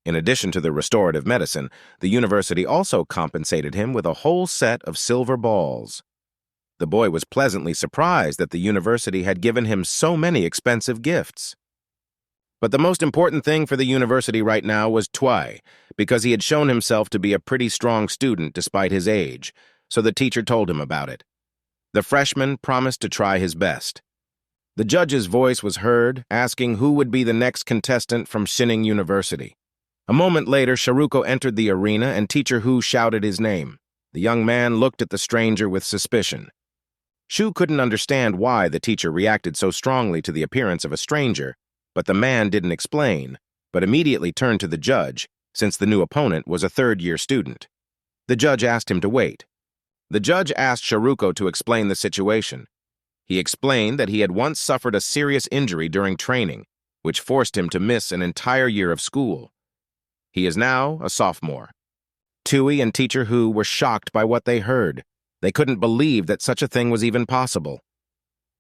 In addition to the restorative medicine, the university also compensated him with a whole set of silver balls. The boy was pleasantly surprised that the university had given him so many expensive gifts. But the most important thing for the university right now was Tui, because he had shown himself to be a pretty strong student despite his age, so the teacher told him about it. The freshman promised to try his best. The judge's voice was heard, asking who would be the next contestant from Xining University. A moment later, Sharuko entered the arena and Teacher Hu shouted his name. The young man looked at the stranger with suspicion. Shu couldn't understand why the teacher reacted so strongly to the appearance of a stranger, but the man didn't explain, but immediately turned to the judge, since the new opponent was a third-year student. The judge asked him to wait. The judge asked Sharuko to explain the situation. He explained that he had once suffered a serious injury during training, which forced him to miss an entire year of school. He is now a sophomore. Tui and Teacher Hu were shocked by what they heard. They couldn't believe that such a thing was even possible.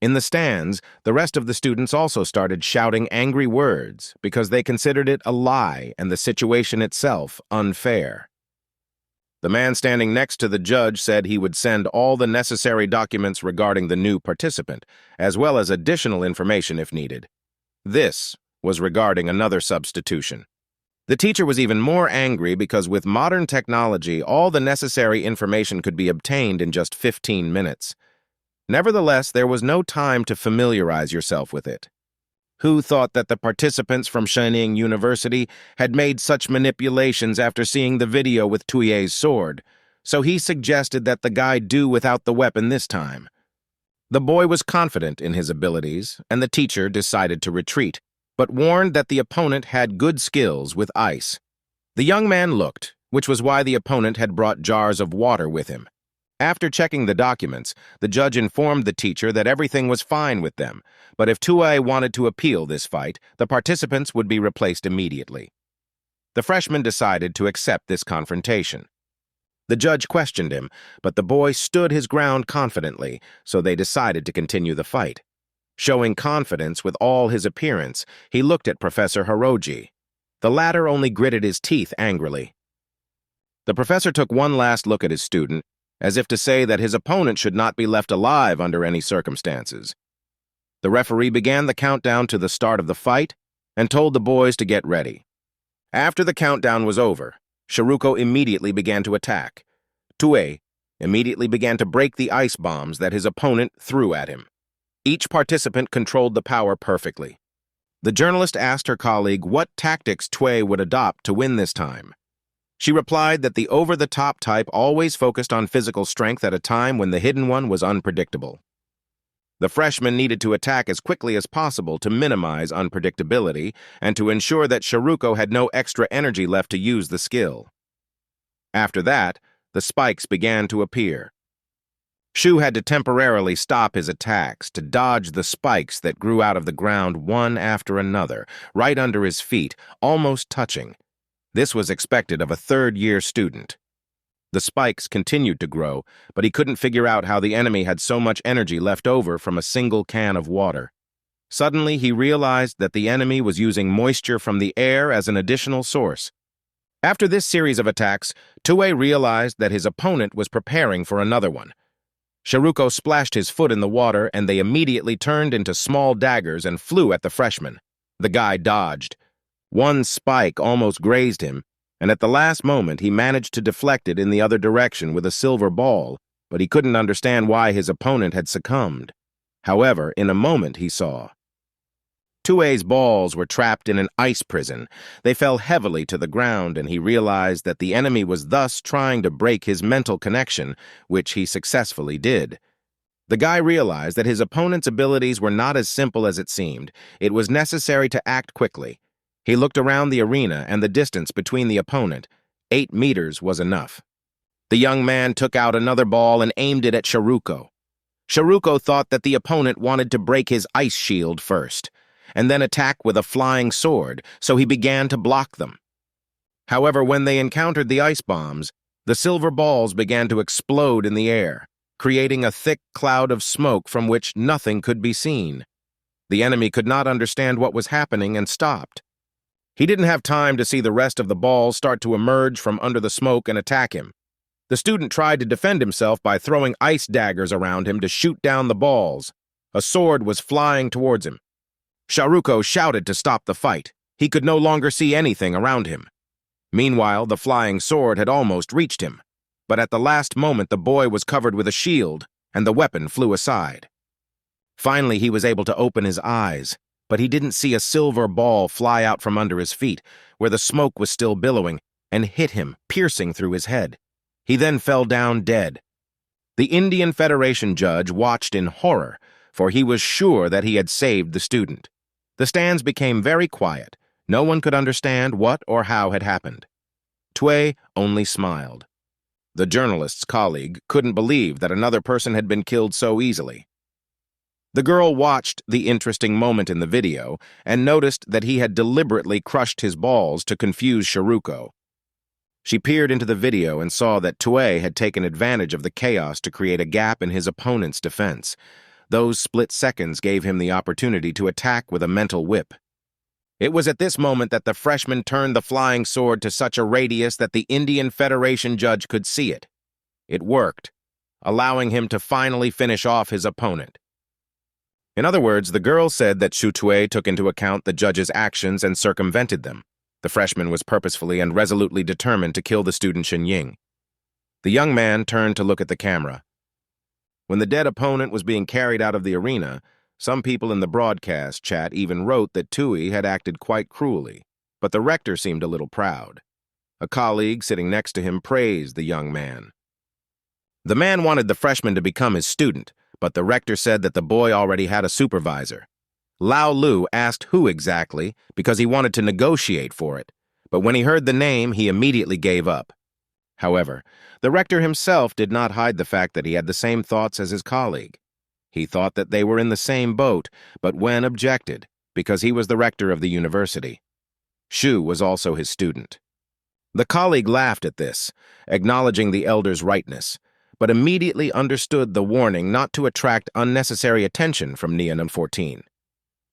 In the stands, the rest of the students also started shouting angry words because they considered it a lie and the situation itself unfair. The man standing next to the judge said he would send all the necessary documents regarding the new participant, as well as additional information if needed. This was regarding another substitution. The teacher was even more angry because with modern technology, all the necessary information could be obtained in just 15 minutes. Nevertheless, there was no time to familiarize yourself with it. Hu thought that the participants from Xining University had made such manipulations after seeing the video with Tuye's sword, so he suggested that the guy do without the weapon this time. The boy was confident in his abilities, and the teacher decided to retreat, but warned that the opponent had good skills with ice. The young man looked, which was why the opponent had brought jars of water with him. After checking the documents, the judge informed the teacher that everything was fine with them, but if Tuay wanted to appeal this fight, the participants would be replaced immediately. The freshman decided to accept this confrontation. The judge questioned him, but the boy stood his ground confidently, so they decided to continue the fight. Showing confidence with all his appearance, he looked at Professor Hiroji. The latter only gritted his teeth angrily. The professor took one last look at his student, as if to say that his opponent should not be left alive under any circumstances. The referee began the countdown to the start of the fight and told the boys to get ready. After the countdown was over, Shiruko immediately began to attack. Tuay immediately began to break the ice bombs that his opponent threw at him. Each participant controlled the power perfectly. The journalist asked her colleague what tactics Tuay would adopt to win this time. She replied that the over-the-top type always focused on physical strength at a time when the hidden one was unpredictable. The freshman needed to attack as quickly as possible to minimize unpredictability and to ensure that Shiruko had no extra energy left to use the skill. After that, the spikes began to appear. Shu had to temporarily stop his attacks to dodge the spikes that grew out of the ground one after another, right under his feet, almost touching. This was expected of a third-year student. The spikes continued to grow, but he couldn't figure out how the enemy had so much energy left over from a single can of water. Suddenly, he realized that the enemy was using moisture from the air as an additional source. After this series of attacks, Tuay realized that his opponent was preparing for another one. Shiruko splashed his foot in the water, and they immediately turned into small daggers and flew at the freshman. The guy dodged. One spike almost grazed him, and at the last moment he managed to deflect it in the other direction with a silver ball, but he couldn't understand why his opponent had succumbed. However, in a moment he saw. Tuay's balls were trapped in an ice prison. They fell heavily to the ground, and he realized that the enemy was thus trying to break his mental connection, which he successfully did. The guy realized that his opponent's abilities were not as simple as it seemed. It was necessary to act quickly. He looked around the arena and the distance between the opponent. 8 meters was enough. The young man took out another ball and aimed it at Shiruko. Shiruko thought that the opponent wanted to break his ice shield first, and then attack with a flying sword, so he began to block them. However, when they encountered the ice bombs, the silver balls began to explode in the air, creating a thick cloud of smoke from which nothing could be seen. The enemy could not understand what was happening and stopped. He didn't have time to see the rest of the balls start to emerge from under the smoke and attack him. The student tried to defend himself by throwing ice daggers around him to shoot down the balls. A sword was flying towards him. Shiruko shouted to stop the fight. He could no longer see anything around him. Meanwhile, the flying sword had almost reached him, but at the last moment the boy was covered with a shield, and the weapon flew aside. Finally, he was able to open his eyes, but he didn't see a silver ball fly out from under his feet, where the smoke was still billowing, and hit him, piercing through his head. He then fell down dead. The Indian Federation judge watched in horror, for he was sure that he had saved the student. The stands became very quiet. No one could understand what or how had happened. Tuay only smiled. The journalist's colleague couldn't believe that another person had been killed so easily. The girl watched the interesting moment in the video and noticed that he had deliberately crushed his balls to confuse Shiruko. She peered into the video and saw that Tuay had taken advantage of the chaos to create a gap in his opponent's defense. Those split seconds gave him the opportunity to attack with a mental whip. It was at this moment that the freshman turned the flying sword to such a radius that the Indian Federation judge could see it. It worked, allowing him to finally finish off his opponent. In other words, the girl said that Shu Tuay took into account the judge's actions and circumvented them. The freshman was purposefully and resolutely determined to kill the student Shen Ying. The young man turned to look at the camera. When the dead opponent was being carried out of the arena, some people in the broadcast chat even wrote that Tuay had acted quite cruelly, but the rector seemed a little proud. A colleague sitting next to him praised the young man. The man wanted the freshman to become his student, but the rector said that the boy already had a supervisor. Lao Lu asked who exactly because he wanted to negotiate for it, but when he heard the name, he immediately gave up. However, the rector himself did not hide the fact that he had the same thoughts as his colleague. He thought that they were in the same boat, but Wen objected, because he was the rector of the university. Shu was also his student. The colleague laughed at this, acknowledging the elder's rightness, but immediately understood the warning not to attract unnecessary attention from Neonum 14.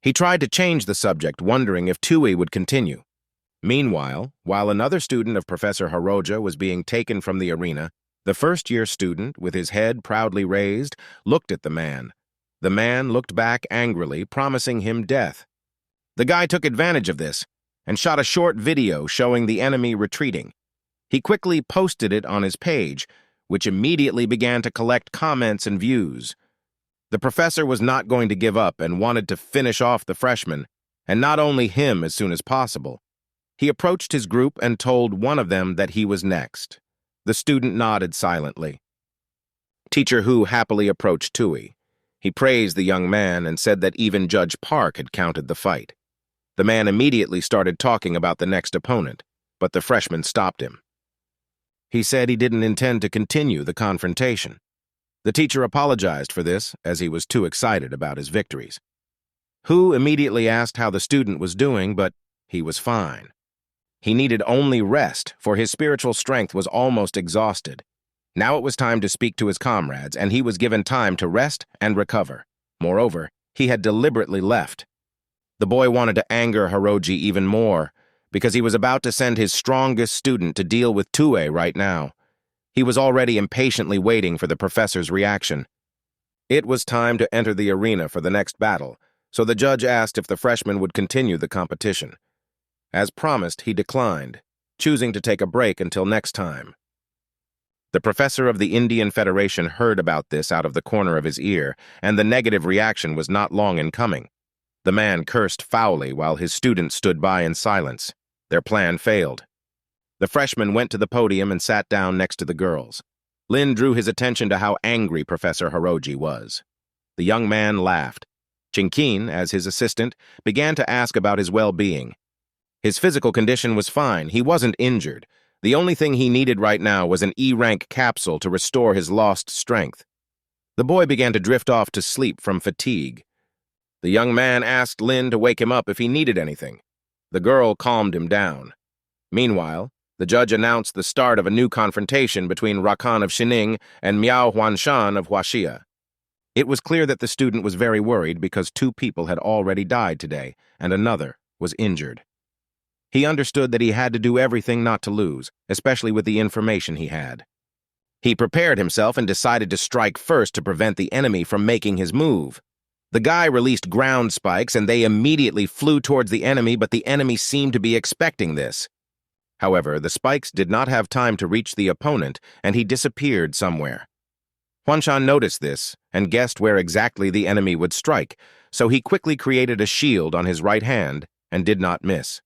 He tried to change the subject, wondering if Tui would continue. Meanwhile, while another student of Professor Hiroja was being taken from the arena, the first-year student, with his head proudly raised, looked at the man. The man looked back angrily, promising him death. The guy took advantage of this and shot a short video showing the enemy retreating. He quickly posted it on his page, which immediately began to collect comments and views. The professor was not going to give up and wanted to finish off the freshman, and not only him as soon as possible. He approached his group and told one of them that he was next. The student nodded silently. Teacher Hu happily approached Tui. He praised the young man and said that even Judge Park had counted the fight. The man immediately started talking about the next opponent, but the freshman stopped him. He said he didn't intend to continue the confrontation. The teacher apologized for this, as he was too excited about his victories. Hu immediately asked how the student was doing, but he was fine. He needed only rest, for his spiritual strength was almost exhausted. Now it was time to speak to his comrades, and he was given time to rest and recover. Moreover, he had deliberately left. The boy wanted to anger Hiroji even more, because he was about to send his strongest student to deal with Tue right now. He was already impatiently waiting for the professor's reaction. It was time to enter the arena for the next battle, so the judge asked if the freshman would continue the competition. As promised, he declined, choosing to take a break until next time. The professor of the Indian Federation heard about this out of the corner of his ear, and the negative reaction was not long in coming. The man cursed foully while his students stood by in silence. Their plan failed. The freshman went to the podium and sat down next to the girls. Lin drew his attention to how angry Professor Hiroji was. The young man laughed. Chinkin, as his assistant, began to ask about his well-being. His physical condition was fine. He wasn't injured. The only thing he needed right now was an E-rank capsule to restore his lost strength. The boy began to drift off to sleep from fatigue. The young man asked Lin to wake him up if he needed anything. The girl calmed him down. Meanwhile, the judge announced the start of a new confrontation between Rakan of Xining and Miao Huanshan of Huaxia. It was clear that the student was very worried because 2 people had already died today, and another was injured. He understood that he had to do everything not to lose, especially with the information he had. He prepared himself and decided to strike first to prevent the enemy from making his move. The guy released ground spikes and they immediately flew towards the enemy, but the enemy seemed to be expecting this. However, the spikes did not have time to reach the opponent and he disappeared somewhere. Huanshan noticed this and guessed where exactly the enemy would strike, so he quickly created a shield on his right hand and did not miss.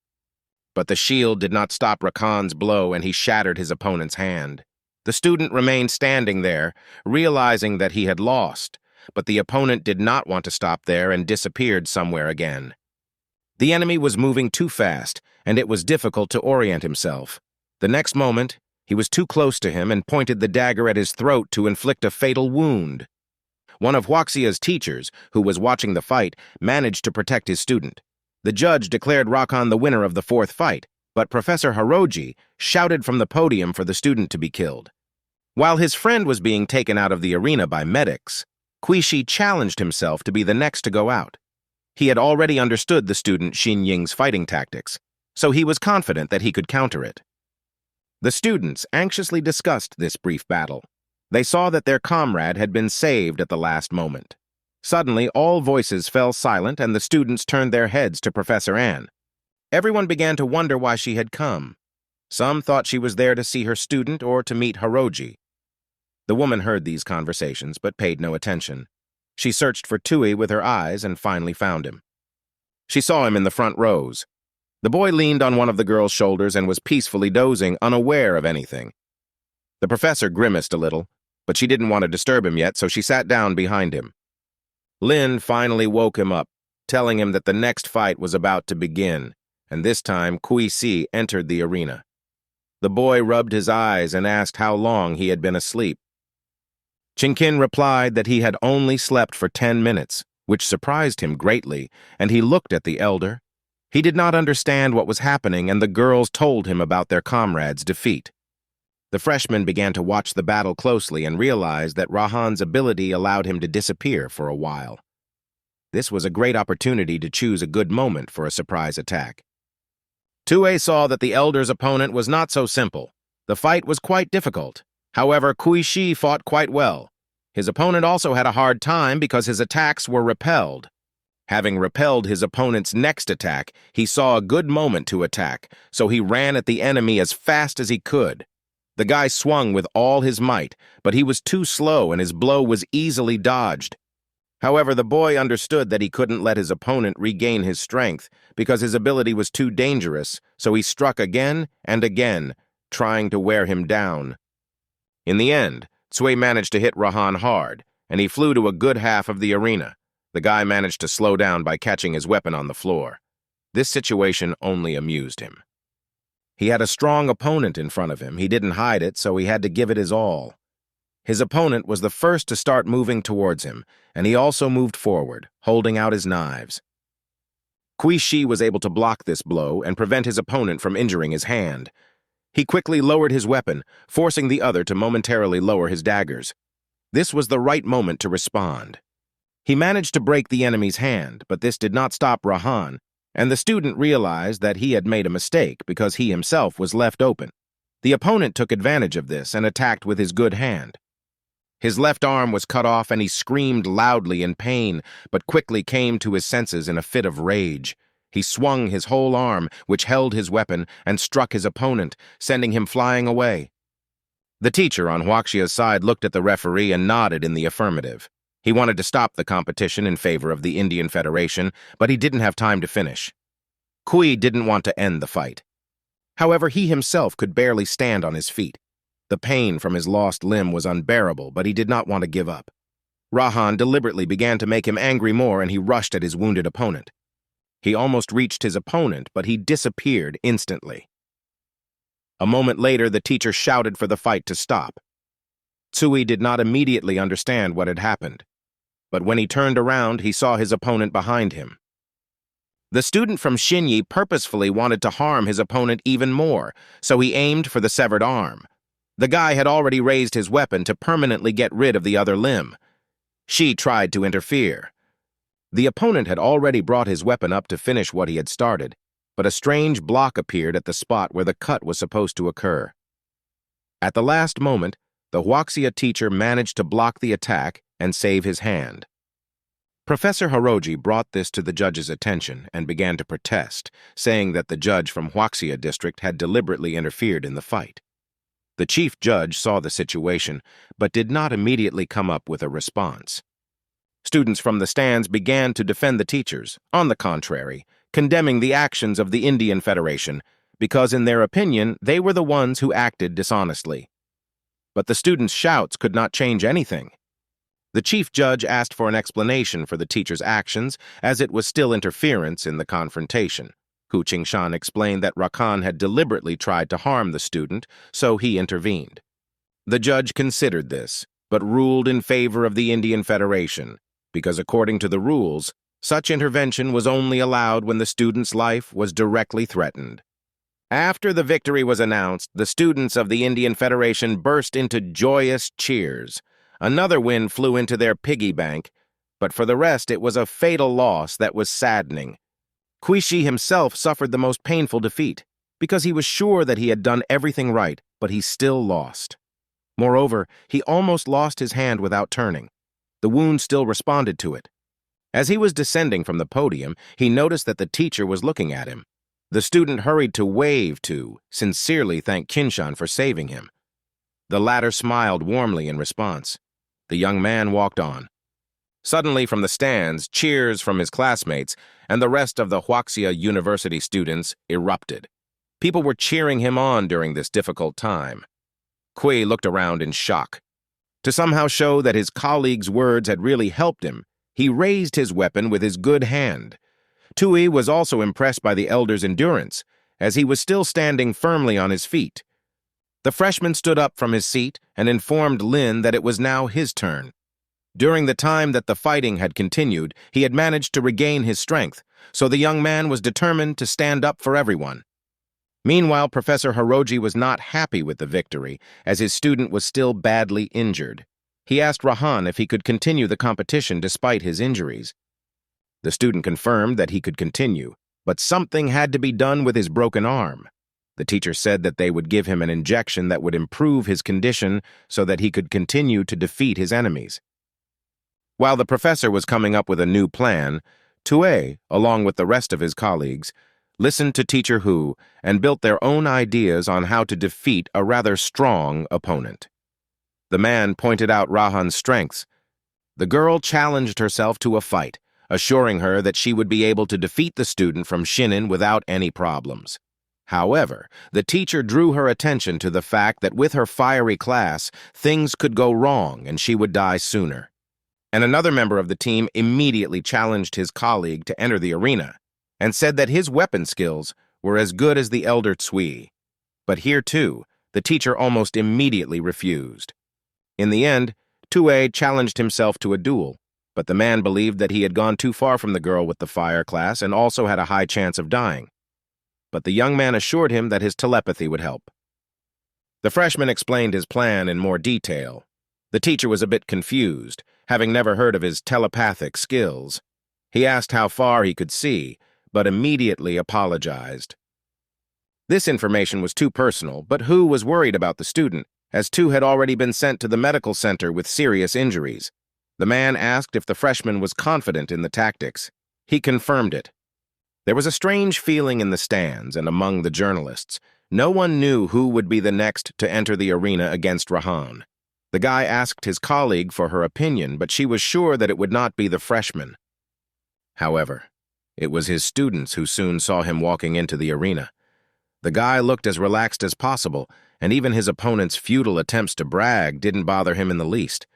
But the shield did not stop Rakan's blow and he shattered his opponent's hand. The student remained standing there, realizing that he had lost, but the opponent did not want to stop there and disappeared somewhere again. The enemy was moving too fast, and it was difficult to orient himself. The next moment, he was too close to him and pointed the dagger at his throat to inflict a fatal wound. One of Huaxia's teachers, who was watching the fight, managed to protect his student. The judge declared Rakan the winner of the 4th fight, but Professor Hiroji shouted from the podium for the student to be killed. While his friend was being taken out of the arena by medics, Qishi challenged himself to be the next to go out. He had already understood the student Xin Ying's fighting tactics, so he was confident that he could counter it. The students anxiously discussed this brief battle. They saw that their comrade had been saved at the last moment. Suddenly, all voices fell silent and the students turned their heads to Professor Anne. Everyone began to wonder why she had come. Some thought she was there to see her student or to meet Hiroji. The woman heard these conversations but paid no attention. She searched for Tui with her eyes and finally found him. She saw him in the front rows. The boy leaned on one of the girl's shoulders and was peacefully dozing, unaware of anything. The professor grimaced a little, but she didn't want to disturb him yet, so she sat down behind him. Lin finally woke him up, telling him that the next fight was about to begin, and this time Kui entered the arena. The boy rubbed his eyes and asked how long he had been asleep. Chinkin replied that he had only slept for 10 minutes, which surprised him greatly, and he looked at the elder. He did not understand what was happening, and the girls told him about their comrades' defeat. The freshman began to watch the battle closely and realized that Rahan's ability allowed him to disappear for a while. This was a great opportunity to choose a good moment for a surprise attack. Tue saw that the elder's opponent was not so simple. The fight was quite difficult. However, Kui fought quite well. His opponent also had a hard time because his attacks were repelled. Having repelled his opponent's next attack, he saw a good moment to attack, so he ran at the enemy as fast as he could. The guy swung with all his might, but he was too slow and his blow was easily dodged. However, the boy understood that he couldn't let his opponent regain his strength because his ability was too dangerous, so he struck again and again, trying to wear him down. In the end, Tsui managed to hit Rahan hard, and he flew to a good half of the arena. The guy managed to slow down by catching his weapon on the floor. This situation only amused him. He had a strong opponent in front of him. He didn't hide it, so he had to give it his all. His opponent was the first to start moving towards him, and he also moved forward, holding out his knives. Kui was able to block this blow and prevent his opponent from injuring his hand. He quickly lowered his weapon, forcing the other to momentarily lower his daggers. This was the right moment to respond. He managed to break the enemy's hand, but this did not stop Rahan, and the student realized that he had made a mistake because he himself was left open. The opponent took advantage of this and attacked with his good hand. His left arm was cut off and he screamed loudly in pain, but quickly came to his senses in a fit of rage. He swung his whole arm, which held his weapon, and struck his opponent, sending him flying away. The teacher on Huaxia's side looked at the referee and nodded in the affirmative. He wanted to stop the competition in favor of the Indian Federation, but he didn't have time to finish. Kui didn't want to end the fight. However, he himself could barely stand on his feet. The pain from his lost limb was unbearable, but he did not want to give up. Rahan deliberately began to make him angry more, and he rushed at his wounded opponent. He almost reached his opponent, but he disappeared instantly. A moment later, the teacher shouted for the fight to stop. Tsui did not immediately understand what had happened, but when he turned around, he saw his opponent behind him. The student from Xinyi purposefully wanted to harm his opponent even more, so he aimed for the severed arm. The guy had already raised his weapon to permanently get rid of the other limb. She tried to interfere. The opponent had already brought his weapon up to finish what he had started, but a strange block appeared at the spot where the cut was supposed to occur. At the last moment, the Huaxia teacher managed to block the attack and save his hand. Professor Hiroji brought this to the judge's attention and began to protest, saying that the judge from Huaxia district had deliberately interfered in the fight. The chief judge saw the situation, but did not immediately come up with a response. Students from the stands began to defend the teachers, on the contrary, condemning the actions of the Indian Federation, because in their opinion, they were the ones who acted dishonestly. But the students' shouts could not change anything. The chief judge asked for an explanation for the teacher's actions, as it was still interference in the confrontation. Hu Qingshan explained that Rakan had deliberately tried to harm the student, so he intervened. The judge considered this, but ruled in favor of the Indian Federation, because according to the rules, such intervention was only allowed when the student's life was directly threatened. After the victory was announced, the students of the Indian Federation burst into joyous cheers. Another win flew into their piggy bank, but for the rest it was a fatal loss that was saddening. Kui himself suffered the most painful defeat, because he was sure that he had done everything right, but he still lost. Moreover, he almost lost his hand without turning. The wound still responded to it. As he was descending from the podium, he noticed that the teacher was looking at him. The student hurried to wave to, sincerely thank Qingshan for saving him. The latter smiled warmly in response. The young man walked on. Suddenly, from the stands, cheers from his classmates and the rest of the Huaxia University students erupted. People were cheering him on during this difficult time. Kui looked around in shock. To somehow show that his colleagues' words had really helped him, He raised his weapon with his good hand. Tui was also impressed by the elder's endurance, as he was still standing firmly on his feet. The freshman stood up from his seat and informed Lin that it was now his turn. During the time that the fighting had continued, he had managed to regain his strength, so the young man was determined to stand up for everyone. Meanwhile, Professor Hiroji was not happy with the victory, as his student was still badly injured. He asked Rahan if he could continue the competition despite his injuries. The student confirmed that he could continue, but something had to be done with his broken arm. The teacher said that they would give him an injection that would improve his condition so that he could continue to defeat his enemies. While the professor was coming up with a new plan, Tue, along with the rest of his colleagues, listened to Teacher Hu and built their own ideas on how to defeat a rather strong opponent. The man pointed out Rahan's strengths. The girl challenged herself to a fight, assuring her that she would be able to defeat the student from Shinin without any problems. However, the teacher drew her attention to the fact that with her fiery class, things could go wrong and she would die sooner. And another member of the team immediately challenged his colleague to enter the arena and said that his weapon skills were as good as the elder Tsui. But here, too, the teacher almost immediately refused. In the end, Tue challenged himself to a duel, but the man believed that he had gone too far from the girl with the fire class and also had a high chance of dying. But the young man assured him that his telepathy would help. The freshman explained his plan in more detail. The teacher was a bit confused, having never heard of his telepathic skills. He asked how far he could see, but immediately apologized. This information was too personal, but Hu was worried about the student, as Tu had already been sent to the medical center with serious injuries. The man asked if the freshman was confident in the tactics. He confirmed it. There was a strange feeling in the stands and among the journalists. No one knew who would be the next to enter the arena against Rahan. The guy asked his colleague for her opinion, but she was sure that it would not be the freshman. However, it was his students who soon saw him walking into the arena. The guy looked as relaxed as possible, and even his opponent's futile attempts to brag didn't bother him in the least.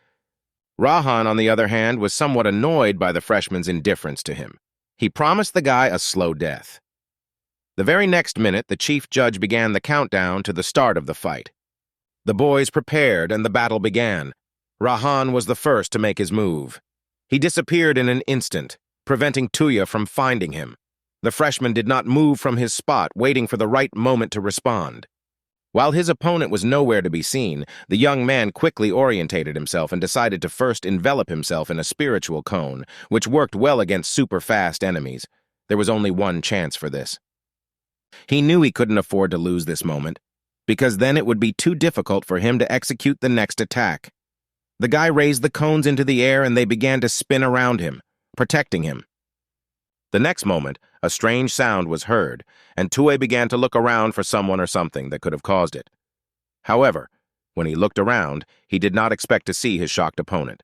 Rahan, on the other hand, was somewhat annoyed by the freshman's indifference to him. He promised the guy a slow death. The very next minute, the chief judge began the countdown to the start of the fight. The boys prepared and the battle began. Rahan was the first to make his move. He disappeared in an instant, preventing Tuya from finding him. The freshman did not move from his spot, waiting for the right moment to respond. While his opponent was nowhere to be seen, the young man quickly orientated himself and decided to first envelop himself in a spiritual cone, which worked well against super-fast enemies. There was only one chance for this. He knew he couldn't afford to lose this moment, because then it would be too difficult for him to execute the next attack. The guy raised the cones into the air and they began to spin around him, protecting him. The next moment, a strange sound was heard, and Tue began to look around for someone or something that could have caused it. However, when he looked around, he did not expect to see his shocked opponent.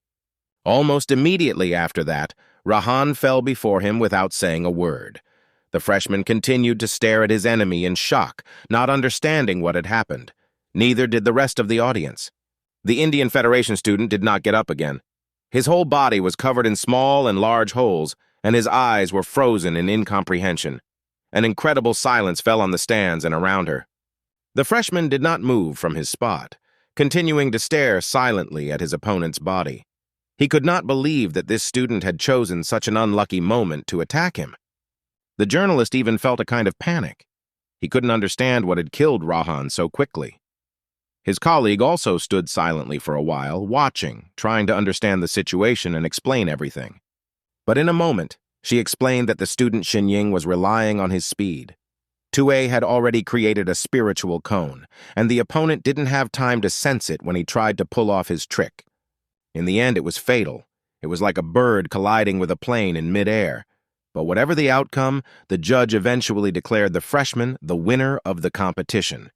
Almost immediately after that, Rahan fell before him without saying a word. The freshman continued to stare at his enemy in shock, not understanding what had happened. Neither did the rest of the audience. The Indian Federation student did not get up again. His whole body was covered in small and large holes, and his eyes were frozen in incomprehension. An incredible silence fell on the stands and around her. The freshman did not move from his spot, continuing to stare silently at his opponent's body. He could not believe that this student had chosen such an unlucky moment to attack him. The journalist even felt a kind of panic. He couldn't understand what had killed Rahan so quickly. His colleague also stood silently for a while, watching, trying to understand the situation and explain everything. But in a moment, she explained that the student Xinying was relying on his speed. Tue had already created a spiritual cone, and the opponent didn't have time to sense it when he tried to pull off his trick. In the end, it was fatal. It was like a bird colliding with a plane in midair. But whatever the outcome, the judge eventually declared the freshman the winner of the competition.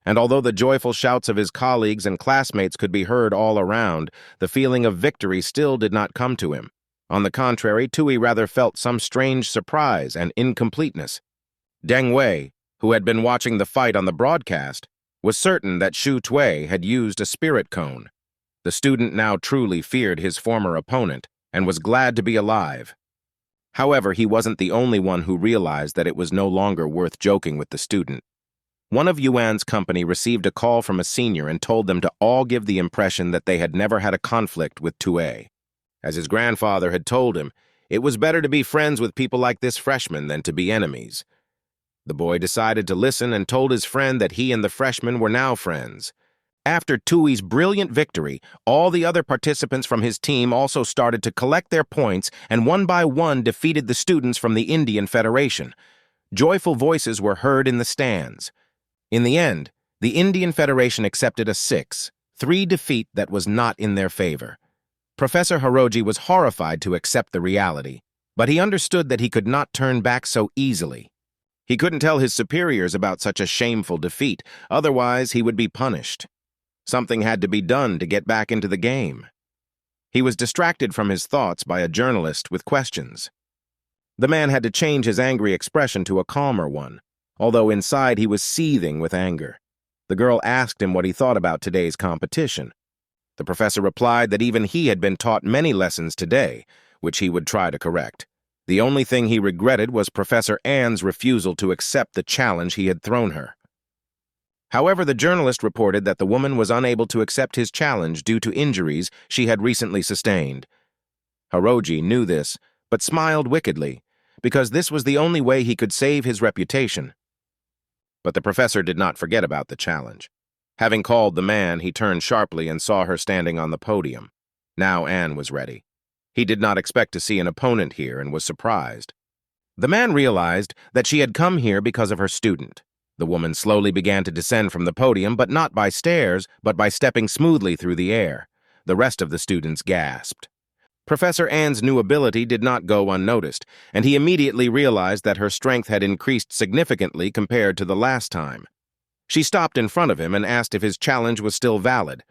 And although the joyful shouts of his colleagues and classmates could be heard all around, the feeling of victory still did not come to him. On the contrary, Tui rather felt some strange surprise and incompleteness. Deng Wei, who had been watching the fight on the broadcast, was certain that Shu Tui had used a spirit cone. The student now truly feared his former opponent, and was glad to be alive. However, he wasn't the only one who realized that it was no longer worth joking with the student. One of Yuan's company received a call from a senior and told them to all give the impression that they had never had a conflict with Tue. As his grandfather had told him, it was better to be friends with people like this freshman than to be enemies. The boy decided to listen and told his friend that he and the freshman were now friends. After Tui's brilliant victory, all the other participants from his team also started to collect their points and one by one defeated the students from the Indian Federation. Joyful voices were heard in the stands. In the end, the Indian Federation accepted a 6-3 defeat that was not in their favor. Professor Hiroji was horrified to accept the reality, but he understood that he could not turn back so easily. He couldn't tell his superiors about such a shameful defeat, otherwise he would be punished. Something had to be done to get back into the game. He was distracted from his thoughts by a journalist with questions. The man had to change his angry expression to a calmer one, although inside he was seething with anger. The girl asked him what he thought about today's competition. The professor replied that even he had been taught many lessons today, which he would try to correct. The only thing he regretted was Professor Ann's refusal to accept the challenge he had thrown her. However, the journalist reported that the woman was unable to accept his challenge due to injuries she had recently sustained. Hiroji knew this, but smiled wickedly, because this was the only way he could save his reputation. But the professor did not forget about the challenge. Having called the man, he turned sharply and saw her standing on the podium. Now Anne was ready. He did not expect to see an opponent here and was surprised. The man realized that she had come here because of her student. The woman slowly began to descend from the podium, but not by stairs, but by stepping smoothly through the air. The rest of the students gasped. Professor Ann's new ability did not go unnoticed, and he immediately realized that her strength had increased significantly compared to the last time. She stopped in front of him and asked if his challenge was still valid.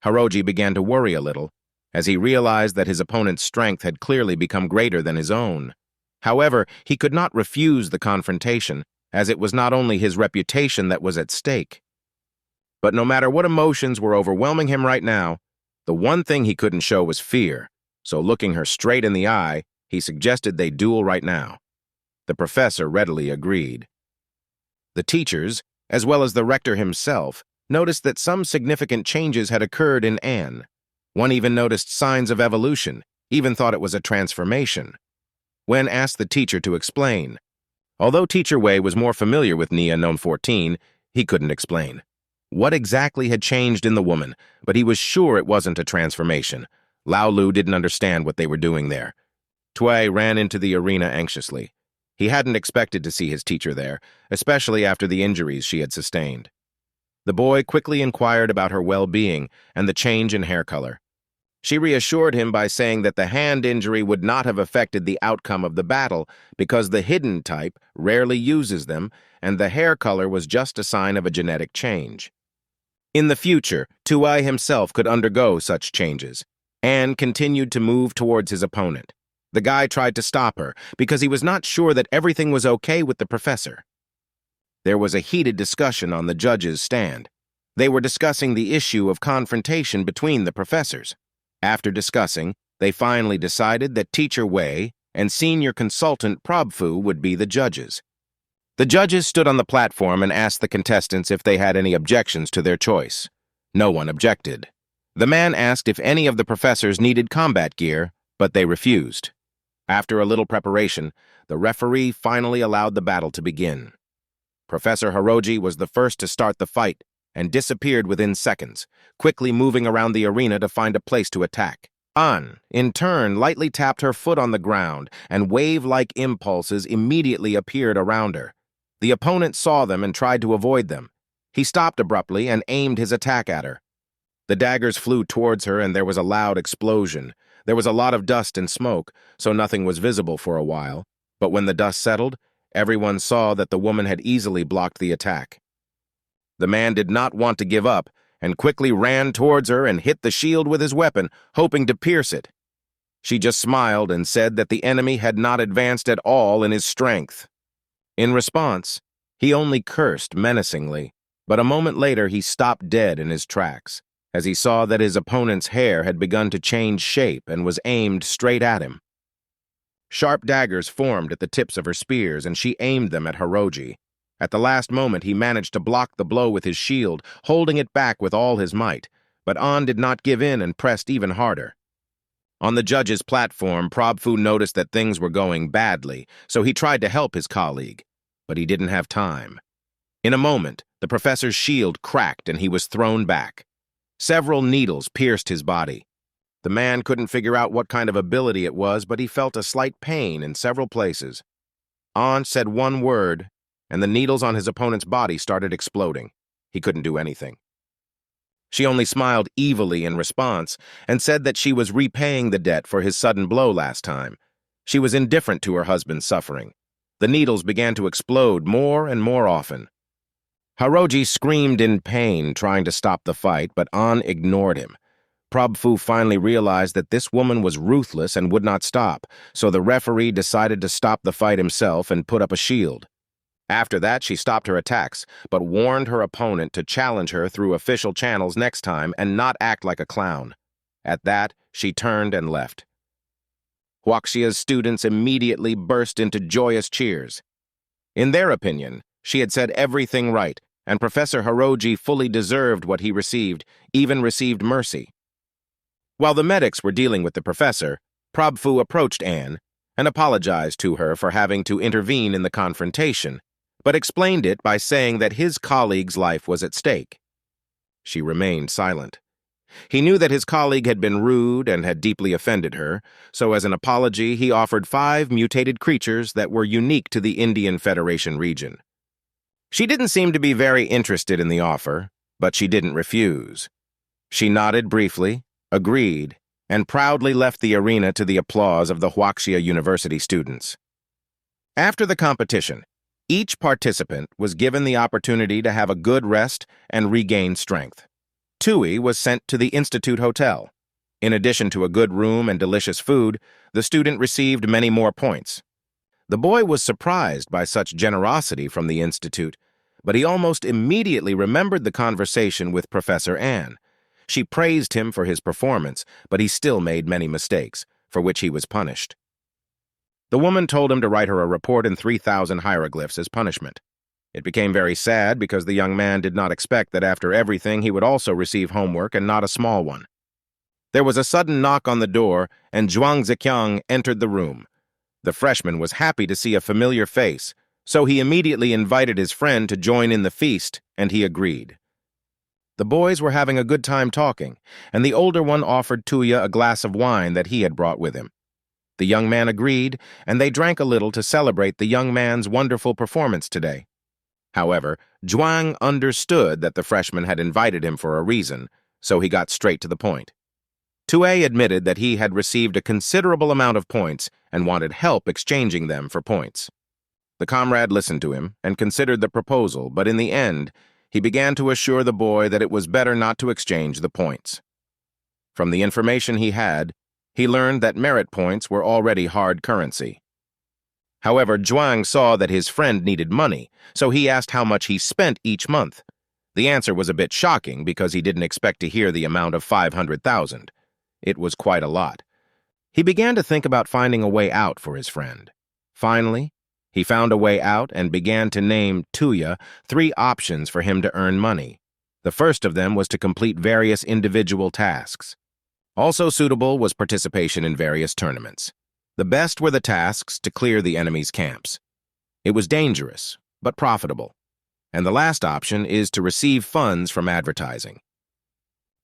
Hiroji began to worry a little, as he realized that his opponent's strength had clearly become greater than his own. However, he could not refuse the confrontation, as it was not only his reputation that was at stake. But no matter what emotions were overwhelming him right now, the one thing he couldn't show was fear, so looking her straight in the eye, he suggested they duel right now. The professor readily agreed. The teachers, as well as the rector himself, noticed that some significant changes had occurred in Anne. One even noticed signs of evolution, even thought it was a transformation. When asked the teacher to explain, although Teacher Wei was more familiar with Nia known 14, he couldn't explain what exactly had changed in the woman, but he was sure it wasn't a transformation. Lao Lu didn't understand what they were doing there. Tue ran into the arena anxiously. He hadn't expected to see his teacher there, especially after the injuries she had sustained. The boy quickly inquired about her well-being and the change in hair color. She reassured him by saying that the hand injury would not have affected the outcome of the battle because the hidden type rarely uses them, and the hair color was just a sign of a genetic change. In the future, Tue himself could undergo such changes. Anne continued to move towards his opponent. The guy tried to stop her because he was not sure that everything was okay with the professor. There was a heated discussion on the judges' stand. They were discussing the issue of confrontation between the professors. After discussing, they finally decided that Teacher Wei and senior consultant Probfu would be the judges. The judges stood on the platform and asked the contestants if they had any objections to their choice. No one objected. The man asked if any of the professors needed combat gear, but they refused. After a little preparation, the referee finally allowed the battle to begin. Professor Hiroji was the first to start the fight and disappeared within seconds, quickly moving around the arena to find a place to attack. An, in turn, lightly tapped her foot on the ground, and wave-like impulses immediately appeared around her. The opponent saw them and tried to avoid them. He stopped abruptly and aimed his attack at her. The daggers flew towards her and there was a loud explosion. There was a lot of dust and smoke, so nothing was visible for a while, but when the dust settled, everyone saw that the woman had easily blocked the attack. The man did not want to give up and quickly ran towards her and hit the shield with his weapon, hoping to pierce it. She just smiled and said that the enemy had not advanced at all in his strength. In response, he only cursed menacingly, but a moment later he stopped dead in his tracks, as he saw that his opponent's hair had begun to change shape and was aimed straight at him. Sharp daggers formed at the tips of her spears, and she aimed them at Hiroji. At the last moment, he managed to block the blow with his shield, holding it back with all his might, but An did not give in and pressed even harder. On the judge's platform, Prabhu noticed that things were going badly, so he tried to help his colleague, but he didn't have time. In a moment, the professor's shield cracked and he was thrown back. Several needles pierced his body. The man couldn't figure out what kind of ability it was, but he felt a slight pain in several places. An said one word, and the needles on his opponent's body started exploding. He couldn't do anything. She only smiled evilly in response and said that she was repaying the debt for his sudden blow last time. She was indifferent to her husband's suffering. The needles began to explode more and more often. Hiroji screamed in pain, trying to stop the fight, but An ignored him. Prabhu finally realized that this woman was ruthless and would not stop, so the referee decided to stop the fight himself and put up a shield. After that, she stopped her attacks, but warned her opponent to challenge her through official channels next time and not act like a clown. At that, she turned and left. Huaxia's students immediately burst into joyous cheers. In their opinion, she had said everything right, and Professor Hiroji fully deserved what he received, even received mercy. While the medics were dealing with the professor, Prabhu approached Anne and apologized to her for having to intervene in the confrontation, but explained it by saying that his colleague's life was at stake. She remained silent. He knew that his colleague had been rude and had deeply offended her, so as an apology he offered 5 mutated creatures that were unique to the Indian Federation region. She didn't seem to be very interested in the offer, but she didn't refuse. She nodded briefly, agreed, and proudly left the arena to the applause of the Huaxia University students. After the competition, each participant was given the opportunity to have a good rest and regain strength. Tui was sent to the Institute Hotel. In addition to a good room and delicious food, the student received many more points. The boy was surprised by such generosity from the Institute, but he almost immediately remembered the conversation with Professor Anne. She praised him for his performance, but he still made many mistakes, for which he was punished. The woman told him to write her a report in 3,000 hieroglyphs as punishment. It became very sad because the young man did not expect that after everything he would also receive homework and not a small one. There was a sudden knock on the door, and Zhuang Ziqiang entered the room. The freshman was happy to see a familiar face, so he immediately invited his friend to join in the feast, and he agreed. The boys were having a good time talking, and the older one offered Tuya a glass of wine that he had brought with him. The young man agreed, and they drank a little to celebrate the young man's wonderful performance today. However, Zhuang understood that the freshman had invited him for a reason, so he got straight to the point. Tue admitted that he had received a considerable amount of points and wanted help exchanging them for points. The comrade listened to him and considered the proposal, but in the end, he began to assure the boy that it was better not to exchange the points. From the information he had, he learned that merit points were already hard currency. However, Zhuang saw that his friend needed money, so he asked how much he spent each month. The answer was a bit shocking because he didn't expect to hear the amount of 500,000. It was quite a lot. He began to think about finding a way out for his friend. Finally, he found a way out and began to name Tuya 3 options for him to earn money. The first of them was to complete various individual tasks. Also suitable was participation in various tournaments. The best were the tasks to clear the enemy's camps. It was dangerous, but profitable. And the last option is to receive funds from advertising.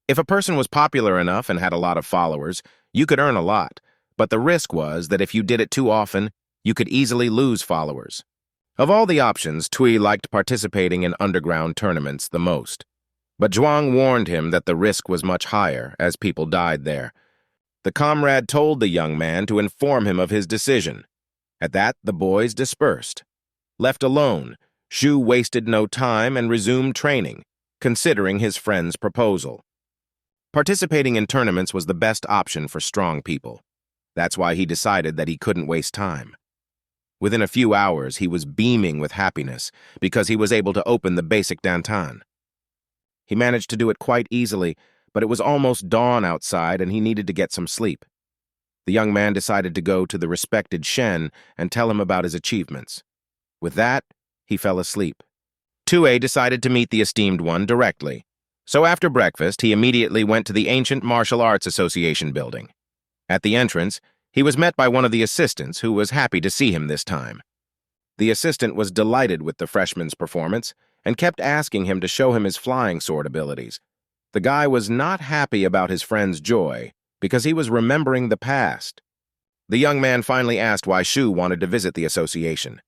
If a person was popular enough and had a lot of followers, you could earn a lot, but the risk was that if you did it too often, you could easily lose followers. Of all the options, Tui liked participating in underground tournaments the most. But Zhuang warned him that the risk was much higher, as people died there. The comrade told the young man to inform him of his decision. At that, the boys dispersed. Left alone, Zhu wasted no time and resumed training, considering his friend's proposal. Participating in tournaments was the best option for strong people. That's why he decided that he couldn't waste time. Within a few hours, he was beaming with happiness because he was able to open the basic dantan. He managed to do it quite easily, but it was almost dawn outside and he needed to get some sleep. The young man decided to go to the respected Shen and tell him about his achievements. With that, he fell asleep. 2A decided to meet the esteemed one directly. So after breakfast, he immediately went to the Ancient Martial Arts Association building. At the entrance, he was met by one of the assistants who was happy to see him this time. The assistant was delighted with the freshman's performance and kept asking him to show him his flying sword abilities. The guy was not happy about his friend's joy because he was remembering the past. The young man finally asked why Shu wanted to visit the association.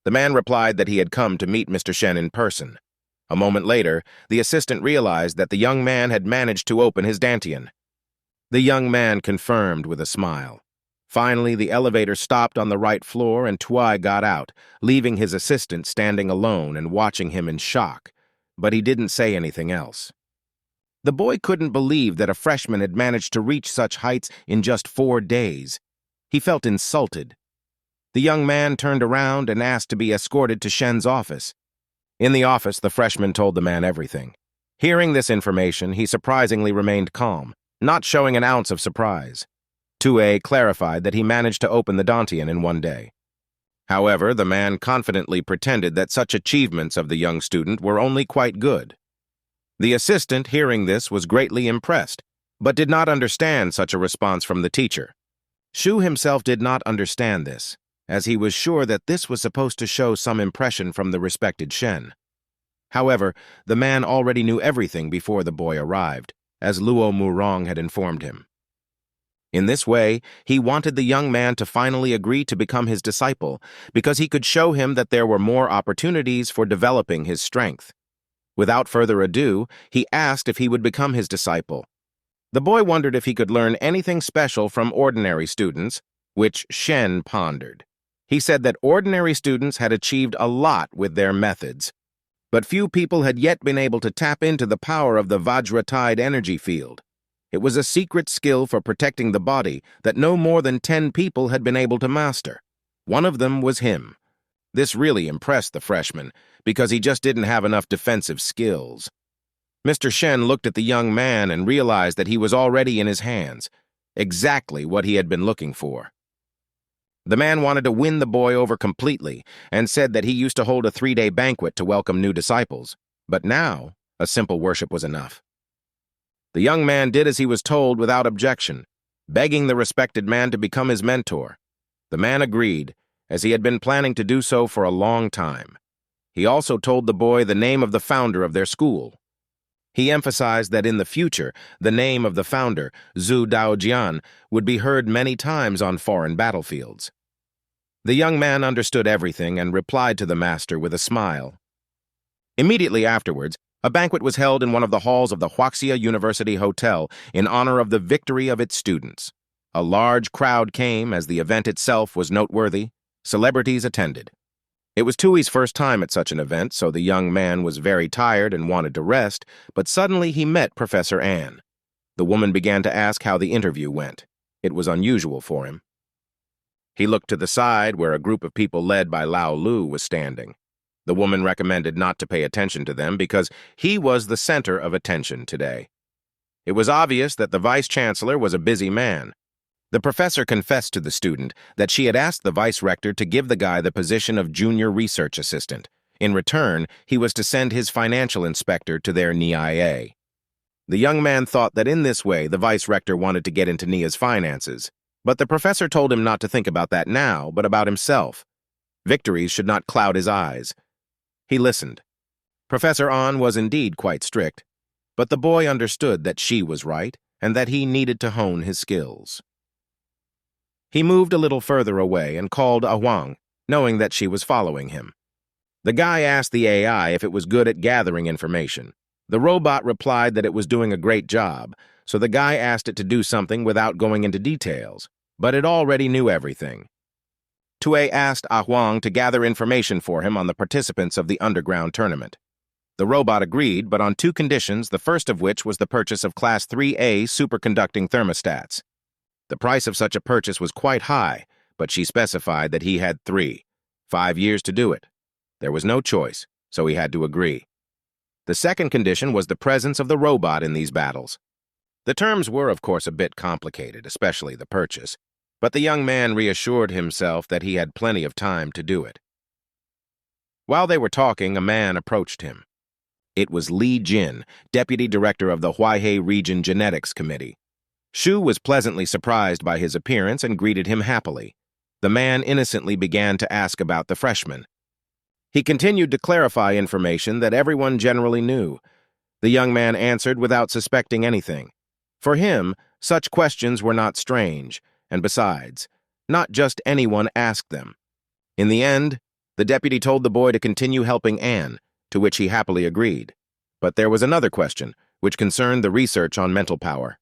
The man replied that he had come to meet Mr. Shen in person. A moment later, the assistant realized that the young man had managed to open his dantian. The young man confirmed with a smile. Finally, the elevator stopped on the right floor and Tuai got out, leaving his assistant standing alone and watching him in shock, but he didn't say anything else. The boy couldn't believe that a freshman had managed to reach such heights in just 4 days. He felt insulted. The young man turned around and asked to be escorted to Shen's office. In the office, the freshman told the man everything. Hearing this information, he surprisingly remained calm, not showing an ounce of surprise. 2A clarified that he managed to open the dantian in 1 day. However, the man confidently pretended that such achievements of the young student were only quite good. The assistant, hearing this, was greatly impressed, but did not understand such a response from the teacher. Shu himself did not understand this, as he was sure that this was supposed to show some impression from the respected Shen. However, the man already knew everything before the boy arrived, as Luo Murong had informed him. In this way, he wanted the young man to finally agree to become his disciple because he could show him that there were more opportunities for developing his strength. Without further ado, he asked if he would become his disciple. The boy wondered if he could learn anything special from ordinary students, which Shen pondered. He said that ordinary students had achieved a lot with their methods, but few people had yet been able to tap into the power of the Vajratide energy field. It was a secret skill for protecting the body that no more than 10 people had been able to master. One of them was him. This really impressed the freshman, because he just didn't have enough defensive skills. Mr. Shen looked at the young man and realized that he was already in his hands, exactly what he had been looking for. The man wanted to win the boy over completely and said that he used to hold a 3-day banquet to welcome new disciples, but now a simple worship was enough. The young man did as he was told without objection, begging the respected man to become his mentor. The man agreed, as he had been planning to do so for a long time. He also told the boy the name of the founder of their school. He emphasized that in the future, the name of the founder, Zhu Daojian, would be heard many times on foreign battlefields. The young man understood everything and replied to the master with a smile. Immediately afterwards, a banquet was held in one of the halls of the Huaxia University Hotel in honor of the victory of its students. A large crowd came as the event itself was noteworthy. Celebrities attended. It was Tui's first time at such an event, so the young man was very tired and wanted to rest, but suddenly he met Professor Anne. The woman began to ask how the interview went. It was unusual for him. He looked to the side where a group of people led by Lao Lu was standing. The woman recommended not to pay attention to them because he was the center of attention today. It was obvious that the vice-chancellor was a busy man. The professor confessed to the student that she had asked the vice-rector to give the guy the position of junior research assistant. In return, he was to send his financial inspector to their NIA. The young man thought that in this way the vice-rector wanted to get into Nia's finances, but the professor told him not to think about that now, but about himself. Victories should not cloud his eyes. He listened. Professor An was indeed quite strict, but the boy understood that she was right and that he needed to hone his skills. He moved a little further away and called Awang, knowing that she was following him. The guy asked the AI if it was good at gathering information. The robot replied that it was doing a great job, so the guy asked it to do something without going into details, but it already knew everything. Tue asked Awang to gather information for him on the participants of the underground tournament. The robot agreed, but on 2 conditions, the first of which was the purchase of Class 3A superconducting thermostats. The price of such a purchase was quite high, but she specified that he had 5 years to do it. There was no choice, so he had to agree. The second condition was the presence of the robot in these battles. The terms were, of course, a bit complicated, especially the purchase, but the young man reassured himself that he had plenty of time to do it. While they were talking, a man approached him. It was Li Jin, deputy director of the Huaihei Region Genetics Committee. Shu was pleasantly surprised by his appearance and greeted him happily. The man innocently began to ask about the freshman. He continued to clarify information that everyone generally knew. The young man answered without suspecting anything. For him, such questions were not strange, and besides, not just anyone asked them. In the end, the deputy told the boy to continue helping Anne, to which he happily agreed. But there was another question, which concerned the research on mental power.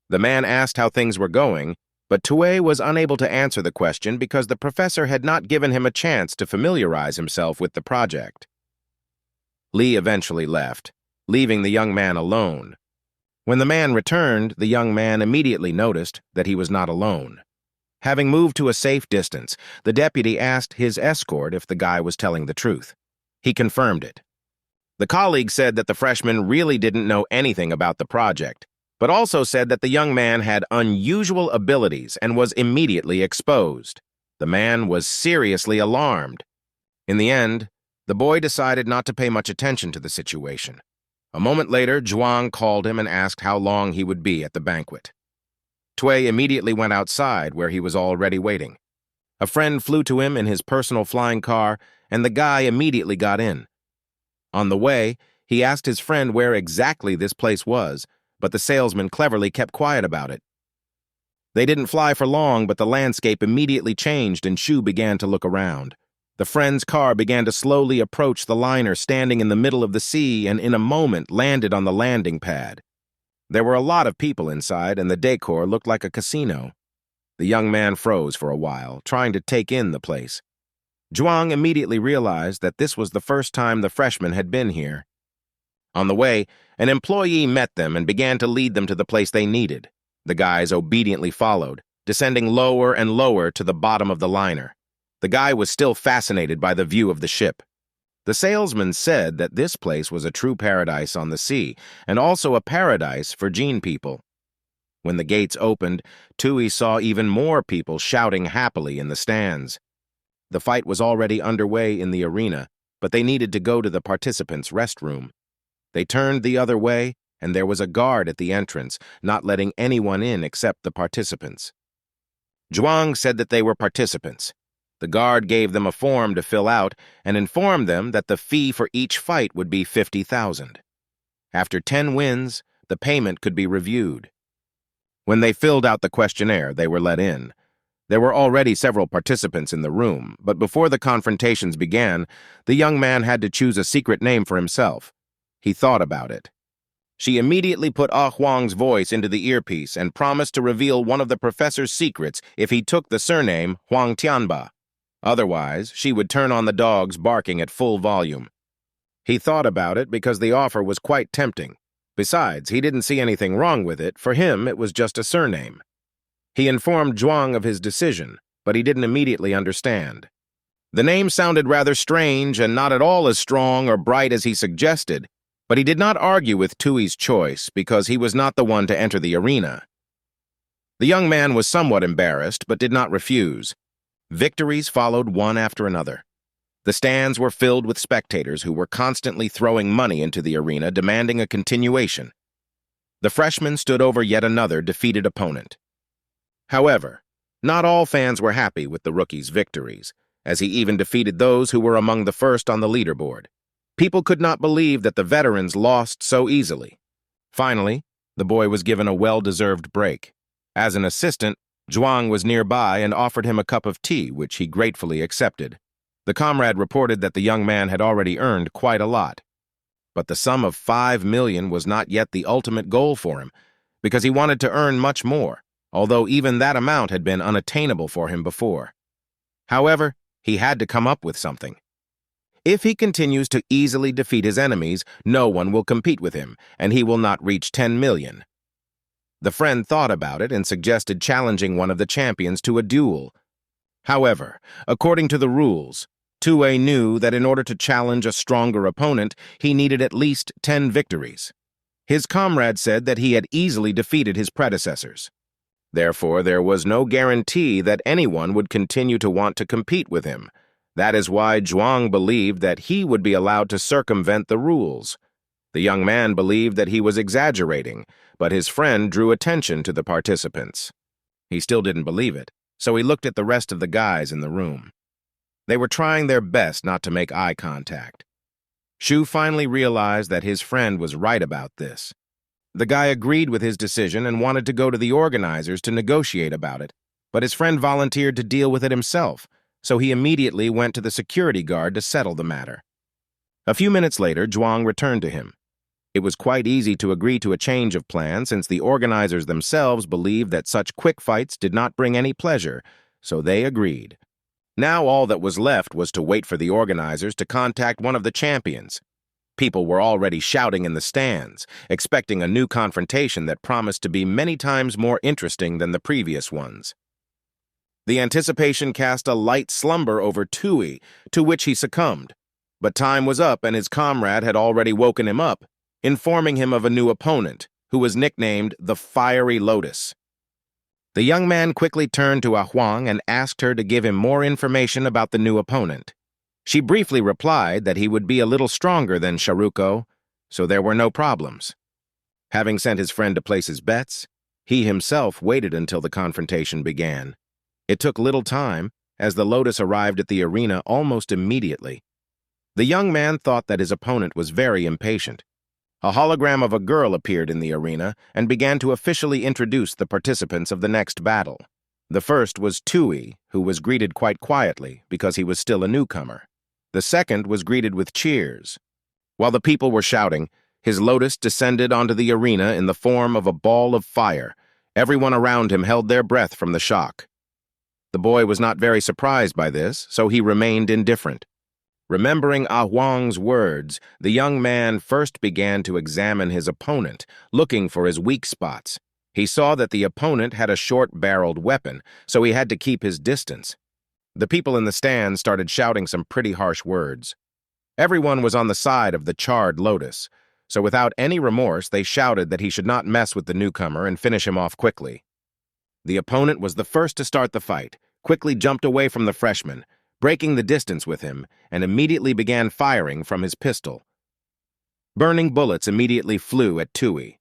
The man asked how things were going, but Tue was unable to answer the question because the professor had not given him a chance to familiarize himself with the project. Li eventually left, leaving the young man alone. When the man returned, the young man immediately noticed that he was not alone. Having moved to a safe distance, the deputy asked his escort if the guy was telling the truth. He confirmed it. The colleague said that the freshman really didn't know anything about the project, but also said that the young man had unusual abilities and was immediately exposed. The man was seriously alarmed. In the end, the boy decided not to pay much attention to the situation. A moment later, Zhuang called him and asked how long he would be at the banquet. Tue immediately went outside, where he was already waiting. A friend flew to him in his personal flying car, and the guy immediately got in. On the way, he asked his friend where exactly this place was, but the salesman cleverly kept quiet about it. They didn't fly for long, but the landscape immediately changed and Shu began to look around. The friend's car began to slowly approach the liner standing in the middle of the sea and in a moment landed on the landing pad. There were a lot of people inside and the decor looked like a casino. The young man froze for a while, trying to take in the place. Zhuang immediately realized that this was the first time the freshman had been here. On the way, an employee met them and began to lead them to the place they needed. The guys obediently followed, descending lower and lower to the bottom of the liner. The guy was still fascinated by the view of the ship. The salesman said that this place was a true paradise on the sea, and also a paradise for Gene people. When the gates opened, Tui saw even more people shouting happily in the stands. The fight was already underway in the arena, but they needed to go to the participants' restroom. They turned the other way, and there was a guard at the entrance, not letting anyone in except the participants. Zhuang said that they were participants. The guard gave them a form to fill out and informed them that the fee for each fight would be 50,000. After 10 wins, the payment could be reviewed. When they filled out the questionnaire, they were let in. There were already several participants in the room, but before the confrontations began, the young man had to choose a secret name for himself. He thought about it. She immediately put Ah Huang's voice into the earpiece and promised to reveal one of the professor's secrets if he took the surname Huang Tianba. Otherwise, she would turn on the dogs barking at full volume. He thought about it because the offer was quite tempting. Besides, he didn't see anything wrong with it. For him, it was just a surname. He informed Zhuang of his decision, but he didn't immediately understand. The name sounded rather strange and not at all as strong or bright as he suggested, but he did not argue with Tui's choice because he was not the one to enter the arena. The young man was somewhat embarrassed, but did not refuse. Victories followed one after another. The stands were filled with spectators who were constantly throwing money into the arena, demanding a continuation. The freshman stood over yet another defeated opponent. However, not all fans were happy with the rookie's victories, as he even defeated those who were among the first on the leaderboard. People could not believe that the veterans lost so easily. Finally, the boy was given a well-deserved break. As an assistant, Zhuang was nearby and offered him a cup of tea, which he gratefully accepted. The comrade reported that the young man had already earned quite a lot. But the sum of 5 million was not yet the ultimate goal for him, because he wanted to earn much more, although even that amount had been unattainable for him before. However, he had to come up with something. If he continues to easily defeat his enemies, no one will compete with him, and he will not reach 10 million. The friend thought about it and suggested challenging one of the champions to a duel. However, according to the rules, Tue knew that in order to challenge a stronger opponent, he needed at least 10 victories. His comrade said that he had easily defeated his predecessors. Therefore, there was no guarantee that anyone would continue to want to compete with him. That is why Zhuang believed that he would be allowed to circumvent the rules. The young man believed that he was exaggerating, but his friend drew attention to the participants. He still didn't believe it, so he looked at the rest of the guys in the room. They were trying their best not to make eye contact. Shu finally realized that his friend was right about this. The guy agreed with his decision and wanted to go to the organizers to negotiate about it, but his friend volunteered to deal with it himself, so he immediately went to the security guard to settle the matter. A few minutes later, Zhuang returned to him. It was quite easy to agree to a change of plan since the organizers themselves believed that such quick fights did not bring any pleasure, so they agreed. Now all that was left was to wait for the organizers to contact one of the champions. People were already shouting in the stands, expecting a new confrontation that promised to be many times more interesting than the previous ones. The anticipation cast a light slumber over Tui, to which he succumbed. But time was up and his comrade had already woken him up, informing him of a new opponent, who was nicknamed the Fiery Lotus. The young man quickly turned to Huang and asked her to give him more information about the new opponent. She briefly replied that he would be a little stronger than Sharuko, so there were no problems. Having sent his friend to place his bets, he himself waited until the confrontation began. It took little time, as the Lotus arrived at the arena almost immediately. The young man thought that his opponent was very impatient. A hologram of a girl appeared in the arena and began to officially introduce the participants of the next battle. The first was Tui, who was greeted quite quietly because he was still a newcomer. The second was greeted with cheers. While the people were shouting, his Lotus descended onto the arena in the form of a ball of fire. Everyone around him held their breath from the shock. The boy was not very surprised by this, so he remained indifferent. Remembering Huang's words, the young man first began to examine his opponent, looking for his weak spots. He saw that the opponent had a short-barreled weapon, so he had to keep his distance. The people in the stands started shouting some pretty harsh words. Everyone was on the side of the charred Lotus, so without any remorse they shouted that he should not mess with the newcomer and finish him off quickly. The opponent was the first to start the fight, quickly jumped away from the freshman, breaking the distance with him, and immediately began firing from his pistol. Burning bullets immediately flew at Tui.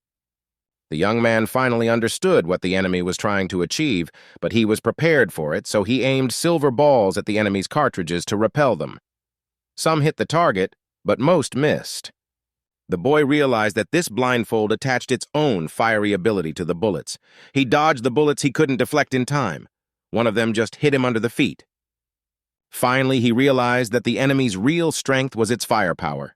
The young man finally understood what the enemy was trying to achieve, but he was prepared for it, so he aimed silver balls at the enemy's cartridges to repel them. Some hit the target, but most missed. The boy realized that this blindfold attached its own fiery ability to the bullets. He dodged the bullets he couldn't deflect in time. One of them just hit him under the feet. Finally, he realized that the enemy's real strength was its firepower.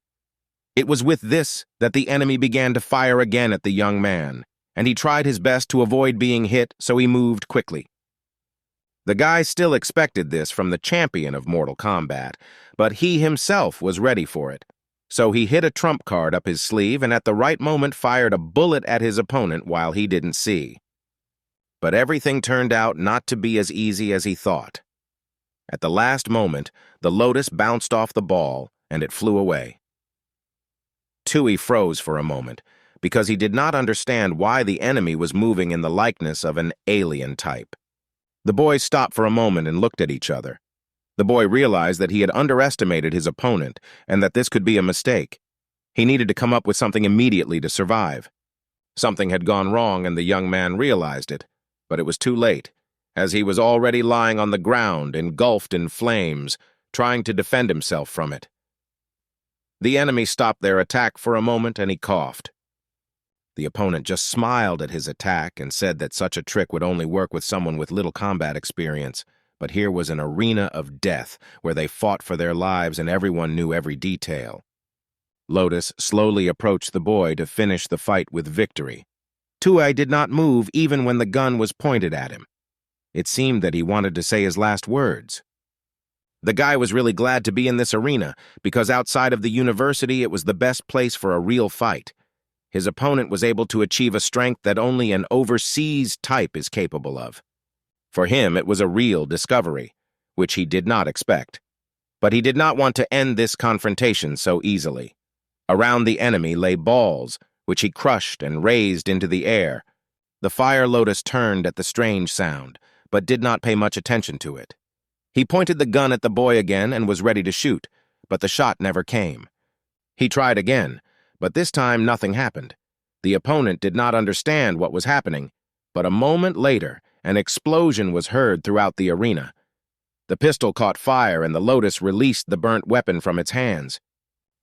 It was with this that the enemy began to fire again at the young man, and he tried his best to avoid being hit, so he moved quickly. The guy still expected this from the champion of Mortal Kombat, but he himself was ready for it. So he hid a trump card up his sleeve and at the right moment fired a bullet at his opponent while he didn't see. But everything turned out not to be as easy as he thought. At the last moment, the Lotus bounced off the ball, and it flew away. Tui froze for a moment, because he did not understand why the enemy was moving in the likeness of an alien type. The boys stopped for a moment and looked at each other. The boy realized that he had underestimated his opponent, and that this could be a mistake. He needed to come up with something immediately to survive. Something had gone wrong, and the young man realized it, but it was too late, as he was already lying on the ground, engulfed in flames, trying to defend himself from it. The enemy stopped their attack for a moment, and he coughed. The opponent just smiled at his attack and said that such a trick would only work with someone with little combat experience, but here was an arena of death where they fought for their lives and everyone knew every detail. Lotus slowly approached the boy to finish the fight with victory. Tui did not move even when the gun was pointed at him. It seemed that he wanted to say his last words. The guy was really glad to be in this arena, because outside of the university it was the best place for a real fight. His opponent was able to achieve a strength that only an overseas type is capable of. For him, it was a real discovery, which he did not expect. But he did not want to end this confrontation so easily. Around the enemy lay balls, which he crushed and raised into the air. The fire lotus turned at the strange sound, but did not pay much attention to it. He pointed the gun at the boy again and was ready to shoot, but the shot never came. He tried again, but this time nothing happened. The opponent did not understand what was happening, but a moment later, an explosion was heard throughout the arena. The pistol caught fire and the lotus released the burnt weapon from its hands.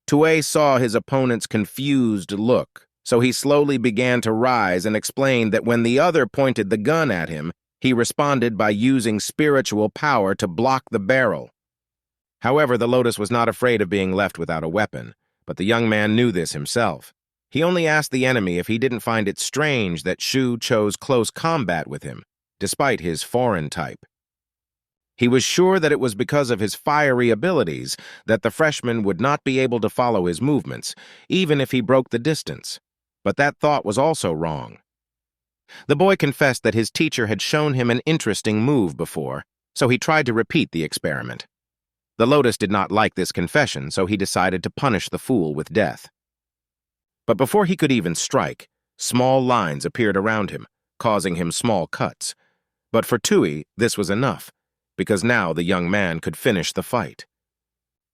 Tue saw his opponent's confused look, so he slowly began to rise and explained that when the other pointed the gun at him, he responded by using spiritual power to block the barrel. However, the lotus was not afraid of being left without a weapon, but the young man knew this himself. He only asked the enemy if he didn't find it strange that Shu chose close combat with him, despite his foreign type. He was sure that it was because of his fiery abilities that the freshman would not be able to follow his movements, even if he broke the distance. But that thought was also wrong. The boy confessed that his teacher had shown him an interesting move before, so he tried to repeat the experiment. The lotus did not like this confession, so he decided to punish the fool with death. But before he could even strike, small lines appeared around him, causing him small cuts. But for Tui, this was enough, because now the young man could finish the fight.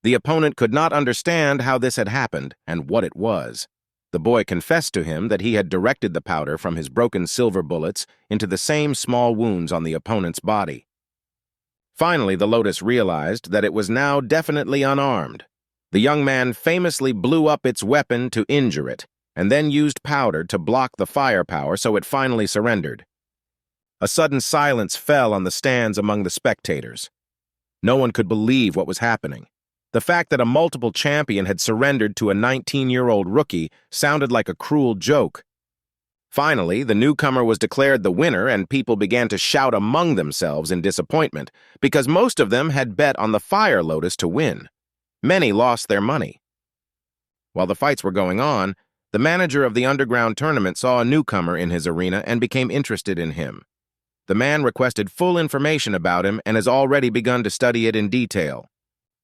The opponent could not understand how this had happened and what it was. The boy confessed to him that he had directed the powder from his broken silver bullets into the same small wounds on the opponent's body. Finally, the lotus realized that it was now definitely unarmed. The young man famously blew up its weapon to injure it, and then used powder to block the firepower so it finally surrendered. A sudden silence fell on the stands among the spectators. No one could believe what was happening. The fact that a multiple champion had surrendered to a 19-year-old rookie sounded like a cruel joke. Finally, the newcomer was declared the winner and people began to shout among themselves in disappointment because most of them had bet on the Fire Lotus to win. Many lost their money. While the fights were going on, the manager of the underground tournament saw a newcomer in his arena and became interested in him. The man requested full information about him and has already begun to study it in detail.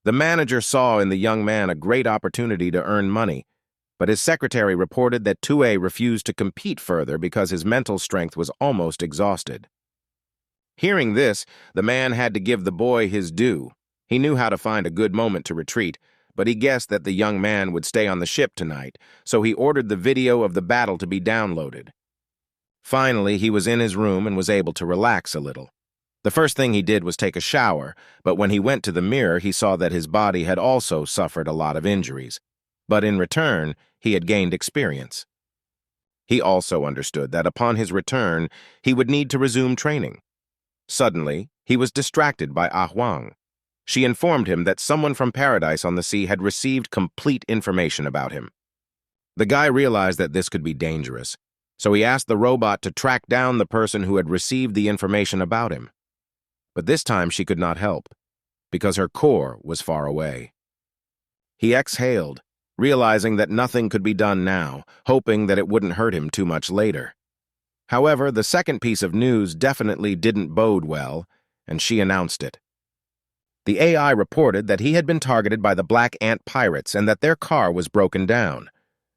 The manager saw in the young man a great opportunity to earn money, but his secretary reported that Tue refused to compete further because his mental strength was almost exhausted. Hearing this, the man had to give the boy his due. He knew how to find a good moment to retreat, but he guessed that the young man would stay on the ship tonight, so he ordered the video of the battle to be downloaded. Finally, he was in his room and was able to relax a little. The first thing he did was take a shower, but when he went to the mirror, he saw that his body had also suffered a lot of injuries. But in return, he had gained experience. He also understood that upon his return, he would need to resume training. Suddenly, he was distracted by Ah Huang. She informed him that someone from Paradise on the Sea had received complete information about him. The guy realized that this could be dangerous, so he asked the robot to track down the person who had received the information about him. But this time she could not help, because her core was far away. He exhaled, realizing that nothing could be done now, hoping that it wouldn't hurt him too much later. However, the second piece of news definitely didn't bode well, and she announced it. The AI reported that he had been targeted by the Black Ant pirates and that their car was broken down.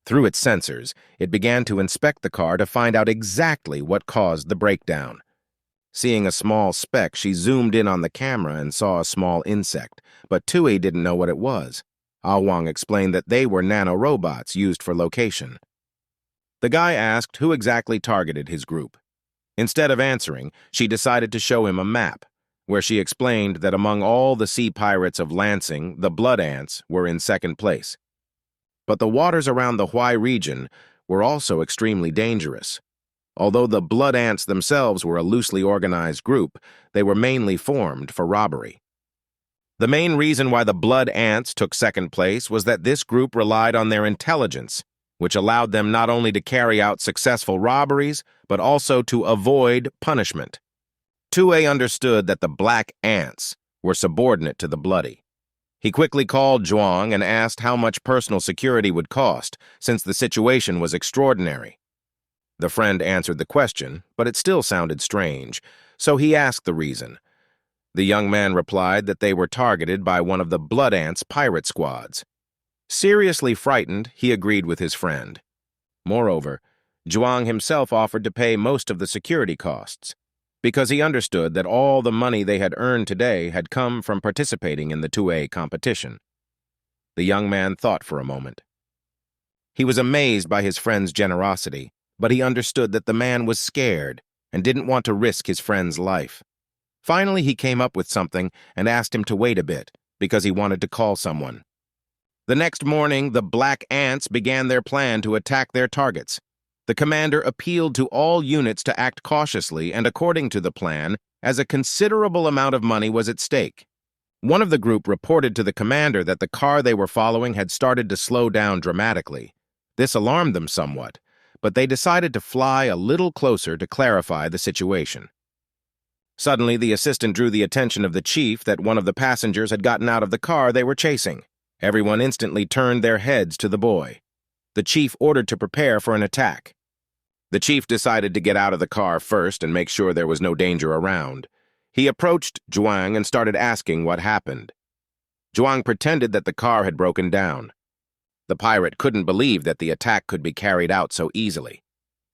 Through its sensors, it began to inspect the car to find out exactly what caused the breakdown. Seeing a small speck, she zoomed in on the camera and saw a small insect, but Tui didn't know what it was. Ah Huang explained that they were nanorobots used for location. The guy asked who exactly targeted his group. Instead of answering, she decided to show him a map, where she explained that among all the sea pirates of Lansing, the blood ants were in second place. But the waters around the Huai region were also extremely dangerous. Although the blood ants themselves were a loosely organized group, they were mainly formed for robbery. The main reason why the blood ants took second place was that this group relied on their intelligence, which allowed them not only to carry out successful robberies, but also to avoid punishment. Tue understood that the black ants were subordinate to the bloody. He quickly called Zhuang and asked how much personal security would cost, since the situation was extraordinary. The friend answered the question, but it still sounded strange, so he asked the reason. The young man replied that they were targeted by one of the blood ants' pirate squads. Seriously frightened, he agreed with his friend. Moreover, Zhuang himself offered to pay most of the security costs, because he understood that all the money they had earned today had come from participating in the 2A competition. The young man thought for a moment. He was amazed by his friend's generosity, but he understood that the man was scared and didn't want to risk his friend's life. Finally, he came up with something and asked him to wait a bit, because he wanted to call someone. The next morning, the Black Ants began their plan to attack their targets. The commander appealed to all units to act cautiously and according to the plan, as a considerable amount of money was at stake. One of the group reported to the commander that the car they were following had started to slow down dramatically. This alarmed them somewhat, but they decided to fly a little closer to clarify the situation. Suddenly, the assistant drew the attention of the chief that one of the passengers had gotten out of the car they were chasing. Everyone instantly turned their heads to the boy. The chief ordered to prepare for an attack. The chief decided to get out of the car first and make sure there was no danger around. He approached Zhuang and started asking what happened. Zhuang pretended that the car had broken down. The pirate couldn't believe that the attack could be carried out so easily.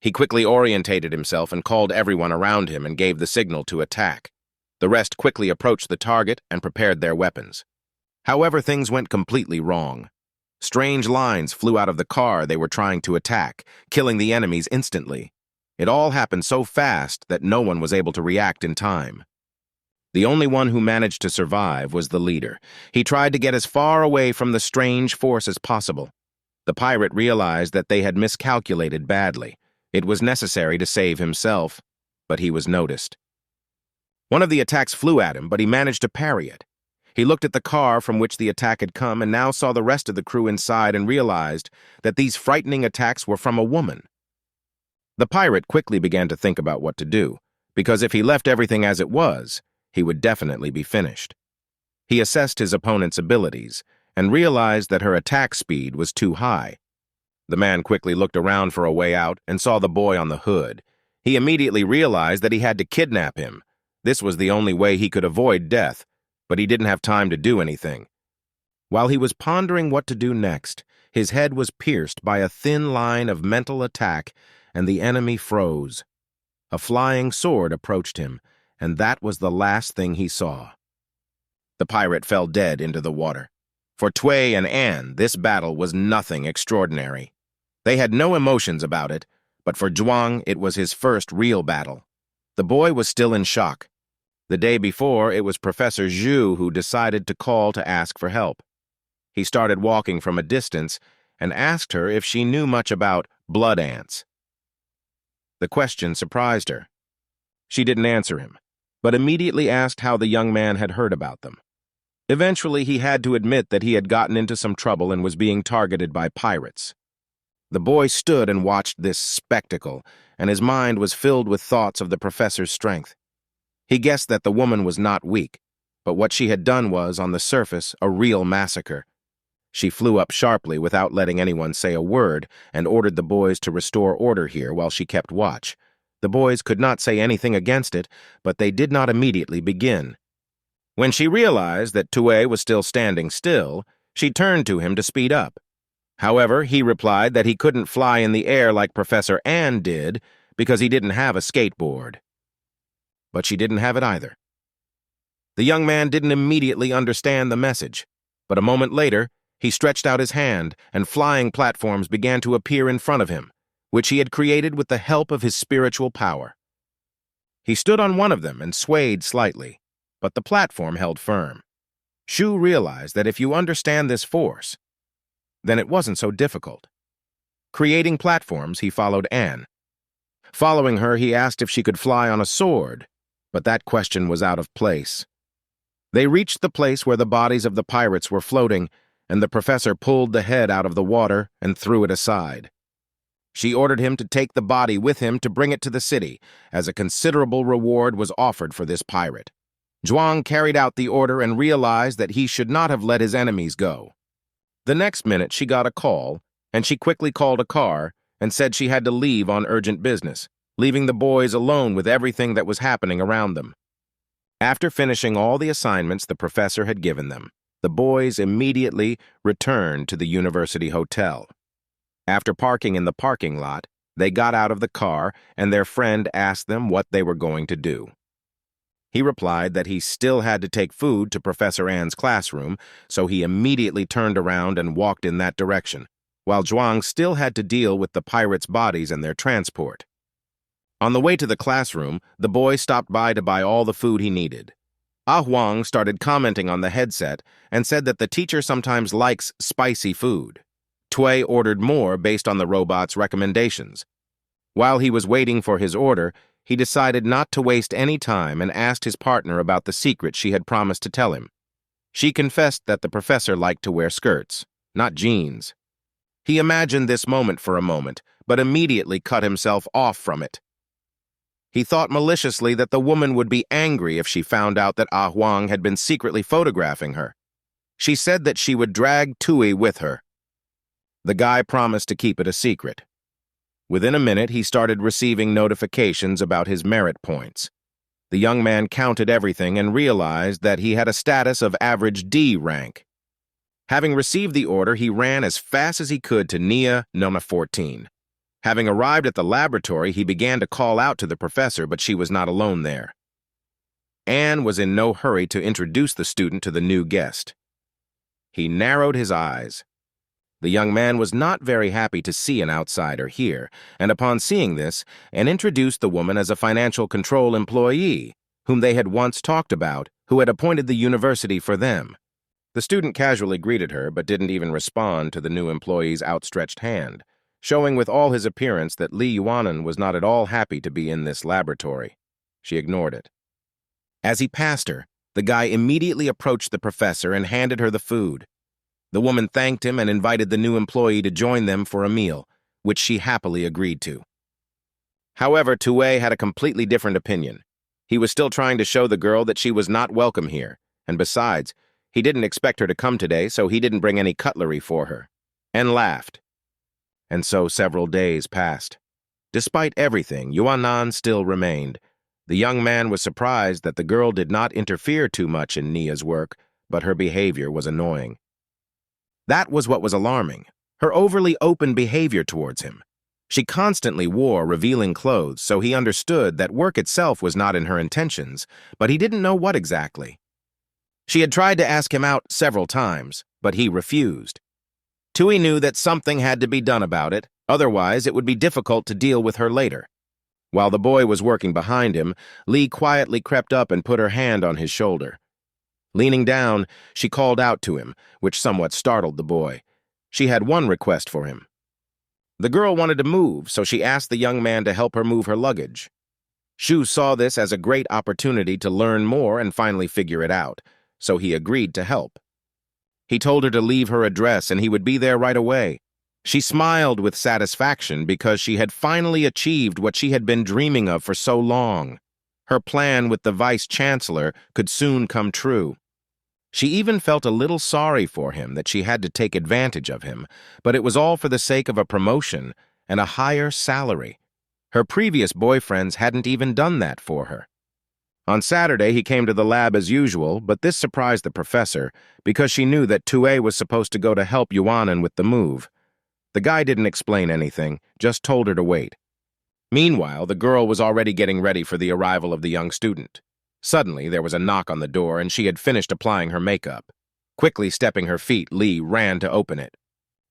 He quickly orientated himself and called everyone around him and gave the signal to attack. The rest quickly approached the target and prepared their weapons. However, things went completely wrong. Strange lines flew out of the car they were trying to attack, killing the enemies instantly. It all happened so fast that no one was able to react in time. The only one who managed to survive was the leader. He tried to get as far away from the strange force as possible. The pirate realized that they had miscalculated badly. It was necessary to save himself, but he was noticed. One of the attacks flew at him, but he managed to parry it. He looked at the car from which the attack had come and now saw the rest of the crew inside and realized that these frightening attacks were from a woman. The pirate quickly began to think about what to do, because if he left everything as it was, he would definitely be finished. He assessed his opponent's abilities and realized that her attack speed was too high. The man quickly looked around for a way out and saw the boy on the hood. He immediately realized that he had to kidnap him. This was the only way he could avoid death, but he didn't have time to do anything. While he was pondering what to do next, his head was pierced by a thin line of mental attack, and the enemy froze. A flying sword approached him, and that was the last thing he saw. The pirate fell dead into the water. For Tway and Anne, this battle was nothing extraordinary. They had no emotions about it, but for Zhuang, it was his first real battle. The boy was still in shock. The day before, it was Professor Zhu who decided to call to ask for help. He started walking from a distance and asked her if she knew much about blood ants. The question surprised her. She didn't answer him, but immediately asked how the young man had heard about them. Eventually, he had to admit that he had gotten into some trouble and was being targeted by pirates. The boy stood and watched this spectacle, and his mind was filled with thoughts of the professor's strength. He guessed that the woman was not weak, but what she had done was, on the surface, a real massacre. She flew up sharply without letting anyone say a word and ordered the boys to restore order here while she kept watch. The boys could not say anything against it, but they did not immediately begin. When she realized that Tue was still standing still, she turned to him to speed up. However, he replied that he couldn't fly in the air like Professor Ann did because he didn't have a skateboard. But she didn't have it either. The young man didn't immediately understand the message, but a moment later, he stretched out his hand and flying platforms began to appear in front of him, which he had created with the help of his spiritual power. He stood on one of them and swayed slightly, but the platform held firm. Shu realized that if you understand this force, then it wasn't so difficult. Creating platforms, he followed Anne. Following her, he asked if she could fly on a sword, but that question was out of place. They reached the place where the bodies of the pirates were floating, and the professor pulled the head out of the water and threw it aside. She ordered him to take the body with him to bring it to the city, as a considerable reward was offered for this pirate. Zhuang carried out the order and realized that he should not have let his enemies go. The next minute, she got a call, and she quickly called a car and said she had to leave on urgent business, leaving the boys alone with everything that was happening around them. After finishing all the assignments the professor had given them, the boys immediately returned to the university hotel. After parking in the parking lot, they got out of the car and their friend asked them what they were going to do. He replied that he still had to take food to Professor Ann's classroom, so he immediately turned around and walked in that direction, while Zhuang still had to deal with the pirates' bodies and their transport. On the way to the classroom, the boy stopped by to buy all the food he needed. Huang started commenting on the headset and said that the teacher sometimes likes spicy food. Tui ordered more based on the robot's recommendations. While he was waiting for his order, he decided not to waste any time and asked his partner about the secret she had promised to tell him. She confessed that the professor liked to wear skirts, not jeans. He imagined this moment for a moment, but immediately cut himself off from it. He thought maliciously that the woman would be angry if she found out that Huang had been secretly photographing her. She said that she would drag Tui with her. The guy promised to keep it a secret. Within a minute, he started receiving notifications about his merit points. The young man counted everything and realized that he had a status of average D rank. Having received the order, he ran as fast as he could to Nia Nona 14. Having arrived at the laboratory, he began to call out to the professor, but she was not alone there. Anne was in no hurry to introduce the student to the new guest. He narrowed his eyes. The young man was not very happy to see an outsider here, and upon seeing this, Anne introduced the woman as a financial control employee, whom they had once talked about, who had appointed the university for them. The student casually greeted her, but didn't even respond to the new employee's outstretched hand, showing with all his appearance that Li Yuanan was not at all happy to be in this laboratory. She ignored it. As he passed her, the guy immediately approached the professor and handed her the food. The woman thanked him and invited the new employee to join them for a meal, which she happily agreed to. However, Tui had a completely different opinion. He was still trying to show the girl that she was not welcome here, and besides, he didn't expect her to come today, so he didn't bring any cutlery for her, and laughed. And so several days passed. Despite everything, Yuanan still remained. The young man was surprised that the girl did not interfere too much in Nia's work, but her behavior was annoying. That was what was alarming, her overly open behavior towards him. She constantly wore revealing clothes, so he understood that work itself was not in her intentions, but he didn't know what exactly. She had tried to ask him out several times, but he refused. Tui knew that something had to be done about it, otherwise it would be difficult to deal with her later. While the boy was working behind him, Li quietly crept up and put her hand on his shoulder. Leaning down, she called out to him, which somewhat startled the boy. She had one request for him. The girl wanted to move, so she asked the young man to help her move her luggage. Shu saw this as a great opportunity to learn more and finally figure it out, so he agreed to help. He told her to leave her address and he would be there right away. She smiled with satisfaction because she had finally achieved what she had been dreaming of for so long. Her plan with the vice-chancellor could soon come true. She even felt a little sorry for him that she had to take advantage of him, but it was all for the sake of a promotion and a higher salary. Her previous boyfriends hadn't even done that for her. On Saturday, he came to the lab as usual, but this surprised the professor because she knew that Tui was supposed to go to help Yuanan with the move. The guy didn't explain anything, just told her to wait. Meanwhile, the girl was already getting ready for the arrival of the young student. Suddenly, there was a knock on the door, and she had finished applying her makeup. Quickly stepping her feet, Li ran to open it.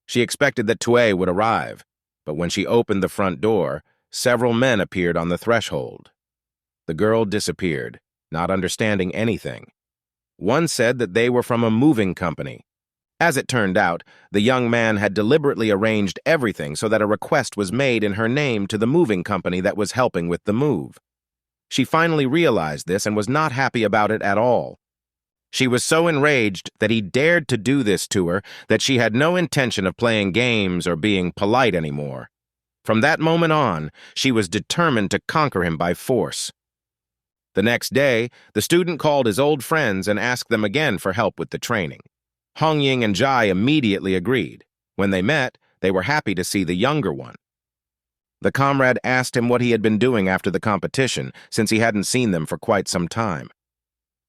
She expected that Tui would arrive, but when she opened the front door, several men appeared on the threshold. The girl disappeared, not understanding anything. One said that they were from a moving company. As it turned out, the young man had deliberately arranged everything so that a request was made in her name to the moving company that was helping with the move. She finally realized this and was not happy about it at all. She was so enraged that he dared to do this to her that she had no intention of playing games or being polite anymore. From that moment on, she was determined to conquer him by force. The next day, the student called his old friends and asked them again for help with the training. Hongying and Jai immediately agreed. When they met, they were happy to see the younger one. The comrade asked him what he had been doing after the competition, since he hadn't seen them for quite some time.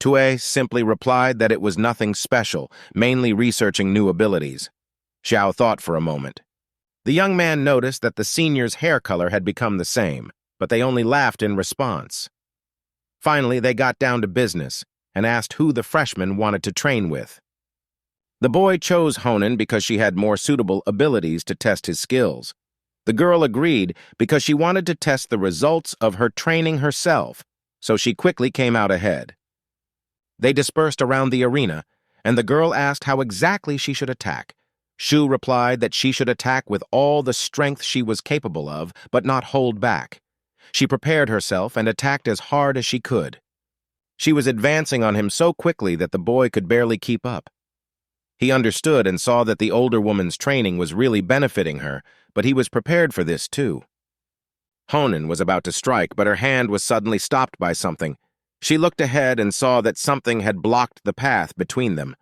Tui simply replied that it was nothing special, mainly researching new abilities. Xiao thought for a moment. The young man noticed that the senior's hair color had become the same, but they only laughed in response. Finally, they got down to business and asked who the freshman wanted to train with. The boy chose Honan because she had more suitable abilities to test his skills. The girl agreed because she wanted to test the results of her training herself, so she quickly came out ahead. They dispersed around the arena, and the girl asked how exactly she should attack. Shu replied that she should attack with all the strength she was capable of, but not hold back. She prepared herself and attacked as hard as she could. She was advancing on him so quickly that the boy could barely keep up. He understood and saw that the older woman's training was really benefiting her, but he was prepared for this too. Honan was about to strike, but her hand was suddenly stopped by something. She looked ahead and saw that something had blocked the path between them.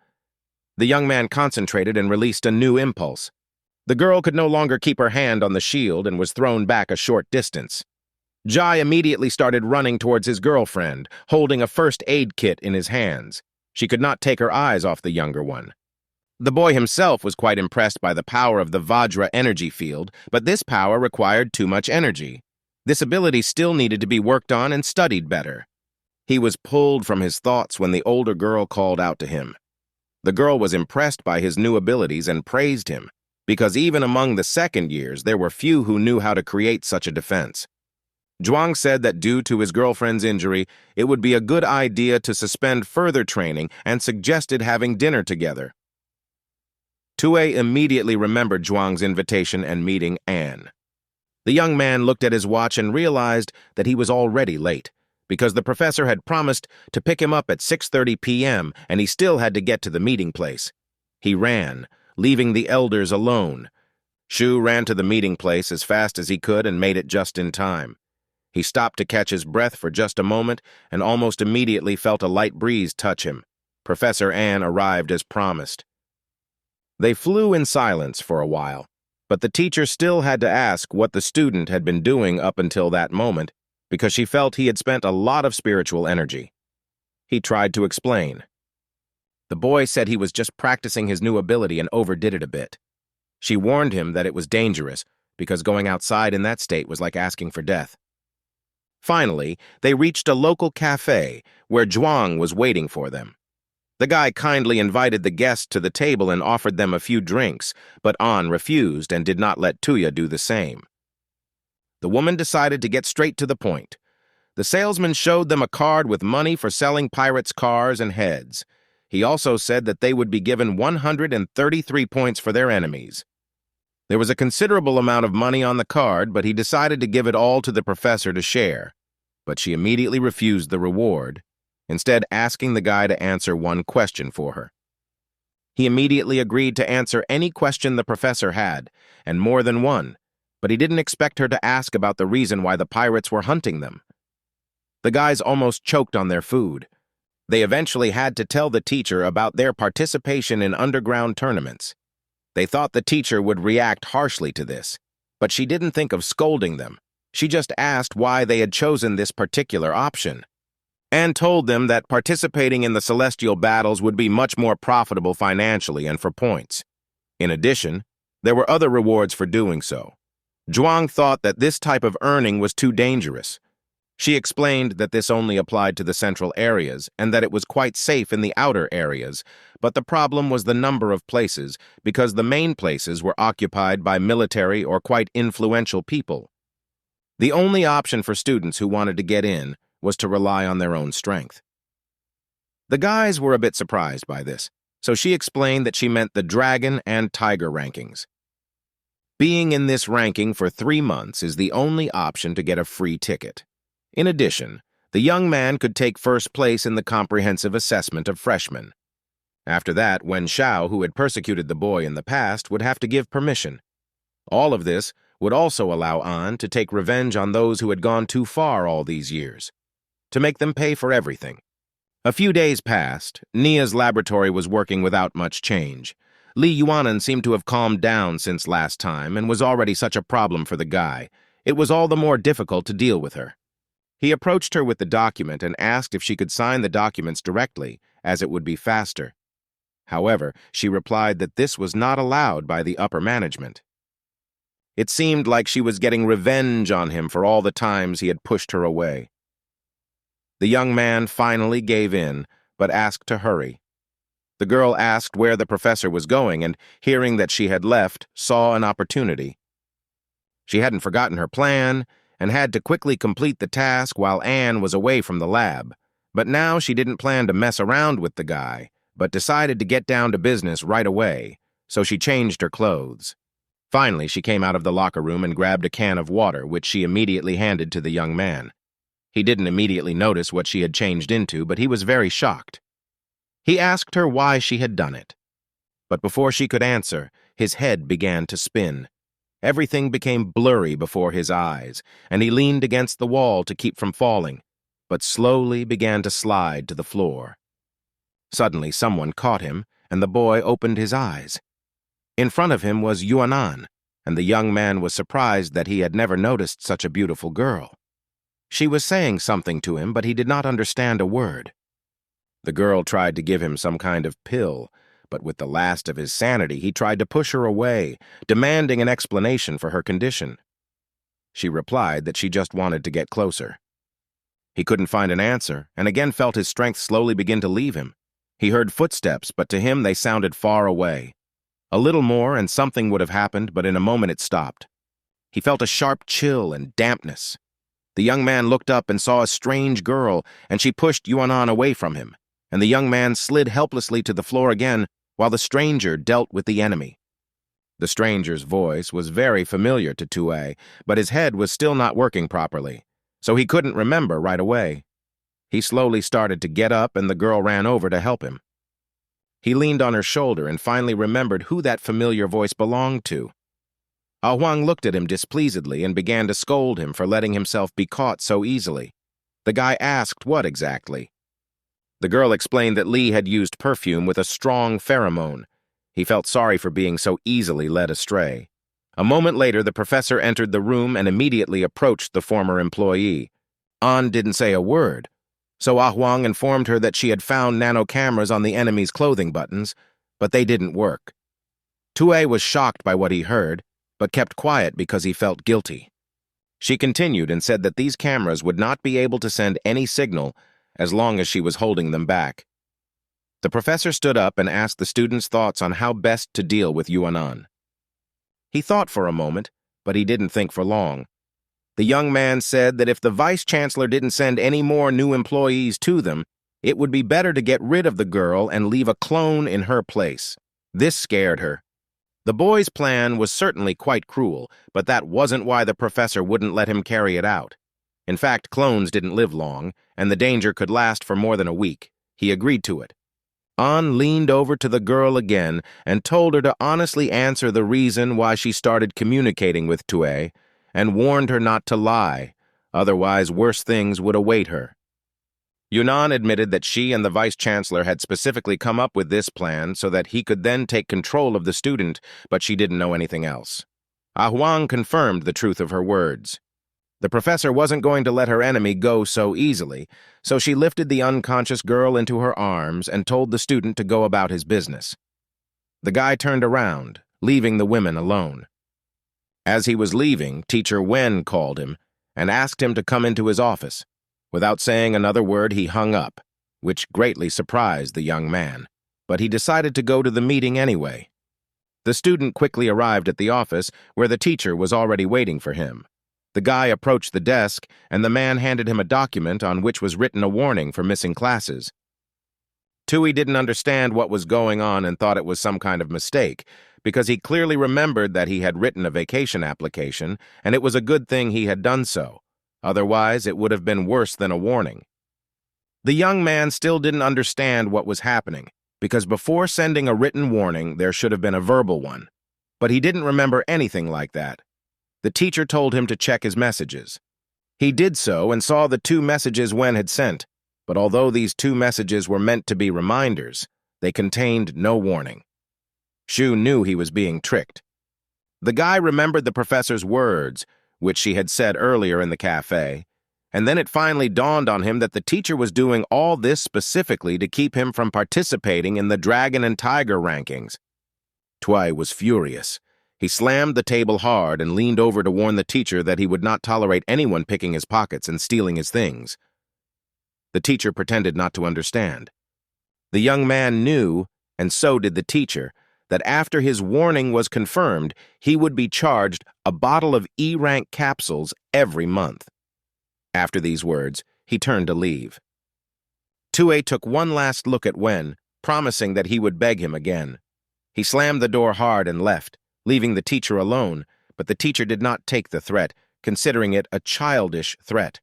The young man concentrated and released a new impulse. The girl could no longer keep her hand on the shield and was thrown back a short distance. Jai immediately started running towards his girlfriend, holding a first aid kit in his hands. She could not take her eyes off the younger one. The boy himself was quite impressed by the power of the Vajra energy field, but this power required too much energy. This ability still needed to be worked on and studied better. He was pulled from his thoughts when the older girl called out to him. The girl was impressed by his new abilities and praised him, because even among the second years there were few who knew how to create such a defense. Zhuang said that due to his girlfriend's injury, it would be a good idea to suspend further training and suggested having dinner together. Tue immediately remembered Zhuang's invitation and meeting Anne. The young man looked at his watch and realized that he was already late, because the professor had promised to pick him up at 6:30 p.m. and he still had to get to the meeting place. He ran, leaving the elders alone. Shu ran to the meeting place as fast as he could and made it just in time. He stopped to catch his breath for just a moment and almost immediately felt a light breeze touch him. Professor Anne arrived as promised. They flew in silence for a while, but the teacher still had to ask what the student had been doing up until that moment, because she felt he had spent a lot of spiritual energy. He tried to explain. The boy said he was just practicing his new ability and overdid it a bit. She warned him that it was dangerous, because going outside in that state was like asking for death. Finally, they reached a local cafe where Zhuang was waiting for them. The guy kindly invited the guests to the table and offered them a few drinks, but An refused and did not let Tuya do the same. The woman decided to get straight to the point. The salesman showed them a card with money for selling pirates' cars and heads. He also said that they would be given 133 points for their enemies. There was a considerable amount of money on the card, but he decided to give it all to the professor to share. But she immediately refused the reward, instead asking the guy to answer one question for her. He immediately agreed to answer any question the professor had, and more than one, but he didn't expect her to ask about the reason why the pirates were hunting them. The guys almost choked on their food. They eventually had to tell the teacher about their participation in underground tournaments. They thought the teacher would react harshly to this, but she didn't think of scolding them. She just asked why they had chosen this particular option, and told them that participating in the celestial battles would be much more profitable financially and for points. In addition, there were other rewards for doing so. Zhuang thought that this type of earning was too dangerous. She explained that this only applied to the central areas and that it was quite safe in the outer areas, but the problem was the number of places, because the main places were occupied by military or quite influential people. The only option for students who wanted to get in was to rely on their own strength. The guys were a bit surprised by this, so she explained that she meant the dragon and tiger rankings. Being in this ranking for 3 months is the only option to get a free ticket. In addition, the young man could take first place in the comprehensive assessment of freshmen. After that, Wen Shao, who had persecuted the boy in the past, would have to give permission. All of this would also allow An to take revenge on those who had gone too far all these years, to make them pay for everything. A few days passed. Nia's laboratory was working without much change. Li Yuanan seemed to have calmed down since last time and was already such a problem for the guy. It was all the more difficult to deal with her. He approached her with the document and asked if she could sign the documents directly, as it would be faster. However, she replied that this was not allowed by the upper management. It seemed like she was getting revenge on him for all the times he had pushed her away. The young man finally gave in, but asked to hurry. The girl asked where the professor was going, and hearing that she had left, saw an opportunity. She hadn't forgotten her plan, and had to quickly complete the task while Anne was away from the lab. But now she didn't plan to mess around with the guy, but decided to get down to business right away, so she changed her clothes. Finally, she came out of the locker room and grabbed a can of water, which she immediately handed to the young man. He didn't immediately notice what she had changed into, but he was very shocked. He asked her why she had done it. But before she could answer, his head began to spin. Everything became blurry before his eyes, and he leaned against the wall to keep from falling, but slowly began to slide to the floor. Suddenly, someone caught him, and the boy opened his eyes. In front of him was Yuanan, and the young man was surprised that he had never noticed such a beautiful girl. She was saying something to him, but he did not understand a word. The girl tried to give him some kind of pill, but with the last of his sanity, he tried to push her away, demanding an explanation for her condition. She replied that she just wanted to get closer. He couldn't find an answer, and again felt his strength slowly begin to leave him. He heard footsteps, but to him they sounded far away. A little more, and something would have happened, but in a moment it stopped. He felt a sharp chill and dampness. The young man looked up and saw a strange girl, and she pushed Yuanan away from him, and the young man slid helplessly to the floor again while the stranger dealt with the enemy. The stranger's voice was very familiar to Tue, but his head was still not working properly, so he couldn't remember right away. He slowly started to get up, and the girl ran over to help him. He leaned on her shoulder and finally remembered who that familiar voice belonged to. Ah Huang looked at him displeasedly and began to scold him for letting himself be caught so easily. The guy asked what exactly. The girl explained that Li had used perfume with a strong pheromone. He felt sorry for being so easily led astray. A moment later, the professor entered the room and immediately approached the former employee. An didn't say a word, so Ah Huang informed her that she had found nano cameras on the enemy's clothing buttons, but they didn't work. Tue was shocked by what he heard, but kept quiet because he felt guilty. She continued and said that these cameras would not be able to send any signal as long as she was holding them back. The professor stood up and asked the students' thoughts on how best to deal with Yuanan. He thought for a moment, but he didn't think for long. The young man said that if the vice-chancellor didn't send any more new employees to them, it would be better to get rid of the girl and leave a clone in her place. This scared her. The boy's plan was certainly quite cruel, but that wasn't why the professor wouldn't let him carry it out. In fact, clones didn't live long, and the danger could last for more than a week. He agreed to it. An leaned over to the girl again and told her to honestly answer the reason why she started communicating with Tue, and warned her not to lie, otherwise worse things would await her. Yunan admitted that she and the vice-chancellor had specifically come up with this plan so that he could then take control of the student, but she didn't know anything else. Ah Huang confirmed the truth of her words. The professor wasn't going to let her enemy go so easily, so she lifted the unconscious girl into her arms and told the student to go about his business. The guy turned around, leaving the women alone. As he was leaving, Teacher Wen called him and asked him to come into his office. Without saying another word, he hung up, which greatly surprised the young man, but he decided to go to the meeting anyway. The student quickly arrived at the office, where the teacher was already waiting for him. The guy approached the desk, and the man handed him a document on which was written a warning for missing classes. Tui didn't understand what was going on and thought it was some kind of mistake, because he clearly remembered that he had written a vacation application, and it was a good thing he had done so. Otherwise, it would have been worse than a warning. The young man still didn't understand what was happening, because before sending a written warning, there should have been a verbal one. But he didn't remember anything like that. The teacher told him to check his messages. He did so and saw the 2 messages Wen had sent, but although these 2 messages were meant to be reminders, they contained no warning. Shu knew he was being tricked. The guy remembered the professor's words, which she had said earlier in the cafe, and then it finally dawned on him that the teacher was doing all this specifically to keep him from participating in the Dragon and Tiger rankings. Tui was furious. He slammed the table hard and leaned over to warn the teacher that he would not tolerate anyone picking his pockets and stealing his things. The teacher pretended not to understand. The young man knew, and so did the teacher, that after his warning was confirmed, he would be charged a bottle of E-rank capsules every month. After these words, he turned to leave. Tue took one last look at Wen, promising that he would beg him again. He slammed the door hard and left, leaving the teacher alone, but the teacher did not take the threat, considering it a childish threat.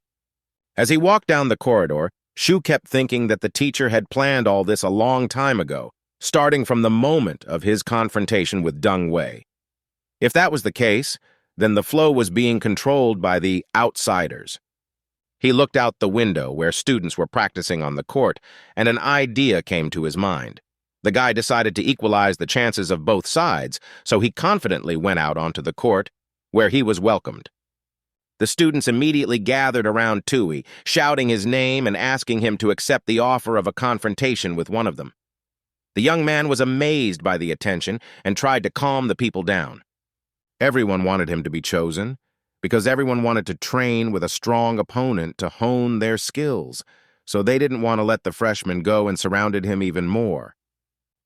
As he walked down the corridor, Shu kept thinking that the teacher had planned all this a long time ago, starting from the moment of his confrontation with Deng Wei. If that was the case, then the flow was being controlled by the outsiders. He looked out the window where students were practicing on the court, and an idea came to his mind. The guy decided to equalize the chances of both sides, so he confidently went out onto the court, where he was welcomed. The students immediately gathered around Tui, shouting his name and asking him to accept the offer of a confrontation with one of them. The young man was amazed by the attention and tried to calm the people down. Everyone wanted him to be chosen, because everyone wanted to train with a strong opponent to hone their skills, so they didn't want to let the freshman go and surrounded him even more.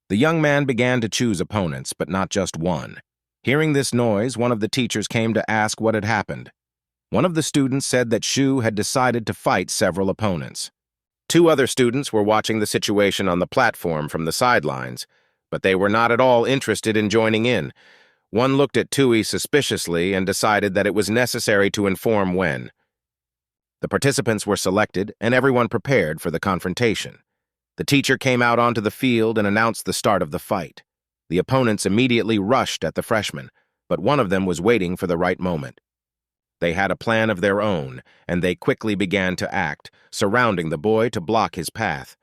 The young man began to choose opponents, but not just one. Hearing this noise, one of the teachers came to ask what had happened. One of the students said that Shu had decided to fight several opponents. Two other students were watching the situation on the platform from the sidelines, but they were not at all interested in joining in. One looked at Tui suspiciously and decided that it was necessary to inform Wen. The participants were selected, and everyone prepared for the confrontation. The teacher came out onto the field and announced the start of the fight. The opponents immediately rushed at the freshman, but one of them was waiting for the right moment. They had a plan of their own, and they quickly began to act, surrounding the boy to block his path.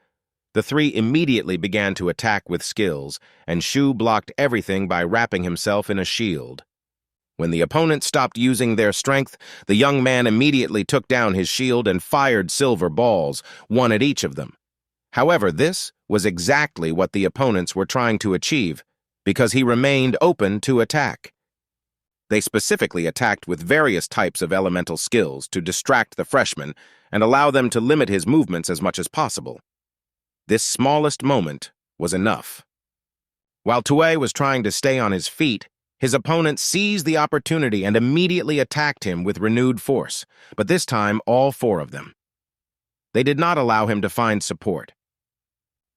The three immediately began to attack with skills, and Shu blocked everything by wrapping himself in a shield. When the opponents stopped using their strength, the young man immediately took down his shield and fired silver balls, one at each of them. However, this was exactly what the opponents were trying to achieve, because he remained open to attack. They specifically attacked with various types of elemental skills to distract the freshman and allow them to limit his movements as much as possible. This smallest moment was enough. While Tue was trying to stay on his feet, his opponent seized the opportunity and immediately attacked him with renewed force, but this time all four of them. They did not allow him to find support.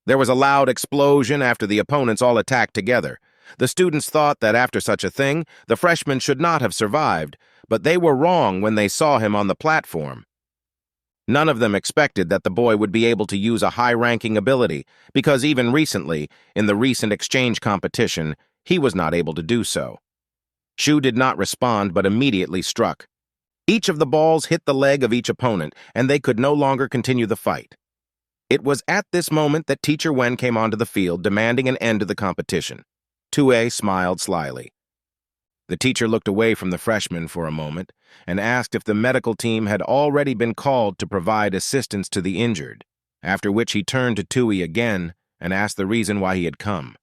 There was a loud explosion after the opponents all attacked together. The students thought that after such a thing, the freshman should not have survived, but they were wrong when they saw him on the platform. None of them expected that the boy would be able to use a high-ranking ability, because even recently, in the recent exchange competition, he was not able to do so. Shu did not respond but immediately struck. Each of the balls hit the leg of each opponent, and they could no longer continue the fight. It was at this moment that Teacher Wen came onto the field, demanding an end to the competition. Tue smiled slyly. The teacher looked away from the freshman for a moment and asked if the medical team had already been called to provide assistance to the injured, after which he turned to Tui again and asked the reason why he had come.